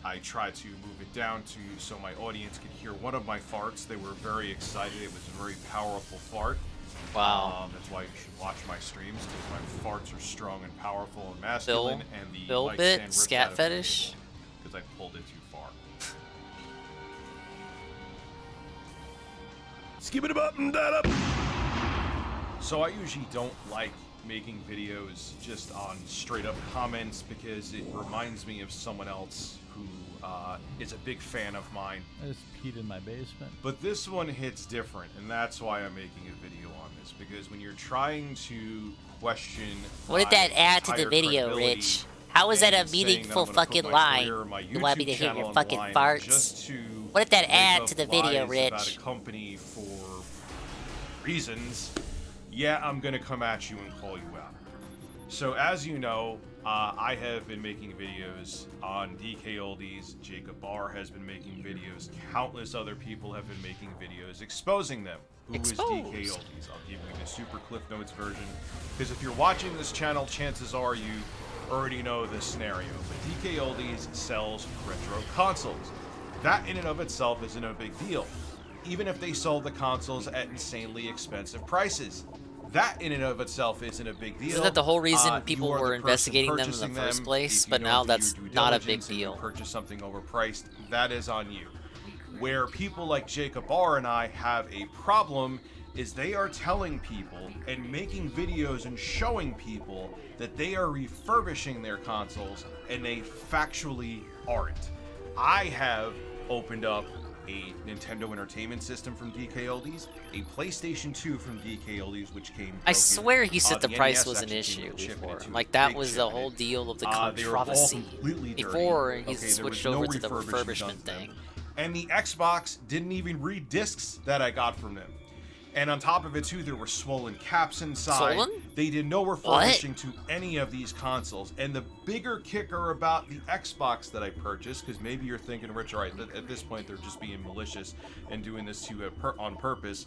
I tried to move it down so my audience could hear one of my farts. They were very excited. It was a very powerful fart. Wow. That's why you should watch my streams, because my farts are strong and powerful and masculine, and the Bill mic bit, stand rips scat out of fetish. because I pulled it too far. Skip it up and that up. So I usually don't like making videos just on straight up comments because it reminds me of someone else who is a big fan of mine. I just peed in my basement. But this one hits different, and that's why I'm making a video on this, because when you're trying to question What did that my add to the entire video, credibility Rich? How is that a and saying that meaningful I'm gonna put fucking my lie? career, my You want me YouTube to hear channel your on the fucking line farts? just to What did that make add up to the video, lies about Rich? a company for reasons, yeah, I'm gonna come at you and call you out. So as you know, I have been making videos on DK Oldies. Jacob Barr has been making videos. Countless other people have been making videos exposing them. Who is DK Oldies? I'll give you the super Cliff Notes version, because if you're watching this channel, chances are you already know this scenario. But DK Oldies sells retro consoles. That in and of itself isn't a big deal, even if they sold the consoles at insanely expensive prices. That in and of itself isn't a big deal. Isn't that the whole reason You people are the were person investigating them in the purchasing first them. place? If you But don't now do that's your due not a big diligence and you deal. purchase something overpriced, that is on you. Where people like Jacob Barr and I have a problem is they are telling people and making videos and showing people that they are refurbishing their consoles, and they factually aren't. I have opened up a Nintendo Entertainment System from DK Oldies, a PlayStation 2 from DK Oldies, which came I broken. swear he said the NES price was an actually issue came chipped before. into Like a that big was chip the in whole it. deal of the They were all controversy. completely dirty. Before he Okay, there switched was no over to the refurbishment refurbishment of them. thing. And the Xbox didn't even read discs that I got from them. And on top of it too, there were swollen caps inside. Swollen? They did no refurbishing to any of these consoles. And the bigger kicker about the Xbox that I purchased, because maybe you're thinking, Rich, all right, at this point they're just being malicious and doing this to on purpose.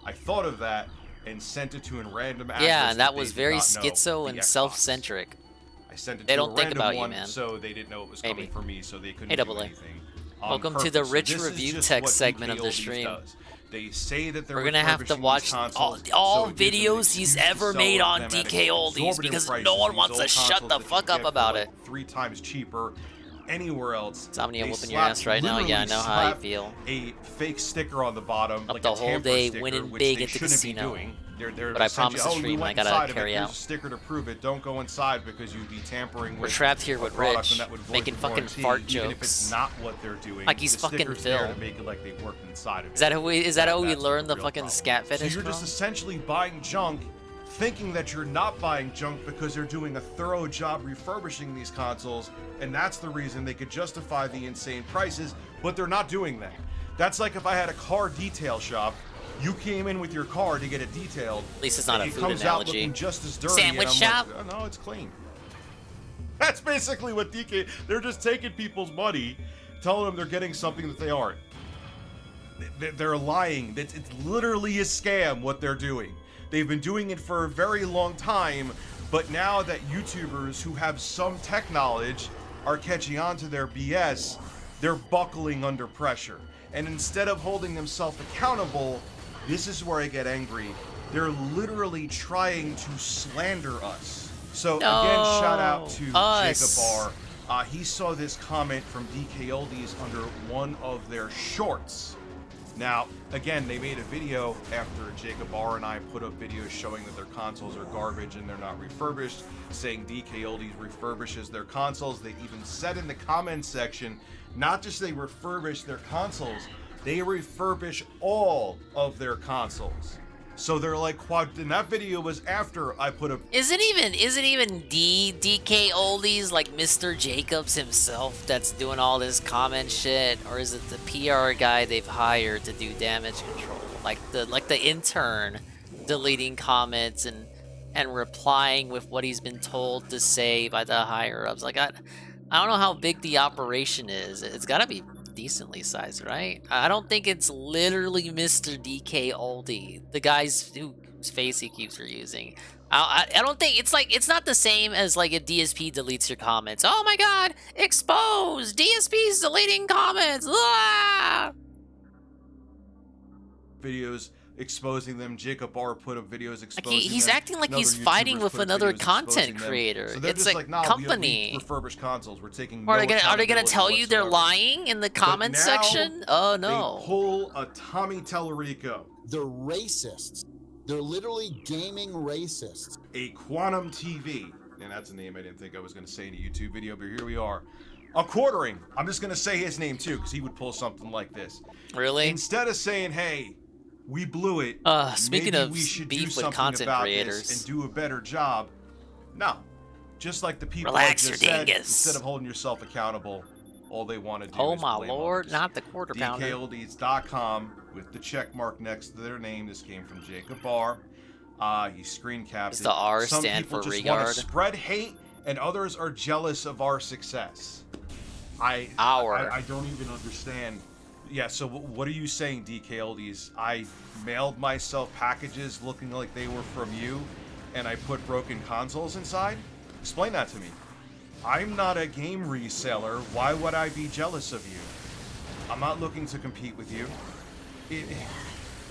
I thought of that and sent it to a random address. Yeah, and that they was did very not know, schizo the and Xbox. self-centric. I sent it They to don't a think random about you, one, man. so they didn't know it was Maybe. coming from me, so they couldn't do AAA. anything. on Welcome to the purpose. Rich This is Review just Tech what segment DK of the Oldies stream. does. They say that they're We're gonna have to refurbishing watch these consoles, all so it gives them an videos he's excuse to ever sell made them on at DK Oldies exorbitant because prices. no one These wants to old shut consoles the that you fuck get up for, about like, it. 3 times cheaper anywhere else. Insomnia They whooping your ass right now. Yeah, I know how you slap feel. A fake sticker on the bottom, Up like the a whole tamper day sticker, winning which big they at the shouldn't casino. be doing. They're But I essentially, promised the "Oh, we stream and I went gotta inside of carry it. Here's out. a sticker to prove it. Don't go inside because you'd be tampering We're with trapped here a with product Rich, and that would void making the fucking warranty, fart even if jokes. it's not what they're doing. Like he's the fucking sticker's there Phil. to make it like they worked inside of it. Is that how we That's learned the real fucking problem. scat fetish So you're just from? essentially buying junk, thinking that you're not buying junk because they're doing a thorough job refurbishing these consoles, and that's the reason they could justify the insane prices, but they're not doing that. That's like if I had a car detail shop, you came in with your car to get it detailed. At least it's not and a it food comes out analogy. looking just as dirty. Sandwich and I'm shop? Like, oh, no, it's clean. That's basically what DK. They're just taking people's money, telling them they're getting something that they aren't. They're lying. It's literally a scam what they're doing. They've been doing it for a very long time, but now that YouTubers who have some tech knowledge are catching on to their BS, they're buckling under pressure. And instead of holding themselves accountable, this is where I get angry. They're literally trying to slander us. So again, shout out to Jacob Barr. He saw this comment from DK Oldies under one of their shorts. Now, again, they made a video after Jacob Barr and I put up videos showing that their consoles are garbage and they're not refurbished, saying DK Oldies refurbishes their consoles. They even said in the comments section, not just they refurbish their consoles, they refurbish all of their consoles. So they're like and that video was after I put up. Is it even DK Oldies, like Mr. Jacobs himself, that's doing all this comment shit, or is it the PR guy they've hired to do damage control, like the intern deleting comments and replying with what he's been told to say by the higher ups? Like I don't know how big the operation is. It's gotta be decently sized, right? I don't think it's literally Mr. DK Oldie, the guy's whose face he keeps reusing. I don't think it's not the same as like a DSP deletes your comments. Oh my god, exposed! DSP's deleting comments! Ah! Videos exposing them. Jacob Barr put up videos exposing he's them. acting like Other he's YouTubers fighting with put up another videos content exposing them. creator. So they're It's just like nah, company. we refurbished consoles. We're taking. Are no they gonna tell accountability you they're whatsoever. lying in the But comment now section? Oh no. They pull a Tommy Tellerico. They're racists. They're literally gaming racists. A Quantum TV, and that's a name I didn't think I was going to say in a YouTube video, but here we are. A Quartering. I'm just going to say his name too, because he would pull something like this. Really? Instead of saying, "Hey, we blew it," speaking maybe of we should beef do with something content about creators. this and do a better job. No, just like the people Relax I your just said, dingus. instead of holding yourself accountable, all they want to do Oh is my blame lord, others. not the quarter pounder. DKoldies.com with the check mark next to their name. This came from Jacob Barr. He screen capped Does it. the R Some stand people for just regard? want to spread hate, and others are jealous of our success. I don't even understand. Yeah, so what are you saying, DK Oldies? I mailed myself packages looking like they were from you, and I put broken consoles inside? Explain that to me. I'm not a game reseller. Why would I be jealous of you? I'm not looking to compete with you.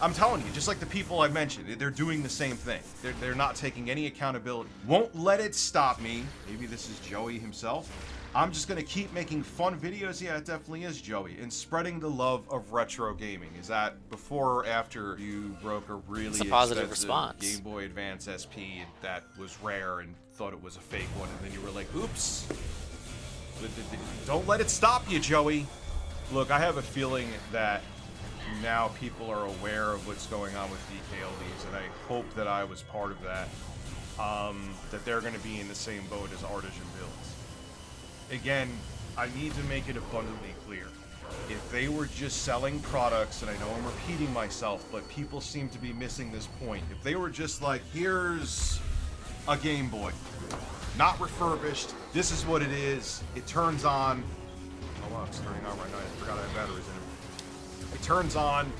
I'm telling you, just like the people I mentioned, they're doing the same thing. They're not taking any accountability. Won't let it stop me. Maybe this is Joey himself. I'm just gonna keep making fun videos. Yeah, it definitely is Joey. And spreading the love of retro gaming. Is that before or after you broke a really It's a positive expensive response. Game Boy Advance SP that was rare and thought it was a fake one, and then you were like, oops. Don't let it stop you, Joey. Look, I have a feeling that now people are aware of what's going on with DKLDs, and I hope that I was part of that. That they're going to be in the same boat as Artisan Builds. Again, I need to make it abundantly clear. If they were just selling products, and I know I'm repeating myself, but people seem to be missing this point. If they were just like, here's a Game Boy, not refurbished, this is what it is, it turns on. Oh wow, it's turning on right now, I forgot I have batteries in it. It turns on,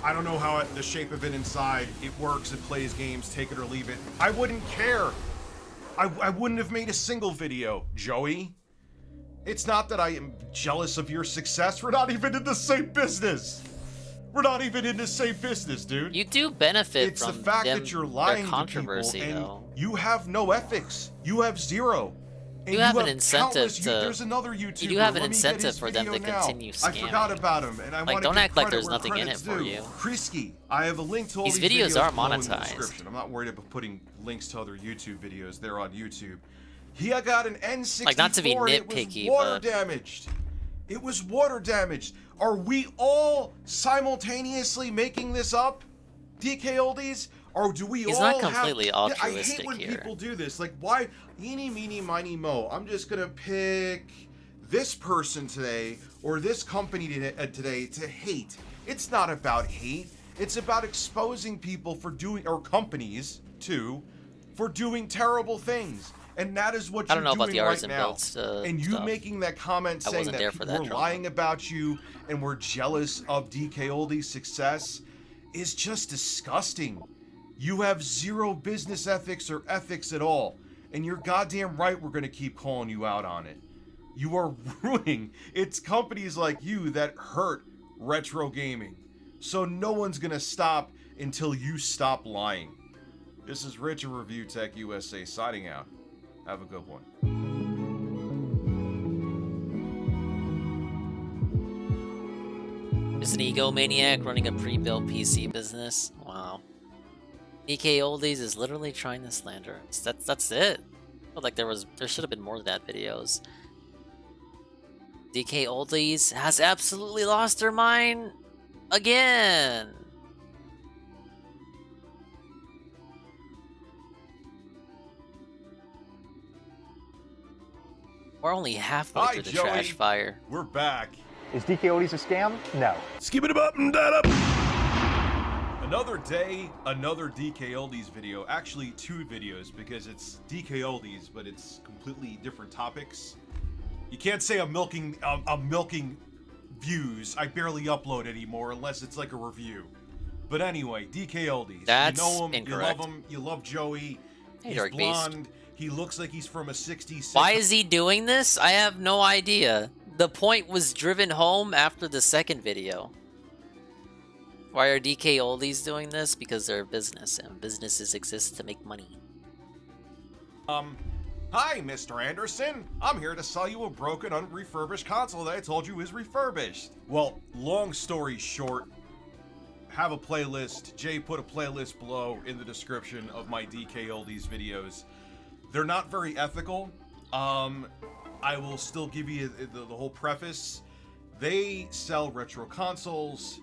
I don't know how the shape of it inside, it works, it plays games, take it or leave it. I wouldn't care. I wouldn't have made a single video, Joey. It's not that I am jealous of your success. We're not even in the same business. We're not even in the same business, dude. You do benefit it's from the fact them, that you're lying their controversy, to people, though. and you have no ethics. You have zero. And You have an have incentive countless- to. There's another YouTuber. You do have an Let me get incentive his for them to video now. continue I scamming. forgot about him, and I Like, want to don't give act like credit there's where nothing in it credit's for due. you. Krisky, I have a link to all These these videos are below in the monetized. description. I'm not worried about putting links to other YouTube videos. They're on YouTube. He got an N64. Like, not to be and nitpicky, it was water but- damaged. It was water damaged. Are we all simultaneously making this up, DK Oldies? Or do we He's all not completely have... I altruistic hate when here. people do this. Like, why? Eeny, meeny, miny, mo. I'm just going to pick this person today or this company today to hate. It's not about hate. It's about exposing people for doing, or companies, too, for doing terrible things. And that is what I you're don't know about doing the right artisan now. builds, And you stuff. making that comment I saying wasn't that there for people that were drama. lying about you and were jealous of DK Oldie's success is just disgusting. You have zero business ethics or ethics at all. And you're goddamn right we're going to keep calling you out on it. You are ruining. It's companies like you that hurt retro gaming. So no one's going to stop until you stop lying. This is Rich of Review Tech USA signing out. Have a good one. Just an egomaniac running a pre-built PC business. Wow. DK Oldies is literally trying to slander us. That's it. I feel like there should have been more of that videos. DK Oldies has absolutely lost their mind again. We're only halfway through the trash fire. We're back. Is DK Oldies a scam? No. Skip it up and that up. Another day, another DK Oldies video. Actually, 2 videos because it's DK Oldies, but it's completely different topics. You can't say I'm milking views. I barely upload anymore unless it's like a review. But anyway, DK Oldies. That's you know him, incorrect. you love him, you love Joey. Hey, He's Dark blonde. He looks like he's from a 60s. Why is he doing this? I have no idea. The point was driven home after the second video. Why are DK Oldies doing this? Because they're a business, and businesses exist to make money. Hi, Mr. Anderson. I'm here to sell you a broken, unrefurbished console that I told you is refurbished. Well, long story short, have a playlist. Jay put a playlist below in the description of my DK Oldies videos. They're not very ethical. I will still give you the whole preface. They sell retro consoles.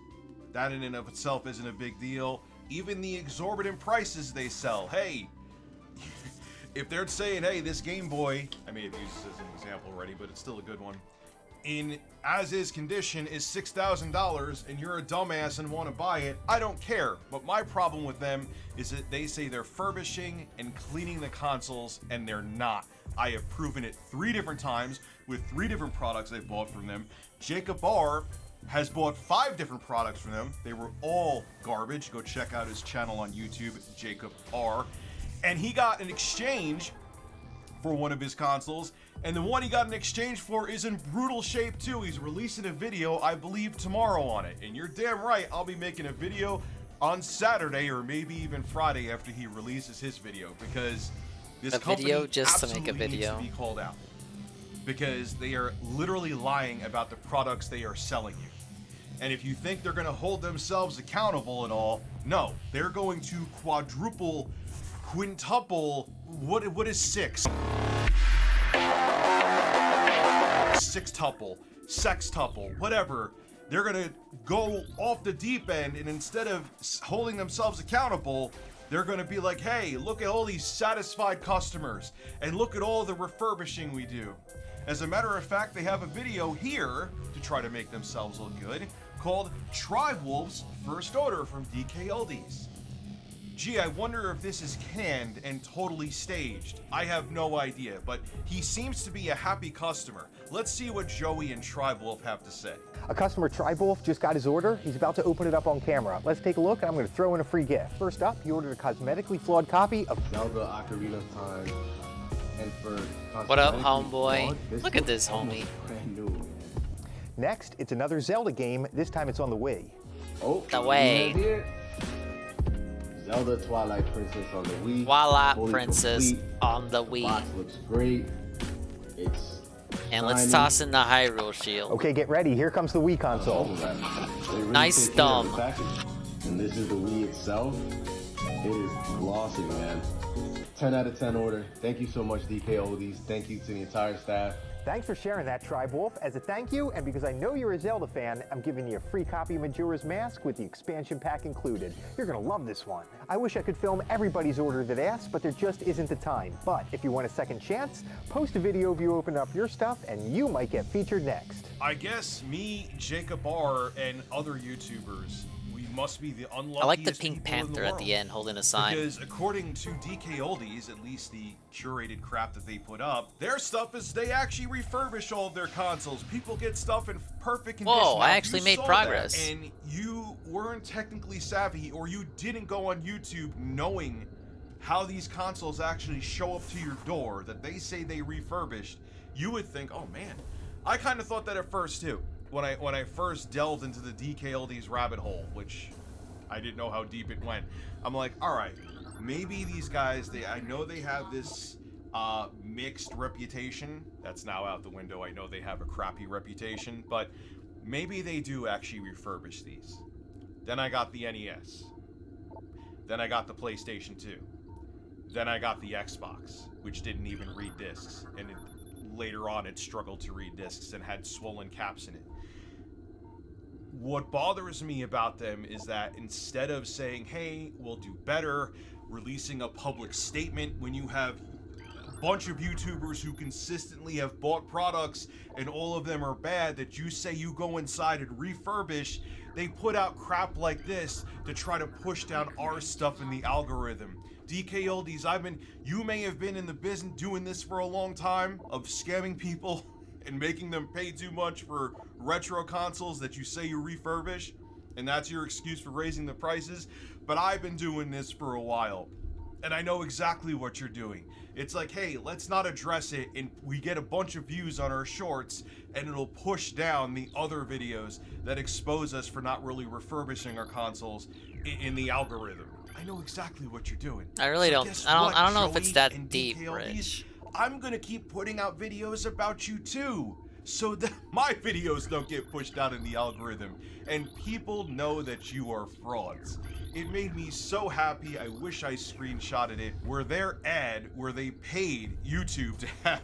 That in and of itself isn't a big deal. Even the exorbitant prices they sell. Hey, if they're saying, hey, this Game Boy, I may have used this as an example already, but it's still a good one, in as-is condition is $6,000 and you're a dumbass and want to buy it, I don't care. But my problem with them is that they say they're furbishing and cleaning the consoles, and they're not. I have proven it 3 different times with 3 different products I've bought from them. Jacob R has bought 5 different products from them. They were all garbage. Go check out his channel on YouTube, Jacob R. And he got an exchange for one of his consoles, and the one he got in exchange for is in brutal shape too. He's releasing a video, I believe, tomorrow on it. And you're damn right, I'll be making a video on Saturday or maybe even Friday after he releases his video, because this company video just to make a absolutely video. needs to be called out, because they are literally lying about the products they are selling you. And if you think they're going to hold themselves accountable at all, no, they're going to quadruple, quintuple. What is 6? Sextuple, sextuple, whatever. They're gonna go off the deep end, and instead of holding themselves accountable, they're gonna be like, hey, look at all these satisfied customers, and look at all the refurbishing we do. As a matter of fact, they have a video here to try to make themselves look good called Tribe Wolf's First Order from DK Oldies. Gee, I wonder if this is canned and totally staged. I have no idea, but he seems to be a happy customer. Let's see what Joey and Tribe Wolf have to say. A customer, Tribe Wolf, just got his order. He's about to open it up on camera. Let's take a look, and I'm going to throw in a free gift. First up, he ordered a cosmetically flawed copy of Zelda Ocarina of Time. And for What up, cosmetically homeboy? flawed, this Look at looks this, almost homie. brand new. Next, it's another Zelda game. This time it's on the Wii. Oh, The Wii. here. Zelda Twilight Princess on the Wii. Twilight Fully Princess complete. on the Wii. Box looks great. It's And let's shiny. toss in the Hyrule Shield. Okay, get ready. Here comes the Wii console. They really Nice take care of thumb. the package. And this is the Wii itself. It is glossy, man. 10 out of 10 order. Thank you so much, DK Oldies. Thank you to the entire staff. Thanks for sharing that, Tribe Wolf. As a thank you, and because I know you're a Zelda fan, I'm giving you a free copy of Majora's Mask with the expansion pack included. You're gonna love this one. I wish I could film everybody's order that asked, but there just isn't the time. But if you want a second chance, post a video of you open up your stuff, and you might get featured next. I guess me, Jacob R, and other YouTubers, we must be the unluckiest I like the Pink people in Panther the at world. the end holding a sign. Because according to DK Oldies, at least the curated crap that they put up, their stuff is they actually refurbish all of their consoles. People get stuff in perfect condition. Whoa, Now, I if actually you made saw progress. that and you weren't technically savvy, or you didn't go on YouTube knowing how these consoles actually show up to your door, that they say they refurbished, you would think, oh man. I kind of thought that at first too. When I first delved into the DK Oldies rabbit hole, which I didn't know how deep it went. I'm like, all right, maybe these guys, I know they have this mixed reputation. That's now out the window. I know they have a crappy reputation, but maybe they do actually refurbish these. Then I got the NES. Then I got the PlayStation 2. Then I got the Xbox, which didn't even read discs, and later on it struggled to read discs and had swollen caps in it. What bothers me about them is that instead of saying, hey, we'll do better, releasing a public statement when you have a bunch of YouTubers who consistently have bought products and all of them are bad, that you say you go inside and refurbish, they put out crap like this to try to push down our stuff in the algorithm. DK Oldies, you may have been in the business doing this for a long time, of scamming people and making them pay too much for retro consoles that you say you refurbish, and that's your excuse for raising the prices. But I've been doing this for a while, and I know exactly what you're doing. It's like, hey, let's not address it, and we get a bunch of views on our shorts, and it'll push down the other videos that expose us for not really refurbishing our consoles in the algorithm. I know exactly what you're doing. I really don't. I don't know if it's that deep, Rich. I'm gonna keep putting out videos about you too, so that my videos don't get pushed out in the algorithm and people know that you are frauds. It made me so happy. I wish I screenshotted it, where they paid YouTube to have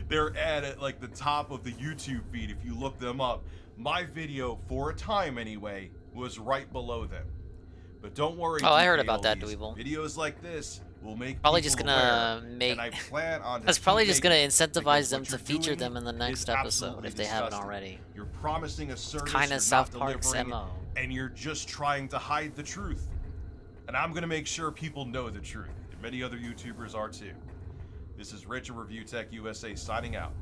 their ad at like the top of the YouTube feed. If you look them up, my video, for a time anyway, was right below them. But don't worry. Oh, I heard about that, Dweeble. Videos like this will make probably just people gonna aware, make. and I plan on That's probably just gonna incentivize them what to you're feature doing them in the next is episode absolutely if they haven't disgusting. already. You're promising a service, Kinda you're South not Park's delivering, MO. and you're just trying to hide the truth. And I'm gonna make sure people know the truth. And many other YouTubers are too. This is Rich of Review Tech USA signing out.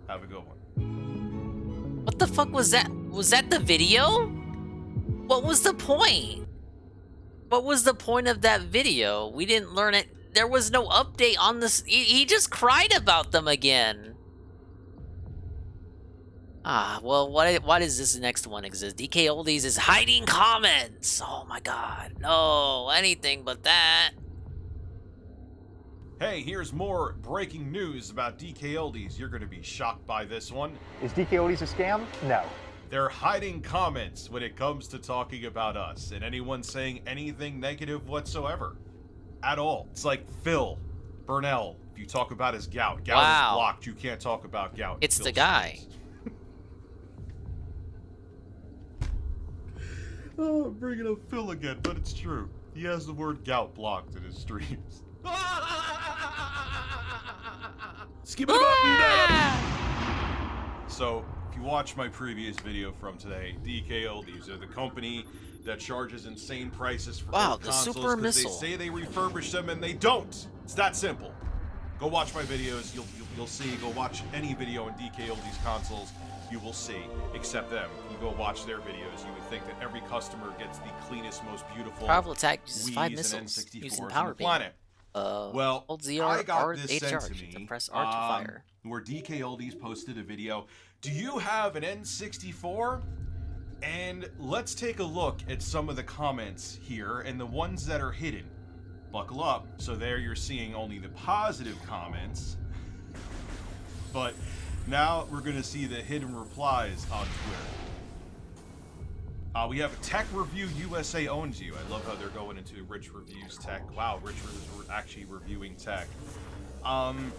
Have a good one. What the fuck was that? Was that the video? What was the point? What was the point of that video? We didn't learn it. There was no update on this. He just cried about them again. Ah, well, why does this next one exist? DK Oldies is hiding comments. Oh my god. No, anything but that. Hey, here's more breaking news about DK Oldies. You're gonna be shocked by this one. Is DK Oldies a scam? No. They're hiding comments when it comes to talking about us and anyone saying anything negative whatsoever. At all. It's like Phil Burnell. If you talk about his gout, gout is blocked. You can't talk about gout. It's Phil the guy. Oh, I'm bringing up Phil again, but it's true. He has the word gout blocked in his streams. Skip it So, if you watch my previous video from today, DK Oldies are the company that charges insane prices for old the consoles super because they missile. say they refurbish them and they don't. It's that simple. Go watch my videos. You'll see. Go watch any video on DK Oldies consoles. You will see, except them. You go watch their videos. You would think that every customer gets the cleanest, most beautiful Powerful attack uses 5 Wii's missiles and N64s using on power the beam. planet. Well, hold ZR I got or this H sent charge to me, press R to fire. where DK Oldies posted a video. Do you have an N64? And let's take a look at some of the comments here and the ones that are hidden. Buckle up. So there you're seeing only the positive comments. But now we're going to see the hidden replies on Twitter. We have Tech Review USA owns you. I love how they're going into Rich Reviews Tech. Wow, Rich is actually reviewing tech.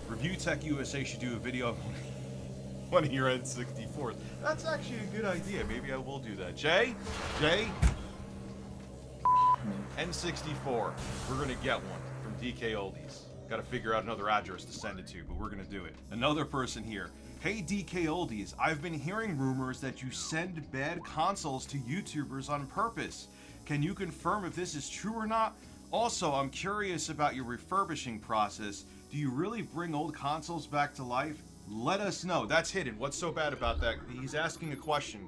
Review Tech USA should do a video of one of your N64s. That's actually a good idea. Maybe I will do that. Jay, N64. We're gonna get one from DK Oldies. Got to figure out another address to send it to, but we're gonna do it. Another person here. Hey DK Oldies, I've been hearing rumors that you send bad consoles to YouTubers on purpose. Can you confirm if this is true or not? Also, I'm curious about your refurbishing process. Do you really bring old consoles back to life? Let us know. That's hidden. What's so bad about that? He's asking a question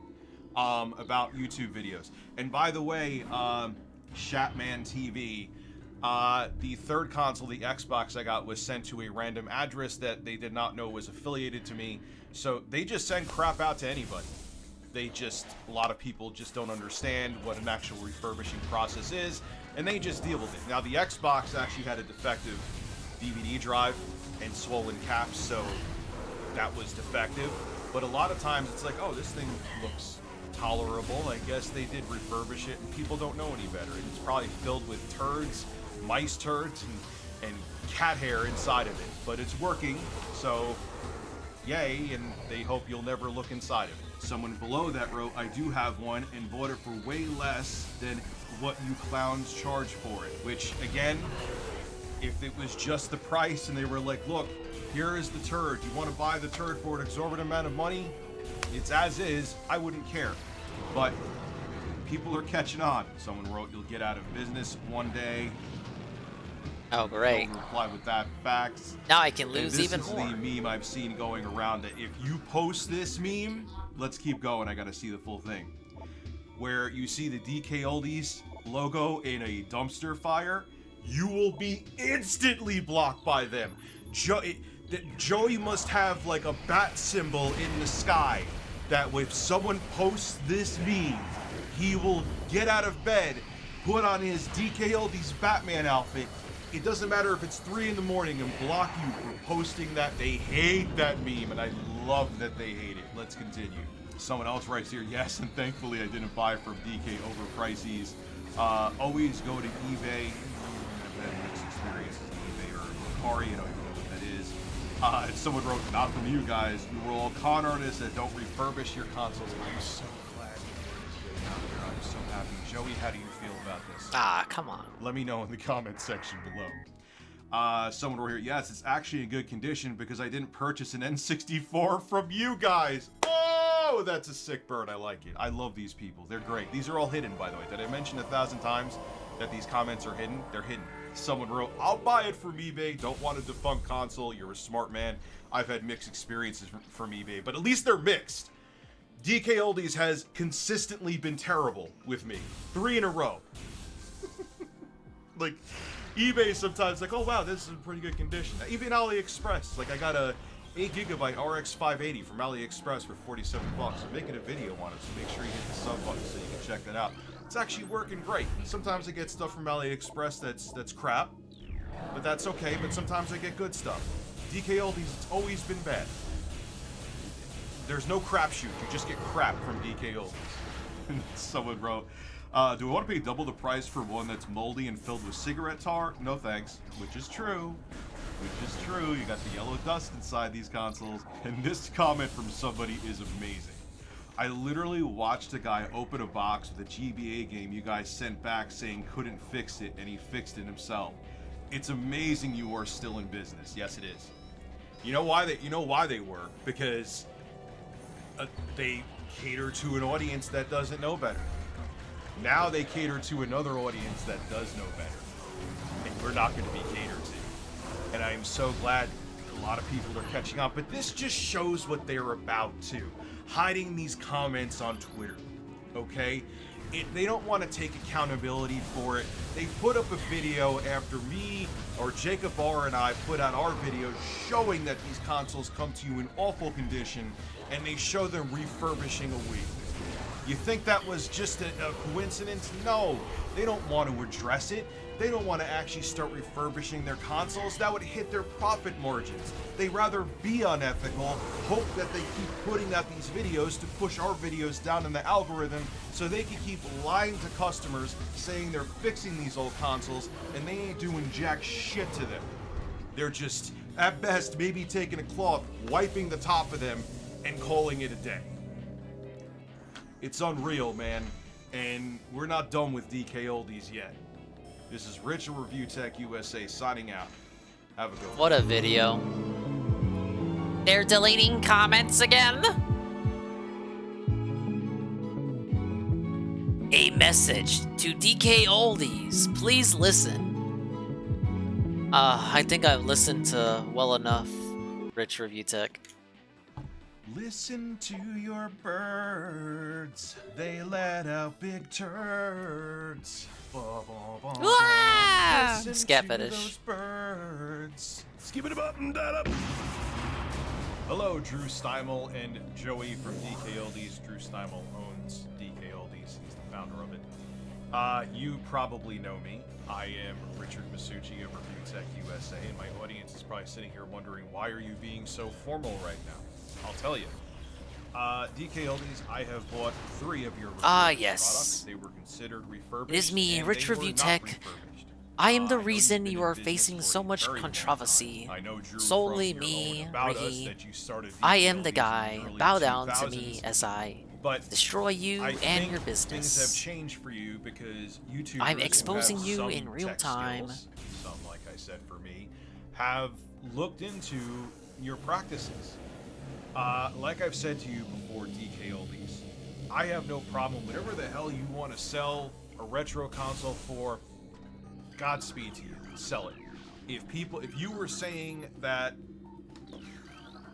about YouTube videos. And by the way, Shatman TV, the third console, the Xbox I got, was sent to a random address that they did not know was affiliated to me. So they just send crap out to anybody. A lot of people just don't understand what an actual refurbishing process is, and they just deal with it. Now, the Xbox actually had a defective DVD drive and swollen caps, so that was defective. But a lot of times it's like, oh, this thing looks tolerable. I guess they did refurbish it, and people don't know any better. And it's probably filled with turds, mice turds, and cat hair inside of it. But it's working, so yay, and they hope you'll never look inside of it. Someone below that wrote, I do have one and bought it for way less than what you clowns charge for it. Which, again, if it was just the price and they were like, look, here is the turd, you want to buy the turd for an exorbitant amount of money? It's as is, I wouldn't care. But people are catching on. Someone wrote, you'll get out of business one day. Oh, great. Don't reply with that facts. Now I can lose even more. This is the meme I've seen going around that if you post this meme, let's keep going, I gotta see the full thing. Where you see the DK Oldies logo in a dumpster fire, you will be instantly blocked by them. Joey must have like a bat symbol in the sky that if someone posts this meme, he will get out of bed, put on his DK Oldies Batman outfit. It doesn't matter if it's 3 in the morning, and block you for posting that. They hate that meme, and I love that they hate it. Let's continue. Someone else writes here, yes, and thankfully I didn't buy from DK over prices. Always go to eBay. I've had mixed experiences with eBay or Mercari, I don't even know what that is. Someone wrote, not from you guys. You were all con artists that don't refurbish your consoles. I'm so glad you're out there. I'm so happy. Joey, how do you feel about this? Ah, come on. Let me know in the comment section below. Someone wrote here, yes, it's actually in good condition because I didn't purchase an N64 from you guys. Oh, that's a sick bird. I like it. I love these people. They're great. These are all hidden, by the way. Did I mention 1,000 times that these comments are hidden? They're hidden. Someone wrote, I'll buy it from eBay. Don't want a defunct console. You're a smart man. I've had mixed experiences from eBay, but at least they're mixed. DK Oldies has consistently been terrible with me. 3 in a row. Like, eBay sometimes like, oh wow, this is in pretty good condition. Even AliExpress, like I got a 8GB RX 580 from AliExpress for 47 bucks. I'm making a video on it, so make sure you hit the sub button so you can check that out. It's actually working great. Sometimes I get stuff from AliExpress that's crap, but that's okay. But sometimes I get good stuff. DK Oldies, it's always been bad. There's no crapshoot. You just get crap from DK Oldies. Someone wrote, do we want to pay double the price for one that's moldy and filled with cigarette tar? No thanks. Which is true. Which is true. You got the yellow dust inside these consoles. And this comment from somebody is amazing. I literally watched a guy open a box with a GBA game you guys sent back saying couldn't fix it, and he fixed it himself. It's amazing you are still in business. Yes, it is. You know why they were? Because they cater to an audience that doesn't know better. Now they cater to another audience that does know better. And we're not going to be catered to. And I am so glad a lot of people are catching on. But this just shows what they're about too. Hiding these comments on Twitter. Okay? They don't want to take accountability for it. They put up a video after me or Jacob R and I put out our video showing that these consoles come to you in awful condition, and they show them refurbishing a week. You think that was just a coincidence? No, they don't want to address it. They don't want to actually start refurbishing their consoles. That would hit their profit margins. They rather be unethical, hope that they keep putting out these videos to push our videos down in the algorithm so they can keep lying to customers saying they're fixing these old consoles and they ain't doing jack shit to them. They're just, at best, maybe taking a cloth, wiping the top of them, and calling it a day. It's unreal, man, and we're not done with DK Oldies yet. This is Rich of Review Tech USA signing out. Have a good one. What a video. They're deleting comments again? A message to DK Oldies. Please listen. I think I've listened to well enough, Rich Review Tech. Listen to your birds. They let out big turds. Ba, ba, ba, ba. Ah! Listen Scat to fetish. those birds. Skip it up and that up. Hello, Drew Steimel and Joey from DK Oldies. Drew Steimel owns DK Oldies. He's the founder of it. You probably know me. I am Richard Masucci of Review Tech USA, and my audience is probably sitting here wondering, why are you being so formal right now? I'll tell you. DK Oldies, I have bought 3 of your yes. products. They were considered refurbished. It is me, and Rich they were Review not Tech. refurbished. I am the I know reason you've you been in are business facing for so a much very long controversy. time. I know, Drew, Solely from your me, own About Us Ricky. that you started I DK am the Oldies guy. in the early Bow down to 2000s. me as I But destroy you I and think your things have business. changed for you because YouTubers I'm who exposing have you some in real tech time. skills, some, like I said, for me, have looked into your practices. Like I've said to you before, DK Oldies, I have no problem. Whatever the hell you want to sell a retro console for, Godspeed to you. Sell it. If you were saying that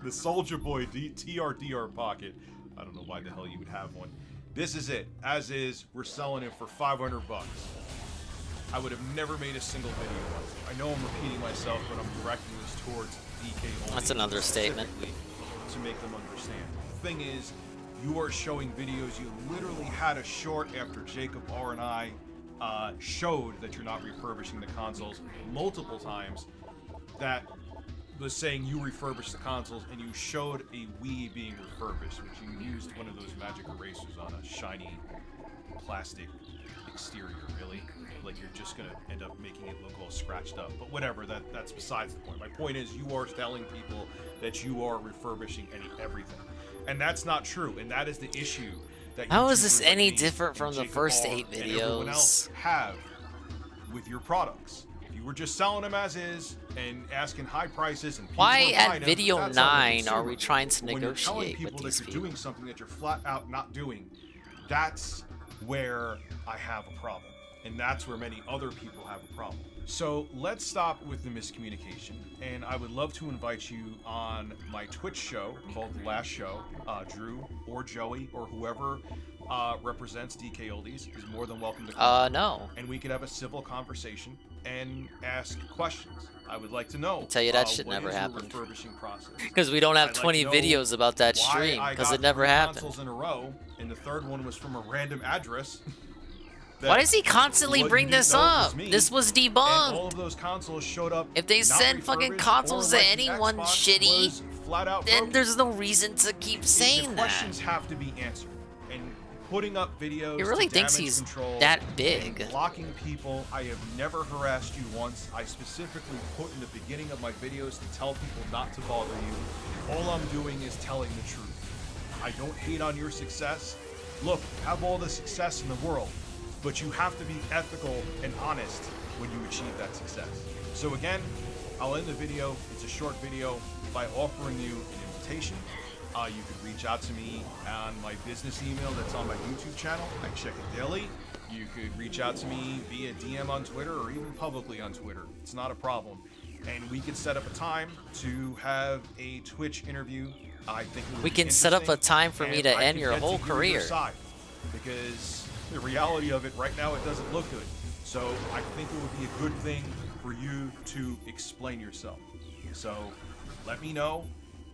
the Soldier Boy TRDR Pocket, I don't know why the hell you would have one. This is it. As is, we're selling it for $500. I would have never made a single video on it. I know I'm repeating myself, but I'm directing this towards DK Oldies. That's an understatement. To make them understand. The thing is, you are showing videos. You literally had a short after Jacob R and I showed that you're not refurbishing the consoles multiple times. That was saying you refurbished the consoles, and you showed a Wii being refurbished, which you used one of those magic erasers on a shiny plastic exterior. Really, like you're just gonna end up making it look all scratched up. But whatever, that's besides the point. My point is, you are telling people that you are refurbishing everything, and that's not true. And that is the issue. That How is this YouTubers like any me different from and the Jacob first R 8 and everyone else videos? have with your products. If you were just selling them as is and asking high prices and people Why are at buying them, video that's on the 9 are we consumer. trying to When you're telling negotiate people with that these you're people? doing something that you're flat out not doing, that's where I have a problem. And that's where many other people have a problem. So let's stop with the miscommunication, and I would love to invite you on my Twitch show called The Last Show. Drew or Joey or whoever represents DK Oldies is more than welcome to come. No. And we could have a civil conversation and ask questions. I would like to know. I'll tell you that shit what never is your happened. refurbishing process? Because we don't have I'd like 20 to know videos about that why stream, I because got it never 3 happened. consoles in a row, and the third one was from a random address. Why does he constantly What bring you didn't this know up? was me, This was and all debunked. of those consoles showed up. If they not send fucking refurbished, consoles or to like the anyone Xbox shitty, was flat out then broken. there's no reason to keep saying The that. questions have to be answered. And putting up videos He really to thinks damage he's control that big. and blocking people. I have never harassed you once. I specifically put in the beginning of my videos to tell people not to bother you. All I'm doing is telling the truth. I don't hate on your success. Look, have all the success in the world, but you have to be ethical and honest when you achieve that success. So again, I'll end the video. It's a short video by offering you an invitation. You could reach out to me on my business email that's on my YouTube channel. I check it daily. You could reach out to me via DM on Twitter or even publicly on Twitter. It's not a problem. And we could set up a time to have a Twitch interview. I think it would We be can set up a interesting, time for me and to I end could your get to whole hear career. side, because the reality of it right now, it doesn't look good. So I think it would be a good thing for you to explain yourself. So let me know,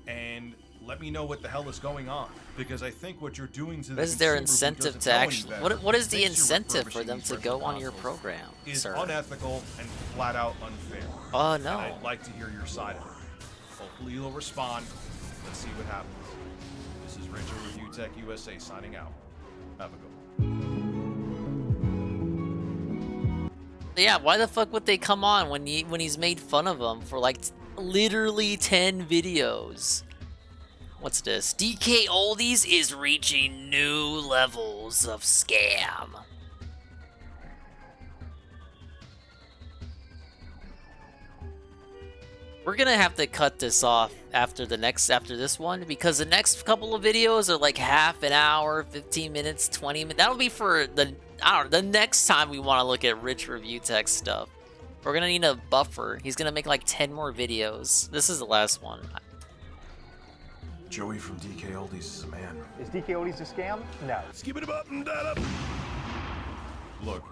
and let me know what the hell is going on, because I think what you're doing to the What is their consumer who incentive doesn't to know any actually? better, What is the thinks you're incentive for refurbishing them these to retro go on your consoles program, is sir? unethical and flat out unfair. Oh, And no. I'd like to hear your side of it. Hopefully you'll respond. Let's see what happens. This is Rich of Review Tech USA signing out. Have a good one. Yeah, why the fuck would they come on when he's made fun of them for like literally 10 videos? What's this? DK Oldies is reaching new levels of scam. We're gonna have to cut this off after this one, because the next couple of videos are like half an hour, 15 minutes, 20 minutes. That'll be for the next time we want to look at rich review text stuff. We're gonna need a buffer. He's gonna make like 10 more videos. This is the last one. Joey from DK Oldies is a man. Is DK Oldies a scam? No. Skip it up and that up. Look,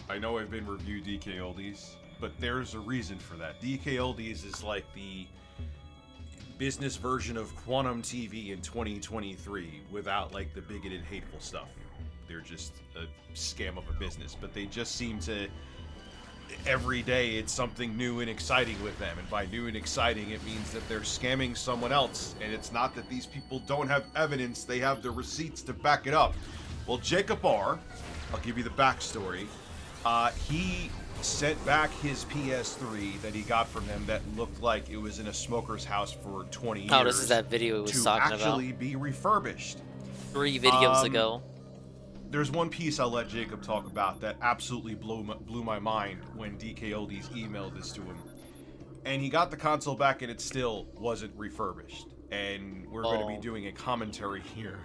I know I've been reviewed DK Oldies, but there's a reason for that. DK Oldies is like the business version of Quantum TV in 2023 without like the bigoted, hateful stuff. They're just a scam of a business, but they just seem to, every day it's something new and exciting with them, and by new and exciting it means that they're scamming someone else, and it's not that these people don't have evidence, they have the receipts to back it up. Well, Jacob R., I'll give you the backstory, he sent back his PS3 that he got from them that looked like it was in a smoker's house for 20 years. Oh, this is that video he was talking about. To actually be refurbished. 3 videos ago. There's one piece I'll let Jacob talk about that absolutely blew my mind when DK Oldies emailed this to him. And he got the console back and it still wasn't refurbished. And we're going to be doing a commentary here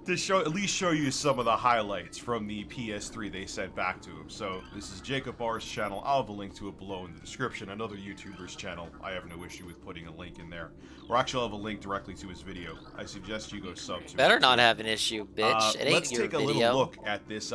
to at least show you some of the highlights from the PS3 they sent back to him. So this is Jacob R's channel. I'll have a link to it below in the description. Another YouTuber's channel. I have no issue with putting a link in there. Or actually I'll have a link directly to his video. I suggest you go sub to Better it. not have an issue, bitch. It ain't Let's your take a video. little look at this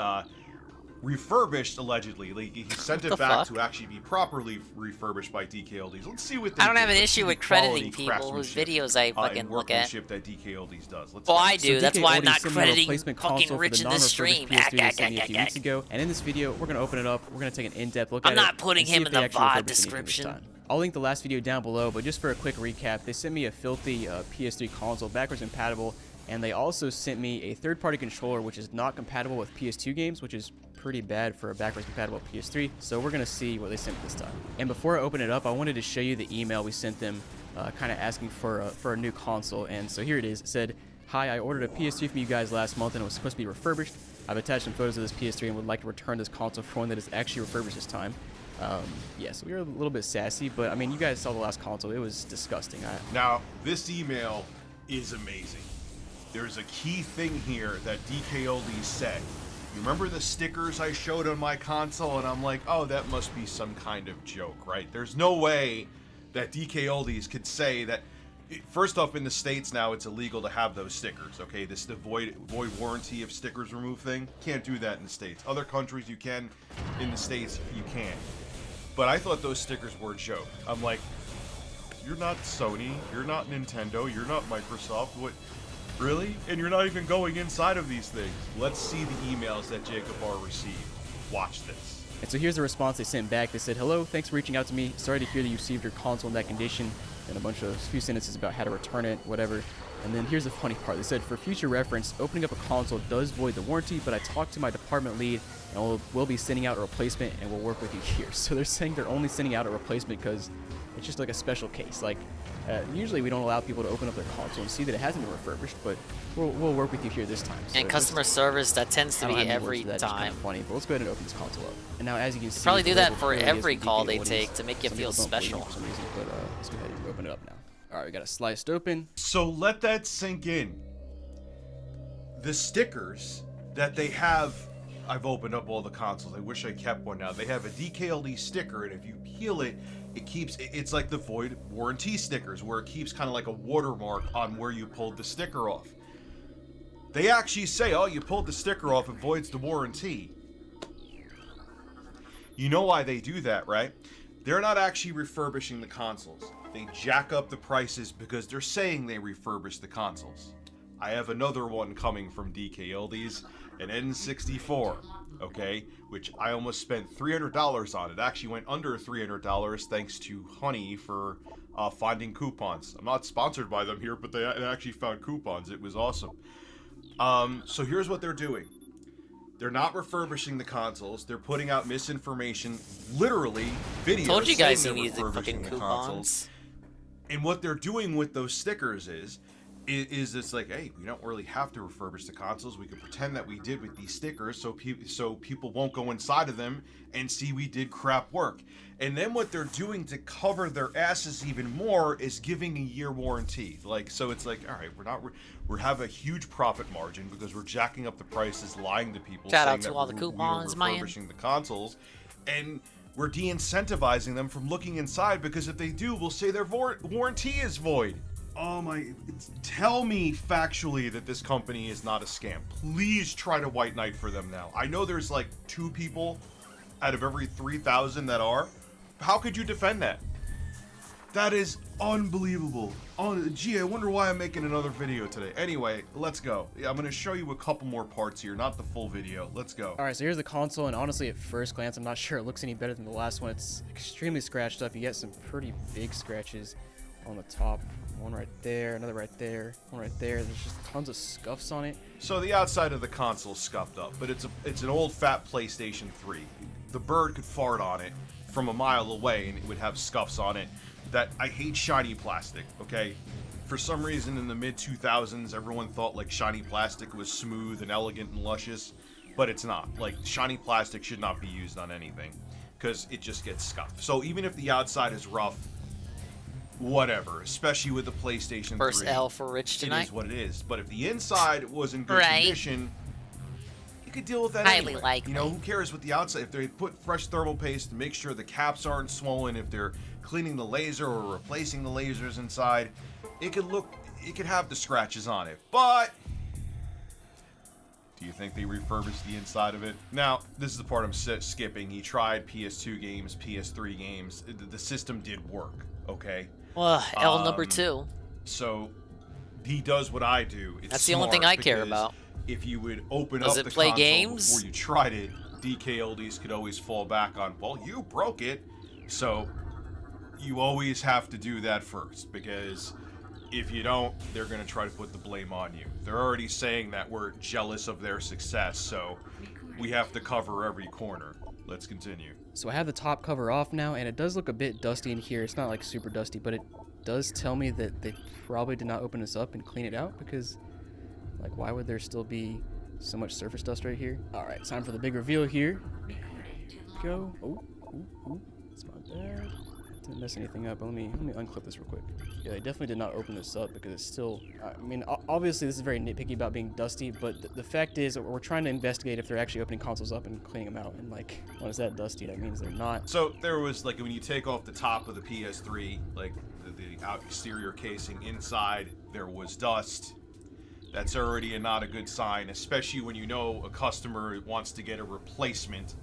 refurbished, allegedly. Like, he sent it back to actually be properly refurbished by DK Oldies. Let's see what they I don't did. have an Let's see issue the with crediting quality people whose craftsmanship, videos I fucking and look at. workmanship that DK Oldies does. Let's Well, see. I do. That's DK why I'm Oldies not sent me a crediting replacement fucking console for Rich the in this non-refurbished stream. PS3 they sent me a few weeks ago, and in this video, we're gonna open it up. We're gonna take an in-depth look at it. I'm not putting and see him if in they the actually VOD refurbished anything this description. time. I'll link the last video down below, but just for a quick recap, they sent me a filthy PS3 console, backwards compatible, and they also sent me a third-party controller, which is not compatible with PS2 games, which is pretty bad for a backwards compatible PS3. So we're gonna see what they sent me this time. And before I open it up, I wanted to show you the email we sent them, kind of asking for a new console. And so here it is. It said, "Hi, I ordered a PS3 from you guys last month, and it was supposed to be refurbished. I've attached some photos of this PS3 and would like to return this console for one that is actually refurbished this time." Yes, we were a little bit sassy, but I mean, you guys saw the last console. It was disgusting. Now, this email is amazing. There's a key thing here that DK Oldies said. You remember the stickers I showed on my console? And I'm like, oh, that must be some kind of joke, right? There's no way that DK Oldies could say that. First off, in the States now, it's illegal to have those stickers, okay? This the void warranty of stickers removed thing. Can't do that in the States. Other countries you can. In the States, you can. But I thought those stickers were a joke. I'm like, you're not Sony, you're not Nintendo, you're not Microsoft. What? Really? And you're not even going inside of these things. Let's see the emails that Jacob R received. Watch this. And so here's the response they sent back. They said, "Hello, thanks for reaching out to me. Sorry to hear that you received your console in that condition," and a few sentences about how to return it, whatever. And then here's the funny part. They said, "For future reference, opening up a console does void the warranty, but I talked to my department lead, and we'll be sending out a replacement, and we'll work with you here." So they're saying they're only sending out a replacement because it's just like a special case. Like, usually we don't allow people to open up their console and see that it hasn't been refurbished, but we'll work with you here this time. So And customer service, that tends to be every That's kind time. of funny, but let's go ahead and open this console up. And now, as you can see, Probably do the that label for clearly is every from call DK they Oldies. take to make you Some feel people don't believe special. me for some reason, but let's go ahead and open it up now. All right, we got it sliced open. So let that sink in. The stickers that they have, I've opened up all the consoles. I wish I kept one now. They have a DKLD sticker, and if you peel it, it's like the void warranty stickers, where it keeps kind of like a watermark on where you pulled the sticker off. They actually say, oh, you pulled the sticker off, it voids the warranty. You know why they do that, right? They're not actually refurbishing the consoles. They jack up the prices because they're saying they refurbished the consoles. I have another one coming from DK Oldies, an N64, okay, which I almost spent $300 on. It actually went under $300 thanks to Honey for finding coupons. I'm not sponsored by them here, but they actually found coupons. It was awesome. So here's what they're doing. They're not refurbishing the consoles. They're putting out misinformation, literally videos. Told you guys saying you they're needed refurbishing fucking the consoles. coupons. And what they're doing with those stickers is is this like, hey, we don't really have to refurbish the consoles. We could pretend that we did with these stickers, so people won't go inside of them and see we did crap work. And then what they're doing to cover their asses even more is giving a year warranty. Like, so it's like, all right, we have a huge profit margin because we're jacking up the prices, lying to people, Shout saying out to that all the we're coupons, man. refurbishing the consoles, and we're de-incentivizing them from looking inside, because if they do, we'll say their warranty is void. Oh my, tell me factually that this company is not a scam. Please try to white knight for them now. I know there's like 2 people out of every 3,000 that are. How could you defend that? That is unbelievable. Gee, I wonder why I'm making another video today. Anyway, let's go. I'm going to show you a couple more parts here, not the full video. Let's go. Alright, so here's the console, and honestly, at first glance, I'm not sure it looks any better than the last one. It's extremely scratched up. You get some pretty big scratches on the top. One right there, another right there, one right there. There's just tons of scuffs on it. So the outside of the console's scuffed up, but it's an old fat PlayStation 3. The bird could fart on it from a mile away and it would have scuffs on it. That I hate shiny plastic, okay? For some reason in the mid-2000s, everyone thought like shiny plastic was smooth and elegant and luscious, but it's not. Like, shiny plastic should not be used on anything because it just gets scuffed. So even if the outside is rough, whatever, especially with the PlayStation 3. First L for Rich tonight. It is what it is. But if the inside was in good Right. condition, you could deal with that Highly anyway. likely. You know, who cares what the outside? If they put fresh thermal paste to make sure the caps aren't swollen, if they're cleaning the laser or replacing the lasers inside, it could have the scratches on it. But do you think they refurbished the inside of it? Now, this is the part I'm skipping. He tried PS2 games, PS3 games. The system did work, okay? Well, L number 2. So he does what I do. It's That's the only thing I care because about. If you would open Does up it the play console games? before you tried it, DK oldies could always fall back on, well, you broke it. So you always have to do that first, because if you don't, they're going to try to put the blame on you. They're already saying that we're jealous of their success, so we have to cover every corner. Let's continue. So I have the top cover off now, and it does look a bit dusty in here. It's not like super dusty, but it does tell me that they probably did not open this up and clean it out, because like, why would there still be so much surface dust right here? All right, time for the big reveal here. Go. Oh, that's my bad. Didn't mess anything up. Let me unclip this real quick. Yeah, they definitely did not open this up because it's still, I mean, obviously this is very nitpicky about being dusty, but the fact is that we're trying to investigate if they're actually opening consoles up and cleaning them out. And like, when it's that dusty, that means they're not. So there was, like, when you take off the top of the PS3, like the out exterior casing, inside there was dust. That's already not a good sign, especially when you know a customer wants to get a replacement.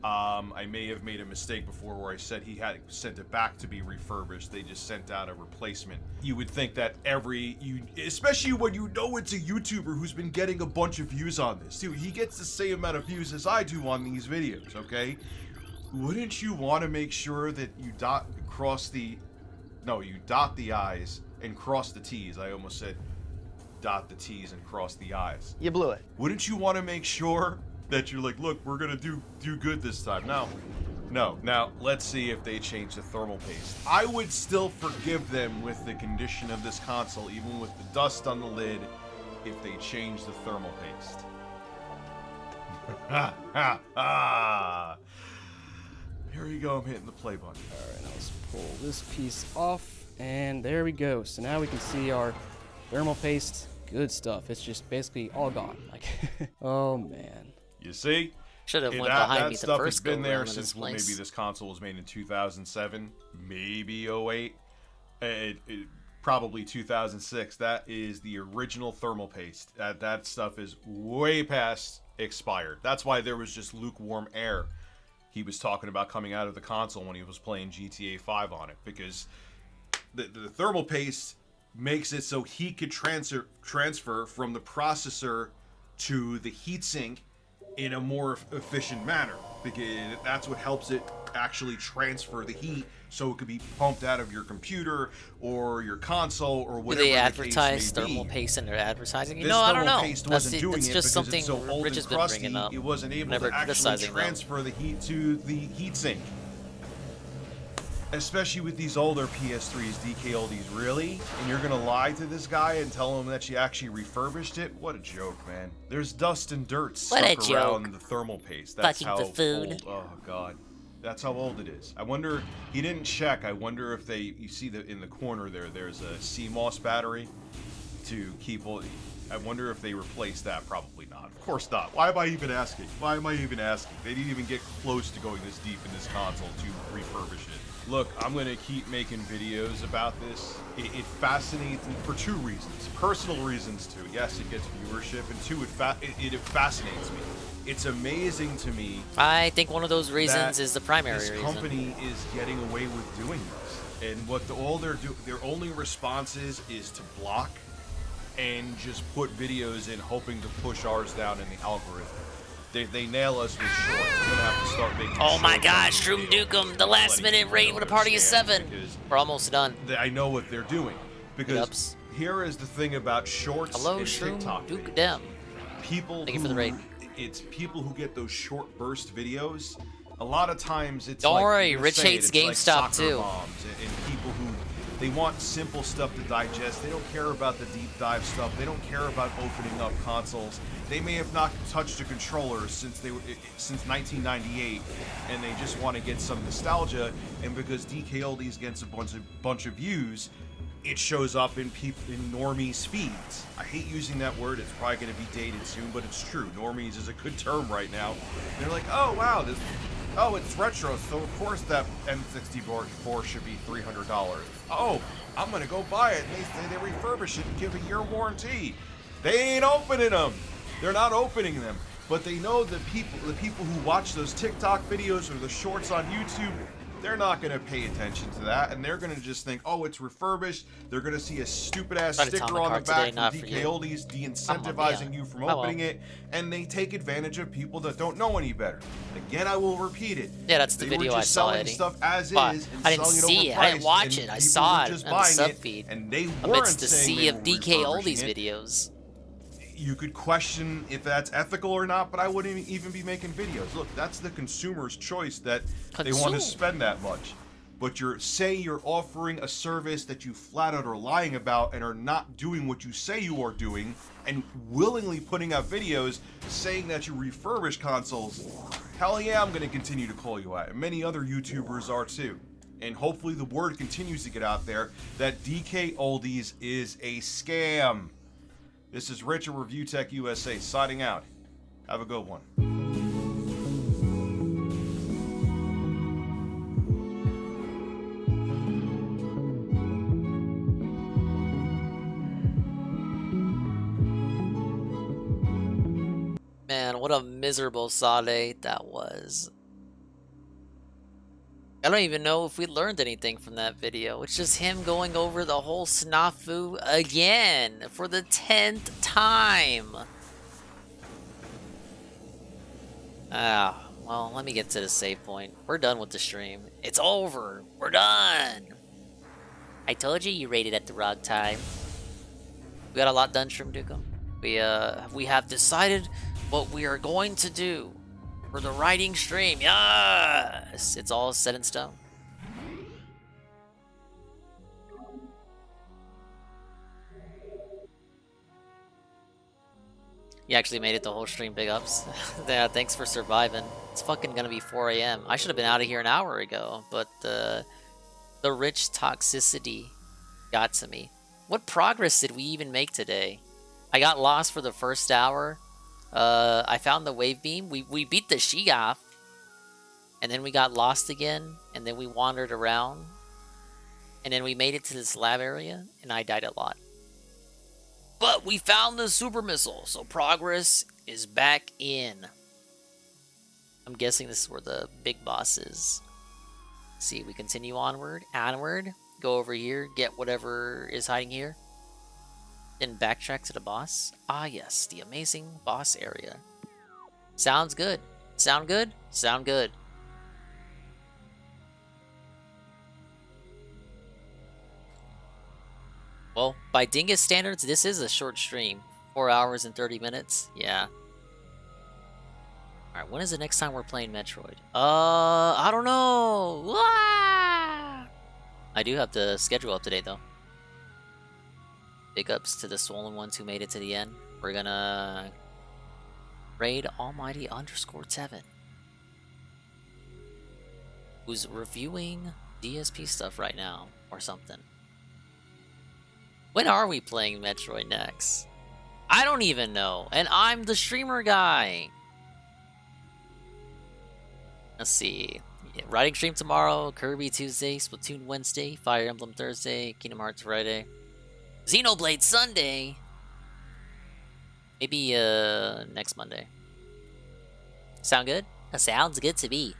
I may have made a mistake before where I said he had sent it back to be refurbished. They just sent out a replacement. You would think that especially when you know it's a YouTuber who's been getting a bunch of views on this. Dude, he gets the same amount of views as I do on these videos, okay? Wouldn't you want to make sure that you dot the I's and cross the T's? I almost said dot the T's and cross the I's. You blew it. Wouldn't you want to make sure that you're like, look, we're gonna do good this time? No. Now let's see if they change the thermal paste. I would still forgive them with the condition of this console, even with the dust on the lid, if they change the thermal paste. Here you go. I'm hitting the play button. All right, now let's pull this piece off, and there we go. So now we can see our thermal paste. Good stuff. It's just basically all gone. Like, oh man. You see? Should have went behind me that the stuff first has been go there round in since this place. maybe this console was made in 2007, maybe 08, probably 2006. That is the original thermal paste. That stuff is way past expired. That's why there was just lukewarm air he was talking about coming out of the console when he was playing GTA 5 on it, because the thermal paste makes it so he could transfer from the processor to the heatsink in a more efficient manner, because that's what helps it actually transfer the heat so it could be pumped out of your computer or your console or whatever. Do they the advertise case may thermal be. paste in their advertising? This I don't thermal know. paste That's wasn't doing it just because something it's so old Rich and has been crusty, bringing up. it wasn't able Never to actually criticizing them. transfer the heat to the heatsink. Especially with these older PS3s, DK oldies, really? And you're gonna lie to this guy and tell him that you actually refurbished it? What a joke, man. There's dust and dirt stuck around the thermal paste. That's Fucking how buffoon. old. Oh god. That's how old it is. I wonder, he didn't check. I wonder if they, you see in the corner there's a CMOS battery to keep all. I wonder if they replaced that. Probably not. Of course not. Why am I even asking? Why am I even asking? They didn't even get close to going this deep in this console to refurbish it. Look, I'm gonna keep making videos about this. It fascinates me for two reasons. Personal reasons too. Yes, it gets viewership, and two, it fascinates me. It's amazing to me. I think one of those reasons is the primary this reason. Company is getting away with doing this, and what their only response is to block and just put videos in, hoping to push ours down in the algorithm. They nail us with shorts. We're gonna have to start making. Oh my shorts gosh, on Shroom video. Dukem, the last minute raid with a party of 7. We're almost done. I know what they're doing, because here is the thing about shorts Hello, and Shroom TikTok. Dukem. People Thank you for the raid. It's people who get those short burst videos. A lot of times it's Don't like, worry, you're Rich saying, hates it's like GameStop soccer too. moms and people who they want simple stuff to digest. They don't care about the deep dive stuff. They don't care about opening up consoles. They may have not touched a controller since 1998, and they just want to get some nostalgia. And because DK Oldies gets a bunch of views, it shows up in normies' feeds. I hate using that word. It's probably going to be dated soon, but it's true. Normies is a good term right now. And they're like, oh wow, it's retro, so of course that N64 should be $300. Oh, I'm gonna go buy it. And they say they refurbish it and give a year warranty. They ain't opening them. They're not opening them. But they know the people who watch those TikTok videos or the shorts on YouTube, they're not gonna pay attention to that, and they're gonna just think, oh, it's refurbished. They're gonna see a stupid ass sticker on the back from DK Oldies de-incentivizing you from opening it, and they take advantage of people that don't know any better. Again, I will repeat it. Yeah, that's the They video were I just saw, selling Eddie. stuff as But is and I didn't selling see it it. I didn't overpriced, watch and it. I people saw were it just on the buying sub it, feed. and they weren't Amidst the saying sea they of were DK refurbishing Oldies it. videos. You could question if that's ethical or not, but I wouldn't even be making videos. Look, that's the consumer's choice that they want to spend that much. But you're offering a service that you flat out are lying about and are not doing what you say you are doing, and willingly putting out videos saying that you refurbish consoles. Hell yeah, I'm going to continue to call you out. And many other YouTubers are too. And hopefully the word continues to get out there that DK Oldies is a scam. This is Rich of Review Tech USA signing out. Have a good one. Man, what a miserable Sade that was. I don't even know if we learned anything from that video. It's just him going over the whole snafu again for the 10th time. Well, let me get to the save point. We're done with the stream. It's over. We're done. I told you you rated at the wrong time. We got a lot done, Shroom Dukem. We have decided what we are going to do for the writing stream. Yes! It's all set in stone. You actually made it the whole stream, big ups. Yeah, thanks for surviving. It's fucking gonna be 4 a.m. I should have been out of here an hour ago, but the rich toxicity got to me. What progress did we even make today? I got lost for the first hour. I found the wave beam. We beat the Sheoff. And then we got lost again. And then we wandered around. And then we made it to this lab area. And I died a lot. But we found the super missile. So progress is back in. I'm guessing this is where the big boss is. Let's see, we continue onward. Go over here. Get whatever is hiding here. Then backtrack to the boss. Ah, yes, the amazing boss area. Sounds good. Sound good? Sound good. Well, by Dingus standards, this is a short stream. 4 hours and 30 minutes. Yeah. Alright, when is the next time we're playing Metroid? I don't know. Ah! I do have the schedule up to date though. Big ups to the swollen ones who made it to the end. We're gonna raid Almighty underscore Tevin, who's reviewing DSP stuff right now or something. When are we playing Metroid next? I don't even know, and I'm the streamer guy. Let's see. Yeah, writing stream tomorrow, Kirby Tuesday, Splatoon Wednesday, Fire Emblem Thursday, Kingdom Hearts Friday, Xenoblade Sunday. Maybe next Monday. Sound good? That sounds good to me.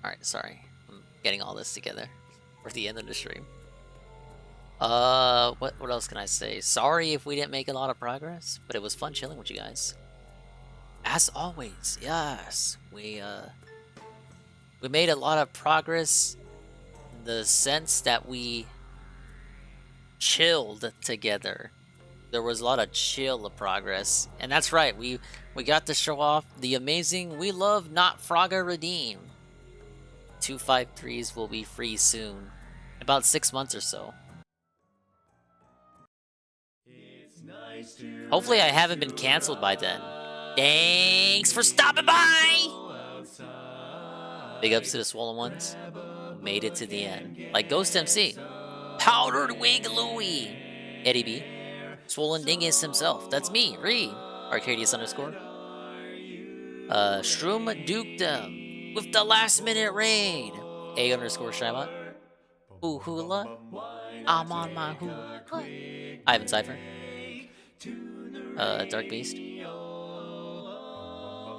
Alright, sorry. I'm getting all this together for the end of the stream. What else can I say? Sorry if we didn't make a lot of progress, but it was fun chilling with you guys. As always, yes. We made a lot of progress in the sense that we chilled together. There was a lot of chill progress. And that's right, we got to show off the amazing We Love Not Frogger Redeem. 253s will be free soon. About 6 months or so. Hopefully I haven't been cancelled by then. Thanks for stopping by! Big ups to the swollen ones who made it to the end. Like Ghost MC, Powdered Wig Louie, Eddie B, Swollen Dingus himself. That's me, Ree, Arcadius underscore. Shroom Dukedom with the last minute raid. A underscore Shybot. Ooh hula. I'm on my hula. Ivan Cypher. Dark Beast.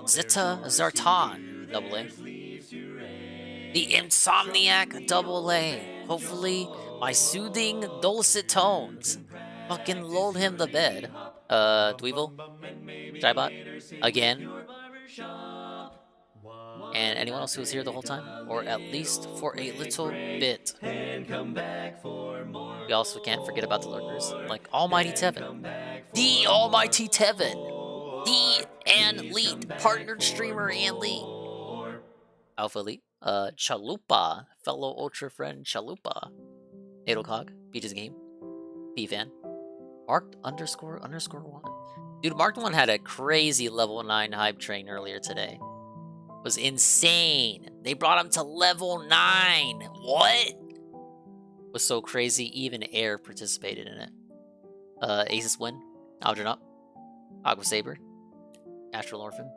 Zeta Zartan. Double A. The Insomniac Double A. Hopefully my soothing dulcet tones fucking lulled him to bed. Dweevil. Shybot. Again. And anyone else who was here the whole time, or at least for a little bit. We also can't forget about the lurkers, like Almighty Tevin, the Almighty Tevin, the and Elite partnered streamer and Elite, Alpha Elite, Chalupa, fellow Ultra friend Chalupa, Edelcog, Beaches Game, B-Fan, Marked underscore one. Dude, Marked one had a crazy level 9 hype train earlier today. Was insane. They brought him to level 9. What? Was so crazy, even Air participated in it. Aces Win, Aldrin Up, Aqua Saber, Astral Orphan.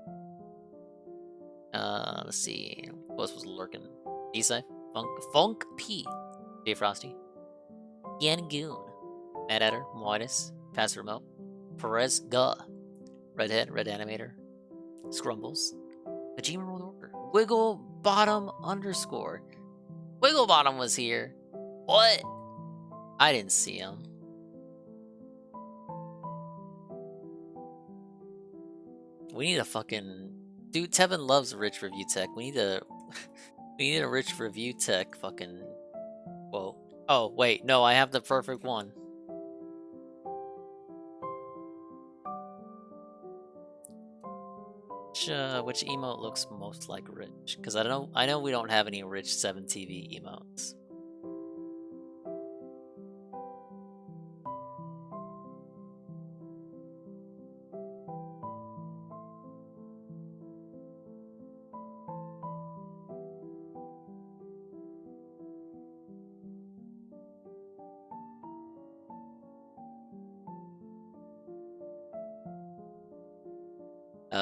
Let's see. Who else was lurking? D-Sci, Funk P, J Frosty, Yangoon, Mad Adder, Moitis, Fast Remote, Perez Guh, Redhead, Red Animator, Scrumbles, Kojima World Order, Wiggle Bottom underscore. Wiggle Bottom was here. What? I didn't see him. We need a fucking dude. Tevin loves rich review tech. We need a rich review tech fucking. Whoa. Oh wait, no, I have the perfect one. Which emote looks most like rich? Because I know we don't have any rich 7TV emotes.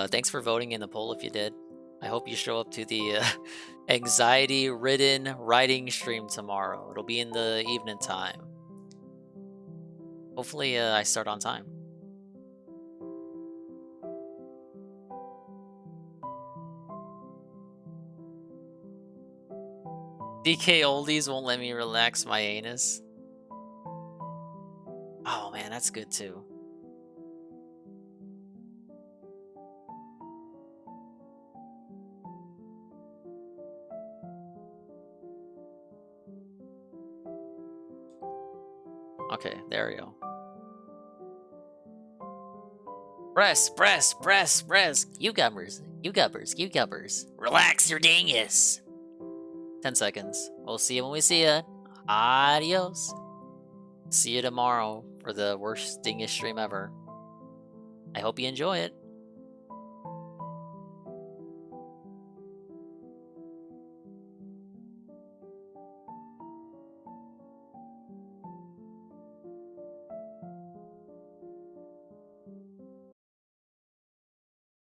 Thanks for voting in the poll if you did. I hope you show up to the anxiety-ridden writing stream tomorrow. It'll be in the evening time. Hopefully I start on time. DK Oldies won't let me relax my anus. Oh man, that's good too. Okay, there we go. Press. Cucumbers. Relax your dingus. 10 seconds. We'll see you when we see you. Adios. See you tomorrow for the worst dingus stream ever. I hope you enjoy it.